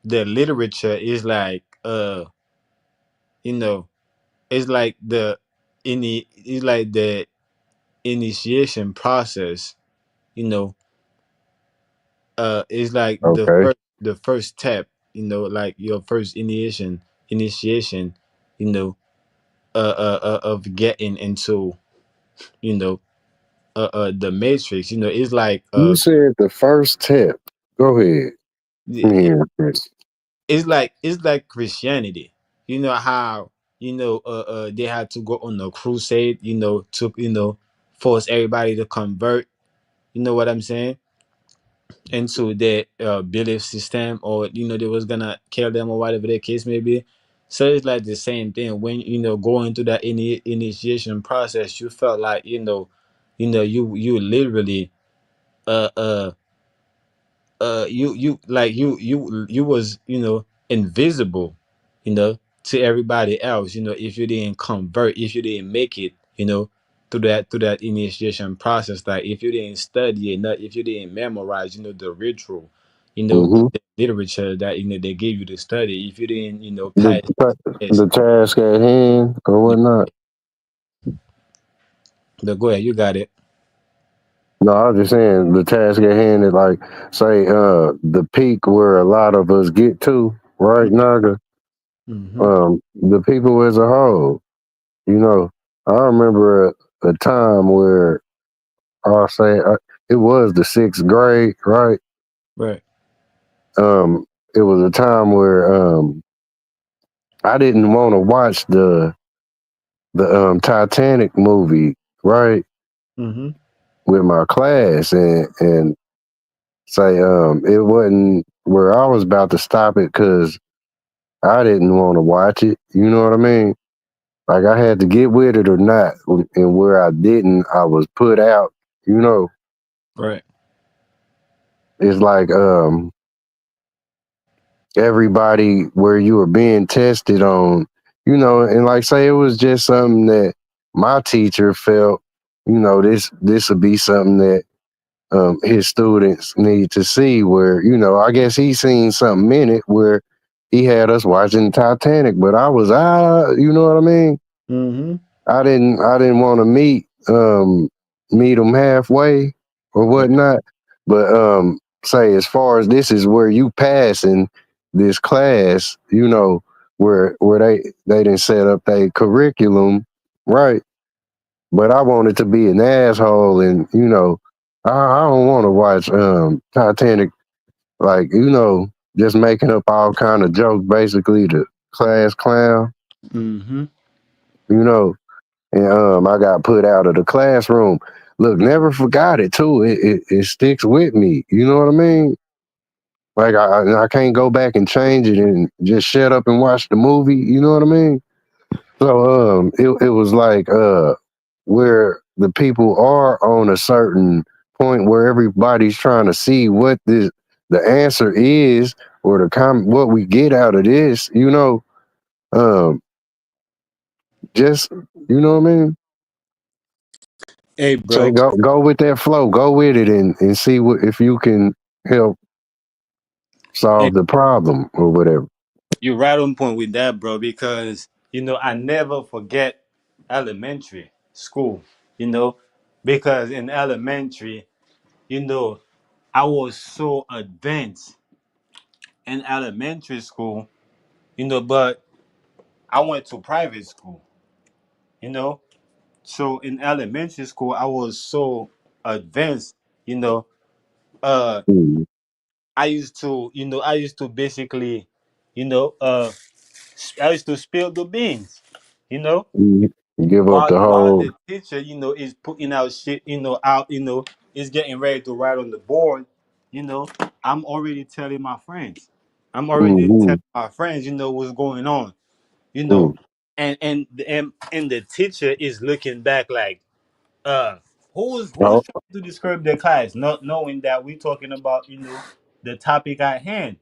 the literature is like you know it's like it's like the initiation process, you know it's like Okay. the first step, like your first initiation, you know of getting into, you know the matrix, it's like You said the first tip. Go ahead. Yeah. it's like Christianity. You know how, they had to go on a crusade, to, force everybody to convert, you know what I'm saying, into their belief system, or they was gonna kill them or whatever the case may be. So it's like the same thing when, going through that initiation process. You felt like, you literally uh uh you like you was, invisible, you know to everybody else. If you didn't convert, if you didn't make it, through that initiation process, like if you didn't study enough, if you didn't memorize, the ritual, Mm-hmm. the literature that they gave you to study, if you didn't, The pass this. the task at hand or whatnot. But go ahead, you got it. No, I was just saying the task at hand is like say the peak where a lot of us get to, right, Naga? Mm-hmm. The people as a whole. You know, I remember a time where I'll say it was the sixth grade, right? Right. It was a time where I didn't want to watch the Titanic movie, right, Mm-hmm. with my class, and say it wasn't where I was about to stop it because I didn't want to watch it. You know what I mean? Like I had to get with it or not, and where I didn't, I was put out. You know, Right. it's like everybody where you were being tested on, and like say it was just something that my teacher felt, this would be something that his students need to see. Where I guess he seen something in it where he had us watching Titanic, but I was you know what I mean? Mm-hmm. I didn't want to meet them halfway or Right. whatnot. But say as far as this is where you passing this class, where they didn't set up their curriculum, right? But I wanted to be an asshole, and I don't want to watch Titanic, like just making up all kind of jokes, basically the class clown, Mm-hmm. you know. And I got put out of the classroom. Look, never forgot it too. It sticks with me. You know what I mean? Like I can't go back and change it and just shut up and watch the movie. You know what I mean? So it was like where the people are on a certain point where everybody's trying to see what the answer is or what we get out of this. Um, just what I mean. Hey, Say bro. go with that flow, go with it, and see if you can help Hey, solve the problem or whatever. you're right on point with that, bro, because I never forget elementary school, you know, because in elementary, you know, I was so advanced in elementary school, but I went to private school, you know. So in elementary school, I was so advanced, you know. Uh, Mm-hmm. I used to basically, you know, uh, I used to spill the beans, you know. Give up the While whole. the teacher, is putting out shit, is getting ready to write on the board, you know, I'm already telling my friends. I'm already Mm-hmm. telling my friends, what's going on, you know, Mm. and the teacher is looking back like, who's Oh, trying to describe the class, not knowing that we're talking about, the topic at hand,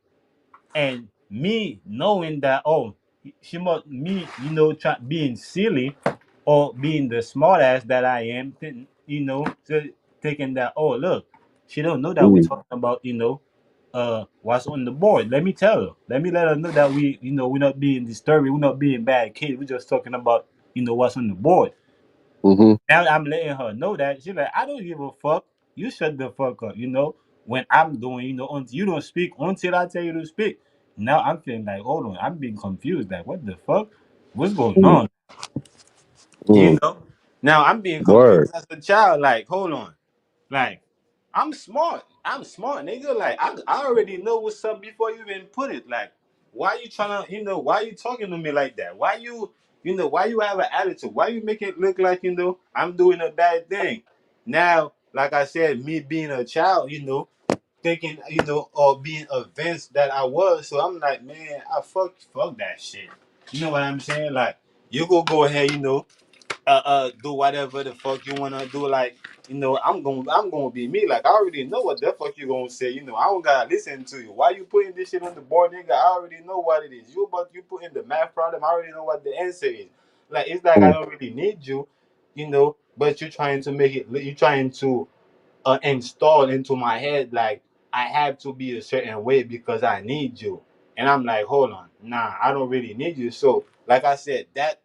and me knowing that, oh, she must me being silly or being the smart ass that I am, so thinking that, oh, look, she don't know that we're mm, talking about, what's on the board. Let her know that we're not being disturbing, we're not being bad kids, we're just talking about, what's on the board. mm-hmm. Now I'm letting her know that. She's like, I don't give a fuck. You shut the fuck up, when I'm doing, until you don't speak until I tell you to speak. Now I'm feeling like, hold on, I'm being confused. Like, what the fuck? What's going Mm, on? You mm. know? Now I'm being confused Word. as a child. Like, hold on. Like, I'm smart. I'm smart, nigga. Like, I already know what's up before you even put it. Like, why you trying to, why you talking to me like that? Why you have an attitude? Why you make it look like, I'm doing a bad thing? Now, like I said, me being a child, thinking, or being advanced that I was. So I'm like, man, I fuck that shit. You know what I'm saying? Like, you go ahead, do whatever the fuck you wanna do. Like, I'm gonna be me. Like, I already know what the fuck you gonna say. I don't gotta listen to you. Why you putting this shit on the board, nigga? I already know what it is. You put in the math problem. I already know what the answer is. Like, it's like I Mm. don't really need you, but you're trying to make it. You're trying to install into my head like I have to be a certain way because I need you. And I'm like, hold on, nah, I don't really need you. So, like I said, that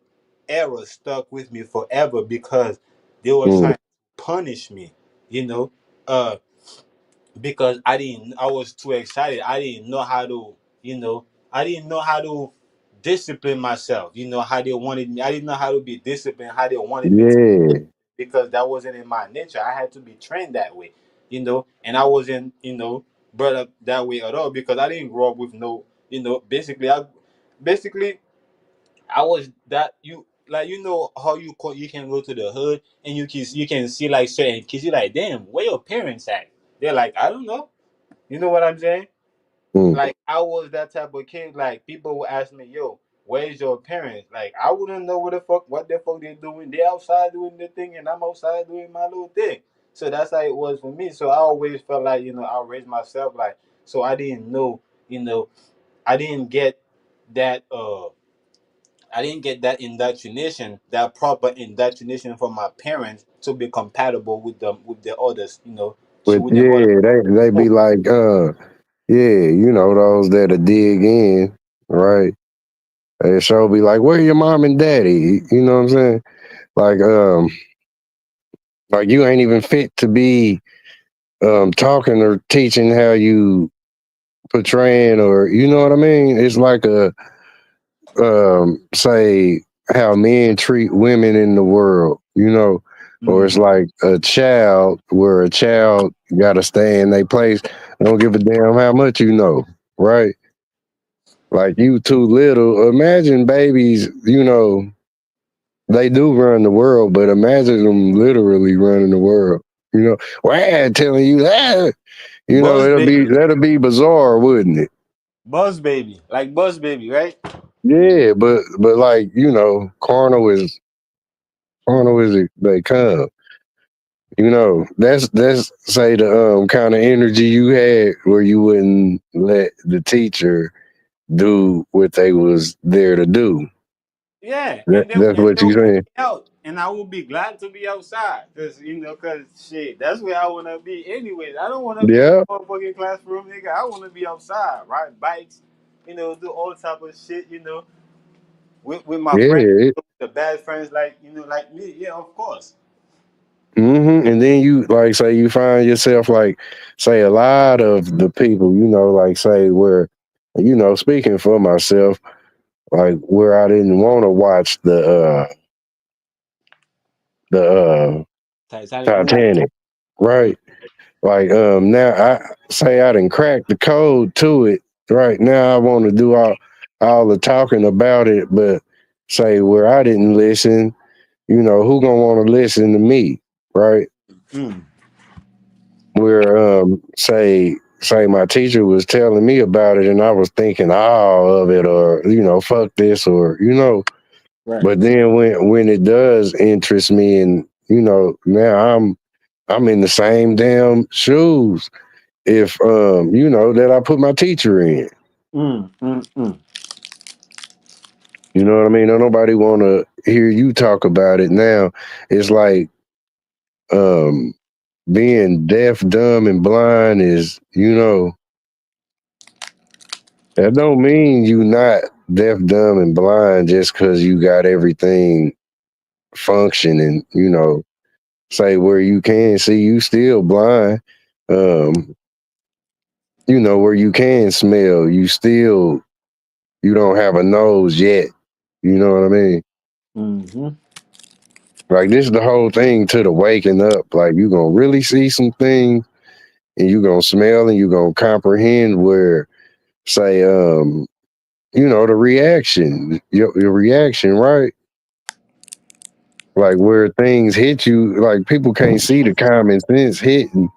error stuck with me forever because they were Mm. trying to punish me, you know, uh, because I was too excited. I didn't know how to, I didn't know how to discipline myself. How they wanted me. I didn't know how to be disciplined. How they wanted me to, Yeah. because that wasn't in my nature. I had to be trained that way, and I wasn't, brought up that way at all because I didn't grow up with no, basically I was that you like how you can go to the hood and you can see like certain kids. You're like, damn, where your parents at? They're like, I don't know. You know what I'm saying? Mm. Like, I was that type of kid. Like, people would ask me, yo, where's your parents? Like, I wouldn't know what the fuck they're doing. They outside doing their thing and I'm outside doing my little thing. So that's how it was for me. So I always felt like, I raised myself like, so I didn't know, you know, I didn't get that indoctrination, that proper indoctrination from my parents to be compatible with them with the others, But with them other yeah, they be folk. like, yeah, those that'll dig in, right? They sure be like, where your mom and daddy? You know what I'm saying? Like, like you ain't even fit to be talking or teaching how you portraying, or you know what I mean? It's like say how men treat women in the world, or it's Mm-hmm. like a child where a child gotta stay in their place. Don't give a damn how much you know, right? Like you too little. Imagine babies, they do run the world, but imagine them literally running the world. Wow, telling you that, Boss baby. that'll be bizarre, wouldn't it? Boss baby. Like boss baby, right? Yeah, but like carnal as they come. That's say the kind of energy you had where you wouldn't let the teacher do what they was there to do. Yeah, That's and what they'll you put saying. me out, and I will be glad to be outside, cause shit, that's where I wanna be. Anyways, I don't wanna be in Yeah, the motherfucking classroom, nigga. I wanna be outside, ride bikes, do all type of shit, with my friends, yeah. the bad friends like me. Yeah, of course. And then you like say you find yourself like say a lot of the people, like say where, speaking for myself, like where I didn't want to watch the Titanic movie. Titanic, right? Like now I say I didn't crack the code to it. Right now I want to do all the talking about it, but say where I didn't listen, who gonna want to listen to me, right? Mm. Where say my teacher was telling me about it and I was thinking all of it, or fuck this, or Right. but then when it does interest me, and now I'm in the same damn shoes, if that I put my teacher in. Mm. Mm. Mm. You know what I mean? Don't nobody want to hear you talk about it now. It's like um being deaf, dumb, and blind is, that don't mean you not deaf, dumb, and blind just because you got everything functioning. Say where you can see, you still blind. Um, where you can smell, you don't have a nose yet. You know what I mean? Mm-hmm. Like this is the whole thing to the waking up. Like you gonna really see some things, and you gonna smell, and you gonna comprehend where, say, the reaction, your reaction, right? Like where things hit you, like people can't see the common sense hitting.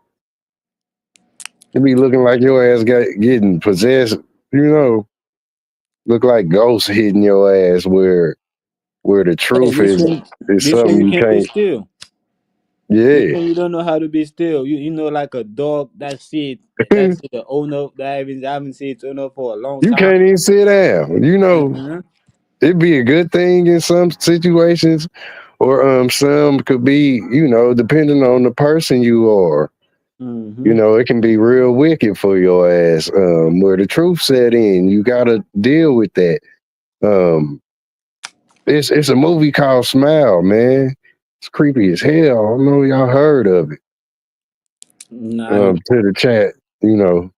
It be looking like your ass getting possessed, look like ghosts hitting your ass where where the truth This is one, is this one something you you can't be can't. still. This Yeah. one you don't know how to be still. You know, like a dog. That's it. That's it. The owner that I haven't seen its owner for a long You time. can't even sit down. You know, Mhm. it'd be a good thing in some situations, or some could be, you know, depending on the person you are. You Mhm. know, it can be real wicked for your ass. Where the truth set in, you gotta deal with that. Um, it's a movie called Smile, man. It's creepy as hell. I don't know if y'all heard of it. No, I don't. To the chat, you know,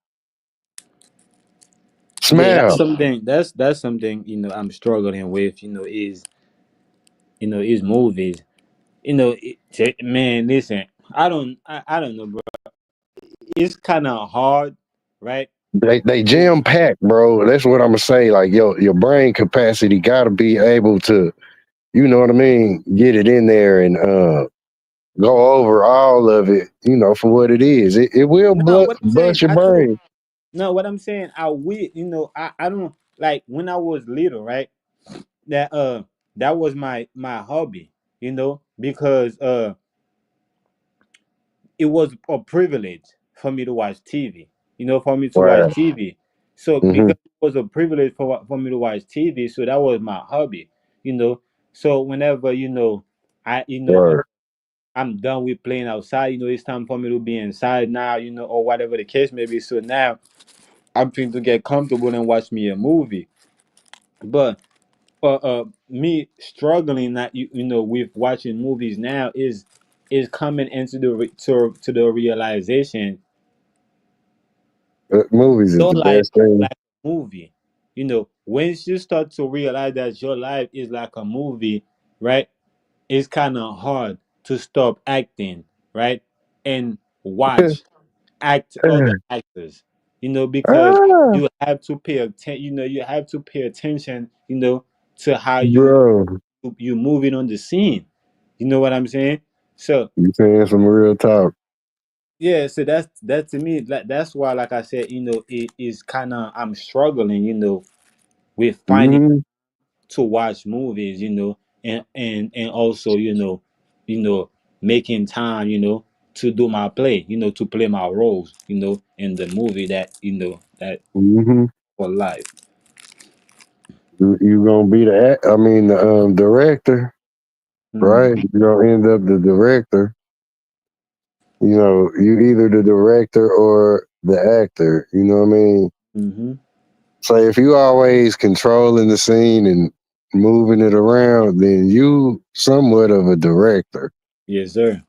Yeah, that's Smile. something. That's something. I'm struggling with. Is movies. Man, listen. I don't know, bro. It's kind of hard, right? They To jam packed, bro. That's what I'm gonna say. Like your brain capacity got to be able to, you know what I mean, get it in there and go over all of it, you know, for what it is. It will no, what I'm saying, bust your I know. brain. No, what I'm saying, I don't like when I was little, right? That that was my hobby, because it was a privilege for me to watch TV. For me to watch Wow. TV. So Mm-hmm. because it was a privilege for me to watch TV, so that was my hobby. So whenever I Right. I'm done with playing outside. It's time for me to be inside now. Or whatever the case may be. So now I'm trying to get comfortable and watch me a movie. But me struggling that with watching movies now is coming into to the realization Movies is your the life best is thing. like a movie. Once you start to realize that your life is like a movie, right? It's kind of hard to stop acting, right? And watch act other actors, because Ah, you have to pay attention. You have to pay attention, to how bro, you moving on the scene. You know what I'm saying? So you saying some real talk. yeah, so that's to me. That's why, like I said, it is kind of I'm struggling, with finding Mm-hmm. to watch movies, and also, making time, to do my play, to play my roles, in the movie that Mm-hmm. for life. You gonna be the director, right? Hmm. You gonna end up the director. You know, you either the director or the actor. You know what I mean? Hmm. So if you always controlling the scene and moving it around, then you somewhat of a director. Yes, sir.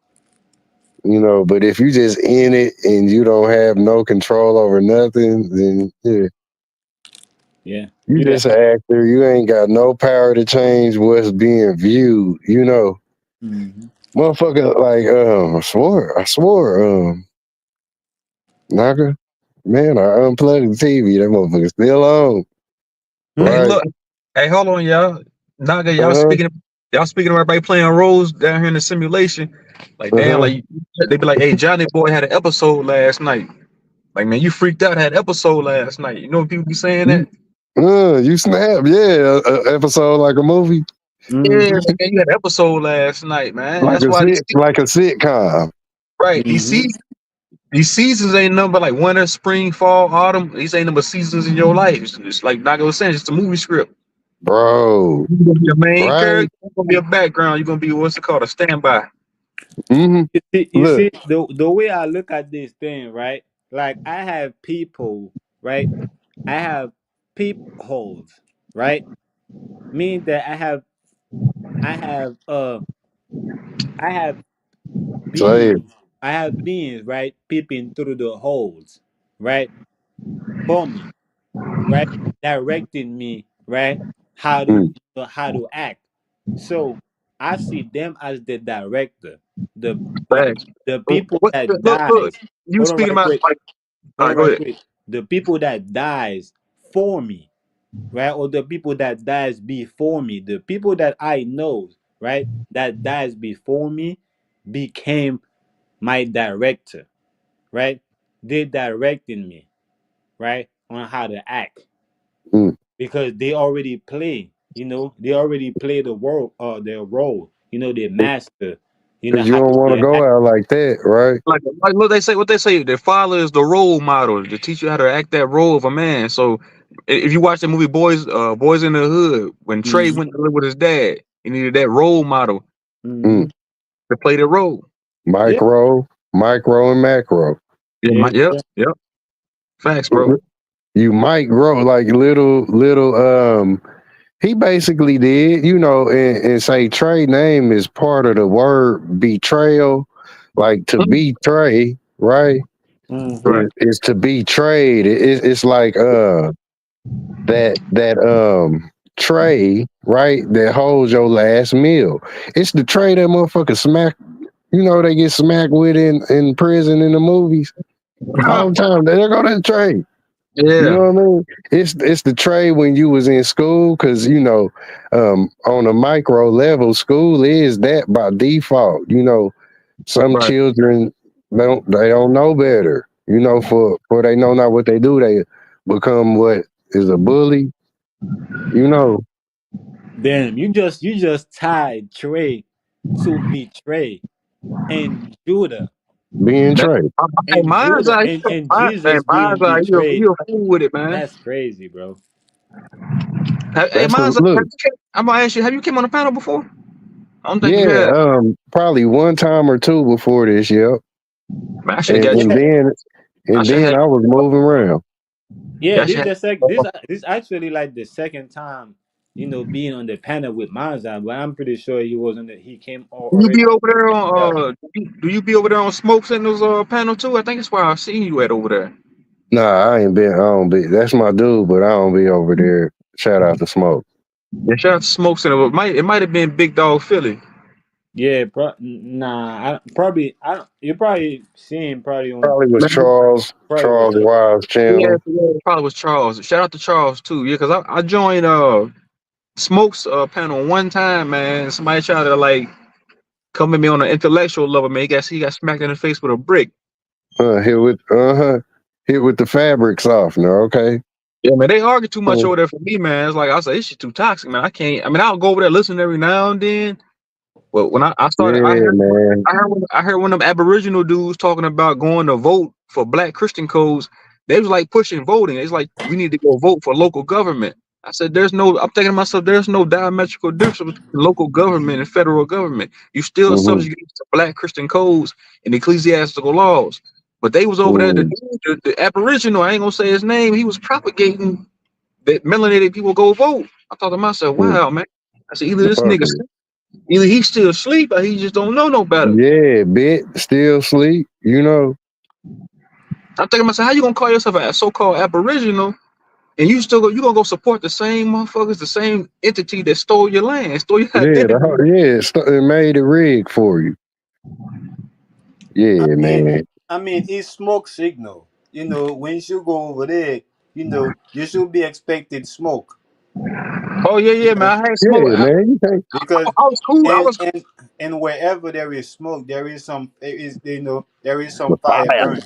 You know, but if you just in it and you don't have no control over nothing, then yeah, Yeah. you You just got. an actor. You ain't got no power to change what's being viewed. You know, Hmm. motherfucker. Like I swore, Naga, man, I unplugged the TV. That motherfucker still on, Hey, right? look. Hey, hold on, y'all. Naga, Uh huh. y'all speaking of everybody playing roles down here in the simulation. Like, Uh damn, huh. like they be like, hey, Johnny Boy had an episode last night. Like, man, you freaked out, had an episode last night. You know what people be saying that? You snap, yeah. Episode like a movie, Yeah, Hmm. like, man, you had an episode last night, man. like That's why like a sitcom. right, Hmm. these seasons ain't number like winter, spring, fall, autumn. These ain't number seasons in your life. It's like Naga was saying, it's a movie script. Bro, You're gonna be a main right? character, you're gonna be a background, you're gonna be what's it called, a standby. Mm-hmm. You Look, see the way I look at this thing, right? Like I have people, right? I have peepholes, right? Meaning that I have I have say it. beings. I have beings, right, peeping through the holes, right, for me, right, directing me, right, Mm, how to act. So I see them as the director. The the Thanks. the people What that look, dies. you Hold on speaking right about quick. like all Hold right, on go right ahead. quick. The people that dies for me, right, or the people that dies before me, the people that I know, right, that dies before me became my director, right? They directing me, right, on how to act mm, because they already play. they already play the role, their role. They master. Cause you How don't to want be to a go out like that, right? Like what they say, the father is the role model to teach you how to act that role of a man. So if you watch the movie Boys in the Hood, when Trey Mm-hmm. went to live with his dad, he needed that role model Mm-hmm. Mm. to play the role. Yeah, Micro, and macro. Yeah, yeah, yep. Facts, bro. You might grow like little. He basically did, and say Trey name is part of the word betrayal, like to betray, right? mm-hmm. Right. Is to be trade. It's like that tray, right? That holds your last meal. It's the tray that motherfucker smack. They get smacked with in prison in the movies all the time. There go that tray. You Yeah. know what I mean? It's the tray when you was in school, because on a micro level, school is that by default. Some Right. children they don't know better. For they know not what they do, they become what is a bully. You know, Damn, you just tied Trey to betray and Judah being That, Trey. hey, and mine's Judah out. and Hey, Jesus mine's being out. He betrayed. a fool with it, man. That's crazy, bro. Hey, That's the mine's out. look. I'm gonna ask you, have you came on a panel before? I don't think you Yeah, have. probably one time or two before this. Yep, Man, I should have and, got and you. then I and should have. then I was moving around. Yeah, I this should is have. the sec. This actually like the second time, being on the panel with Manzan, but I'm pretty sure he came Do you be already. over there Yeah. on? Do you be over there on Smoke Signals panel too? I think it's where I seen you at over there. Nah, I ain't been. I don't be. That's my dude, but I don't be over there. Shout out to Smoke. Yeah, shout out to Smoke Signals. It might have been Big Dog Philly. Yeah, nah. You probably seen probably on Probably was Man, probably was Charles Wild's yeah, channel. it probably was Charles. Shout out to Charles too. Yeah, cause I joined Smoke's panel one time, man. Somebody tried to like come at me on an intellectual level, man. He got smacked in the face with a brick. Hit with the fabrics off. No, okay. Yeah, man, they argue too much Mm. over there for me, man. It's like I said, this shit too toxic, man. I can't. I mean, I'll go over there listen every now and then. But when I started, Yeah, man. I heard one of them Aboriginal dudes talking about going to vote for Black Christian codes. They was like pushing voting. It's like we need to go vote for local government. I said, I'm thinking to myself, there's no diametrical difference between local government and federal government. You still Mm-hmm. subject to Black Christian codes and ecclesiastical laws. But they was over there, Mm. the Aboriginal, I ain't gonna say his name, he was propagating that melanated people go vote. I thought to myself, Mm. wow, man. I said, either this Fuck nigga, it. either he still asleep or he just don't know no better. Yeah, still sleep. I'm thinking to myself, how you gonna call yourself a so-called Aboriginal and you gonna go support the same motherfuckers, the same entity that stole your land, stole your Yeah, identity? it made it rigged for you. I Yeah, mean, man. it's smoke signal. When you go over there, you should be expected smoke. Oh yeah, man. I had smoke. Yeah, man. You can't. Because I was cool. I and was and and wherever there is smoke, there is some fire burning.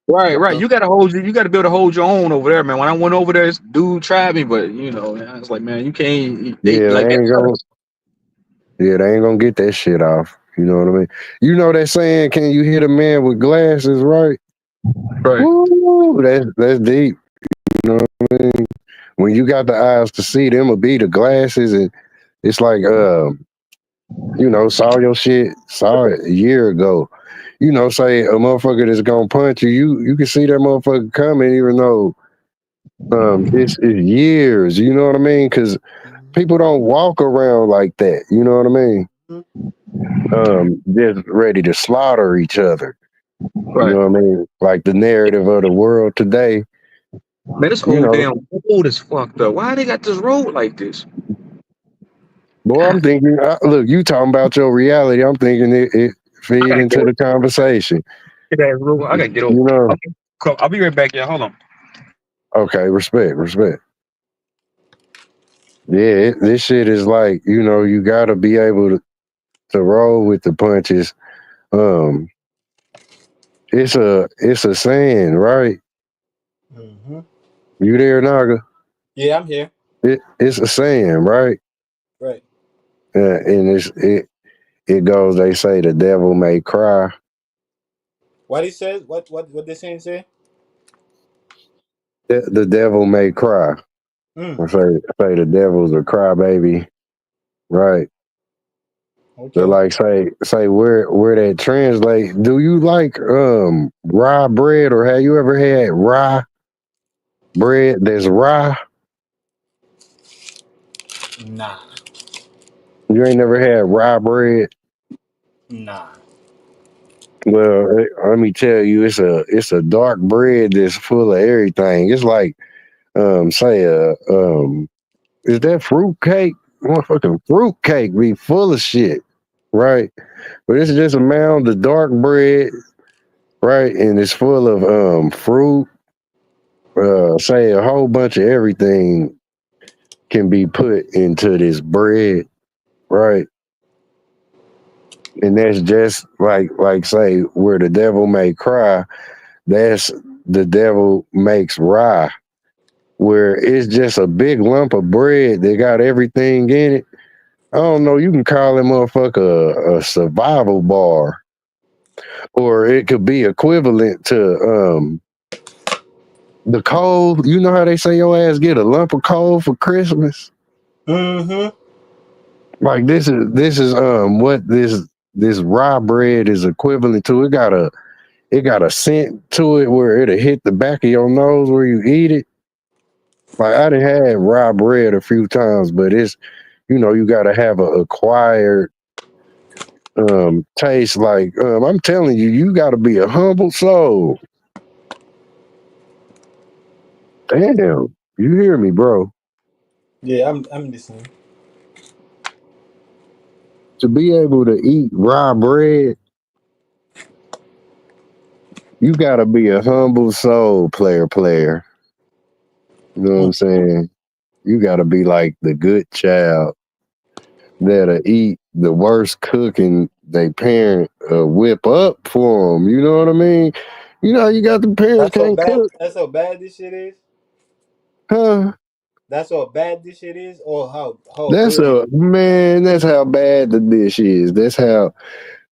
right. So, You gotta be able to hold your own over there, man. When I went over there, this dude tried me, but I was like, man, you can't. They Yeah, like they that. ain't gonna. Yeah, they ain't gonna get that shit off. You know what I mean? You know that saying, "Can you hit a man with glasses?" Right? Right. Woo, that's deep. You know what I mean? When you got the eyes to see, them will be the glasses, and it's like, saw your shit, saw it a year ago. Say a motherfucker that's gonna punch you, you can see that motherfucker coming, even though it's years. You know what I mean? Because people don't walk around like that. You know what I mean? Just ready to slaughter each other. You Right. know what I mean? Like the narrative of the world today. Man, this You whole know, damn road is fucked up. Why they got this road like this? boy, I'm thinking. Look, you talking about your reality? I'm thinking it I feed gotta get into the conversation. that road. I gotta get over. You know? Okay, cool. I'll be right back, y'all. Hold on. Okay, respect. Yeah, this shit is like, you gotta be able to roll with the punches. Um, it's a saying, right? mm-hmm. You there, Naga? Yeah, I'm here. It's a saying, right? Right. And it goes. They say the devil may cry. What he says? What they saying? Say? The devil may cry. Mm. I say the devil's a crybaby, right? So Okay. like say where that translate. Do you like rye bread, or have you ever had rye bread that's rye? Nah. You ain't never had rye bread? Nah. Well, let me tell you, it's a dark bread that's full of everything. It's like say is that fruit cake? Motherfucking fruit cake be full of shit, right? But it's just a mound of dark bread, right? And it's full of fruit. Say a whole bunch of everything can be put into this bread, right? And that's just like say where the devil may cry, that's the devil makes rye, where it's just a big lump of bread that got everything in it. I don't know, you can call it motherfucker a survival bar, or it could be equivalent to the coal. You know how they say your ass get a lump of coal for Christmas? Mm-hmm. Like this is what this rye bread is equivalent to. It got a scent to it where it'll hit the back of your nose where you eat it. Like I done had rye bread a few times, but it's you gotta have a acquired taste. Like I'm telling you, you gotta be a humble soul. Damn, you hear me, bro? Yeah, I'm listening. To be able to eat rye bread, you gotta be a humble soul, player. You know what Mm. I'm saying? You gotta be like the good child that'll eat the worst cooking they parent whip up for them. You know what I mean? You know, you got the parents That's how can't bad. cook, That's how bad this shit is. huh? That's how bad this shit is, or how That's good it a is. man. That's how bad the dish is. That's how,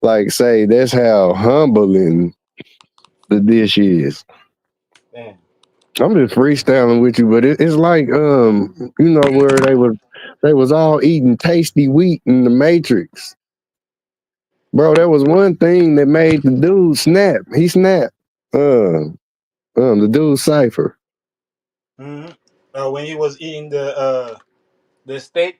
like, say, that's how humbling the dish is. Man. I'm just freestyling with you, but it's like, where they was all eating tasty wheat in the Matrix, bro. That was one thing that made the dude snap. He snapped. The dude Cipher, Mm-hmm. When he was eating the steak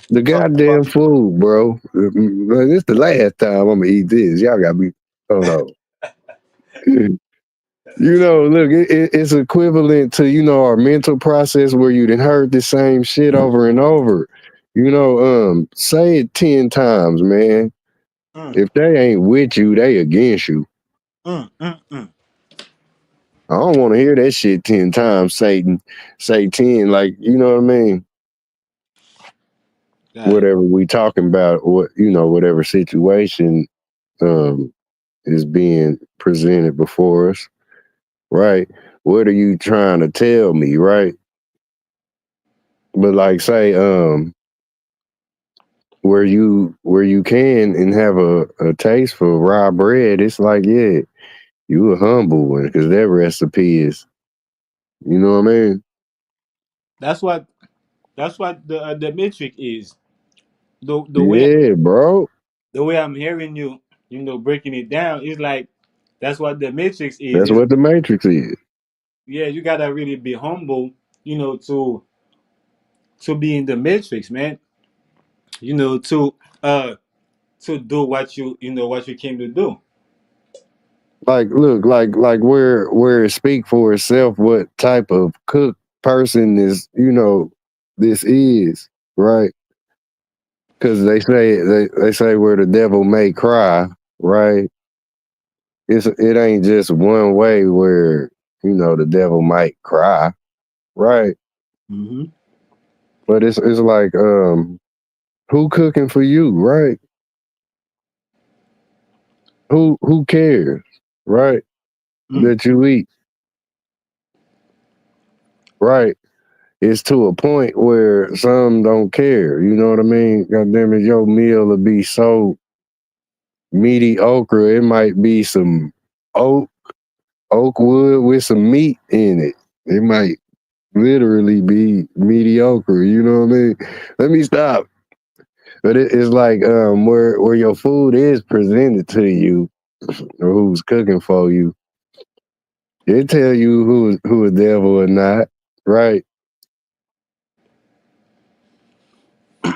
the from goddamn food, bro. This the last time I'm gonna eat this. Y'all got me. Hold on. Look, it's equivalent to our mental process where you done heard the same shit over and over. Say it 10 times, man. mm, If they ain't with you, they against you. mm, mm, mm. I don't want to hear that shit 10 times, Satan. Say 10, like, you know what I mean? Got it. Whatever we talking about, whatever situation um is being presented before us, right? What are you trying to tell me, right? But like say, where you can and have a taste for raw bread, it's like, yeah, you a humble one because that recipe is, you know what I mean? That's what the metric is. The way Yeah, bro. the way I'm hearing you, breaking it down is like that's what the matrix is. That's Is what the Matrix is. yeah, you gotta really be humble, to be in the matrix, man. Uh to do what you came to do. Like, look, like where it speak for itself what type of cook person is, this is, right? Because they say where the devil may cry, right? It ain't just one way where the devil might cry, right? Mm-hmm. But it's like who cooking for you, right? Who cares, right? Mm. That you eat, right? it's to a point where some don't care. You know what I mean? God damn it, your meal will be so mediocre. It might be some oak wood with some meat in it. It might literally be mediocre. You know what I mean? Let me stop. But it's like where your food is presented to you or who's cooking for you. It tell you who a devil or not, right?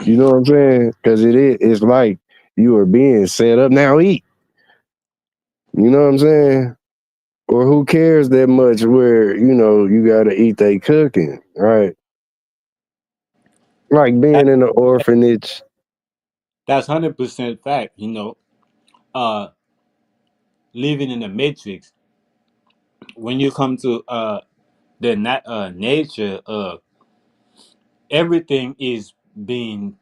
You know what I'm saying? Because it's like you are being set up. Now eat. You know what I'm saying? Or who cares that much where, you gotta eat they cooking, right? Like That, being in an orphanage. that's 100% fact. Uh, living in the matrix. When you come to nature, everything is being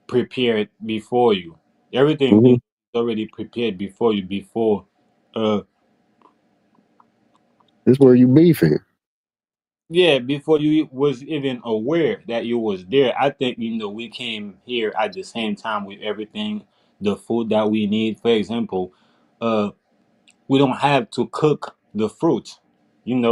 prepared before you. Everything Mm-hmm. is already prepared before you. Before, uh, This where you beefing. yeah, before you was even aware that you was there. I think we came here at the same time with everything, the food that we need. For example, uh, we don't have to cook the fruit. When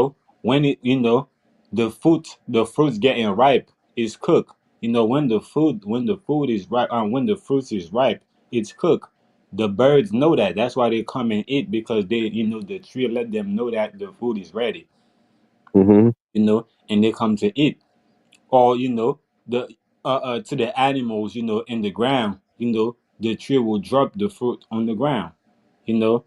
the fruits getting ripe is cooked. When the food is ripe, when the fruit is ripe, it's cooked. The birds know that. That's why they come and eat, because the tree let them know that the food is ready. Mm-hmm. And they come to eat. Or the to the animals, in the ground, the tree will drop the fruit on the ground. You know,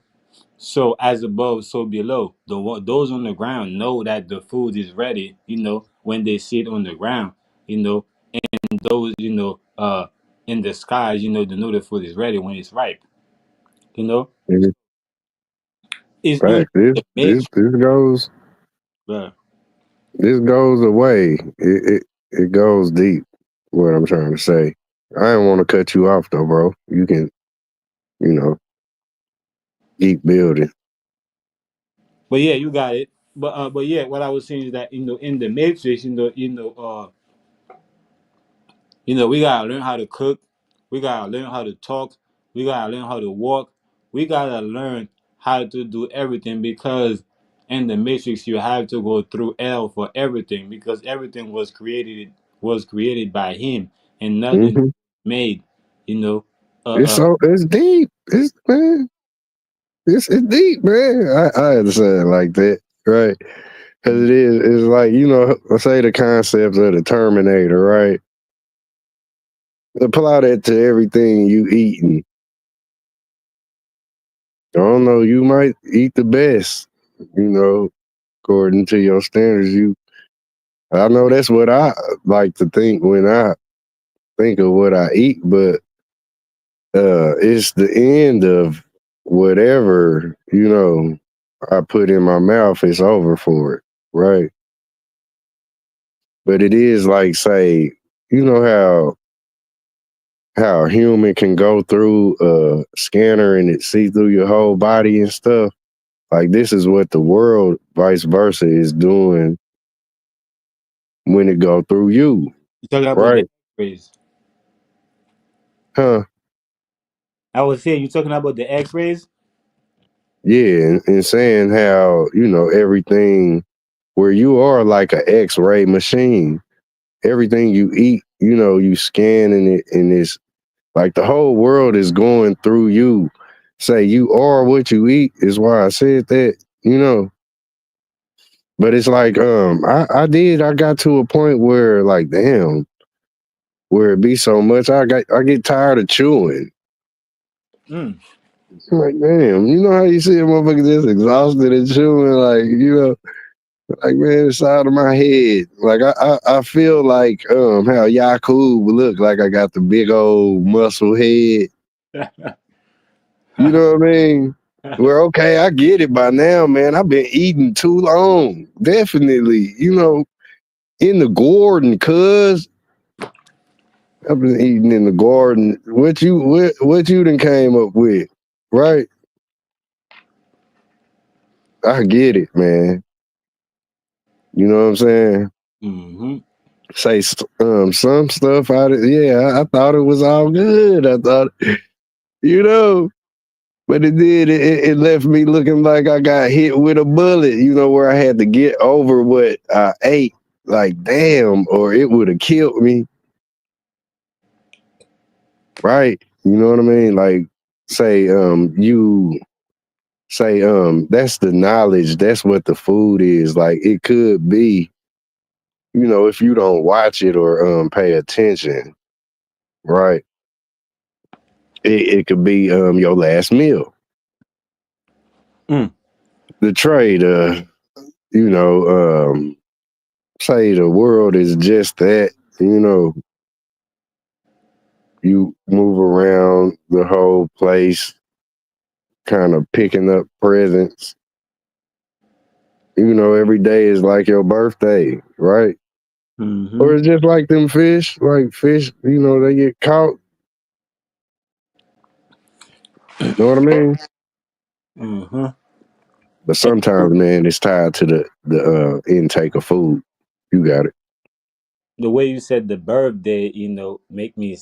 so as above, so below. Those on the ground know that the food is ready. When they sit on the ground. And those in the skies, they know the food is ready when it's ripe. You know, Mm-hmm. it's Fact. This the this nature. this goes Bruh. this goes away. It goes deep. What I'm trying to say. I don't want to cut you off though, bro. You can, you know, keep building. But yeah, you got it. But yeah, what I was saying is that in the matrix, we gotta learn how to cook. We gotta learn how to talk. We gotta learn how to walk. We gotta learn how to do everything, because in the matrix you have to go through hell for everything, because everything was created by him, and nothing Mm-hmm. made. You know, uh, uh It's deep. It's deep, man. I understand it like that, right? Because it's like, say the concept of the Terminator, right? Apply that to everything you eating. I don't know, you might eat the best, according to your standards. I know that's what I like to think when I think of what I eat, but it's the end of whatever, I put in my mouth, it's over for it, right? But it is like, say, you know how a human can go through a scanner and it see through your whole body and stuff. Like this is what the world, vice versa, is doing when it go through you, you talking about the right? X-rays. Huh? I was saying, you talking about the X-rays. Yeah, and saying how everything where you are like a X-ray machine. Everything you eat, you scanning it, and it's like the whole world is going through you. Say you are what you eat is why I said that. But it's like I got to a point where like damn, where it be so much I get tired of chewing. Mm. I'm like damn, you know how you see a motherfucker just exhausted and chewing like man, it's out of my head. Like I feel like how Yakub look like I got the big old muscle head. You know what I mean? Well, okay, I get it by now, man. I've been eating too long. Definitely, in the garden, cuz I've been eating in the garden. What you done came up with, right? I get it, man. You know what I'm saying? Mm-hmm. Say some stuff out of I thought it was all good. I thought, you know, but it left me looking like I got hit with a bullet, where I had to get over what I ate. Like, damn, or it would have killed me. Right? You know what I mean? Like, say, that's the knowledge, that's what the food is. Like, it could be, if you don't watch it or pay attention, right? It could be your last meal. Mm. The trade, say the world is just that, you move around the whole place, kind of picking up presents. Every day is like your birthday, right? Mm-hmm. Or it's just like them fish, they get caught. You know what I mean? Mm-hmm. But sometimes, man, it's tied to the intake of food. You got it. The way you said the birthday, make me,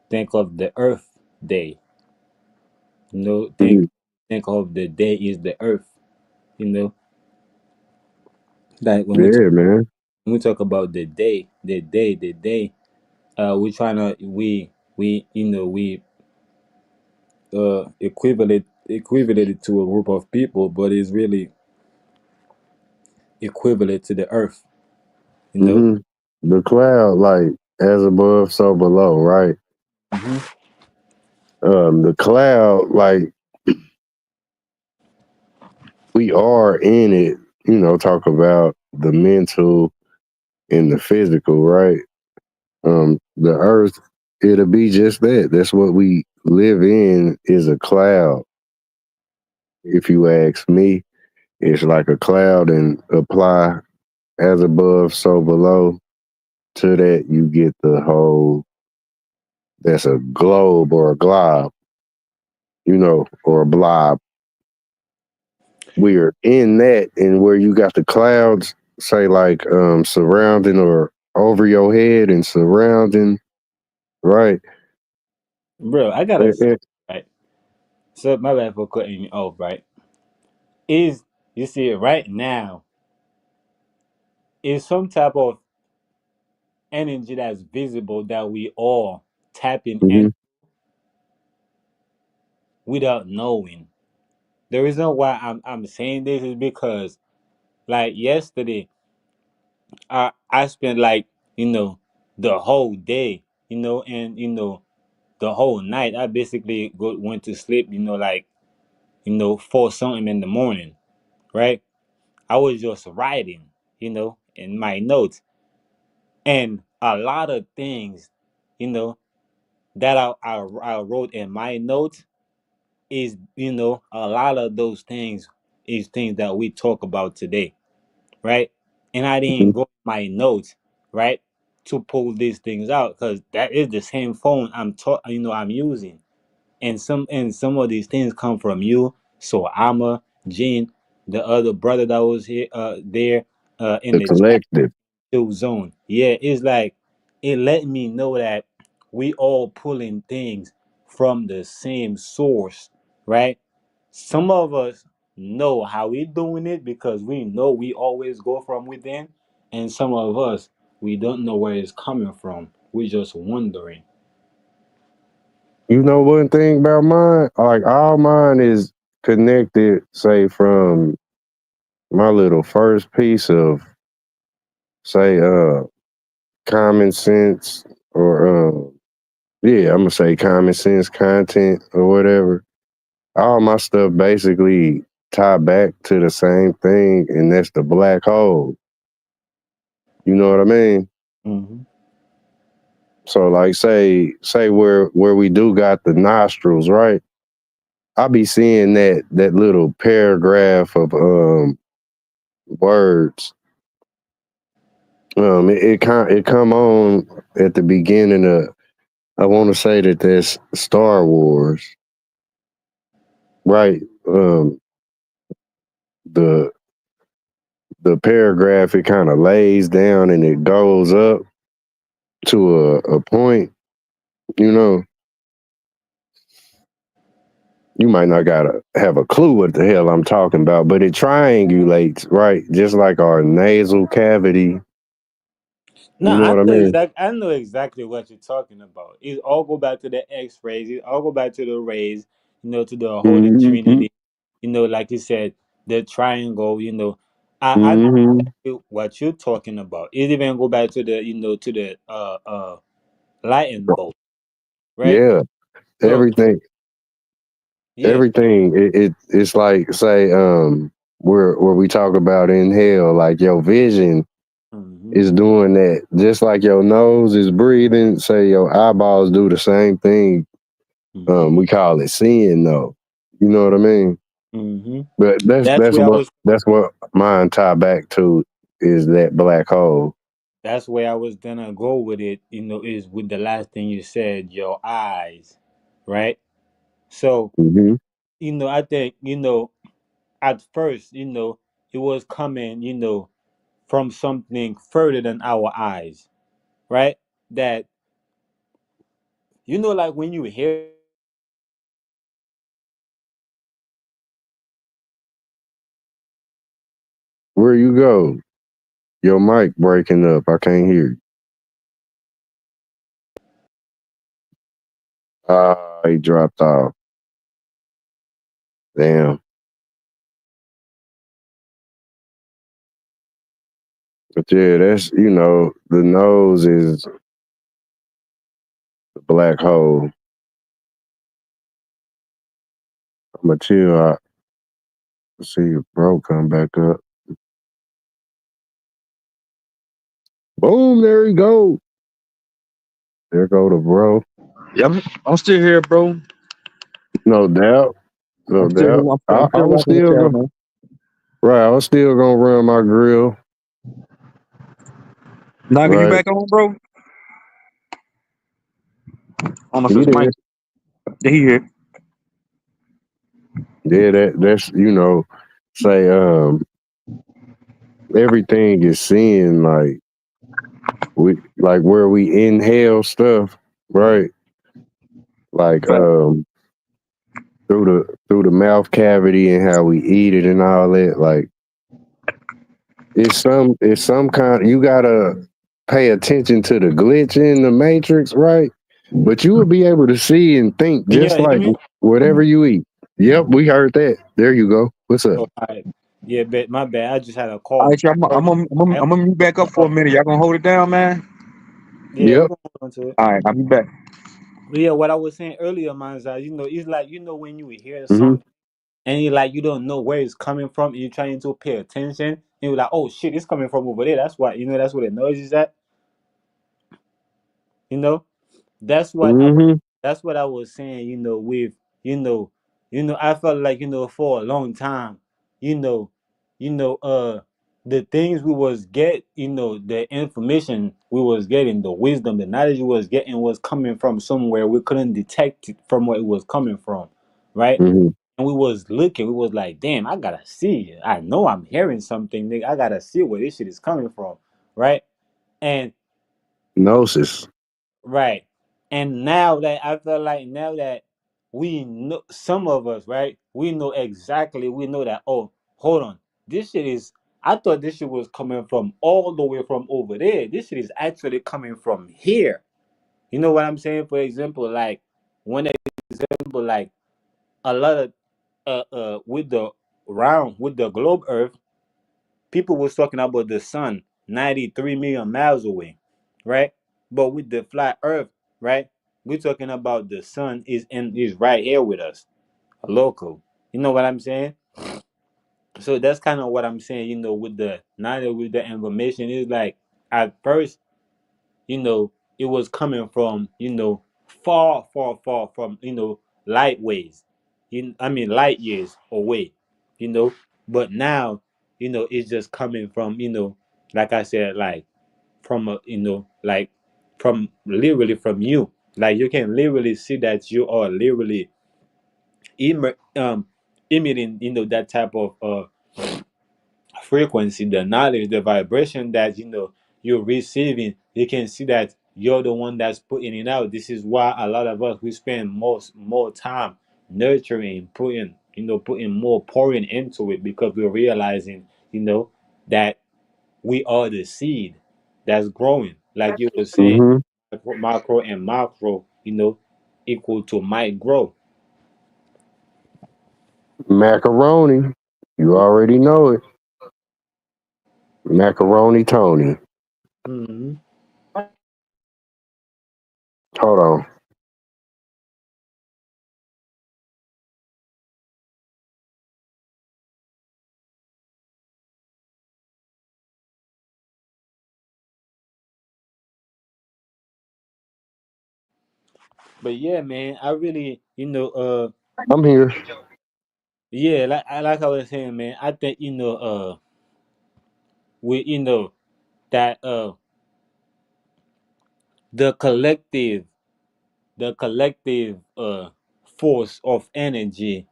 think of the Earth Day. Mhm. Think of the day is the Earth. You know, like Yeah, man. when we talk about the day, we trying to we equivalent it to a group of people, but it's really equivalent to the Earth. You know. hmm The cloud, like as above, so below, right? Mm-hmm. The cloud, like we are in it. Talk about the mental and the physical, right? The earth, it'll be just that. That's what we live in, is a cloud. If you ask me, it's like a cloud, and apply as above, so below. To that, you get the whole, that's a globe or a glob, or a blob. We're in that, and where you got the clouds, say like surrounding or over your head and surrounding, right? Bro, I gotta Eh, say, eh, right. So my bad for cutting you off. Right, is you see it right now is some type of energy that's visible that we all tapping in mhm, without knowing. The reason why I'm saying this is because like yesterday, I spent like the whole day, and the whole night. I basically went to sleep, like 4 something in the morning, right? I was just writing, in my notes, and a lot of things, you know, that I wrote in my notes is a lot of those things is things that we talk about today, right? And I didn't mhm. go my notes, right, to pull these things out because that is the same phone I'm using, and some of these things come from you. So Amma, Gene, the other brother that was here, there, in The the chat collective. zone. Yeah, it's like it let me know that we all pulling things from the same source, right? Some of us know how we doing it because we know we always go from within, and some of us we don't know where it's coming from. We're just wondering. One thing about mine, like all mine is connected, say, from my little first piece of, say, common sense, or I'm gonna say common sense content or whatever. All my stuff basically tie back to the same thing, and that's the black hole. You know what I mean? Hmm. So like, say where we do got the nostrils, right? I be seeing that little paragraph of words. It come on at the beginning of, I want to say that that's Star Wars, right? The the paragraph, it kind of lays down and it goes up to a point, you know, you might not gotta have a clue what the hell I'm talking about, but it triangulates, right? Just like our nasal cavity. No, You know what I mean? I know exactly what you're talking about. It all go back to the X-rays. It all go back to the rays. To the Holy Mm-hmm. Trinity. Like you said, the triangle. I know Mm-hmm. exactly what you're talking about. It even go back to the to the lightning bolt, right? Yeah. So Everything. yeah. Everything. It's like say where we talk about in hell, like your vision Hmm. is doing that. Just like your nose is breathing, say your eyeballs do the same thing. Hmm. We call it seeing though. You know what I mean? Hmm. But That's where I was. that's what mine tie back to is that black hole. That's where I was gonna go with it. Is with the last thing you said, your eyes, right? So Hmm. I think at first, it was coming, from something further than our eyes, right? That like when you hear Where you go? Your mic breaking up. I can't hear you. He dropped off. Damn. But yeah, that's the nose is the black hole. I'ma chill out. See if bro come back up. Boom, there he go. There go the bro. Yeah, I'm still here, bro. No doubt. No I'm still doubt. here. I, I'm I still was rocking with still y'all, go man. right. I was still gonna run my grill. Naga, you Right. back on, bro? I don't know if He it's Mike. there. Yeah, he here. Yeah, that's say everything is seeing like where we inhale stuff, right? Like Fact. through the mouth cavity and how we eat it and all that. Like it's some kind you gotta pay attention to the glitch in the matrix, right? But you will be able to see and think Can you just hear like me? whatever you eat. Yep, we heard that. There you go. What's up? Oh, all right. Yeah, but my bad. I just had a All call. right, y'all, I'm gonna mute back up for a minute. Y'all gonna hold it down, man? Yeah, we're Yep. gonna hold on to it. All right, I'll be back. Yeah, what I was saying earlier, man, is that it's like when you hear Hmm. something and you don't know where it's coming from, and you're trying to pay attention, and you're like, oh shit, it's coming from over there. That's why that's where the noise is at. You know, that's what I was. Hmm. That's what I was saying. With I felt like for a long time, you know, the things we was the information we was getting, the wisdom, the knowledge we was getting was coming from somewhere we couldn't detect it from where it was coming from, right? Hmm. And we was looking, we was like, damn, I gotta see it. I know I'm hearing something, nigga. I gotta see where this shit is coming from, right? And Gnosis. right. And now that I feel like now that we know some of us, right? We know exactly, we know that, oh, hold on. This shit is I thought this shit was coming from all the way from over there. This shit is actually coming from here. You know what I'm saying? For example, like one example, like a lot of with the with the globe earth, people was talking about the sun 93 million miles away, right? But with the flat earth, right, we're talking about the sun is right here with us, local. You know what I'm saying? So that's kind of what I'm saying, with the now with the information is like at first, it was coming from, far, far, far from, light ways. I mean light years away, you know. But now, it's just coming from, like I said, like from a, like from literally from you. Like you can literally see that you are literally emitting, that type of frequency, the knowledge, the vibration that you're receiving, you can see that you're the one that's putting it out. This is why a lot of us we spend more time nurturing, putting more pouring into it, because we're realizing, that we are the seed that's growing. Like you were saying, Hmm. macro and macro, equal to might grow. Macaroni. You already know it. Macaroni Tony. Hmm. Hold on. But yeah, man, I really, I'm here. yeah, like I was saying, man, I think we that the collective the collective force of energy,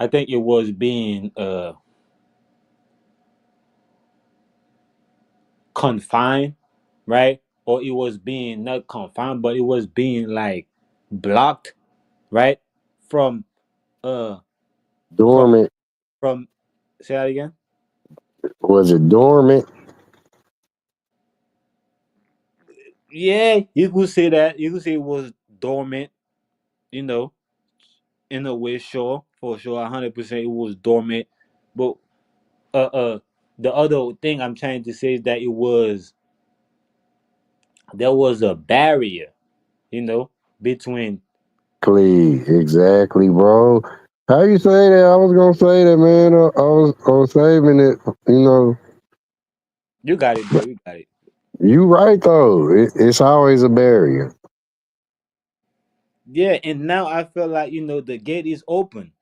I think it was being confined, right? Or it was being not confined, but it was being like blocked, right? From uh from Dormant. from say that again. Was it dormant? Yeah, you could say that. You could say it was dormant, you know, in a way, sure, for sure, 100% it was dormant. But uh uh the other thing I'm trying to say is that there was a barrier, between. Exactly, bro. How you say that? I was gonna say that, man. I was saving it. You know, You got it, bro. You got it. you right though. It's always a barrier. Yeah, and now I feel like the gate is open,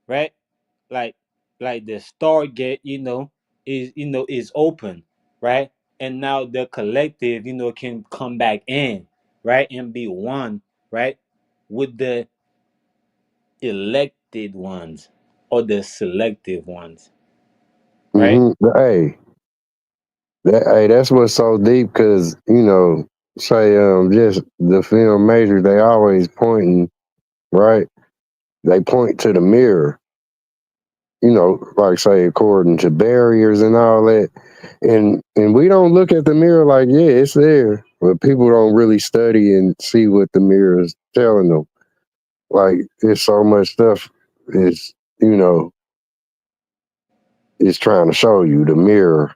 right? Like the Stargate, is open, right? And now the collective, can come back in, right, and be one, right, with the elected ones or the selective ones, right? Hey, that's what's so deep because say just the film major. They always pointing right. They point to the mirror. Like say according to barriers and all that. And we don't look at the mirror like, yeah, it's there. But people don't really study and see what the mirror is telling them. Like there's so much stuff is, you know, is trying to show you the mirror.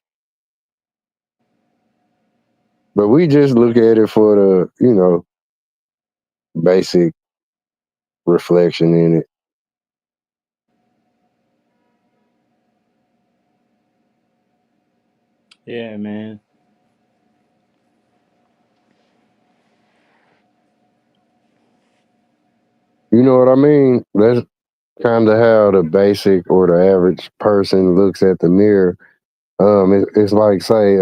But we just look at it for the, basic reflection in it. Yeah, man. You know what I mean? That's kind of how the basic or the average person looks at the mirror. It's like say,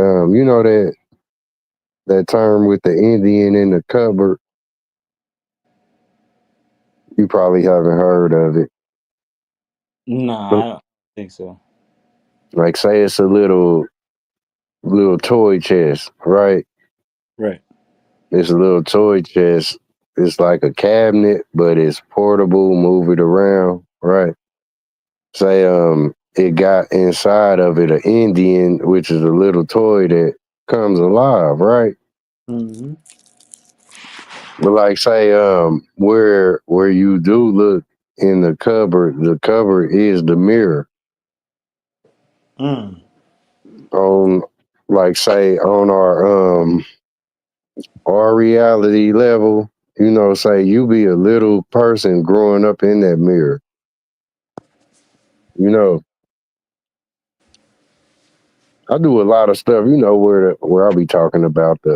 that term with the Indian in the cupboard. You probably haven't heard of it. Nah, But I don't think so. like say it's a little toy chest, right? Right. It's a little toy chest. It's like a cabinet, but it's portable, move it around, right? Say it got inside of it an Indian, which is a little toy that comes alive, right? Mm-hmm. But like say where you do look in the cupboard is the mirror. Mm. On like say on our reality level, say you be a little person growing up in that mirror. You know, I do a lot of stuff, where I'll be talking about the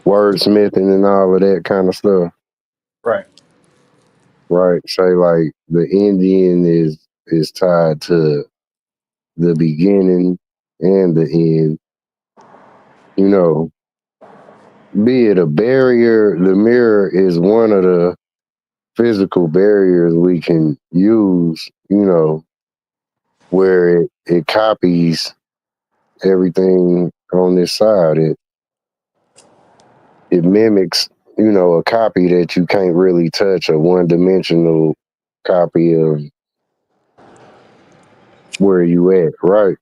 wordsmithing and all of that kind of stuff. Right. Right. Say like the Indian is tied to the beginning and the end, you know, be it a barrier, the mirror is one of the physical barriers we can use, where it copies everything on this side. It mimics, a copy that you can't really touch, a one dimensional copy of where you at, right?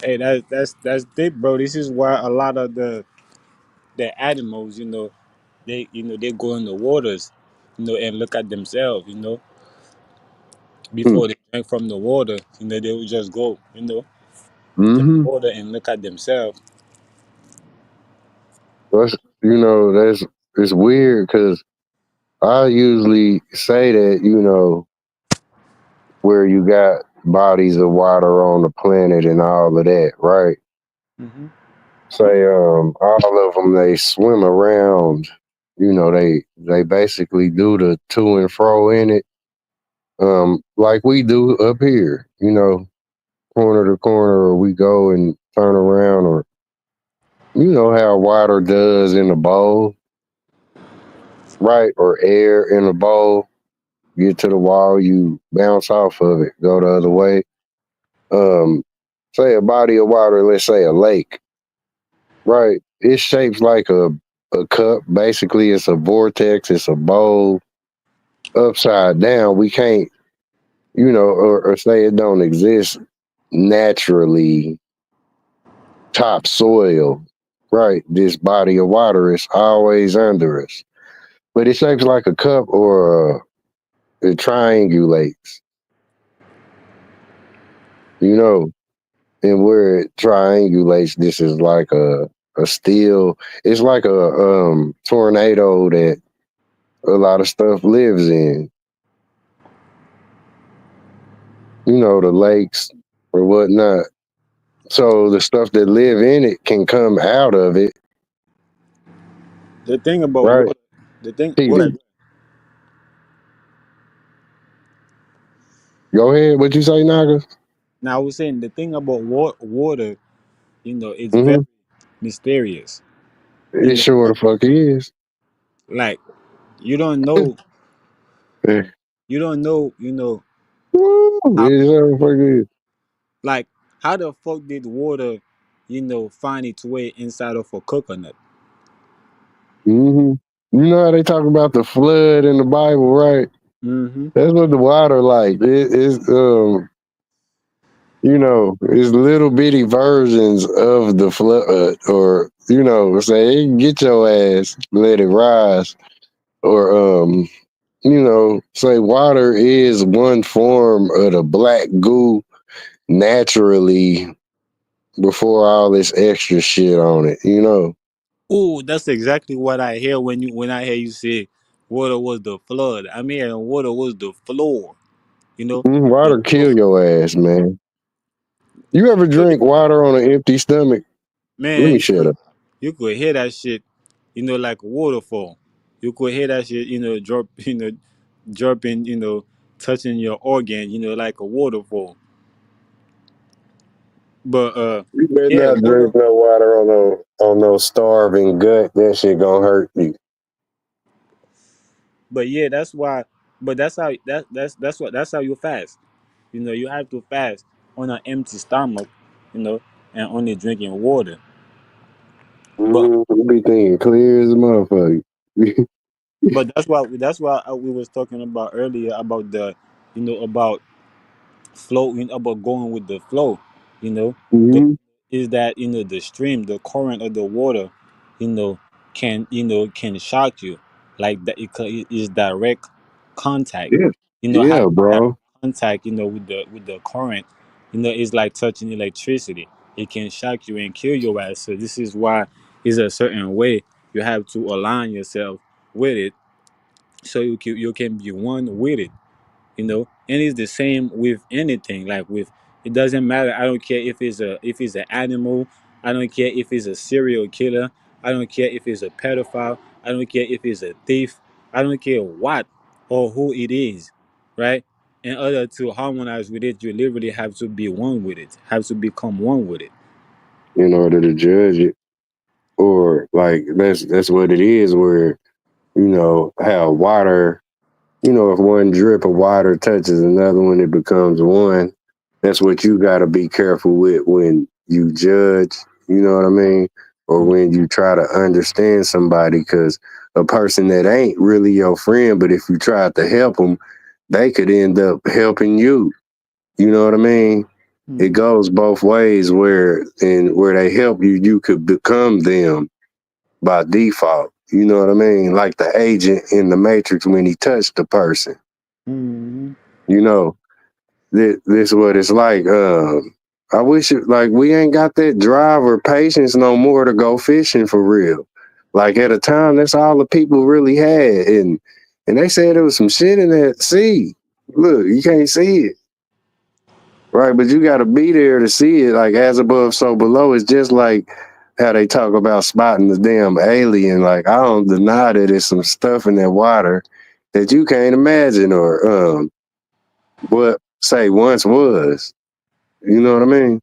Hey, that's deep, bro. This is why a lot of the animals, they go in the waters, and look at themselves, before they drink from the water, they will just go, to the Mm-hmm. water and look at themselves. That's that's it's weird because I usually say that where you got bodies of water on the planet and all of that, right? Hmm. Say all of them they swim around. They basically do the to and fro in it, like we do up here. Corner to corner, or we go and turn around, or how water does in a bowl, right? Or air in a bowl. Get to the wall, you bounce off of it, go the other way. Um, Say a body of water, let's say a lake, right? It's shaped like a cup. Basically, it's a vortex. It's a bowl upside down. We can't, or say it don't exist naturally. Topsoil, right? This body of water is always under us, but it's shaped like a cup, or it triangulates, you know. And where it triangulates, this is like a steel. It's like a tornado that a lot of stuff lives in. The lakes or whatnot. So the stuff that live in it can come out of it, The thing about right? water, the thing, go TV. ahead. Go ahead. What you say, Naga? Now I was saying the thing about water, it's very Mm-hmm. mysterious. You It know, sure the fuck is. like you don't know, Eh, you don't know, Woo, how, it sure the fuck is. like how the fuck did water, find its way inside of a coconut? Mm-hmm. You know how they talk about the flood in the Bible, right? Mm-hmm. That's what the water like. It's it's little bitty versions of the flood, or say, "Hey, get your ass, let it rise," or say water is one form of the black goo naturally before all this extra shit on it. Oh, that's exactly what I hear when I hear you say water was the flood. I mean, water was the floor. The Water floor. kill your ass, man. You ever So drink water on an empty stomach? Let man, me shut up. you could hear that shit, like a waterfall. You could hear that shit, drop, dropping, touching your organ, like a waterfall. But You better yeah, not water. drink no water on no starving gut. That shit gonna hurt you. But yeah, that's why. But that's how you fast. You have to fast on an empty stomach, and only drinking water. But You be thinking clear as a motherfucker. but that's why we was talking about earlier about about flowing, about going with the flow. You know, the hmm is that the stream, the current of the water, you know, can shock you, like that. It is direct contact. Yeah, Having yeah, direct bro. contact, with the current, is like touching electricity. It can shock you and kill your ass. So this is why it's a certain way you have to align yourself with it, so you can be one with it. And it's the same with anything, like with, it doesn't matter. I don't care if it's an animal. I don't care if it's a serial killer. I don't care if it's a pedophile. I don't care if it's a thief. I don't care what or who it is, right? In order to harmonize with it, you literally have to be one with it, have to become one with it. In order to judge it, or like that's what it is. Where how water, if one drip of water touches another one, it becomes one. That's what you got to be careful with when you judge, you know what I mean? Or when you try to understand somebody, because a person that ain't really your friend, but if you try to help them, they could end up helping you. You know what I mean? It goes both ways where they help you, you could become them by default. You know what I mean? Like the agent in the Matrix when he touched the person. Mm-hmm. You know, this is what it's like. I wish we ain't got that drive or patience no more to go fishing for real. Like at a time, that's all the people really had, and they said there was some shit in that sea. Look, you can't see it, right? But you got to be there to see it. Like as above, so below. It's just like how they talk about spotting the damn alien. Like I don't deny that there's some stuff in that water that you can't imagine or what say once was. You know what I mean?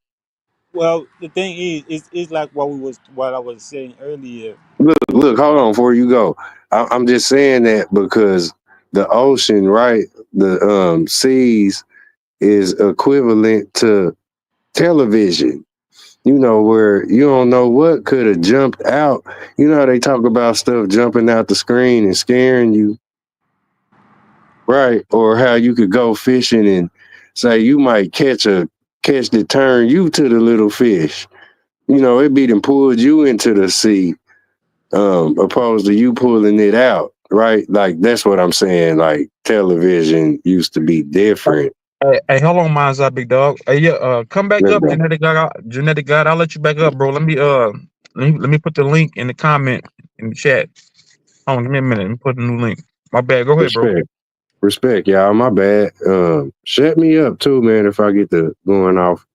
Well, the thing is like what I was saying earlier. Look, hold on before you go. I'm just saying that because the ocean, right? The seas is equivalent to television. Where you don't know what could have jumped out. You know how they talk about stuff jumping out the screen and scaring you, right? Or how you could go fishing and say you might catch that turn you to the little fish. It be done pulled you into the sea, opposed to you pulling it out, right? Like that's what I'm saying. Like television used to be different. Hey, hold on, Miles, big dog. Hey, yeah, come back Let's up, go. genetic god. Genetic god, I'll let you back up, bro. Let me put the link in the comment in the chat. Hold on, give me a minute. Let me put a new link. My bad. Go ahead, bro. Respect, y'all. My bad. Shut me up too, man. If I get the going off.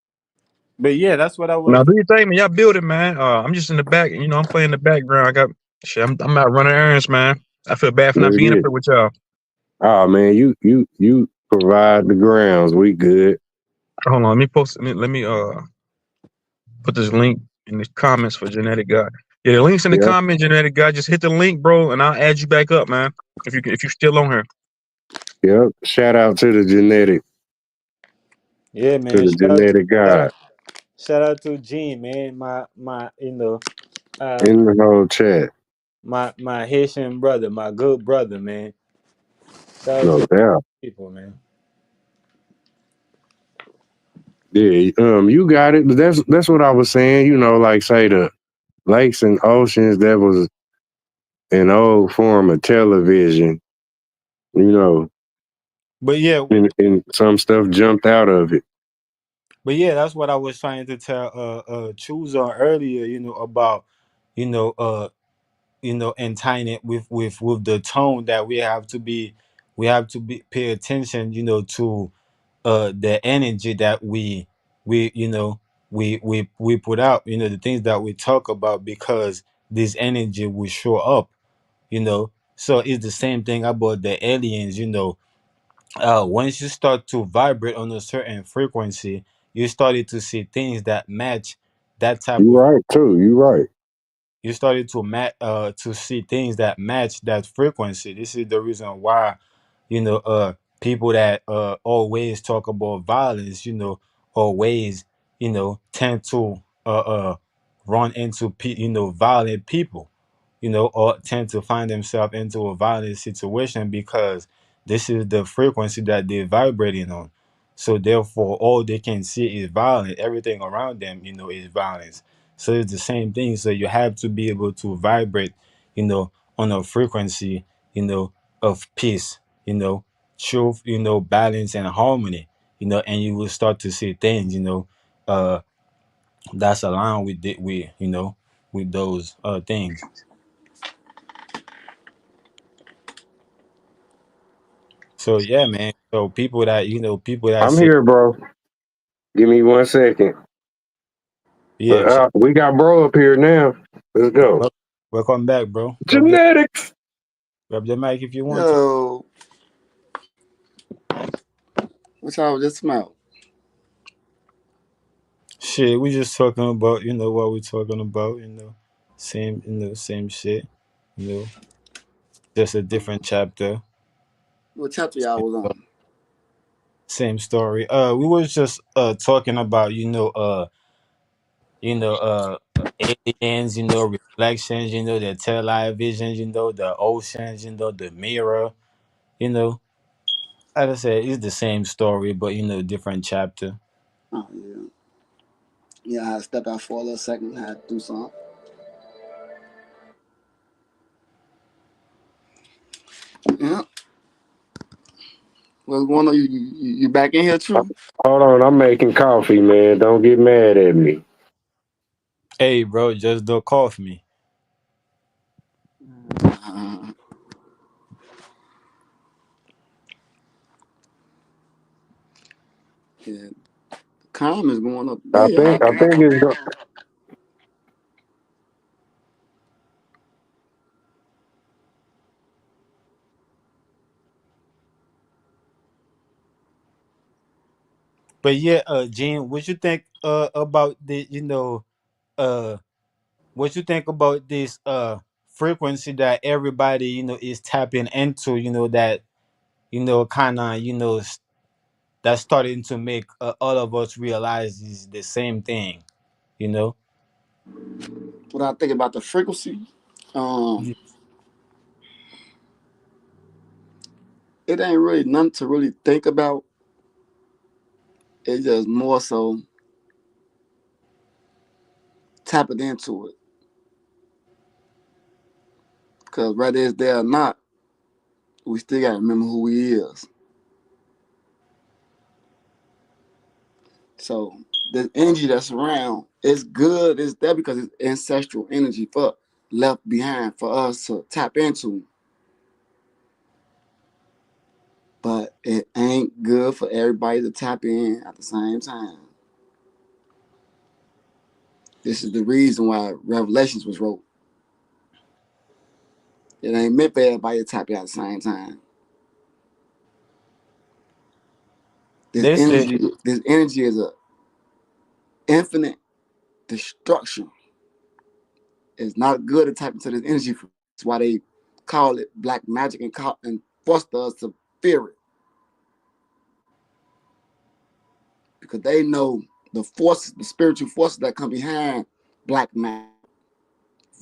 But yeah, that's what I Now was. do your thing, man. Y'all build it, man. I'm just in the back. I'm playing the background. I got shit. I'm out running errands, man. I feel bad for not Let's being get up it. here with y'all. Oh man, you provide the grounds. We good. Hold on, let me post. Let me put this link in the comments for genetic god. Yeah, the link's in the Yeah. comments, genetic god. Just hit the link, bro, and I'll add you back up, man. If you're still on here. Yep. Shout out to the genetic Yeah, to man. the genetic God Shout out to Gene, man. My in the whole chat. my Haitian brother, my good brother, man. Shout out No to doubt. people, man. Yeah. You got it. But that's what I was saying. Like say the lakes and oceans. That was an old form of television. But yeah, And some stuff jumped out of it. that's what I was trying to tell Choose on earlier, about, you know, uh and tying it with the tone that we have to be pay attention, to the energy that we we put out, the things that we talk about, because this energy will show up, so it's the same thing about the aliens, once you start to vibrate on a certain frequency, you started to see things that match that type You of. right too. You right. You started to see things that match that frequency. This is the reason why, people that always talk about violence, always, tend to run into violent people, or tend to find themselves into a violent situation, because this is the frequency that they're vibrating on. So therefore, all they can see is violence. Everything around them, is violence. So it's the same thing. So you have to be able to vibrate, on a frequency, of peace, truth, balance and harmony, and you will start to see things, uh, that's aligned with those things. So yeah, man. So people that I'm say, here, bro. Give me 1 second. yeah, We got bro up here now. Let's go. welcome back, bro. Genetics. Grab the mic if you want to. Yo, what y'all was just about? Shit, we just talking about, what we talking about, same, same shit, you know. just a different chapter. What chapter y'all was on? Same story. We was just talking about aliens, reflections, the television, the oceans, the mirror, you know. Like I said, it's the same story, but different chapter. Oh yeah. Yeah, I had to step out for a little second. I had to do something. Yeah. What's going on? You back in here, True? Hold on, I'm making coffee, man. Don't get mad at me. Hey, bro, just don't cough me. Uh, yeah. Crime is going up I today, think y'all. I think it's go- But yeah, Gene, what you think about the uh what you think about this frequency that everybody is tapping into, that kind of that's starting to make all of us realize is the same thing, you know. What I think about the frequency, um, Yeah. it ain't really nothing to really think about. It's just more so tapping into it. Because whether it's there or not, we still got to remember who he is. So the energy that's around, it's good. It's there because it's ancestral energy for left behind for us to tap into. But it ain't good for everybody to tap in at the same time. This is the reason why Revelations was wrote. It ain't meant for everybody to tap in at the same time. They say This energy is a infinite destruction. It's not good to tap into this energy. That's why they call it black magic and forced us to fear it. Because they know the forces, the spiritual forces that come behind black magic,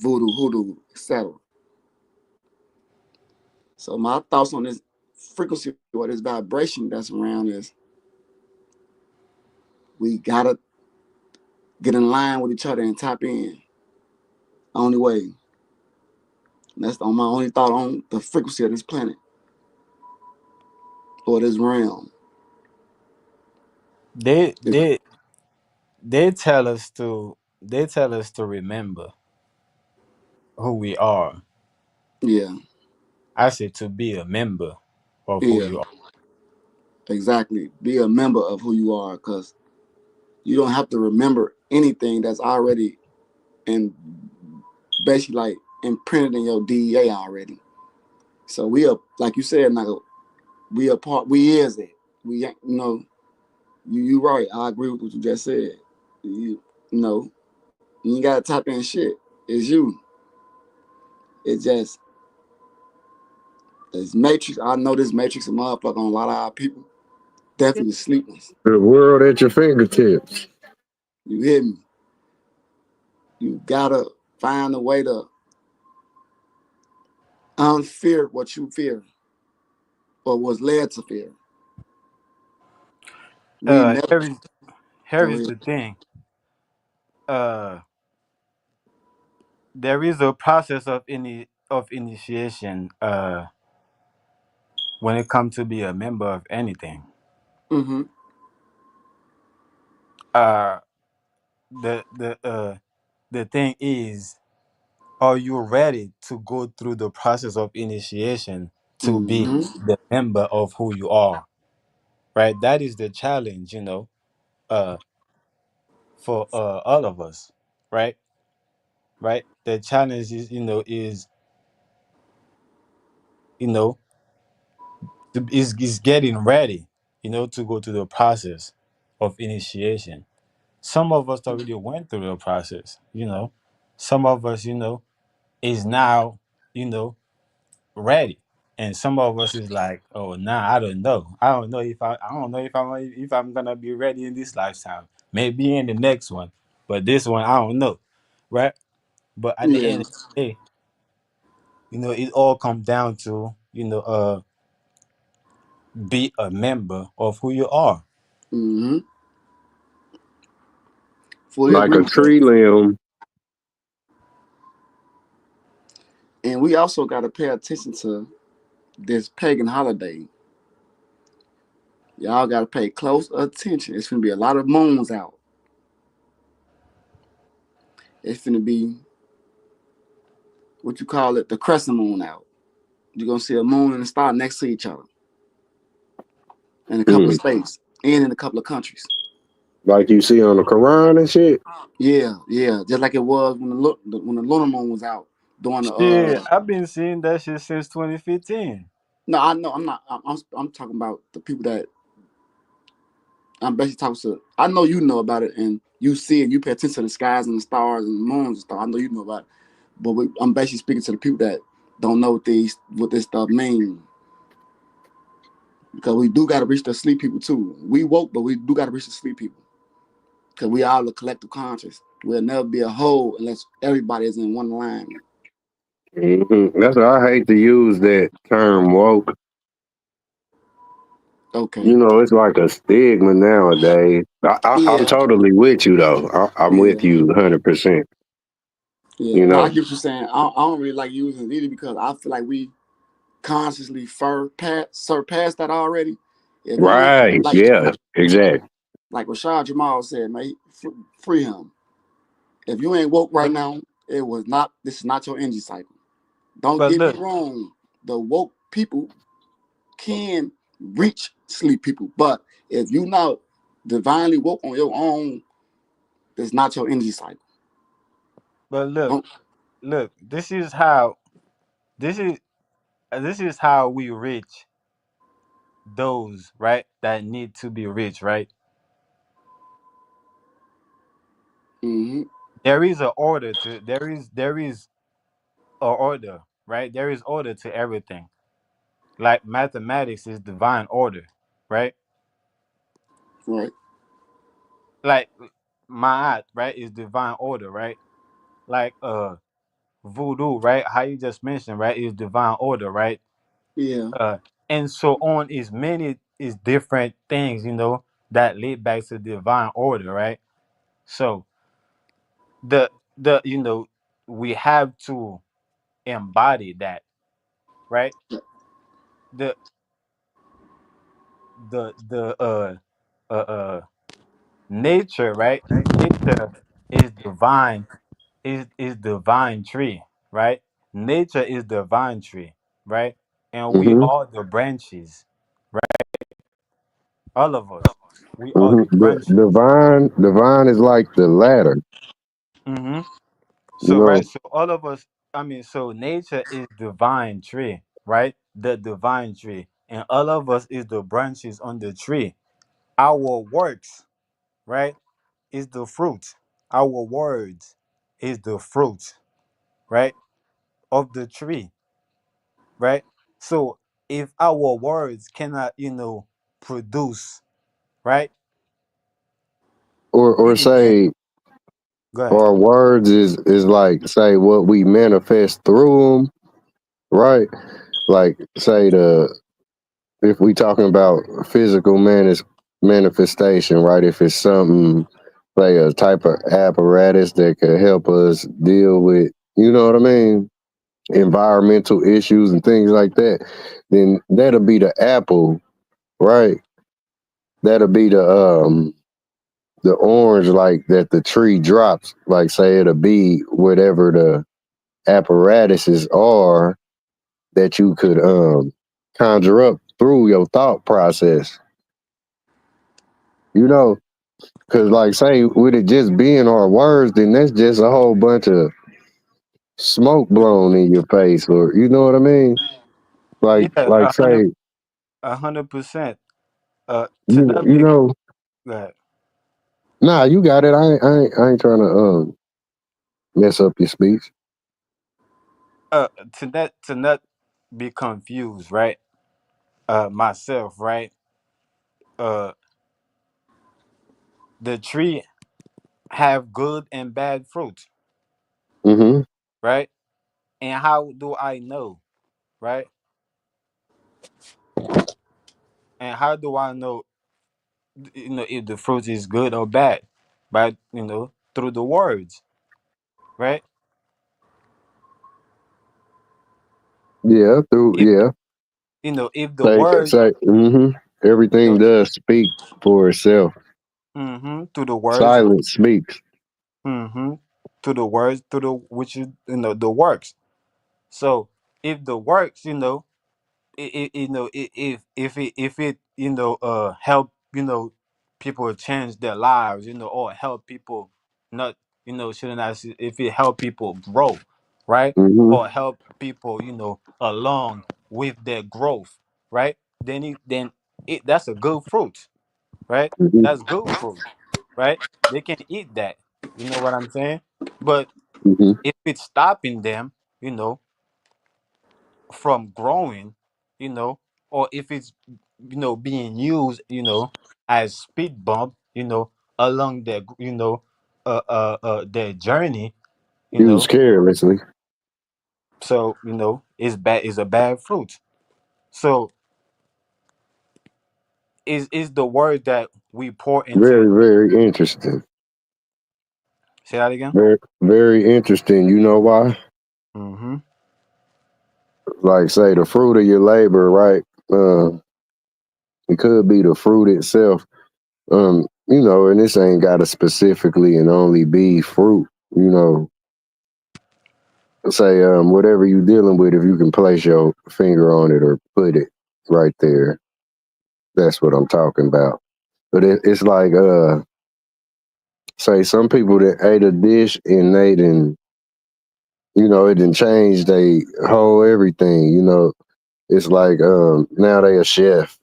voodoo, hoodoo, etc. So my thoughts on this frequency or this vibration that's around is we gotta get in line with each other and tap in. Only way. That's my only thought on the frequency of this planet or this realm. they It's, they they tell us to remember who we are. yeah, I say to be a member of who yeah, you are. exactly. Be a member of who you are, because you don't have to remember anything that's already in basically like imprinted in your DEA already. So we are, like you said, Naga, we are part. We is it. We, you right. I agree with what you just said. You know, you ain't gotta tap in shit. It's you. It's just this matrix. I know this matrix a motherfucker on a lot of our people. Definitely sleepless. the world at your fingertips. You hear me? You gotta find a way to unfear what you fear or was led to fear. We Uh, never here is here go is ahead. the thing. Uh, there is a process of initiation. When it comes to be a member of anything. Mm-hmm. Uh, the thing is, are you ready to go through the process of initiation to be Mm-hmm. the member of who you are? Right. That is the challenge. Uh, for all of us. Right. Right. The challenge is you know is getting ready. To go through the process of initiation. Some of us already went through the process. Some of us is now you know ready. And some of us is like, oh, nah, I don't know. I don't know if I'm gonna be ready in this lifetime. Maybe in the next one, but this one I don't know, right? But at the Yeah. end of the day, it all comes down to be a member of who you are. Hmm. Fully Like agree a with that. tree limb. And we also got to pay attention to this pagan holiday. Y'all got to pay close attention. It's gonna be a lot of moons out. It's gonna be what you call it, the crescent moon out. You're gonna see a moon and a star next to each other in a couple of Mm. states and in a couple of countries. Like you see on the Quran and shit. Yeah, yeah, just like it was when the lunar moon was out during the Shit, I've been seeing that shit since 2015. No, I know I'm not. I'm talking about the people that I'm basically talking to. I know you know about it, and you see it. You pay attention to the skies and the stars and the moons and stuff. I know you know about it, but I'm basically speaking to the people that don't know what this stuff mean. Because we do got to reach the sleep people too. We woke, but we do got to reach the sleep people. Because we all a collective conscious. We'll never be a whole unless everybody is in one alignment. That's why I hate to use that term woke. Okay. You know, it's like a stigma nowadays. I'm Yeah. totally with you though. I'm Yeah. with you 100%. Yeah. You No, I know, get what you're saying. I don't really like using it either because I feel like we consciously surpass that already. If you woke right? Yeah, exactly. like Rashad Jamal said, man, free him. If you ain't woke right now, this is not your energy cycle. Don't But get me look, wrong. The woke people can reach sleep people, but if you not divinely woke on your own, it's not your energy cycle. but look, Don't look. This is this is how we reach those right that need to be reached. Right, mm-hmm. there is a order to there is a order. Right, there is order to everything. Like mathematics is divine order. Right, Right. like Ma'at, right, is divine order. Right, like voodoo, right, how you just mentioned, right, is divine order. Right, Yeah. uh and so on is many is different things that lead back to divine order, right? So the we have to embody that, right? The the the uh uh uh nature, right? Nature is divine, is divine tree, right? Nature is divine tree, right? And we hmm are the branches, right? All of us, we are the branches. Divine is like the ladder. Hmm. You So right, know. so all of us, I mean, so nature is divine tree, right? The divine tree, and all of us is the branches on the tree. Our works, right, is the fruit. Our words is the fruit, right, of the tree, right? So if our words cannot, produce, right, Or anything, say go ahead. our words is like say what we manifest through them, right? Like say the if we talking about physical manifestation, right? If it's something like a type of apparatus that could help us deal with, you know what I mean, environmental issues and things like that, then that'll be the apple, right? That'll be the orange like that the tree drops. Like say it'll be whatever the apparatuses are that you could conjure up through your thought process. You know, because like say with it just being our words, then that's just a whole bunch of smoke blown in your face, or you know what I mean? Yeah, Like say 100%. To you not you be, know, go ahead. nah, you got it. I ain't trying to mess up your speech. To not be confused, right? Myself, right? Uh, the tree have good and bad fruit, Mm-hmm. right? And how do I know, right? And how do I know, if the fruit is good or bad? By, through the words, right? Yeah, through If yeah. if the Say word, say mm-hmm. Everything the does speak for itself. to the words, Silence speaks. mm-hmm, to the words, to the which is the works. So if the works, if it help people change their lives, or help people not, shouldn't I say, if it help people grow, right, Mm-hmm. or help people along with their growth, right, then that's a good fruit, right, Mm-hmm. that's good fruit, right, they can eat that, you know what I'm saying. But Mm-hmm. if it's stopping them, you know from growing, you know, or if it's being used, as speed bump, along their their journey, you Use know. carelessly. So it's bad. It's a bad fruit. So is the word that we pour into. Very, very interesting. Say that again. Very, very interesting. You know why? Mm-hmm. Like say the fruit of your labor, right? It could be the fruit itself. And this ain't gotta specifically and only be fruit, you know. Say whatever you dealing with, if you can place your finger on it or put it right there, that's what I'm talking about. But it's like say some people that ate a dish and they didn't, it didn't change they whole everything, it's like now they a chef,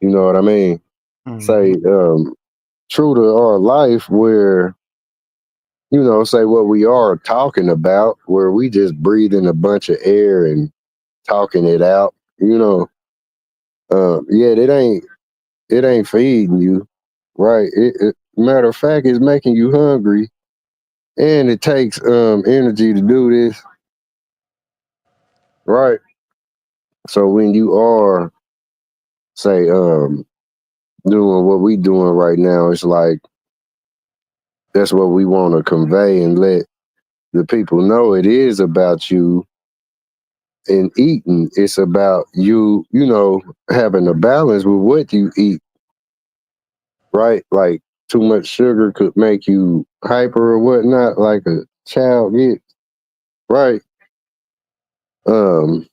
you know what I mean? Mm-hmm. Say true to our life where, say what we are talking about, where we just breathing a bunch of air and talking it out, yeah, it ain't feeding you, right? Matter of fact, it's making you hungry, and it takes energy to do this, right? So when you are, say, doing what we doing right now, it's like that's what we want to convey and let the people know. It is about you and eating. It's about you, having a balance with what you eat, right? Like too much sugar could make you hyper or whatnot, like a child gets, right? Um,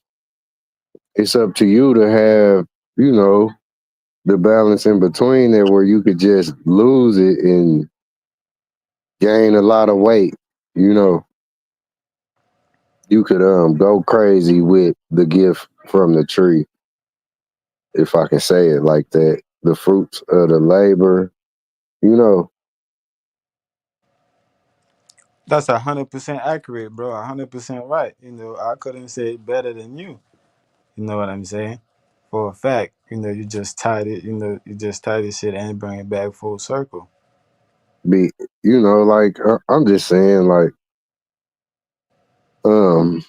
it's up to you to have, you know, the balance in between there where you could just lose it and gain a lot of weight. You know, you could go crazy with the gift from the tree, if I can say it like that. The fruits of the labor, you know, That's 100% accurate, bro. 100% right. I couldn't say it better than you. You know what I'm saying? For a fact, you just tied it. You just tied this shit and bring it back full circle. be, like I'm just saying, like, um,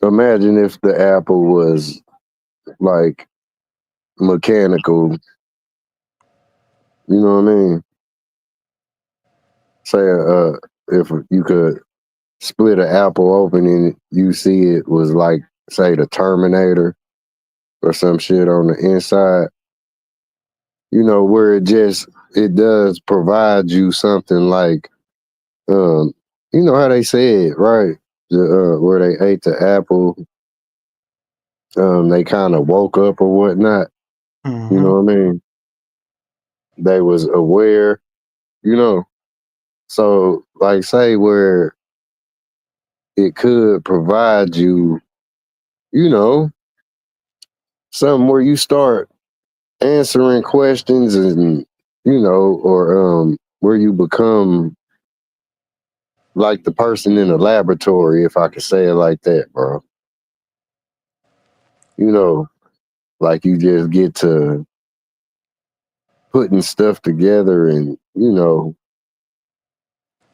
imagine if the apple was like mechanical, you know what I mean? Say, if you could split an apple open and you see it was like, say, the Terminator or some shit on the inside, where it does provide you something like, um, how they say it, right? Where they ate the apple, they kind of woke up or whatnot. You Mm-hmm. know what I mean? They was aware, you know. So, like, say where it could provide you, you know, something where you start answering questions and, or where you become like the person in the laboratory, if I could say it like that, bro. You know, like you just get to putting stuff together and,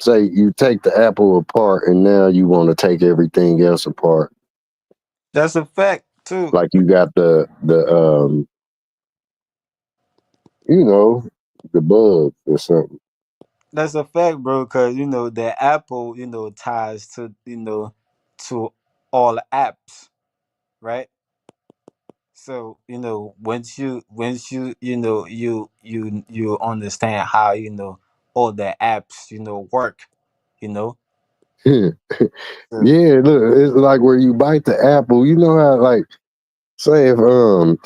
say you take the apple apart and now you want to take everything else apart. That's a fact too. Like you got you know, the bug or something. That's a fact, bro. Because the Apple ties to all apps, right? So once you understand how all the apps work, you know. Yeah, So, look, it's like where you bite the apple, you know how like say if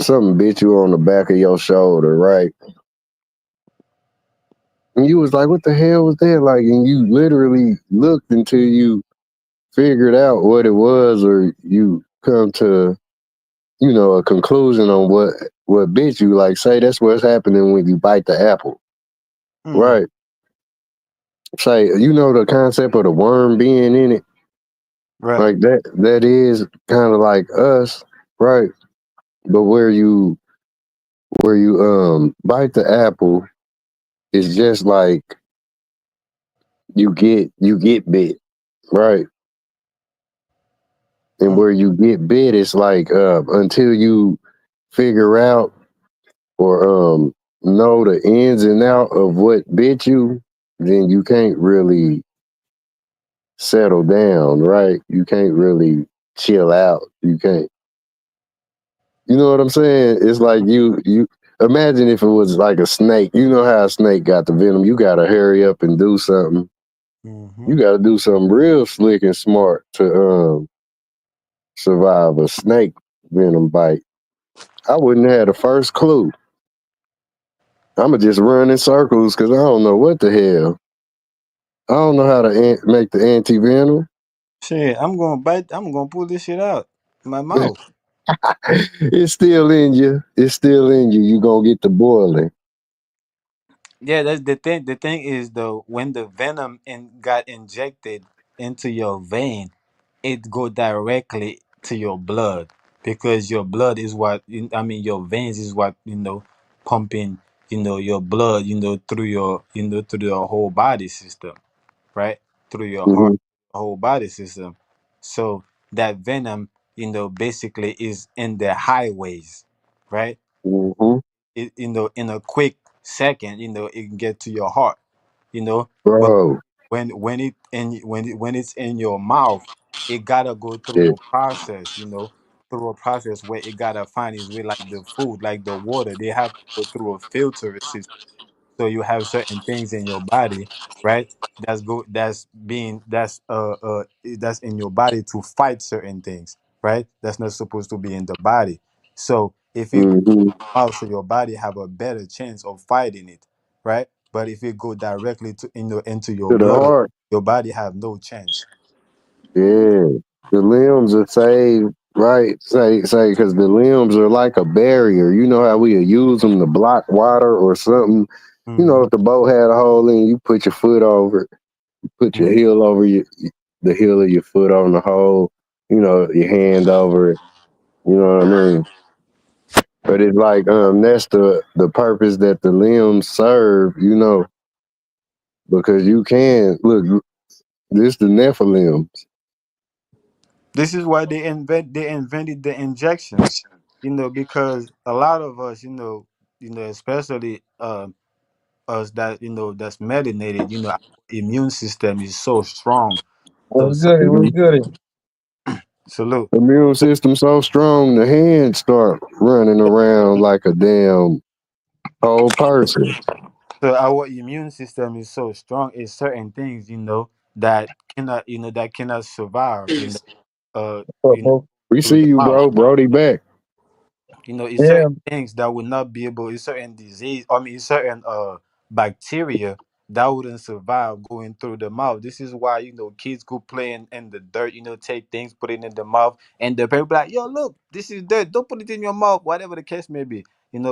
something bit you on the back of your shoulder, right? And you was like, what the hell was that? Like, and you literally looked until you figured out what it was, or you come to, a conclusion on what bit you. Like, say that's what's happening when you bite the apple, mm, right? Say, the concept of the worm being in it, right. like that is kind of like us, right? But where you bite the apple, it's just like you get bit, right? And Mm, where you get bit, it's like until you figure out or know the ins and out of what bit you, then you can't really settle down, right? You can't really chill out. You can't. You know what I'm saying? It's like you imagine if it was like a snake. You know how a snake got the venom. You gotta hurry up and do something. mm-hmm. You gotta do something real slick and smart to survive a snake venom bite. I wouldn't have the first clue. I'ma just run in circles because I don't know what the hell. I don't know how to make the anti venom. Shit, I'm gonna bite. I'm gonna pull this shit out my mouth. It's still in you. It's still in you. You gonna get the boiling. Yeah, that's the thing. The thing is though, when the venom got injected into your vein, it go directly to your blood because your blood is what your veins is what pumping your blood through your through your whole body system, right? Through your heart, Hmm. whole body system. So that venom basically is in the highways, right? Hmm. It in a quick second it can get to your heart, but Bro. when it's in your mouth, it gotta go through Yeah. a process, through a process where it gotta find its way, like the food, like the water. They have to go through a filter system. So you have certain things in your body, right? That's in your body to fight certain things, right? That's not supposed to be in the body. So if it Hmm. out, so your body have a better chance of fighting it, right? But if it go directly into your To the blood, heart. your body have no chance. Yeah. The limbs are saved, right? Say, because the limbs are like a barrier. You know how we use them to block water or something. Hmm. If the boat had a hole in, you put your foot over it, put your heel over the heel of your foot on the hole. Your hand over it. You know what I mean? But it's like that's the purpose that the limbs serve. Because you can look. This the Nephilim. This is why they invented the injections, because a lot of us, especially us that that's melanated, our immune system is so strong. So What's good? What's good? salute. Immune system so strong, the hands start running around like a damn whole person. So our immune system is so strong. It's certain things, that cannot survive, uh, you know, We through see the you, mouth. bro. Brody back. It's Yeah, certain things that would not be able. It's certain disease. I mean, it's certain bacteria that wouldn't survive going through the mouth. This is why kids go play in the dirt. Take things, put it in the mouth, and the parents be like, "Yo, look, this is dirt. Don't put it in your mouth." Whatever the case may be,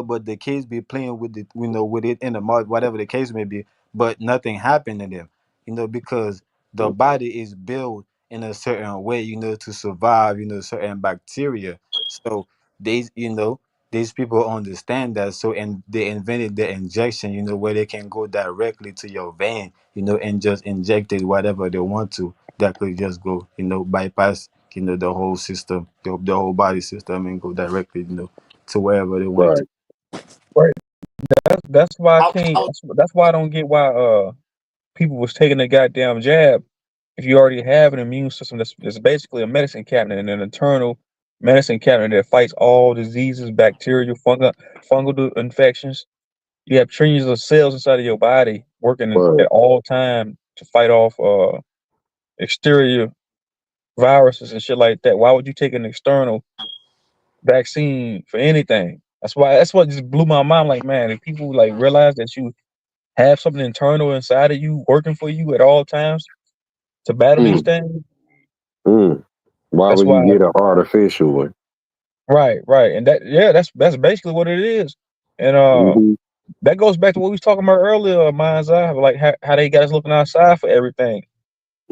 But the kids be playing with it, with it in the mouth, whatever the case may be. But nothing happened to them, because the body is built in a certain way, to survive, certain bacteria. So these, these people understand that. So, and they invented the injection, where they can go directly to your vein, and just inject it whatever they want to. That could just go, bypass, the whole system, the whole body system, and go directly, to wherever they want Right. to. Right. That's why I I, can't. I was, That's why I don't get why people was taking the goddamn jab if you already have an immune system that's basically a medicine cabinet and an internal medicine cabinet that fights all diseases, bacteria, fungal infections. You have trillions of cells inside of your body working Right. at all time to fight off exterior viruses and shit like that. Why would you take an external vaccine for anything? That's what just blew my mind. Like, man, if people like realize that you have something internal inside of you working for you at all times to battle these Mm, things, mm. Why that's would you why. get an artificial one? Right, and that's basically what it is. And Mm-hmm. that goes back to what we was talking about earlier, Mind's Eye, like how they got us looking outside for everything.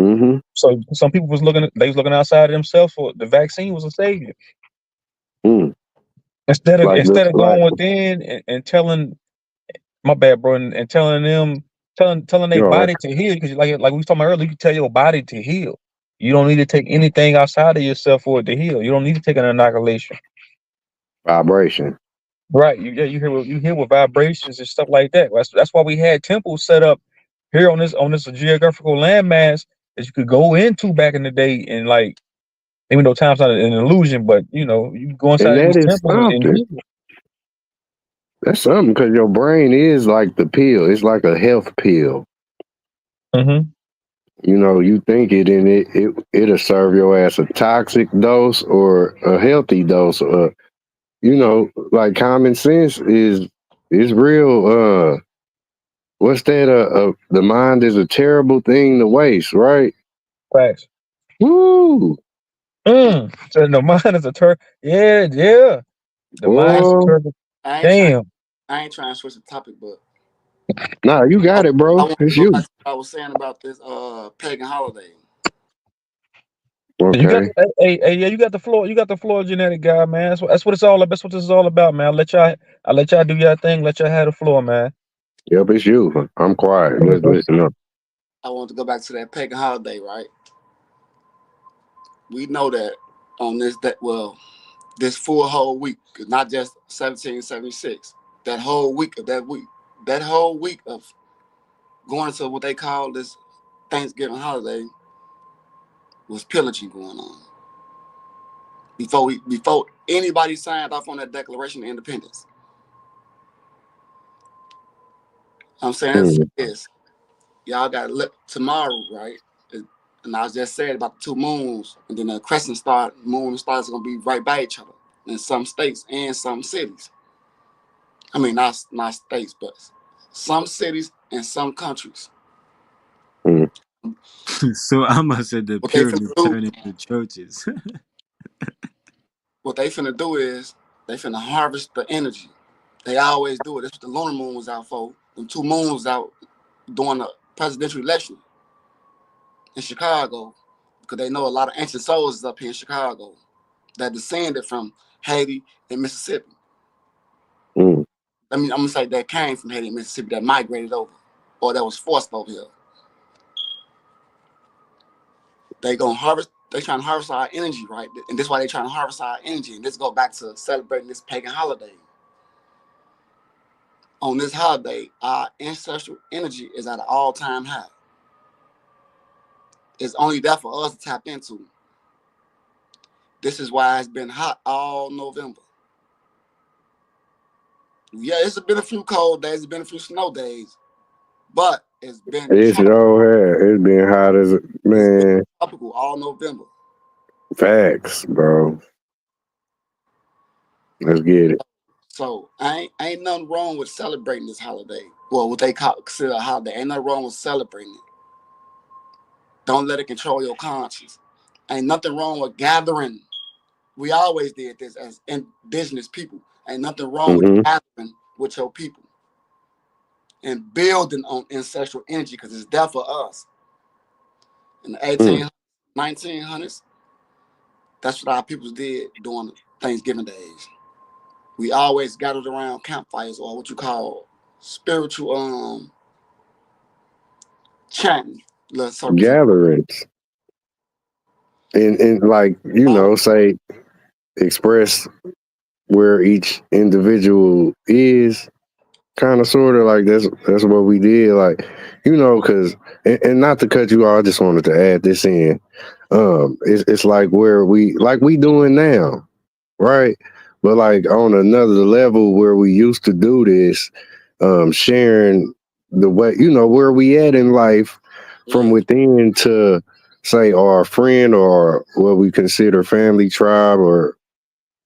Mm-hmm. So some people they was looking outside of themselves for the vaccine was a savior. Mm. Instead of Like the instead of like going within and telling my bad, bro, and telling them telling you their know, body to heal, because like we was talking about earlier, you can tell your body to heal. You don't need to take anything outside of yourself for it to heal. You don't need to take an inoculation. vibration. Right. You hear with vibrations and stuff like that. That's why we had temples set up here on this geographical landmass that you could go into back in the day, and like, even though time's not an illusion, but you go And inside of that these is temples and something. heal. That's something because your brain is like the pill. It's like a health pill. Mm-hmm. You think it and it'll serve your ass a toxic dose or a healthy dose. Like common sense is real. What's that? The mind is a terrible thing to waste, right? Facts. Woo! So the mind is a yeah. The mind is a Oh, turtle. I ain't trying. Damn. I ain't trying to switch the topic, but nah, you I, got it, I bro. want to It's go back you. to what I was saying about this pagan holiday. You got Okay. yeah, you got the floor. You got the floor, genetic guy, man. That's what it's all about. That's what this is all about, man. I let y'all do your thing. Let y'all have the floor, man. Yep, it's you. I'm quiet. There you Let's go. listen up. I want to go back to that pagan holiday, right? We know that on this full whole week, not just 1776. That whole week of going to what they call this Thanksgiving holiday was pillaging going on before anybody signed off on that Declaration of Independence. I'm saying Mm, this, y'all got to look tomorrow, right? And I was just saying about the two moons, and then the crescent moon and stars are gonna be right by each other in some states and some cities. I mean, not states, but some cities and some countries. mm. So I must say the What they finna pyramid do, turn into churches. what they finna do is they finna harvest the energy. They always do it. That's what the lunar moon was out for. The two moons was out during the presidential election in Chicago, because they know a lot of ancient souls is up here in Chicago that descended from Haiti and Mississippi. Mm. I'm gonna say that came from Haiti and Mississippi, that migrated over, or that was forced over here. They gonna harvest. They trying to harvest our energy, right? And this is why they trying to harvest our energy. And this go back to celebrating this pagan holiday. On this holiday, our ancestral energy is at an all-time high. It's only there for us to tap into. This is why it's been hot all November. Yeah, it's been a few cold days, it's been a few snow days, but it's been It's your hair. It's been hot as man. tropical all November. Facts, bro. Let's get it. So ain't nothing wrong with celebrating this holiday. Well, what they consider a holiday. Ain't nothing wrong with celebrating it. Don't let it control your conscience. Ain't nothing wrong with gathering. We always did this as indigenous people. Ain't nothing wrong with Mm-hmm. gathering with your people and building on ancestral energy because it's there for us. in the 1800s, 1900s. That's what our people did during Thanksgiving days. We always gathered around campfires or what you call spiritual chanting, little circles. Gatherings. And like, you know, say express where each individual is, kind of sort of like that's what we did, like, you know, because and not to cut you off, I just wanted to add this in. It's like where we doing now, right? But like on another level where we used to do this, sharing the way, you know, where we at in life from within to say our friend or what we consider family, tribe, or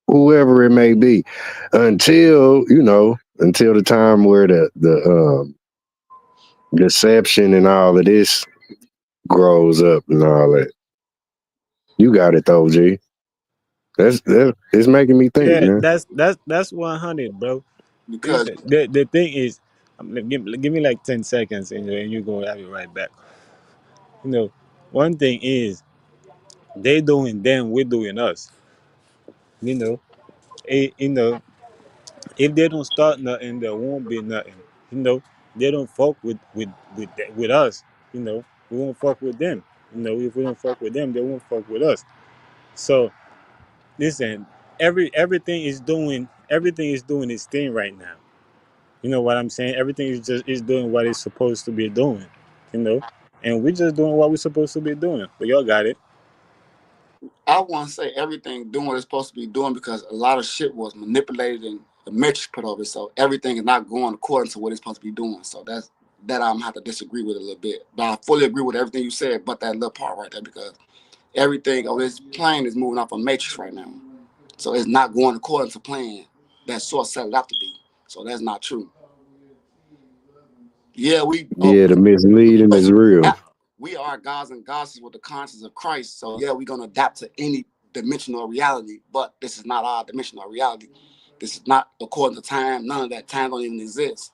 whoever it may be, until, you know, until the time where the deception and all of this grows up and all that. You got it though, G. That's it's making me think, Yeah, man. that's 100, bro. Because Listen, the thing is, give me like 10 seconds, and you gonna have it right back. You know, one thing is they doing them, we're doing us. You know, you know, if they don't start nothing, there won't be nothing. You know, they don't fuck with us. You know, we won't fuck with them. You know, if we don't fuck with them, they won't fuck with us. So listen, everything is doing its thing right now. You know what I'm saying? Everything is doing what it's supposed to be doing. You know, and we're just doing what we're supposed to be doing. But y'all got it. I want to say everything doing what it's supposed to be doing because a lot of shit was manipulated and the metrics put over it. So everything is not going according to what it's supposed to be doing. So that I'm gonna have to disagree with a little bit. But I fully agree with everything you said, but that little part right there because everything on this plane is moving off a matrix right now. So it's not going according to plan that source set it out to be. So that's not true. Yeah, Yeah, the misleading is real. we are gods and goddesses with the conscience of Christ. So yeah, we're gonna adapt to any dimensional reality, but this is not our dimensional reality. This is not according to time. None of that time don't even exist.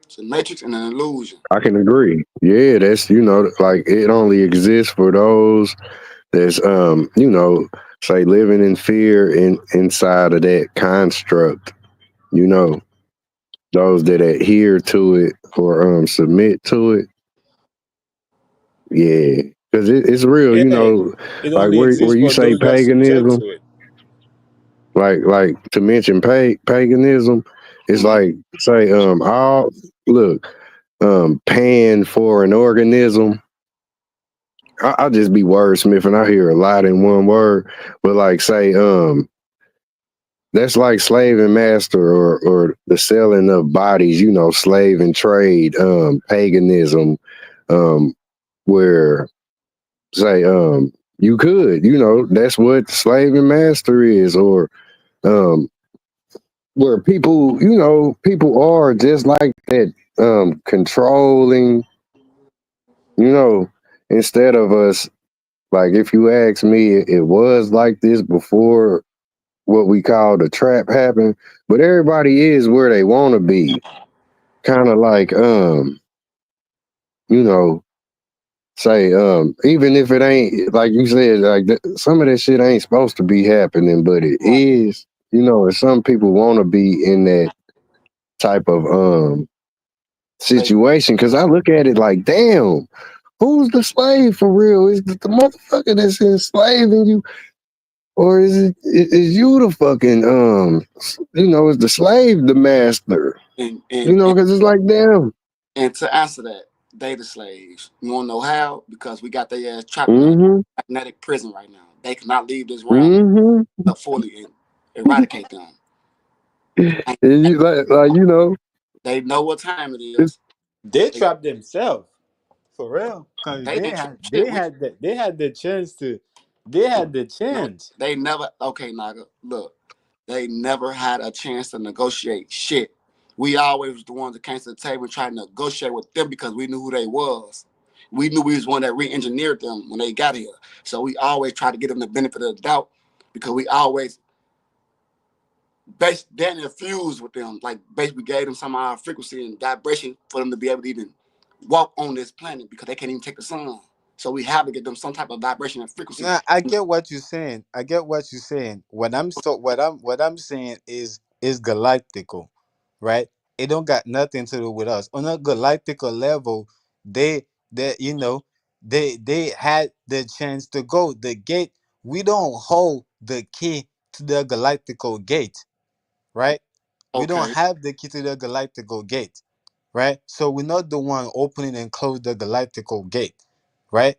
It's a matrix and an illusion. I can agree. Yeah, that's, you know, like it only exists for those that's you know, say living in fear inside of that construct, you know, those that adhere to it or submit to it. Yeah, because it's real, you Yeah, know, it like only where exists you for say those that subject paganism, to it. like to mention paganism, it's like say all look, pan for an organism. I'll just be wordsmithing. I hear a lot in one word, but like say that's like slave and master or the selling of bodies, you know, slave and trade, paganism, where say you could, you know, that's what slave and master is, or um where people, you know, people are just like that, controlling, you know, instead of us, like if you ask me, it was like this before what we call the trap happened, but everybody is where they want to be, kind of like you know, say even if it ain't like you said, like some of that shit ain't supposed to be happening, but it is, you know, and some people want to be in that type of situation, because I look at it like, damn, who's the slave for real? Is it the motherfucker that's enslaving you, or is you the fucking you know, is the slave the master? And You know, because it's like, damn. and to answer that, they the slaves. You want to know how? Because we got their ass trapped in Mm-hmm. a magnetic prison right now. They cannot leave this realm fully and eradicate them. And You, like you know, they know what time it is. They trapped themselves for real, cause They didn't trap shit. they had the chance to, they had the chance. They never. Okay, Naga. Look, they never had a chance to negotiate shit. We always was the ones that came to the table and tried to negotiate with them because we knew who they was. We knew we was one that re-engineered them when they got here. So we always tried to give them the benefit of the doubt because we always then infused with them, like basically gave them some of our frequency and vibration for them to be able to even walk on this planet because they can't even take the sun. So we have to get them some type of vibration and frequency. Nah, I get what you're saying. I get what you're saying. What I'm saying is galactical, right? It don't got nothing to do with us. On a galactical level, they they had the chance to go. The gate, we don't hold the key to the galactical gate, right? We don't Okay. have the key to the galactical gate, right? So we're not the one opening and close the galactical gate, right?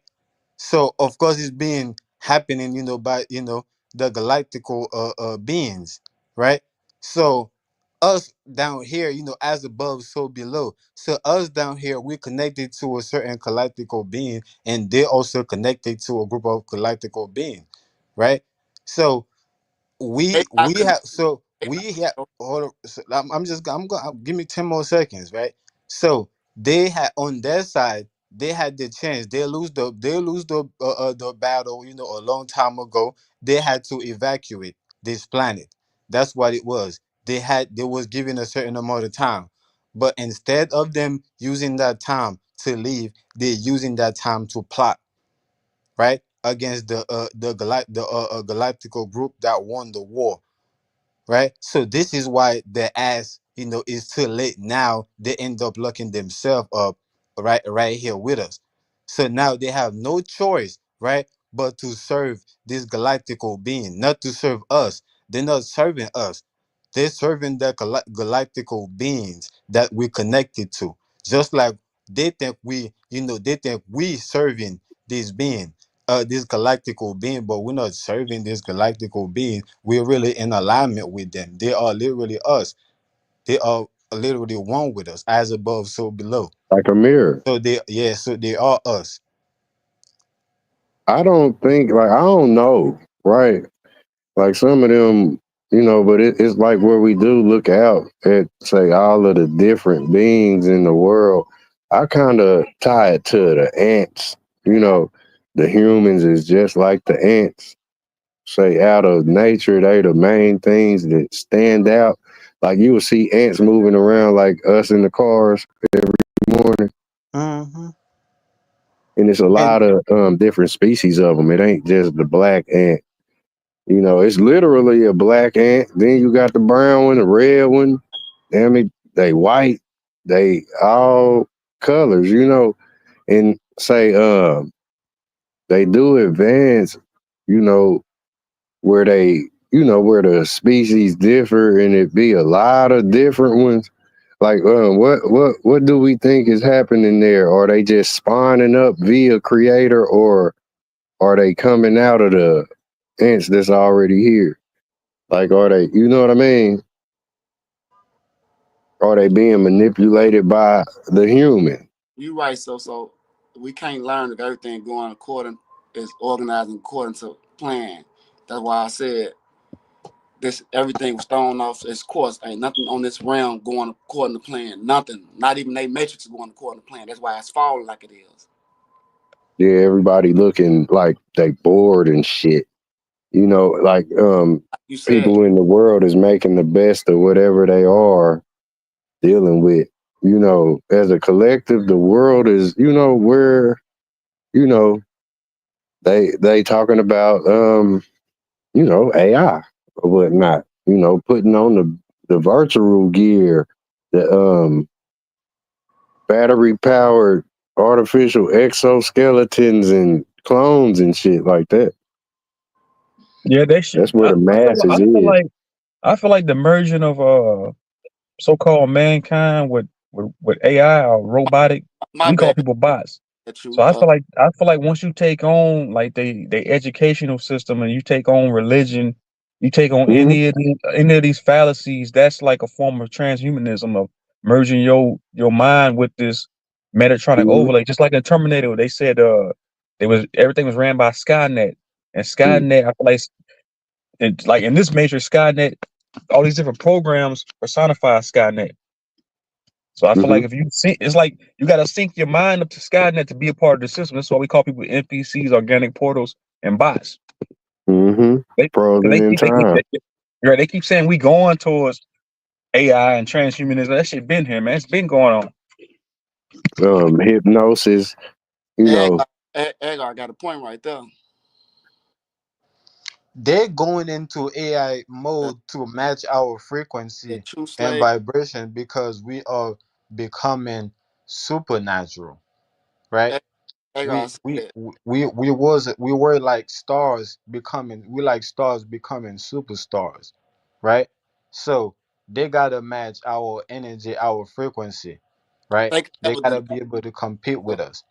So of course it's being happening, by the galactical beings, right? So us down here, as above, so below. So us down here, we're connected to a certain galactical being, and they're also connected to a group of galactical beings, right? So AI we have hold on, so I'm going give me 10 more seconds, right? So they had on their side, they had the chance, they lose the battle, a long time ago. They had to evacuate this planet. That's what it was. They was given a certain amount of time, but instead of them using that time to leave, they're using that time to plot, right, against the galactical group that won the war, right? So this is why their ass, is too late now. They end up locking themselves up right here with us. So now they have no choice, right, but to serve this galactical being, not to serve us. They're not serving us. They're serving the galactical beings that we're connected to. Just like they think we serving this being, this galactical being, but we're not serving this galactical being. We're really in alignment with them. They are literally us. They are literally one with us, as above, so below. like a mirror. So they are us. I don't think like I don't know, right? Like some of them, but it's like where we do look out at say all of the different beings in the world. I kind of tie it to the ants. You know, the humans is just like the ants. Say out of nature, they the main things that stand out. Like you will see ants moving around like us in the cars every morning, Hmm. and it's a And lot of different species of them. It ain't just the black ant. It's literally a black ant. Then you got the brown one, the red one. Damn it, they white. They all colors, and say they do advance, you know, where where the species differ and it be a lot of different ones. Like what do we think is happening there? Are they just spawning up via creator, or are they coming out of the ants that's already here? Like, are they, you know what I mean? Are they being manipulated by the human? You right, so we can't learn if everything going according is organizing according to plan. That's why I said this everything was thrown off its course. Ain't nothing on this realm going according to plan. Nothing. Not even they matrix is going according to plan. That's why it's falling like it is. Yeah, everybody looking like they bored and shit. Like You said people in the world is making the best of whatever they are dealing with. As a collective, the world is, where, you know, they talking about AI or whatnot, putting on the virtual gear, the battery powered artificial exoskeletons and clones and shit like that. Yeah, they should. That's where the masses is. I feel like the merging of so-called mankind with AI or robotic, my we call bad. people bots. That So you I feel like once you take on like the educational system and you take on religion, you take on Hmm. any of these fallacies, that's like a form of transhumanism of merging your mind with this Metatronic Hmm. overlay. Just like in Terminator, they said everything was ran by Skynet. And Skynet, I feel like in this Matrix, Skynet, all these different programs personify Skynet. So I feel Hmm. like if you see, it's like you got to sync your mind up to Skynet to be a part of the system. That's why we call people NPCs, organic portals, and bots. Hmm. They, 'cause Frozen in time. they keep saying we going towards AI and transhumanism. That shit been here, man. It's been going on. hypnosis. You know, Agar got a point right there. They're going into AI The, mode to match our the frequency true and slave. vibration because we are becoming supernatural, right? Agar We said, we were like stars becoming we like stars becoming superstars, right? So they gotta match our energy, our frequency, right? they can They never do gotta that. be able to compete with us.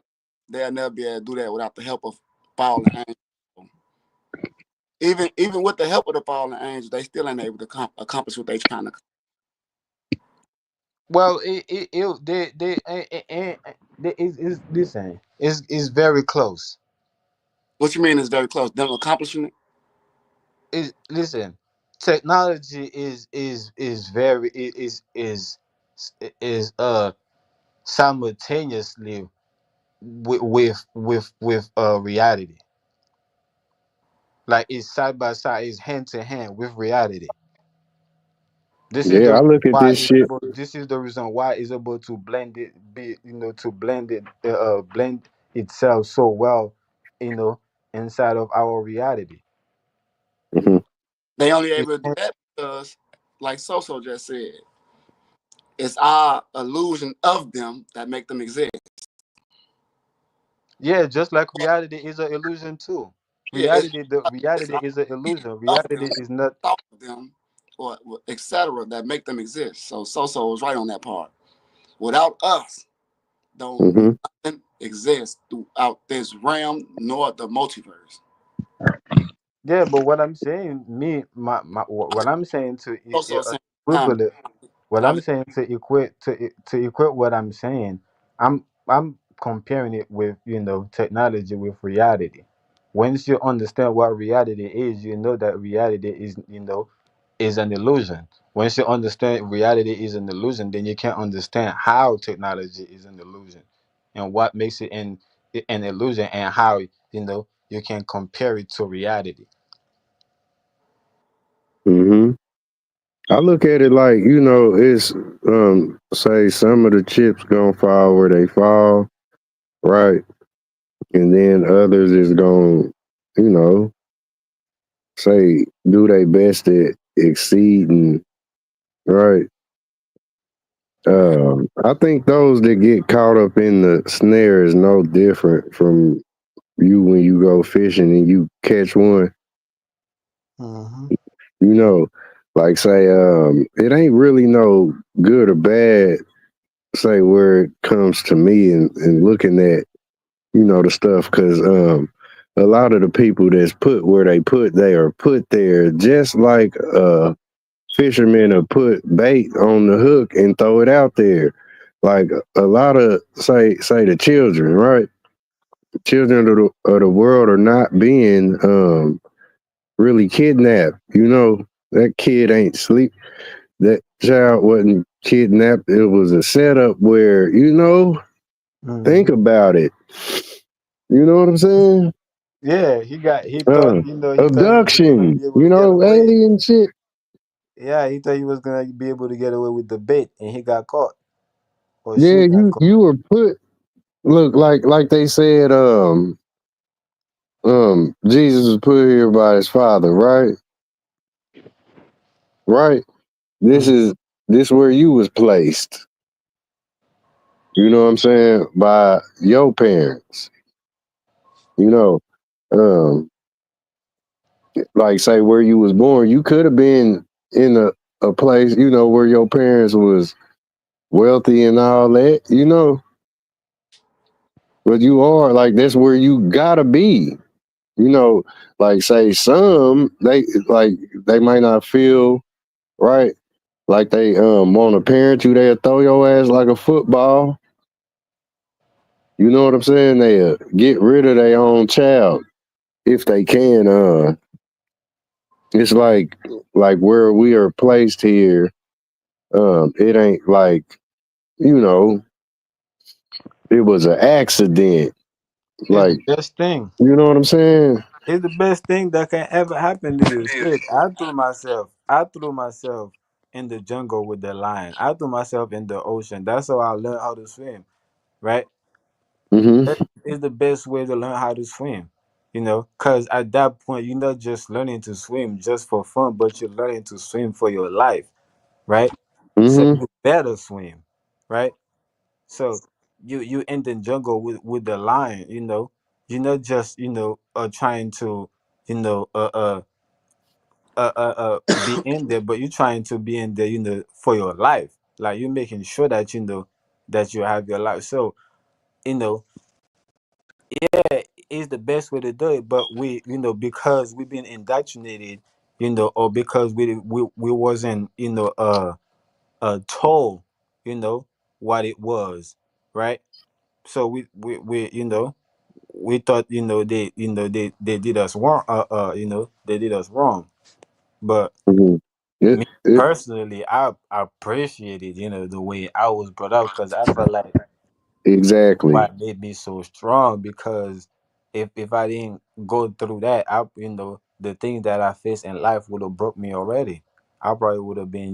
They'll never be able to do that without the help of fallen angels. Even with the help of the fallen angels, they still ain't able to accomplish what they trying to. Well, they is listen, is very close. What you mean is very close. Them accomplishing it. Is listen, technology is very is simultaneously with reality. Like it's side by side, is hand to hand with reality. This is yeah, the I reason look at why this it's shit. able. This is the reason why it's able to blend it, be to blend it, blend itself so well, you know, inside of our reality. Hmm. They only It able to do can't- that because, like Soso just said, it's our illusion of them that make them exist. yeah, just like reality is an illusion too. Yeah, it's Reality our is an illusion illusion. of them, Reality is not. thought of them, or etc. that make them exist. So Soso was right on that part. Without us, don't Hmm. nothing exist throughout this realm nor the multiverse. Yeah, but what I'm saying, what I'm saying to Also, saying time. equivalent, what I I'm was saying to equate what I'm saying, I'm comparing it with technology with reality. Once you understand what reality is, you know that reality is an illusion. Once you understand reality is an illusion, then you can understand how technology is an illusion, and what makes it an illusion, and how you can compare it to reality. Hmm. I look at it like, it's say some of the chips gonna fall where they fall, right? And then others is gonna, you know, say do their best at exceeding, right? Mhm. I think those that get caught up in the snare is no different from you when you go fishing and you catch one, Mhm. you know, like say, it ain't really no good or bad, say where it comes to me and looking at, the stuff, because a lot of the people that's put where they put, they are put there just like fishermen will put bait on the hook and throw it out there. Like a lot of say the children, right? Children of the world are not being really kidnapped. That kid ain't sleep. That child wasn't kidnapped. It was a setup where think Mhm. about it. You know what I'm saying? Yeah, he thought Uh, he thought he was gonna Abduction. be able to get away. Alien shit. Yeah, he thought he was gonna be able to get away with the bait, and he got caught, or she Yeah, got you caught. you were put. Look, like they said. Jesus was put here by his father, right? Right. This Mhm. is this where you was placed. You know what I'm saying? By your parents. You know, um, like say where you was born, you could have been in a place, where your parents was wealthy and all that, but you are like that's where you gotta be. You know, like say some they might not feel right. Like they want to parent you, they'll throw your ass like a football. You know what I'm saying? They'll get rid of their own child if they can. It's like where we are placed here. It ain't like you know it was an accident. It's Like the best thing. you know what I'm saying? It's the best thing that can ever happen to you. Shit, I threw myself in the jungle with the lion. I threw myself in the ocean. That's how I learned how to swim. right? Mm-hmm. That is the best way to learn how to swim. Because at that point, you're not just learning to swim just for fun, but you're learning to swim for your life, right? So Mm-hmm. you better swim, right? So you in the jungle with the lion, you're not just trying to you know be in there, but you're trying to be in there, for your life. Like you're making sure that that you have your life. So you know yeah, it's the best way to do it. But we, because we've been indoctrinated, or because we wasn't, told, what it was, right? So we thought, they did us wrong. They did us wrong. But Mm-hmm. me It personally, I appreciated, the way I was brought up, because I felt like exactly. what made me so strong, because if I didn't go through that, the things that I faced in life would have broke me already. I probably would have been,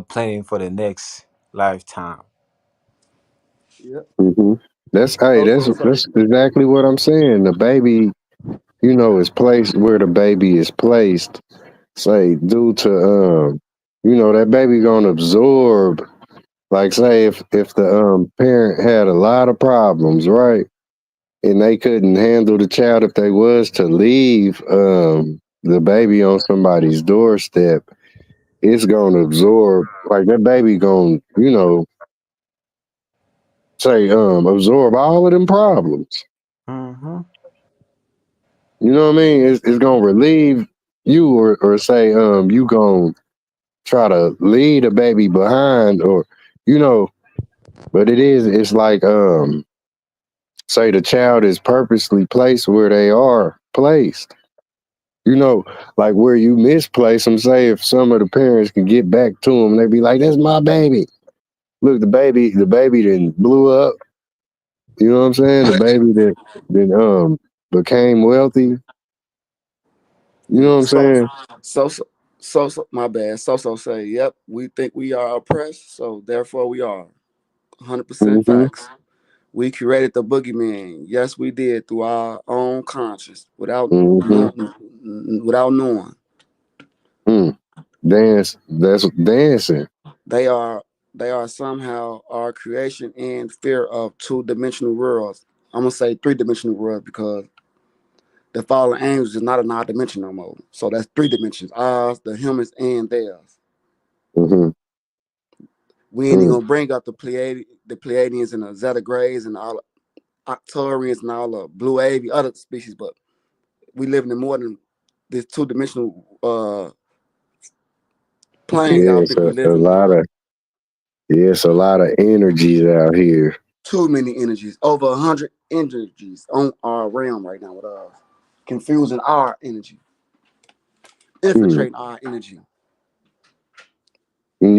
planning for the next lifetime. Yep. Mm-hmm. That's hey, So, that's so that's exactly what I'm saying. The baby, is placed where the baby is placed. Say due to that baby gonna absorb. Like say if the parent had a lot of problems, right? And they couldn't handle the child if they was to leave the baby on somebody's doorstep, it's gonna absorb like that baby gonna, say absorb all of them problems. Mm-hmm. You know what I mean? It's gonna relieve you or say you gonna try to lead a baby behind or you know, but it's like say the child is purposely placed where they are placed. You know, like where you misplace them. Say if some of the parents can get back to them, they be like, "That's my baby." Look, the baby then blew up. You know what I'm saying? The baby that then became wealthy. You know what I'm so saying? my bad. So say, yep, we think we are oppressed, so therefore we are. 100% Mm-hmm. facts. We created the boogeyman. Yes, we did through our own conscience, Mm-hmm. without knowing. Mm. Dance. That's dancing. They are they are somehow our creation and fear of two-dimensional worlds. I'm gonna say three-dimensional worlds because the fallen angels is not in our dimension no more. So that's three dimensions: ours, the humans, and theirs. Mm-hmm. We ain't even Mm. gonna bring up the Pleiadians and the Zeta Grays and all the Octurians and all the Blue Avi, other species, but we live in more than this two-dimensional plane y'all Yes, think we a living in. lot of yes, a lot of energies out here. Too many energies, over 100 energies on our realm right now with us, confusing our energy, Mm. infiltrating our energy. And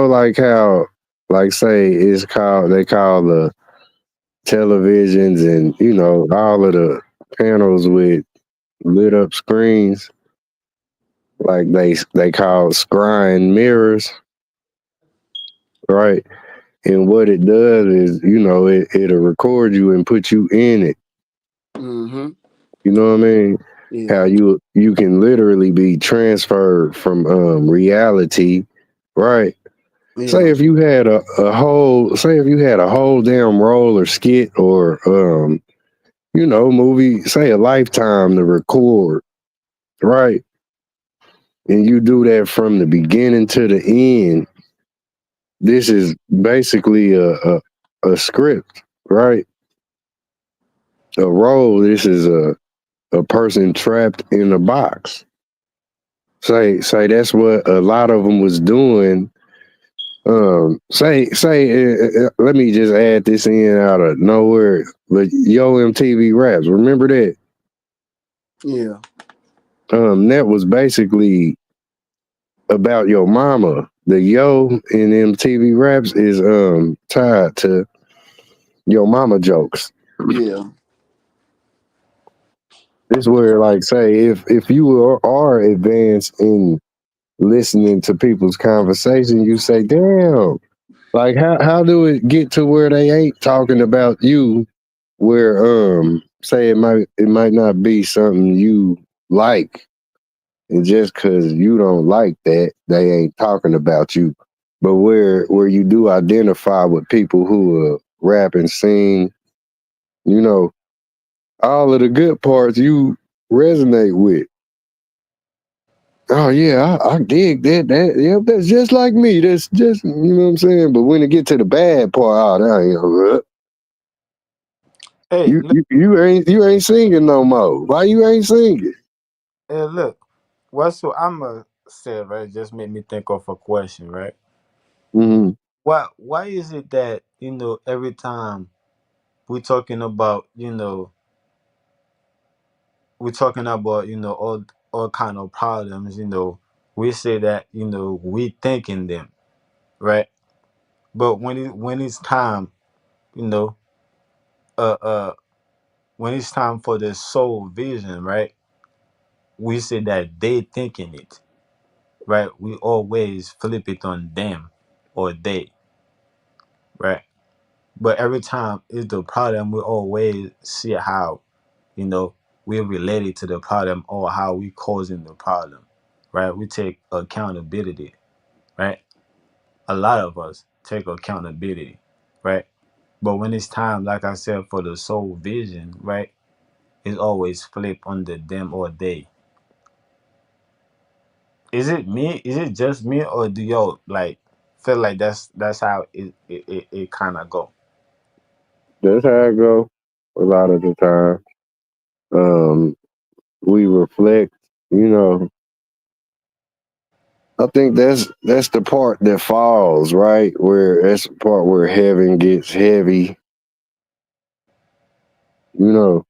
like how, like say they call the televisions and all of the panels with lit up screens, like they call scrying mirrors, right? And what it does is, it'll record you and put you in it. Mm-hmm. You know what I mean? Yeah. How you can literally be transferred from reality, right? Say Yeah. if you had a whole damn role or skit or movie, say a Lifetime to record, right? And you do that from the beginning to the end. This is basically a script, right? A role. This is a person trapped in a box. Say that's what a lot of them was doing. Let me just add this in out of nowhere. But Yo MTV Raps, remember that? Yeah. That was basically about your mama. The Yo in MTV Raps is tied to your mama jokes. Yeah. This where like say if you are advanced in listening to people's conversation, you say, damn. Like how do it get to where they ain't talking about you? Where say it might not be something you like, and just because you don't like that, they ain't talking about you. But where you do identify with people who rap and sing, you know, all of the good parts you resonate with. Oh yeah, I dig that. Yeah, that's just like me. That's just you know what I'm saying. But when it get to the bad part, oh, that ain't Hey, look, you ain't singing no more. Why you ain't singing? hey, look. What so I'ma say, right? Just made me think of a question, right? Mm-hmm. Why is it that, every time we're talking about, all kind of problems, we say that, we thinking them, right? But when it's time, you know, uh uh when it's time for the soul vision, right? We say that they thinking it, right? We always flip it on them or they, right? But every time it's the problem, we always see how, you know, we related to the problem or how we causing the problem, right? We take accountability, right? A lot of us take accountability, right? But when it's time, like I said, for the soul vision, right? It's always flip under them or they. Is it me? Is it just me, or do y'all like feel like that's how it kind of go? That's how it go. A lot of the time, um, we reflect. You know, I think that's the part that falls right where that's the part where heaven gets heavy. You know,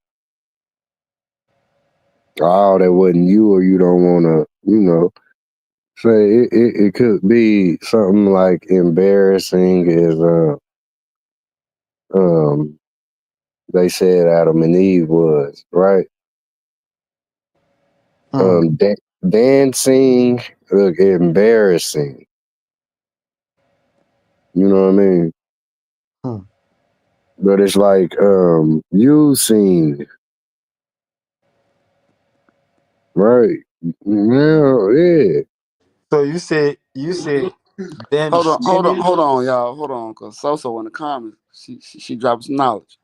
oh, that wasn't you, or you don't want to. You know, say it could be something like embarrassing as um they said Adam and Eve was right. Hmm. Dancing look embarrassing. You know what I mean? Hmm. But it's like you sing right. Yeah. So you said them Hold on, seeing hold on, it. hold on, y'all. Hold on, cause Soso in the comments, she dropped some knowledge.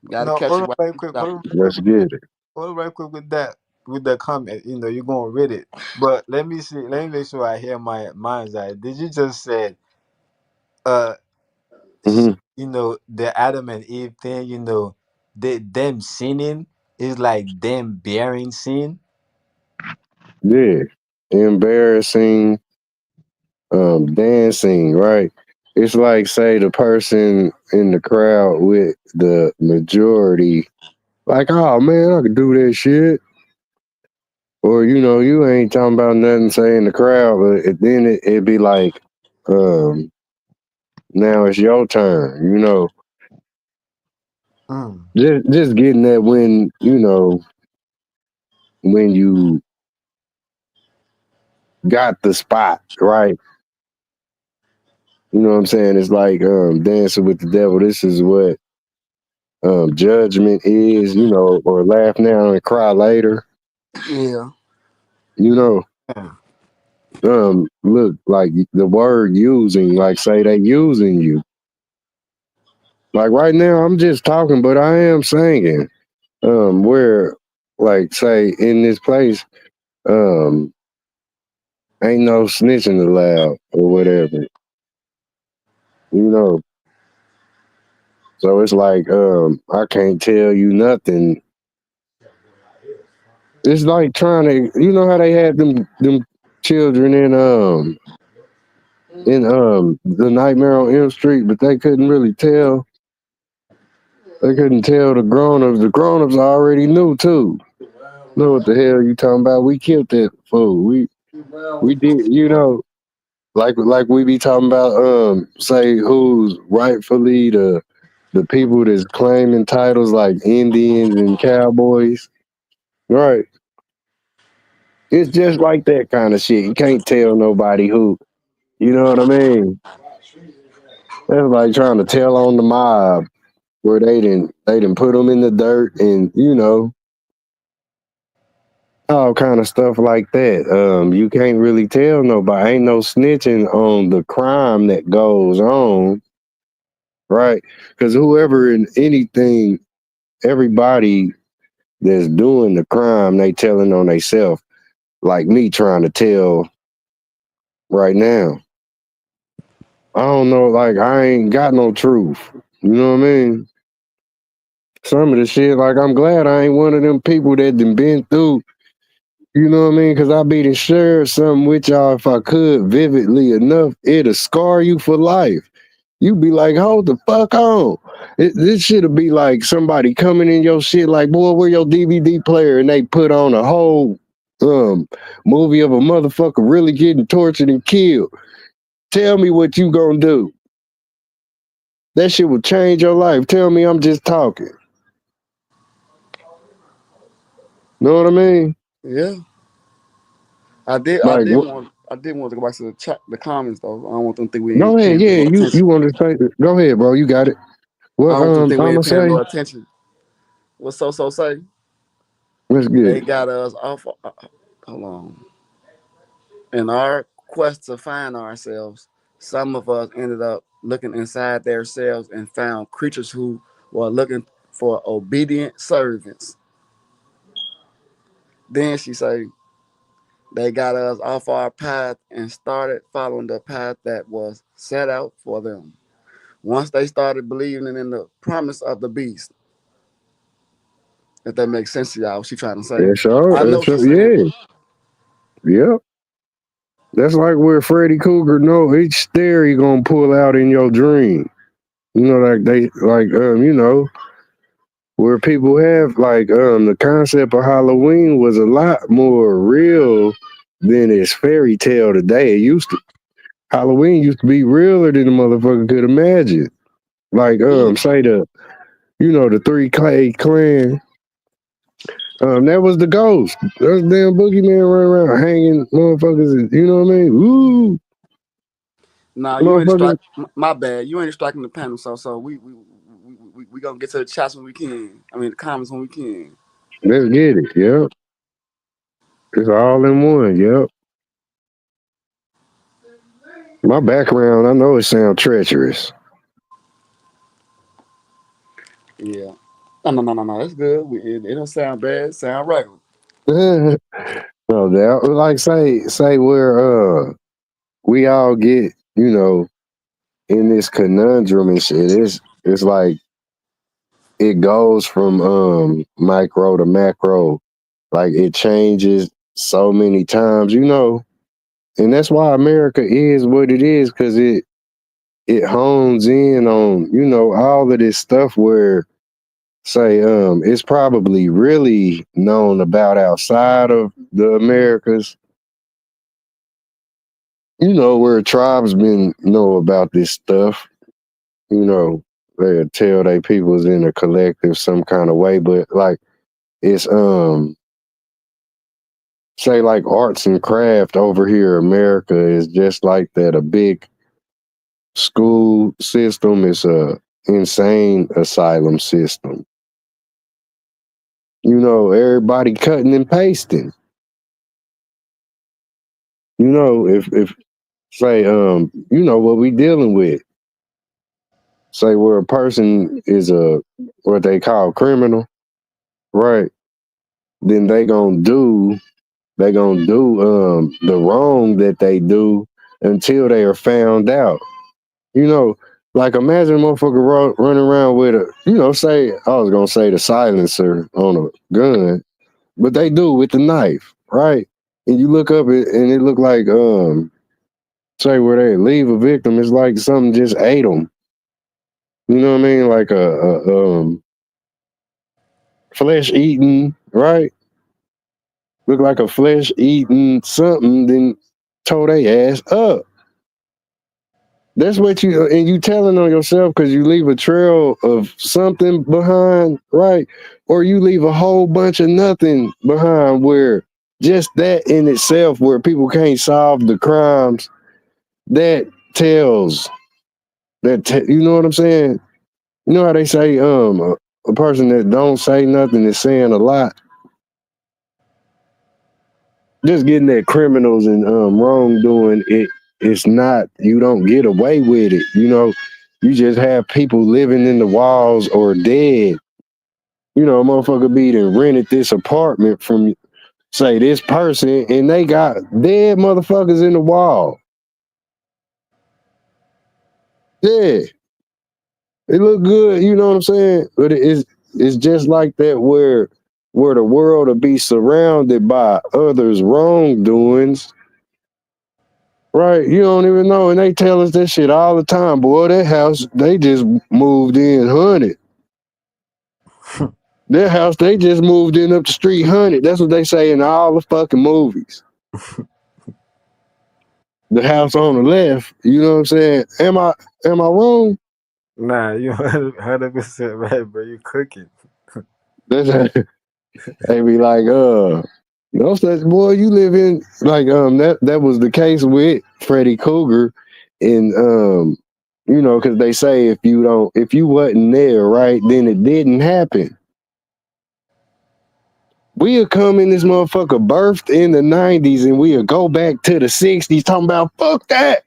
You gotta No, catch hold it on while right you quick. drop Let's get it. Hold on right quick with that comment. You're gonna read it, but let me see. Let me make sure I hear my mind's eye. Did you just say uh Hmm. the Adam and Eve thing? Them sinning is like them bearing sin. Yeah. Embarrassing, dancing, right? It's like say the person in the crowd with the majority, like, oh man, I could do that shit. Or you ain't talking about nothing, say in the crowd, but then it'd be like, um, now it's your turn. Mm. Just getting that when you got the spot right. You know what I'm saying? It's like dancing with the devil. This is what judgment is, or laugh now and cry later. Yeah. You know, Yeah. look like the word using, like say they using you. Like right now, I'm just talking, but I am singing. Where like say in this place, um, ain't no snitching allowed or whatever. You know, so it's like I can't tell you nothing. It's like trying to, how they had them children in the Nightmare on Elm Street, but they couldn't really tell. They couldn't tell the grown-ups. The grown-ups already knew too. Know what the hell you talking about? We killed that fool. We did, like we be talking about say who's rightfully the people that's claiming titles like Indians and cowboys. Right. It's just like that kind of shit. You can't tell nobody who. You know what I mean? That's like trying to tell on the mob where they didn't put them in the dirt and all kind of stuff like that. You can't really tell nobody. Ain't no snitching on the crime that goes on, right? Because whoever in anything, everybody that's doing the crime, they telling on themselves. Like me trying to tell right now. I don't know. Like I ain't got no truth. You know what I mean? Some of the shit, like I'm glad I ain't one of them people that done been through. You know what I mean? Because I be to share something with y'all if I could vividly enough. It'll scar you for life. You be like, hold the fuck on. This shit'll be like somebody coming in your shit like, boy, where your DVD player? And they put on a whole movie of a motherfucker really getting tortured and killed. Tell me what you gonna do. That shit will change your life. Tell me I'm just talking. Know what I mean? Yeah. I did Like, want to go back to the chat, the comments though. I don't want them to think we go ain't ahead. paying Yeah, no you attention. want to say? Go ahead, bro. You got it. I What don't want them to think we I'ma ain't paying no say? attention. What so say? Let's get They it. got us off. Hold on. In our quest to find ourselves, some of us ended up looking inside themselves and found creatures who were looking for obedient servants. Then she say they got us off our path and started following the path that was set out for them. Once they started believing in the promise of the beast, if that makes sense to y'all, what she trying to say. It's all. I know It's she's saying, yeah. Yep. That's like where Freddy Krueger know each stare he gonna pull out in your dream. Like they like where people have like the concept of Halloween was a lot more real than its fairy tale today. Halloween used to be realer than the motherfucker could imagine. Like say the three Clay clan. That was the ghost. That was damn boogeyman running around hanging motherfuckers. You know what I mean? Ooh, nah, you ain't motherfuckers. strike. My bad. You ain't striking the panel. So we gonna get to the chats when we can. I mean the comments when we can. Let's get it. Yep. It's all in one. Yep. My background, I know it sounds treacherous. Yeah. No. That's good. It don't sound bad. It sound regular. No doubt. Like say where we all get, in this conundrum and shit. It's like it goes from micro to macro. Like it changes so many times, and that's why America is what it is, because it hones in on, all of this stuff where say it's probably really known about outside of the Americas, where tribesmen know about this stuff, they'll tell they peoples in a collective some kind of way, but like it's say like arts and craft over here, America is just like that. A big school system is a insane asylum system. Everybody cutting and pasting. If say what we dealing with. Say where a person is a what they call criminal, right? Then they gonna do the wrong that they do until they are found out. You know, like imagine a motherfucker running around with say I was gonna say the silencer on a gun, but they do with the knife, right? And you look up and it look like say where they leave a victim, it's like something just ate them. You know what I mean? Like a flesh eating, right? Look like a flesh eating something, then tore they ass up. That's what you telling on yourself because you leave a trail of something behind, right? Or you leave a whole bunch of nothing behind where just that in itself, where people can't solve the crimes, that tells you know what I'm saying? You know how they say a person that don't say nothing is saying a lot. Just getting at criminals and wrongdoing, it's not, you don't get away with it. You know, you just have people living in the walls or dead. You know, a motherfucker be done rented this apartment from, say, this person, and they got dead motherfuckers in the wall. Yeah, it look good, you know what I'm saying? But it's just like that where the world will be surrounded by others' wrongdoings. Right, you don't even know, and they tell us that shit all the time. Boy, that house they just moved in haunted. Their house they just moved in up the street haunted. That's what they say in all the fucking movies. The house on the left, you know what I'm saying? Am I wrong? Nah, you 100% right, bro. You cooking. That's they be like, you know, so, boy, you live in like that was the case with Freddy Krueger, and you know, because they say if you wasn't there, right, then it didn't happen. We'll come in this motherfucker birthed in the 90s and we'll go back to the 60s talking about fuck that.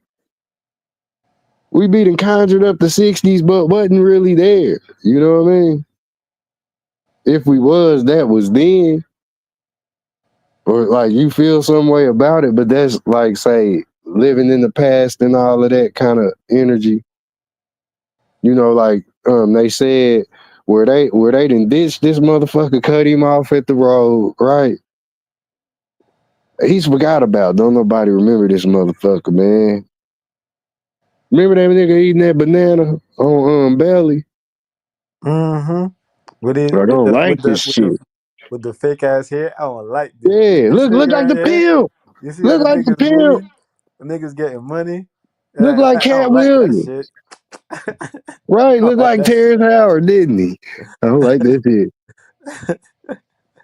We done conjured up the 60s but wasn't really there. You know what I mean? If we was, that was then. Or like you feel some way about it, but that's like say living in the past and all of that kind of energy. You know, like they said where they done ditched this motherfucker, cut him off at the road, right? He's forgot about. Don't nobody remember this motherfucker, man. Remember that nigga eating that banana on Belly? Mm-hmm. With I it, don't like this shit. with the fake ass hair, I don't like this. Yeah, This look nigga like right the here. pimp. You see how Look the like the niggas pimp. moving? The niggas getting money. Look like I Cat don't like that Williams. shit. I Right, don't look like like that Terrence Howard, didn't he? I don't like that shit.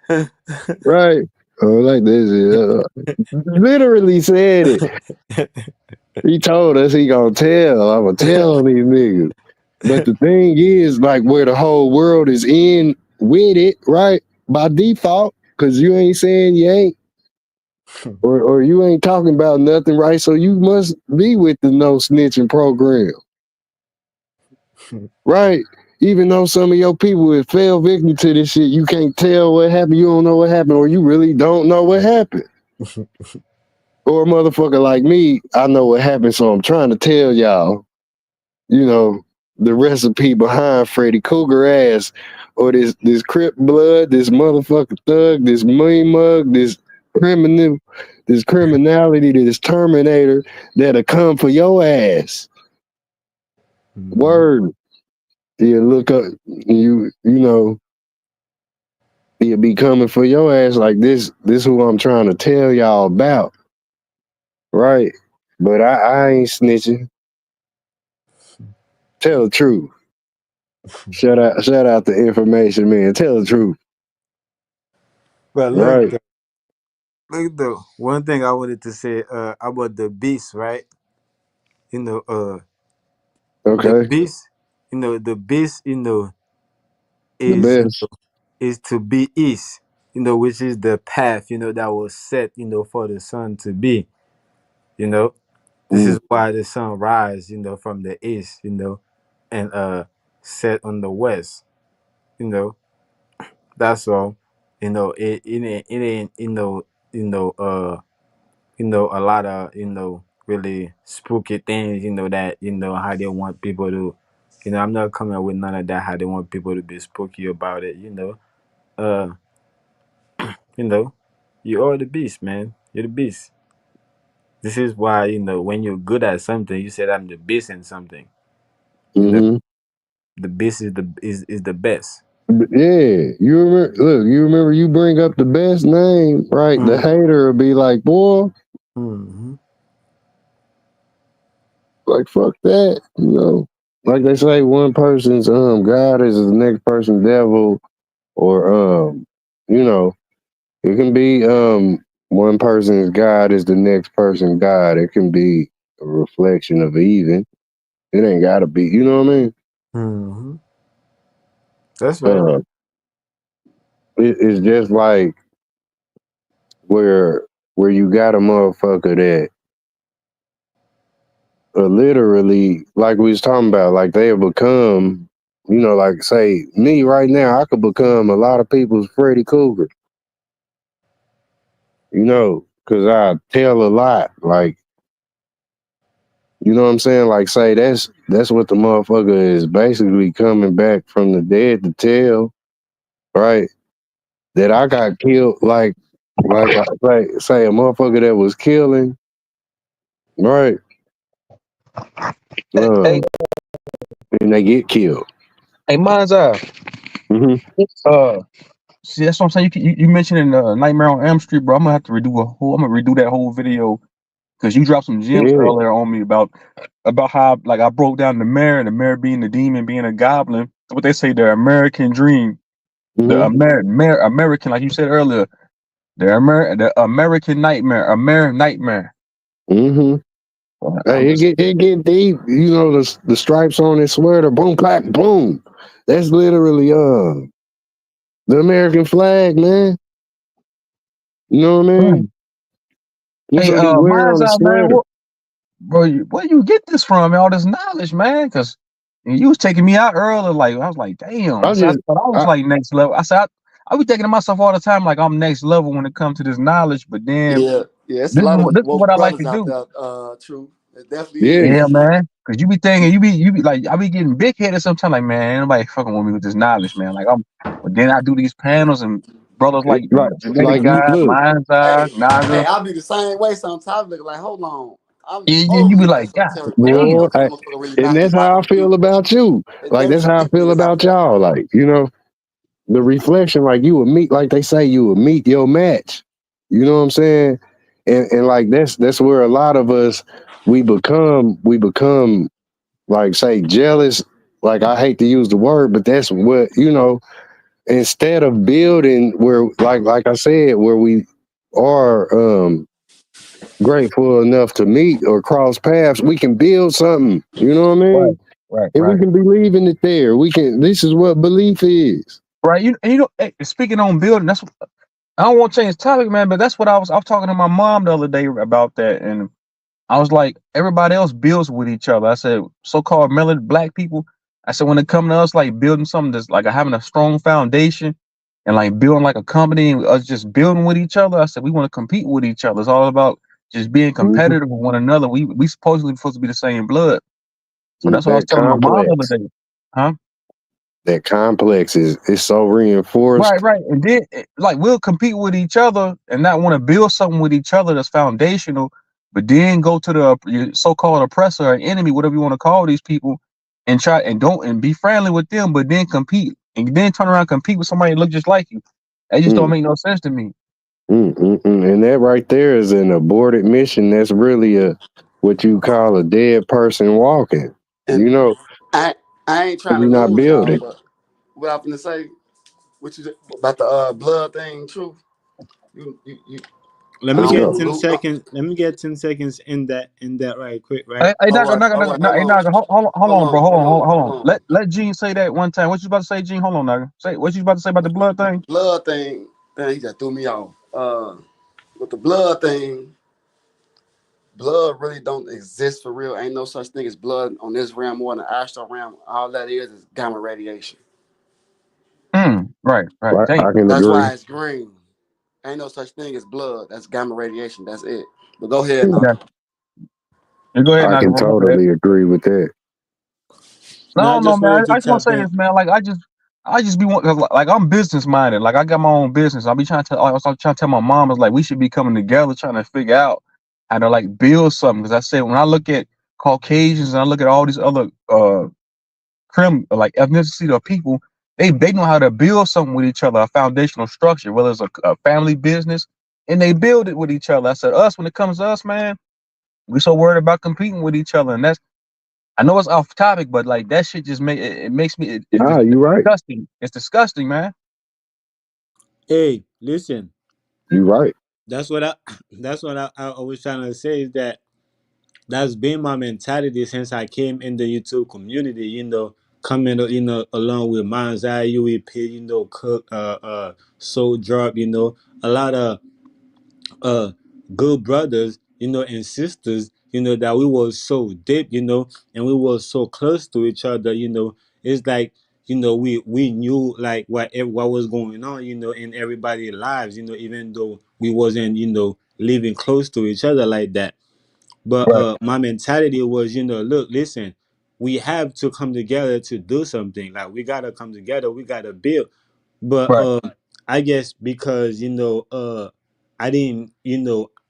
shit. Right. I don't like that shit. Literally said it. He told us he gonna tell. I'm gonna tell on these niggas. But the thing is, like, where the whole world is in with it, right? By default, because you ain't saying you ain't, or you ain't talking about nothing, right? So you must be with the no snitching program, right? Even though some of your people have fell victim to this shit, you can't tell what happened, you don't know what happened, or you really don't know what happened. Or a motherfucker like me, I know what happened, so I'm trying to tell y'all, you know, the recipe behind Freddy Krueger ass, or this Crip blood, this motherfucker thug, this mean mug, this criminal, this criminality, this Terminator that'll come for your ass. Word. You look up, you know, he'll be coming for your ass like this. This who I'm trying to tell y'all about, right? But I ain't snitching. Tell the truth. Shout out the information, man. Tell the truth, But right? look though. One thing I wanted to say about the beast, right? You know, the Okay, beast, the beast, the is best. is to be east, which is the path, that was set, for the sun to be, you know. This Mm, is why the sun rise, from the east, and set on the west, you know. That's all. It ain't, a lot of, really spooky things, that, how they want people to, I'm not coming up with none of that, how they want people to be spooky about it, Uh, you know, you are the beast, man. You're the beast. This is why, when you're good at something, you said I'm the beast in something. You know, mm-hmm. the beast is the best. Yeah, you remember? Look, you remember? You bring up the best name, right? The Mm-hmm. hater will be like, "Boy, Mm-hmm. like fuck that," you know. Like they say, one person's God is the next person's devil, or you know, it can be one person's God is the next person's God. It can be a reflection of even. It ain't gotta be. You know what I mean? Mm-hmm. That's right. It's just like where you got a motherfucker that literally, like we was talking about, like they have become, you know, like say me right now, I could become a lot of people's Freddy Krueger, you know, because I tell a lot, like, you know what I'm saying? Like, say that's what the motherfucker is basically coming back from the dead to tell, right? That I got killed, like say a motherfucker that was killing, right? Hey, And they get killed. hey, mine's Hmm. see, that's what I'm saying. You mentioned in Nightmare on Elm Street, bro. I'm gonna redo that whole video because you dropped some gems Yeah. earlier on me about how like I broke down the mayor being the demon, being a goblin. What they say, the American dream, the Mm-hmm. American, like you said earlier, the American nightmare, nightmare. Mm-hmm. I'm Hey, just, it get deep. You know the stripes on his sweater, boom, clap, boom. That's literally the American flag, man. You know what I mean? That's hey, what he wear mine's on the man. sweater. Bro, where you get this from, man? All this knowledge, man? Because you was taking me out earlier. Like I was like, damn. I So I just, thought I was I, like next level. I said I be thinking to myself all the time, like I'm next level when it comes to this knowledge. But then Yeah, yeah. It's a lot of this is woke what I like to brothers out do. there. True. It definitely yeah, Yeah, is. man. Because you be thinking, you be like, I be getting big headed sometimes. Like, man, ain't nobody fucking with me with this knowledge, man. Like but then I do these panels and brothers like genetic like you guy, look. mind's eye, Hey, Naga. I'll be the same way sometimes. Look like, hold on, I'm You be overly like, God esoteric, but I damn. know Boy, this motherfucker really and not. He that's how I rocking with me. feel about you. It Like that's how I definitely feel is out about there. y'all. Like, you know, the reflection, like you would meet, like they say, you would meet your match. You know what I'm saying? And like that's where a lot of us we become like say jealous. Like I hate to use the word, but that's what, you know, instead of building where like I said, where we are grateful enough to meet or cross paths, we can build something. You know what I Right, mean? right, And we right. can believe in it there. We can, this is what belief is. Right. You know, hey, speaking on building, that's I don't want to change the topic, man, but that's what I was talking to my mom the other day about that, and I was like, everybody else builds with each other. I said, so-called melanated black people. I said, when it comes to us, like building something that's like having a strong foundation and like building like a company and us just building with each other. I said, we want to compete with each other. It's all about just being Mhm. competitive with one another. We supposedly supposed to be the same blood. So that's what I was That telling my mom the other complex, day. Huh? that complex is so Right, reinforced. right. And then like we'll compete with each other and not want to build something with each other that's foundational, but then go to the your so-called oppressor or enemy, whatever you want to call these people, and try and don't and be friendly with them, but then compete and then turn around and compete with somebody that look just like you. That just don't Mm, make no sense to me. And that right there is an aborted mission. That's really a what you call a dead person walking. And You know, I I ain't if trying to you're not lose y'all, building. but what I'm gonna say, what you about the blood thing, true. You Let I me Let's don't get go. want to 10 lose. seconds. Let me get 10 seconds in that right quick, right? Hey, All Naga, right, Naga, all Naga, right, Hey, Naga, hold hold on, bro, on, hold hold on, on, hold hold on. on. Let Gene say that one time. What you about to say, Gene? Hold on, Naga. Say what you about to say about the blood thing. Blood thing, he just threw me off. With the blood thing, blood really don't exist for real. Ain't no such thing as blood on this realm or in the astral realm. All that is gamma radiation. Right, right. Right, I Damn. can That's why agree. it's green. Ain't no such thing as blood. That's gamma radiation. That's it. But go ahead, Mm, Yeah. Naka. You go ahead, I Naga, can bro. My bad. totally agree with that. No, Now I no, just man. wanted I to just want to tap say in. this, man. Like, I just be like, I'm business minded. Like, I got my own business. I be trying to. I was trying to tell my mom, is like, we should be coming together, trying to figure out how to like build something. Because I said, when I look at Caucasians and I look at all these other like ethnicity of people, they know how to build something with each other, a foundational structure, whether it's a family business, and they build it with each other. I said, us, when it comes to us, man, we so worried about competing with each other, and that's. I know it's off topic, but like that shit just it makes me Nah, you it's right. disgusting. It's disgusting, man. Hey, listen. You right. That's what I that's what I was trying to say is that that's been my mentality since I came in the YouTube community. Coming along with Manzai, UEP, Cook, Soul Drop, a lot of good brothers, and sisters, that we were so deep, and we were so close to each other. It's like, we knew like what was going on, in everybody's lives, even though we wasn't, living close to each other like that. But Right. my mentality was, look, listen, we have to come together to do something. Like we gotta come together, we gotta build. But Right. I guess because I didn't,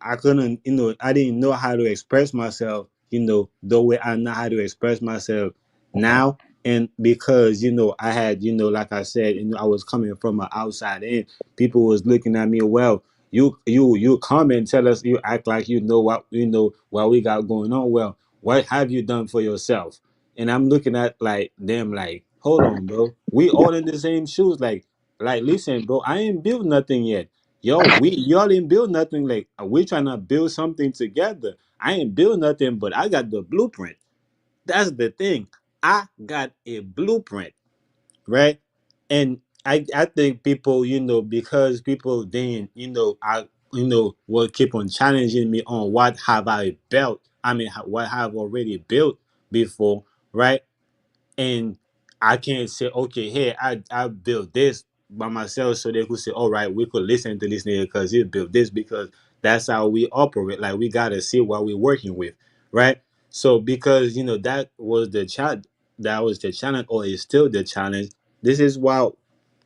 I couldn't, I didn't know how to express myself, the way I know how to express myself now. And because I had, like I said, I was coming from an outside in. People was looking at me. Well, you come and tell us, you act like what we got going on. Well, what have you done for yourself? And I'm looking at like them like, hold on, bro. We all in the same shoes. Like, listen, bro, I ain't built nothing yet. Yo, y'all ain't build nothing. Like, we trying to build something together. I ain't build nothing, but I got the blueprint. That's the thing. I got a blueprint, right? And I think people, because people then, will keep on challenging me on what have I built. I mean, what have already built before, right? And I can't say, okay, hey, I built this by myself, so they could say, all right, we could listen to this nigga because he built this, because that's how we operate. Like, we gotta see what we're working with, right? So because that was the challenge, or is still the challenge. This is why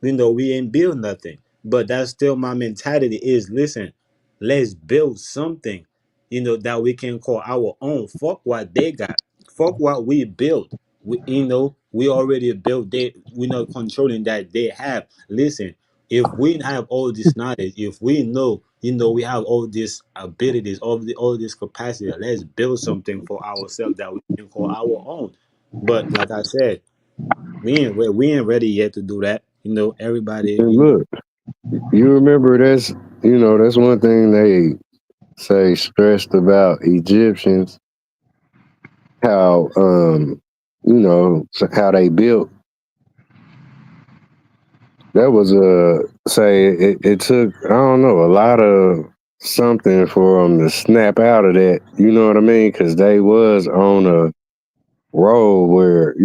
we ain't build nothing. But that's still my mentality is, listen, let's build something, that we can call our own. Fuck what they got. Fuck what we built. We already built. We're not controlling that they have. Listen, if we have all this knowledge, if we know, we have all these abilities, all this capacity, let's build something for ourselves that we can call our own. But like I said, we ain't ready yet to do that. Everybody, And look, you remember that's one thing they say stressed about Egyptians, how how they built. That was say it took, I don't know, a lot of something for them to snap out of that. You know what I mean? Because they was on a road where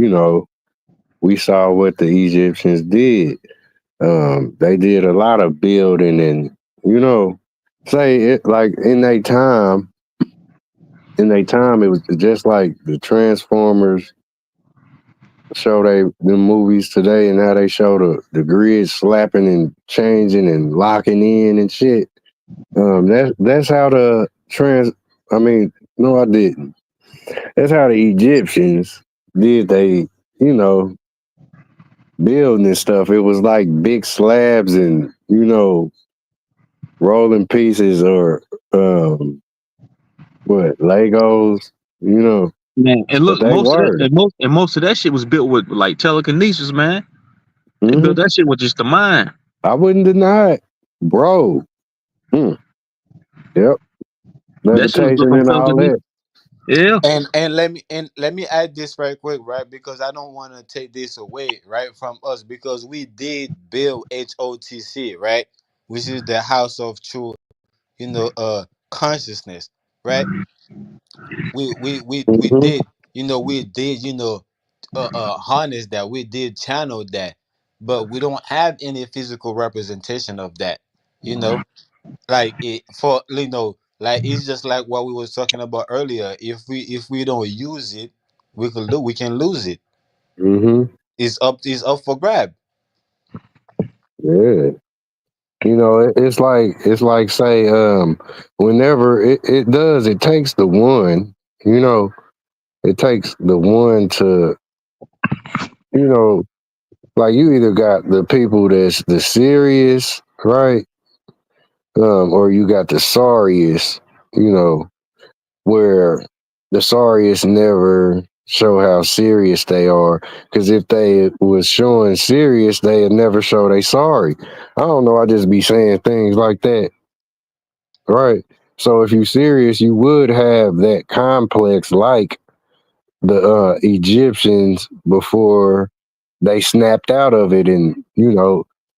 we saw what the Egyptians did. They did a lot of building, and say it like in their time. In their time, it was just like the Transformers show the movies today, and how they show the grid slapping and changing and locking in and shit. That's how the I mean, no, I didn't. That's how the Egyptians did. They, building and stuff. It was like big slabs and rolling pieces, or what, Legos. Man, and But look, they were. most of that shit was built with like telekinesis, man. They Hmm. built that shit with just the mind. I wouldn't deny it, bro. Mm, yep, That shit was built levitation from and all telekinesis. that. Yeah. And let me add this right quick, right? Because I don't want to take this away, right, from us, because we did build HOTC, right, which is the House of True, consciousness, right? We Hmm. did, we did, harness that, we did channel that, but we don't have any physical representation of that, you know. Like it for like it's just like what we was talking about earlier. If we don't use it, we can lose it. Hmm. It's up for grab. Yeah. It's like say, whenever it takes the one, you know, it takes the one to, you know, like you either got the people that's the serious, right? Or you got the sorriest, where the sorriest never show how serious they are. Because if they was showing serious, they'd never show they sorry. I don't know. I just be saying things like that, right? So if you're serious, you would have that complex like the Egyptians before they snapped out of it and,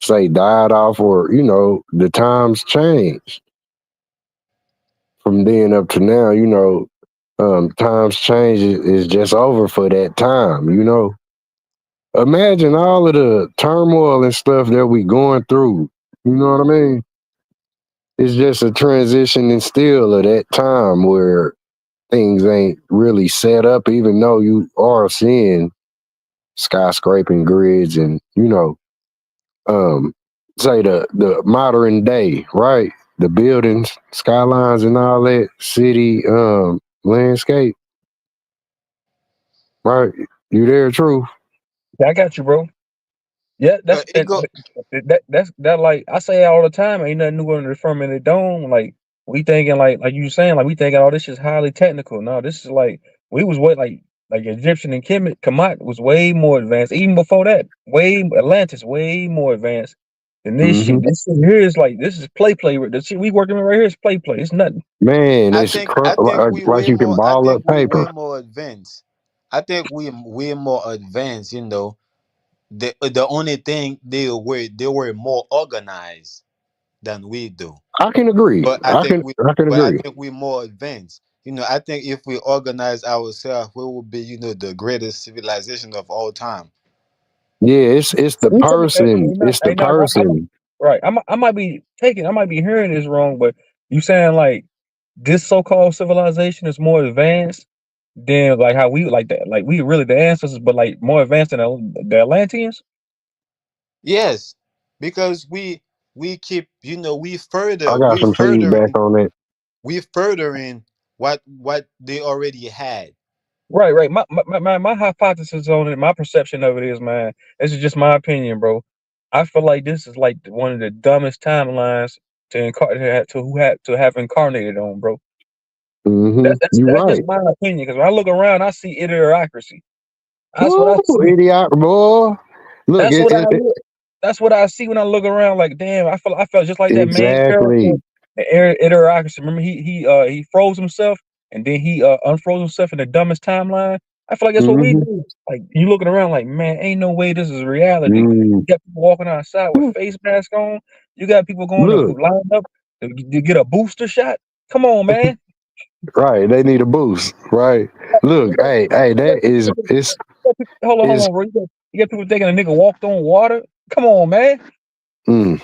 say died off, or, the times changed from then up to now, times change is just over for that time. Imagine all of the turmoil and stuff that we going through. You know what I mean? It's just a transition and still of that time where things ain't really set up, even though you are seeing skyscraping grids and, um, say the modern day, right? The buildings, skylines and all that city landscape, right? You there, true? Yeah, I got you, bro. Yeah, It go. that's that like I say all the time. Ain't nothing new under the firmament of the dome. Like we thinking like you saying like we thinking all this is highly technical. No, this is like we was what like Egyptian and Kemet was way more advanced. Even before that, way Atlantis way more advanced than this Hmm. shit. This shit here is like this is play. The shit we working with right here is play. It's nothing. Man, I it's think I think we like way you can more. I ball up think we way paper. more advanced. I think we way more advanced. The only thing they were more organized than we do. I can agree. But I I think can we I can but I agree. think we're more advanced. I think if we organize ourselves, we will be, the greatest civilization of all time. Yeah, it's the You tell me, person. It's the person. right. I might be hearing this wrong, but you saying like this so-called civilization is more advanced than like how we like that, like we really the ancestors, but like more advanced than the Atlanteans. Yes, because we keep, we I further got we some feedback furthering on that. we furthering what they already had. Right. My hypothesis on it, my perception of it is, man, this is just my opinion, bro. I feel like this is like one of the dumbest timelines to have incarnated on, bro. You That's just right. my opinion. Because when I look around, I see idiocracy. That's what I Woo, see. idiot boy. Look, That's what I look. That's what I see when I look around. Like, damn, I felt just like that main character, exactly. Idiocracy. Remember, he froze himself and then he unfroze himself in the dumbest timeline. I feel like that's what we Hmm. do. Like, you looking around, like, man, ain't no way this is reality. Mm. You got people walking outside with face masks on. You got people going to Look, line up to get a booster shot. Come on, man. right. They need a boost, right? Look, hey, that is Hold it's on, bro. You got people thinking a nigga walked on water. Come on, man. mm,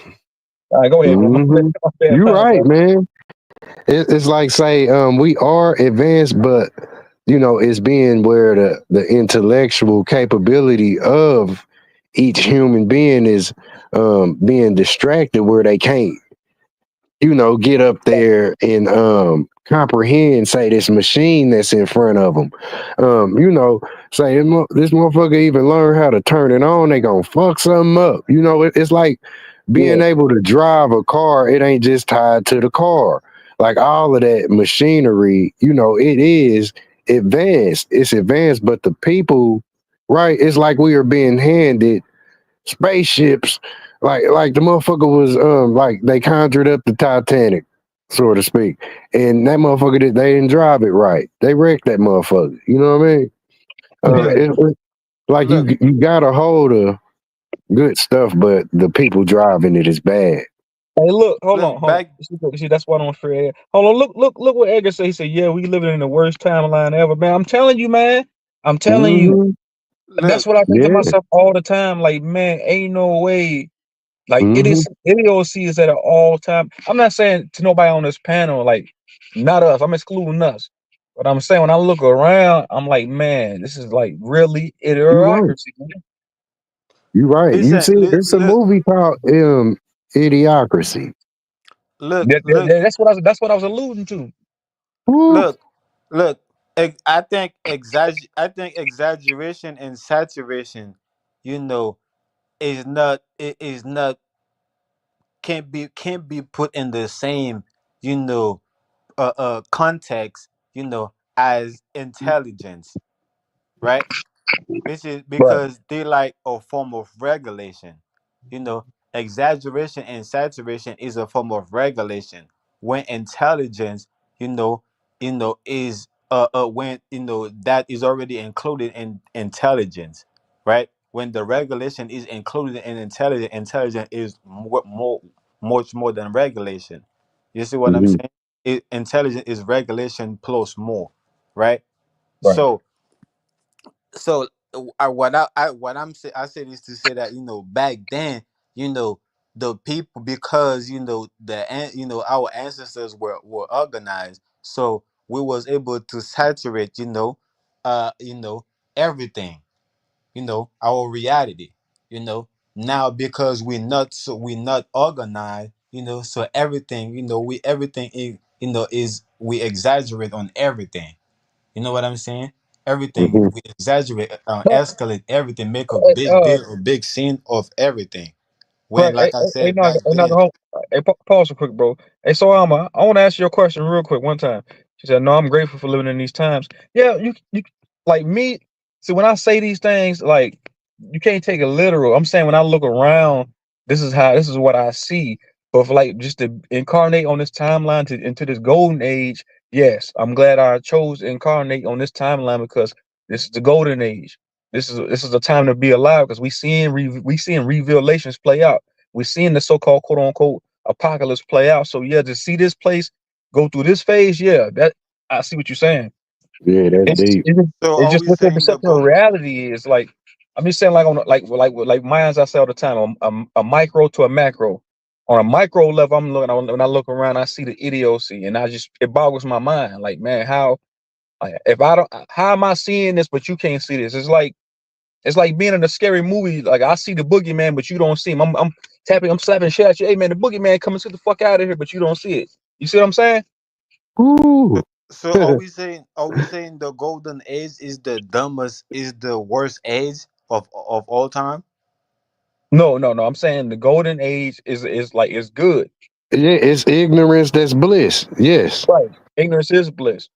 All right, go ahead, bro. hmm. My bad, You time, right, bro. man. It's like say we are advanced, but it's being where the intellectual capability of each human being is being distracted where they can't get up there and comprehend, say, this machine that's in front of them. Say this motherfucker even learn how to turn it on, they gonna fuck something up. It's like being Yeah. able to drive a car. It ain't just tied to the car. Like all of that machinery, it is advanced. It's advanced, but the people, right? It's like we are being handed spaceships, like the motherfucker was like they conjured up the Titanic, so to speak, and that motherfucker they didn't drive it right. They wrecked that motherfucker. You know what I mean? Look, It's like look, you got a hold of good stuff, but the people driving it is bad. Hey, look, look hold on. back. See, that's why I don't fear. Hold on, look what Edgar said. He said, "Yeah, we living in the worst timeline ever, man." I'm telling you, man. I'm telling you. Hmm. That's Look, what I think to Yeah. myself all the time. Like, man, ain't no way. Like, Hmm. idiocy is at an all time. I'm not saying to nobody on this panel, like, not us. I'm excluding us. But I'm saying when I look around, I'm like, man, this is like really You right. idiocracy, man. You right. You listen, see, it's a movie called Idiocracy. look, look, That's what I was alluding to. Woo. look, look. I think exaggeration and saturation, you know, is not can't be put in the same, you know context, as intelligence, right? Which is Right. because they like a form of regulation. You know, exaggeration and saturation is a form of regulation. when intelligence, is when that is already included in intelligence, right? When the regulation is included in intelligence, intelligence is much more than regulation. You see what I'm Hmm. saying? Intelligence is regulation plus more, right? Right. So what I say this to say that back then, you know the people, because our ancestors were organized, so we was able to saturate uh you know everything, our reality, you know now, because we're not organized, so everything, we everything is, is we exaggerate on everything. You know what I'm saying? Everything Hmm. we exaggerate, No, escalate everything, make a big deal, a big scene of everything. When, right. like I Hey, said no, back then, hold. Hey, pause real quick, bro. Hey, so Alma, I want to ask you a question real quick. One time, she said, "No, I'm grateful for living in these times." Yeah, you like me. See, when I say these things, like you can't take it literal. I'm saying when I look around, this is what I see. But for like just to incarnate on this timeline into this golden age, yes, I'm glad I chose to incarnate on this timeline because this is the golden age. This is a time to be alive because we seeing revelations play out. We're seeing the so-called quote unquote apocalypse play out. So yeah, to see this place go through this phase, yeah, that I see what you're saying. Yeah, that's It's deep. so it's are just we what your saying the perception of gold? reality is. Like I'm just saying, like on like minds I say all the time, a micro to a macro. On a micro level, when I look around, I see the idiocy, and it boggles my mind. Like man, how like, if I don't, how am I seeing this, but you can't see this? It's like being in a scary movie. Like I see the boogeyman, but you don't see him. I'm slapping shit at you. Hey man, the boogeyman coming, get the fuck out of here, but you don't see it. You see what I'm saying? Ooh. So are we saying the golden age is the dumbest, is the worst age of all time? No. I'm saying the golden age is good. Yeah, it's ignorance that's bliss. Yes. Right. Ignorance is bliss.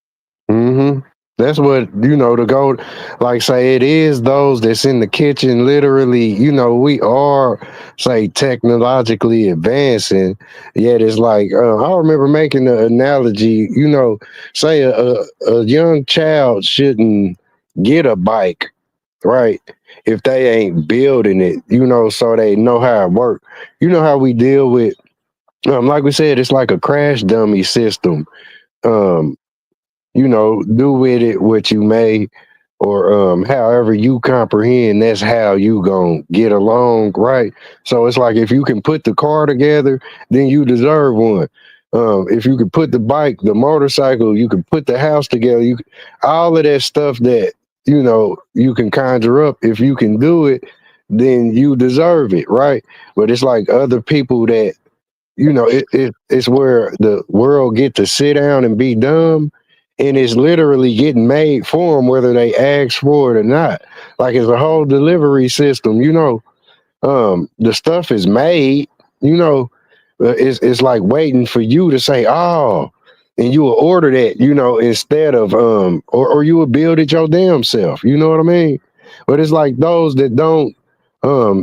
Hmm. That's what, the gold, like say it is those that's in the kitchen, literally, we are, say, technologically advancing. Yet it's like, I remember making the analogy, say a young child shouldn't get a bike, right? If they ain't building it, so they know how it work. You know how we deal with, like we said, it's like a crash dummy system. Um, do with it what you may, or however you comprehend, that's how you gonna get along, right? So it's like if you can put the car together, then you deserve one. If you can put the bike, the motorcycle, you can put the house together, all of that stuff that you can conjure up. If you can do it, then you deserve it, right? But it's like other people that it's where the world get to sit down and be dumb, and it's literally getting made for them whether they ask for it or not. Like it's a whole delivery system. The stuff is made. You know, it's like waiting for you to say, "Oh," and you will order that. Instead of or you will build it your damn self. You know what I mean? But it's like those that don't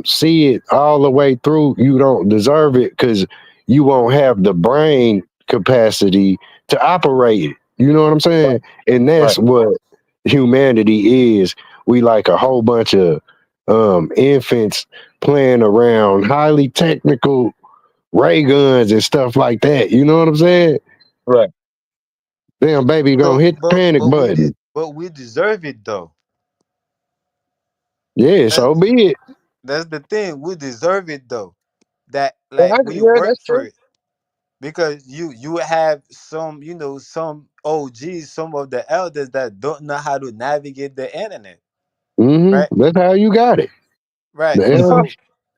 see it all the way through. You don't deserve it because you won't have the brain capacity to operate it. You know what I'm Right. saying? And Right. that's what humanity is. We like a whole bunch of infants playing around highly technical ray guns and stuff like that. You know what I'm saying? Right. Damn, baby, So gonna hit the but panic but we button. but we deserve it though. Yeah, That so be it. that's the thing. We deserve it though. That And like we yeah, work that's for true. it. Because you have some, some OGs, some of the elders that don't know how to navigate the internet, right? That's how you got it. Right. The elder.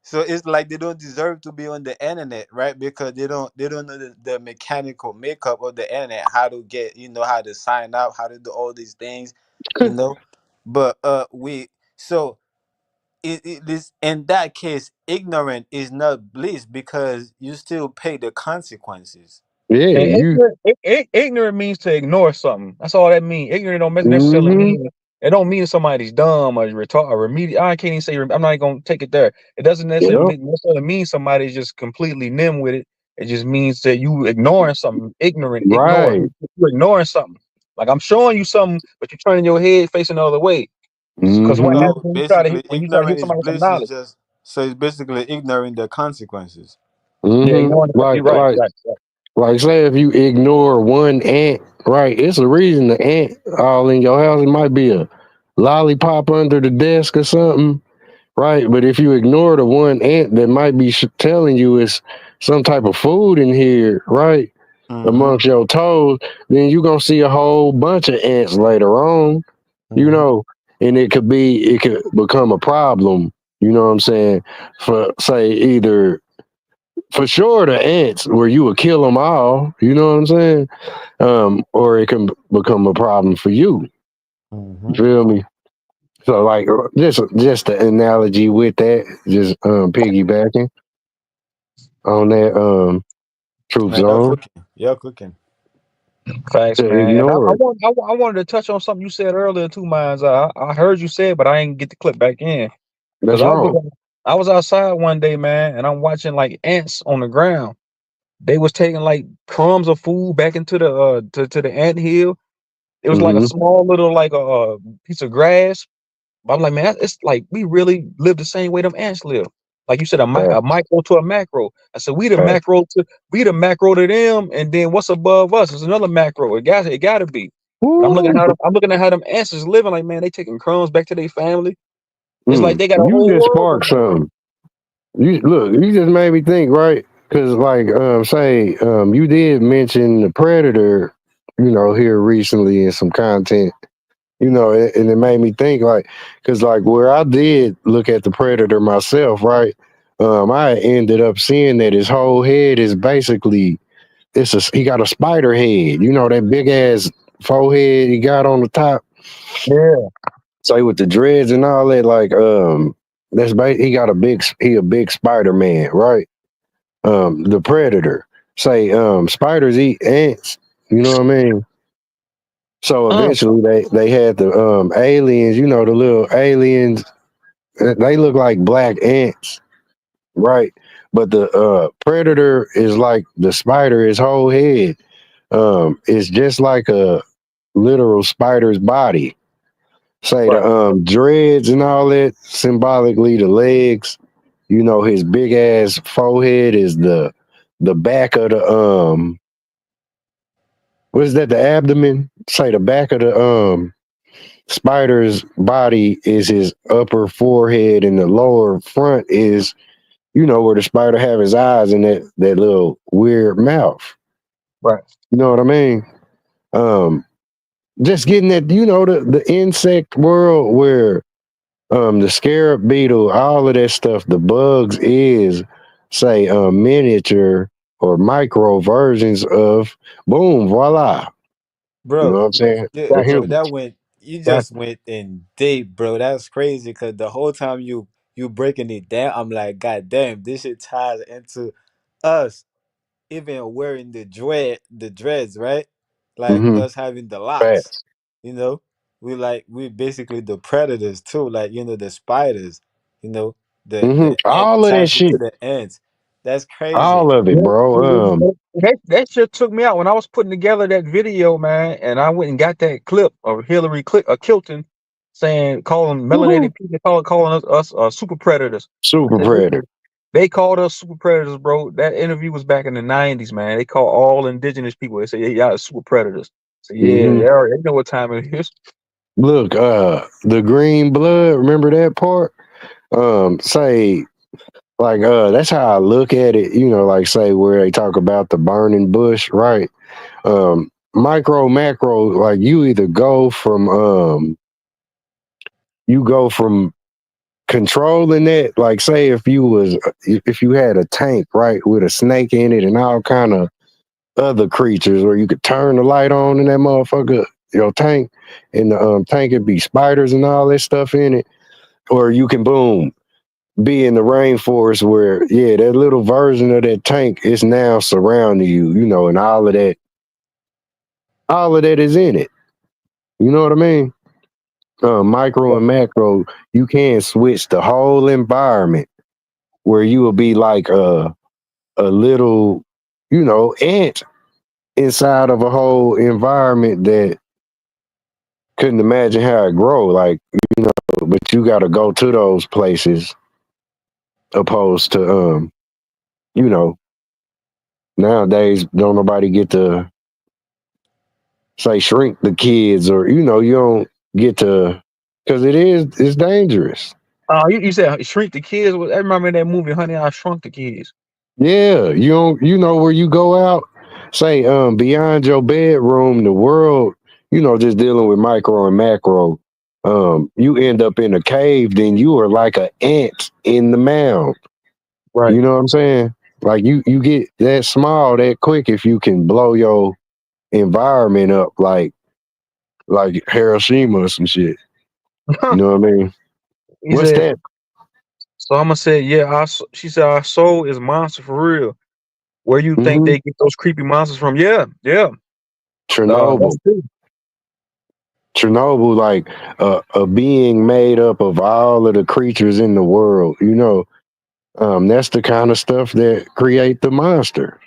So it's like they don't deserve to be on the internet, right? Because they don't know the mechanical makeup of the internet, how to get, how to sign up, how to do all these things, you know. But we so this in that case, ignorant is not bliss because you still pay the consequences. Yeah, And you. ignorant means to ignore something. That's all that means. Ignorant don't necessarily Hmm. mean it don't mean somebody's dumb or retarded or remedial. I can't even say I'm not even gonna take it there. It doesn't Yep. necessarily mean somebody's just completely nim with it It just means that you ignoring something, Right. you ignoring something. Like I'm showing you something, but you're turning your head facing the other way. Because what Mm-hmm. happens So when basically, when you try to hit ignorant is somebody with some bliss. Is knowledge? just so it's basically ignoring the consequences. Yeah, Mm-hmm. ignoring the, you're right, right. Like say if you ignore one ant, right? It's a reason the ant all in your house. It might be a lollipop under the desk or something, right? But if you ignore the one ant that might be telling you it's some type of food in here, right? Mm-hmm. Amongst your toes, then you're gonna see a whole bunch of ants later on, you Mm-hmm. know, and it could become a problem, you know what I'm saying? For say either for sure the ants where you would kill them all, you know what I'm saying? Or it can become a problem for you. You Mm-hmm. feel me? So like just the analogy with that, just piggybacking on that truth Like you're zone cooking. You're cooking. Thanks, to man. And ignore it. I wanted to touch on something you said earlier too, Mines. I heard you say it, but I didn't get the clip back in because That's wrong. I was outside one day, man, and I'm watching like ants on the ground. They was taking like crumbs of food back into the to the ant hill. It was like a Mm-hmm. small little like a piece of grass. But I'm like, man, it's like we really live the same way them ants live. Like you said, a Facts. micro to a macro. I said Facts. we the macro to them, and then what's above us is another macro. It gotta be. But Woo. I'm looking at how them ants is living. Like, man, they taking crumbs back to their family. It's like Mm. they got a You whole just world sparked going on. something. You look, you just made me think, right? Because like say you did mention the predator, you know, here recently in some content, you know, and it made me think like, because like where I did look at the predator myself, right? I ended up seeing that his whole head is basically he got a spider head, you know, that big ass forehead he got on the top. Yeah, So with the dreads and all that, like he a big Spider Man, right? The Predator. Say spiders eat ants. You know what I mean? So uh, eventually they had the aliens. You know the little aliens. They look like black ants, right? But the Predator is like the spider. His whole head is just like a literal spider's body. Say the right. dreads and all that, symbolically the legs. You know, his big ass forehead is the back of the what is that, the abdomen? Say the back of the spider's body is his upper forehead, and the lower front is, you know, where the spider have his eyes and that little weird mouth. Right. You know what I mean? Um just getting that, you know, the insect world where the scarab beetle, all of that stuff, the bugs is say miniature or micro versions of boom, voila. You know Bro, what I'm saying? yeah, The Gotcha. bro, humans. you Gotcha. just went in deep, bro. That's crazy because the whole time you breaking it down, I'm like, God damn, this shit ties into us even wearing the dreads, right? Like Mm-hmm. us having the locks, Facts. you know. We basically the predators too, like the spiders, you know, Mm-hmm. the ant All of that ties into shit. the ants. That's crazy. All of it, Yeah, bro. that shit took me out when I was putting together that video, man. And I went and got that clip of Kilton saying, calling Woo-hoo. melanated people, calling us super predators. I Super said predator. they called us super predators, bro. That interview was back in the '90s, man. They call all indigenous people. They say, yeah, y'all are super predators. So yeah, Mm-hmm. they know what time it is. Look, the green blood, remember that part? Say like that's how I look at it, you know, like say where they talk about the burning bush, right? Micro, macro, like you go from controlling that, like say if you had a tank, right, with a snake in it and all kind of other creatures where you could turn the light on in that motherfucker, your tank, and the tank would be spiders and all that stuff in it, or you can boom be in the rainforest where that little version of that tank is now surrounding you, you know, and all of that is in it. You know what I mean? Micro and macro, you can switch the whole environment where you will be like a little ant inside of a whole environment that couldn't imagine how it grow. Like, but you got to go to those places opposed to, nowadays don't nobody get to say shrink the kids or, you don't get to, because it's dangerous. Oh, you said shrink the kids. I remember that movie, Honey, I Shrunk the Kids. Yeah, you know where you go out, say beyond your bedroom, the world, just dealing with micro and macro. You end up in a cave, then you are like an ant in the mound. Right. You know what I'm saying? Like you get that small that quick if you can blow your environment up like Hiroshima or some shit. You know what I mean? He What's said, that? so I'm gonna say, yeah, she said our soul is monster for real. Where you think Hmm. they get those creepy monsters from? Yeah. Chernobyl. That's true. Chernobyl, like a being made up of all of the creatures in the world. That's the kind of stuff that create the monster.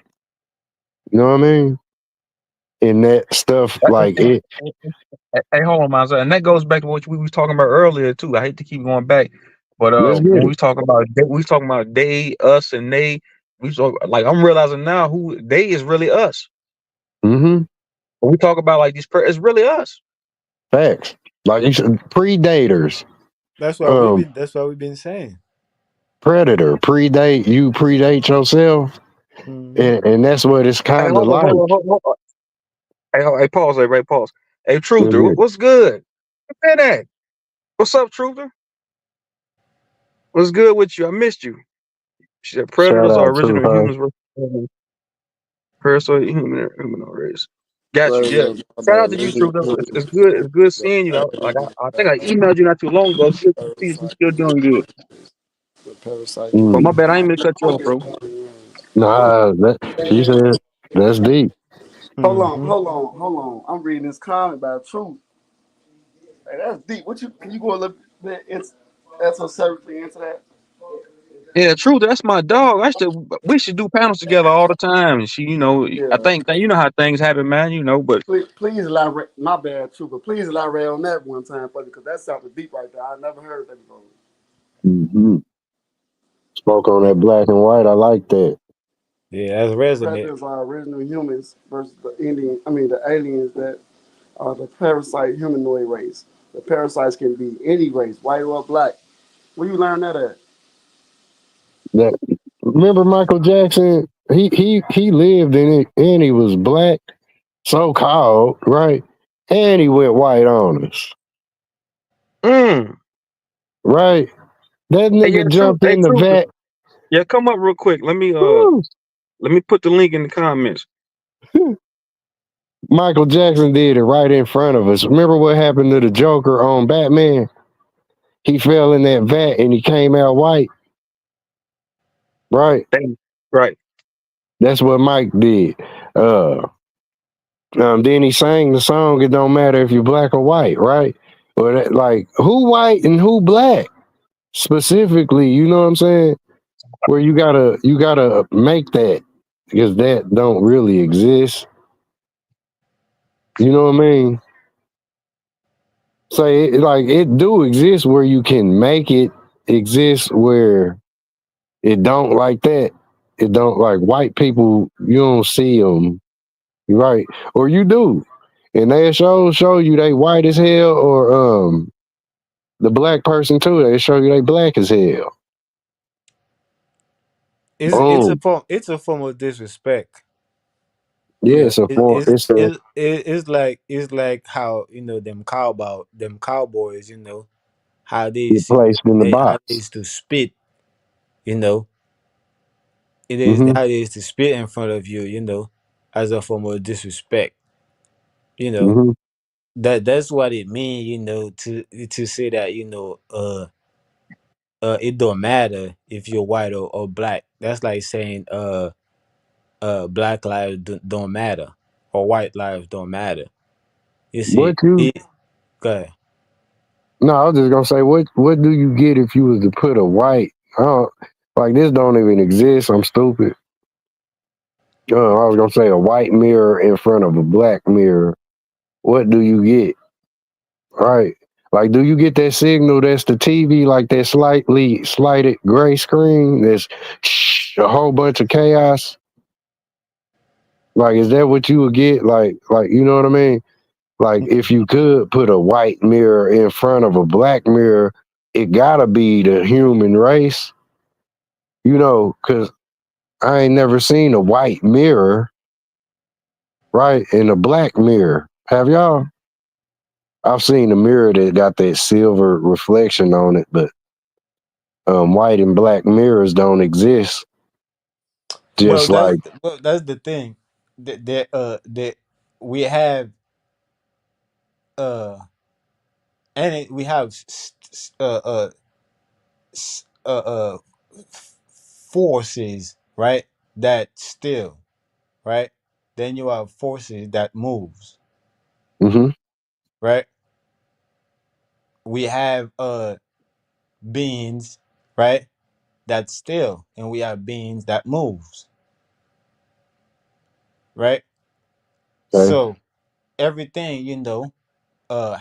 You know what I mean? And that stuff, like it. Hey, hold on, Miles. And that goes back to what we was talking about earlier too. I hate to keep going back, but Let's get when we it. talking about they, us, and they, like I'm realizing now who they is really us. Mm-hmm. When we talk about like these, it's really us. Facts. Like you said, predators. That's what Um, we've been saying. predator. Predate yourself, Hmm. and that's what it's Hey, kind of hold on, like. hold on. Hey, pause. Hey, Ray, pause. Hey, Let's Truther, get it. what's good? Where been at? What's up, Truther? What's good with you? I missed you. She said Shout predators are out to original her. humans versus parasite human race. Got you. Yeah. Predators are Shout out the to you, original Truther. human. It's good. It's good The seeing you. predators I think I emailed you not too long ago. It's good to see you still doing good. the parasite But my Mm. bad, I ain't mean to cut you off, bro. Nah, she said that's deep. Hmm. Hold on. I'm reading this comment about truth. Hey, that's deep. Can you go a little bit esoterically into that? Yeah, Truther, that's my dog. We should do panels together all the time. And she, I Yeah. think that you know how things happen, man. But Please elaborate. My bad, truth, but please elaborate on that one time, buddy, because that sounded deep right there. I never heard that before. Mm-hmm. Spoke on that black and white. I like that. Yeah, that's resonant. Predators are original humans versus the aliens that are the parasite humanoid race. The parasites can be any race, white or black. Where you learn that at? That remember Michael Jackson? He lived in it, and he was black, so called, right? And he went white on us, mm. right? That Hey, yeah, nigga jumped Hey, in the Truther. vat. Yeah, come up real quick. Woo. Let me put the link in the comments. Michael Jackson did it right in front of us. Remember what happened to the Joker on Batman? He fell in that vat and he came out white, right? Right. That's what Mike did. Uh, then he sang the song. It don't matter if you're black or white, right? Or that, like who white and who black specifically. You know what I'm saying? Where you gotta make that because that don't really exist. You know what I mean? Say like it do exist where you can make it exist where it don't like that. It don't like white people. You don't see them, right? Or you do, and they show you they white as hell, or the black person too. They show you they black as hell. Boom. It's a form of disrespect. Yeah, it's a form. It's a It's like how them cowboys, how they you're used to placed in the how they box. used to spit, you know it is Hmm. how they used to spit in front of you, as a form of disrespect. you know Hmm. that's what it means, to say that, it don't matter if you're white or black. That's like saying black lives don't matter, or white lives don't matter. You What see you? it. Go ahead. No, I was just gonna say, what do you get if you was to put a white? I don't, like this don't even exist. I'm stupid. I was gonna say a white mirror in front of a black mirror. What do you get? Right? Like, do you get that signal that's the TV, like that slightly slighted gray screen? That's a whole bunch of chaos. Like, is that what you would get? Like you know what I mean? Like, if you could put a white mirror in front of a black mirror, it gotta be the human race. You know, because I ain't never seen a white mirror, right, and a black mirror. Have y'all? I've seen a mirror that got that silver reflection on it, but white and black mirrors don't exist. Well, Just like, that's the thing that we have uh we have forces, right? That still, right? Then you have forces that moves, hmm right? We have beings, right? That still, and we have beings that moves, right? okay, So everything,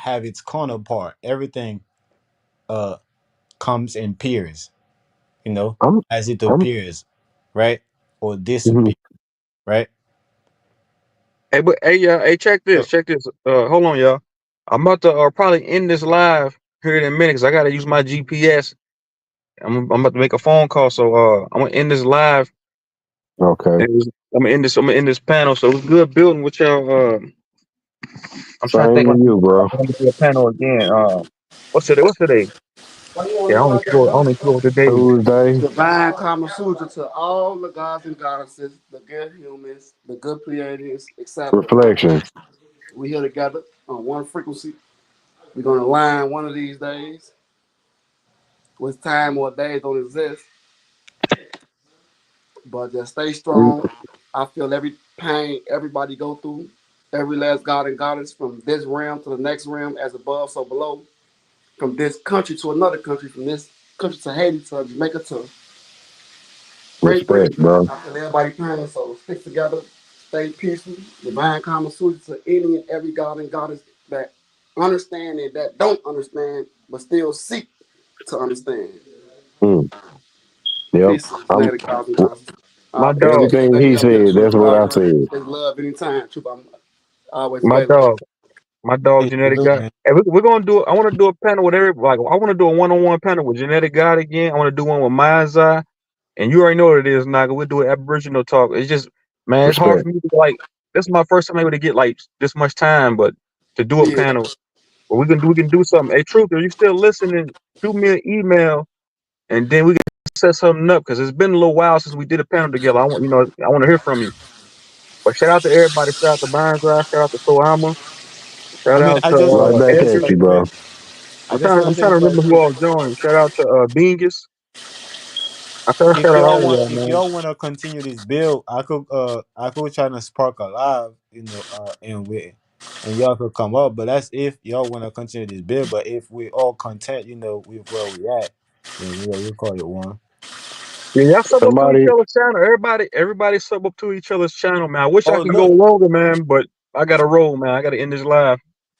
have its counterpart. Everything uh comes in pairs, I'm, as it I'm, appears, right? Or mhm. disappear, right? Hey, but hey, y'all, hey, check this, So check this. Hold on, y'all. I'm about to probably end this live here in a minute because I gotta use my GPS. I'm about to make a phone call, so I'm gonna end this live. Okay. I'm gonna end this. I'm gonna end this panel. So it was good building with y'all. I'm trying to Same think to like you, bro. I'm gonna do a panel again. What's today? What's today? Why you want Yeah, to know about that, I brother? only sure what the day. Tuesday, Divine Kama Sutra to all the gods and goddesses, the good humans, the good Pleiadians, etc. reflection. We here together on one frequency. We're gonna align one of these days. With time or days don't exist, but just stay We strong. I feel every pain everybody go through, every last god and goddess from this realm to the next realm, as above, so below. From this country to another country, from this country to Haiti to Jamaica to Great respect, Britain. bro. I feel everybody praying, so stick together, stay peaceful. Divine Kama Sutra to any and every god and goddess that understand and that don't understand, but still seek to understand. Mm, yep. Peace, I'm planet, gods and goddesses. I My appreciate dog, you. everything Let me he know if you're said. true That's for what I all. said. There's love anytime. Truth, I'm always my available. dog, my dog, hey, genetic salute, God. man. Hey, we're gonna do. I want to do a panel with every. Like, I want to do a one-on-one panel with genetic God again. I want to do one with Mind's Eye. And you already know what it is, Naga. We'll do an Aboriginal talk. It's just, man, it's hard Respect. for me to like. This is my first time able to get like this much time, but to do a Yeah. panel, but we can do something. Hey, Truth, are you still listening? Shoot me an email, and then we can set something up because it's been a little while since we did a panel together. I want to hear from you. But shout out to everybody. Shout out to Byron's Eye. Shout out to Sohama. Shout I mean, out to Right back at Edris. you, bro. I just want I'm to say trying to this right remember who quick. all joined. Shout out to Bingus. I try to shout out all of y'all, If man. y'all want to continue this build, I could try to spark a live, and y'all could come up. But that's if y'all want to continue this build. But if we all content, with where we at, then we'll call it one. Yeah, y'all sub up to each Somebody, other's channel. Everybody sub up to each other's channel, man. I wish I Oh, could go look, longer, man, but I gotta roll, man. I gotta end this live.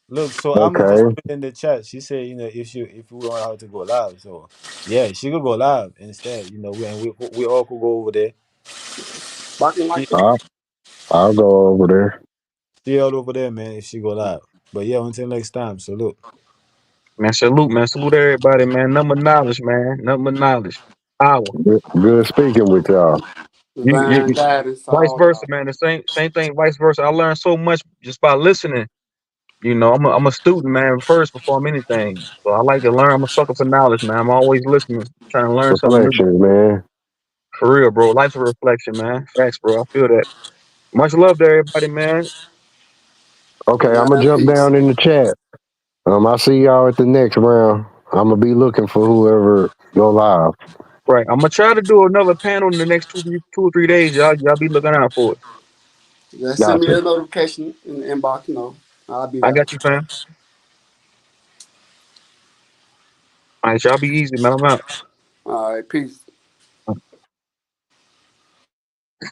look. So I'ma just okay. put in the chat. She said, if we want her to go live, so yeah, she could go live instead. We all could go over there. Barking like that. I'll go over there. See y'all over there, man, if she go live. But yeah, until next time. So look, Man, salute, man. Salute everybody, man. Number knowledge, man. Number knowledge. Power. Good speaking with y'all. Divine You guidance to vice all versa, y'all. man. The same thing, vice versa. I learned so much just by listening. I'm a student, man, first before I'm anything. So I like to learn. I'm a sucker for knowledge, man. I'm always listening, trying to learn something new. Reflections, man. For real, bro. Life's a reflection, man. Facts, bro. I feel that. Much love to everybody, man. Okay, I'm gonna Divine jump peace. down in the chat. I'll see y'all at the next round. I'm gonna be looking for whoever go live. Right. I'm gonna try to do another panel in the next 2 or 3 days. Y'all be looking out for it. Just send me Gotcha. a notification in the inbox. I'll be I there. got you, fam. All right, y'all be easy, man. I'm out. All right, peace.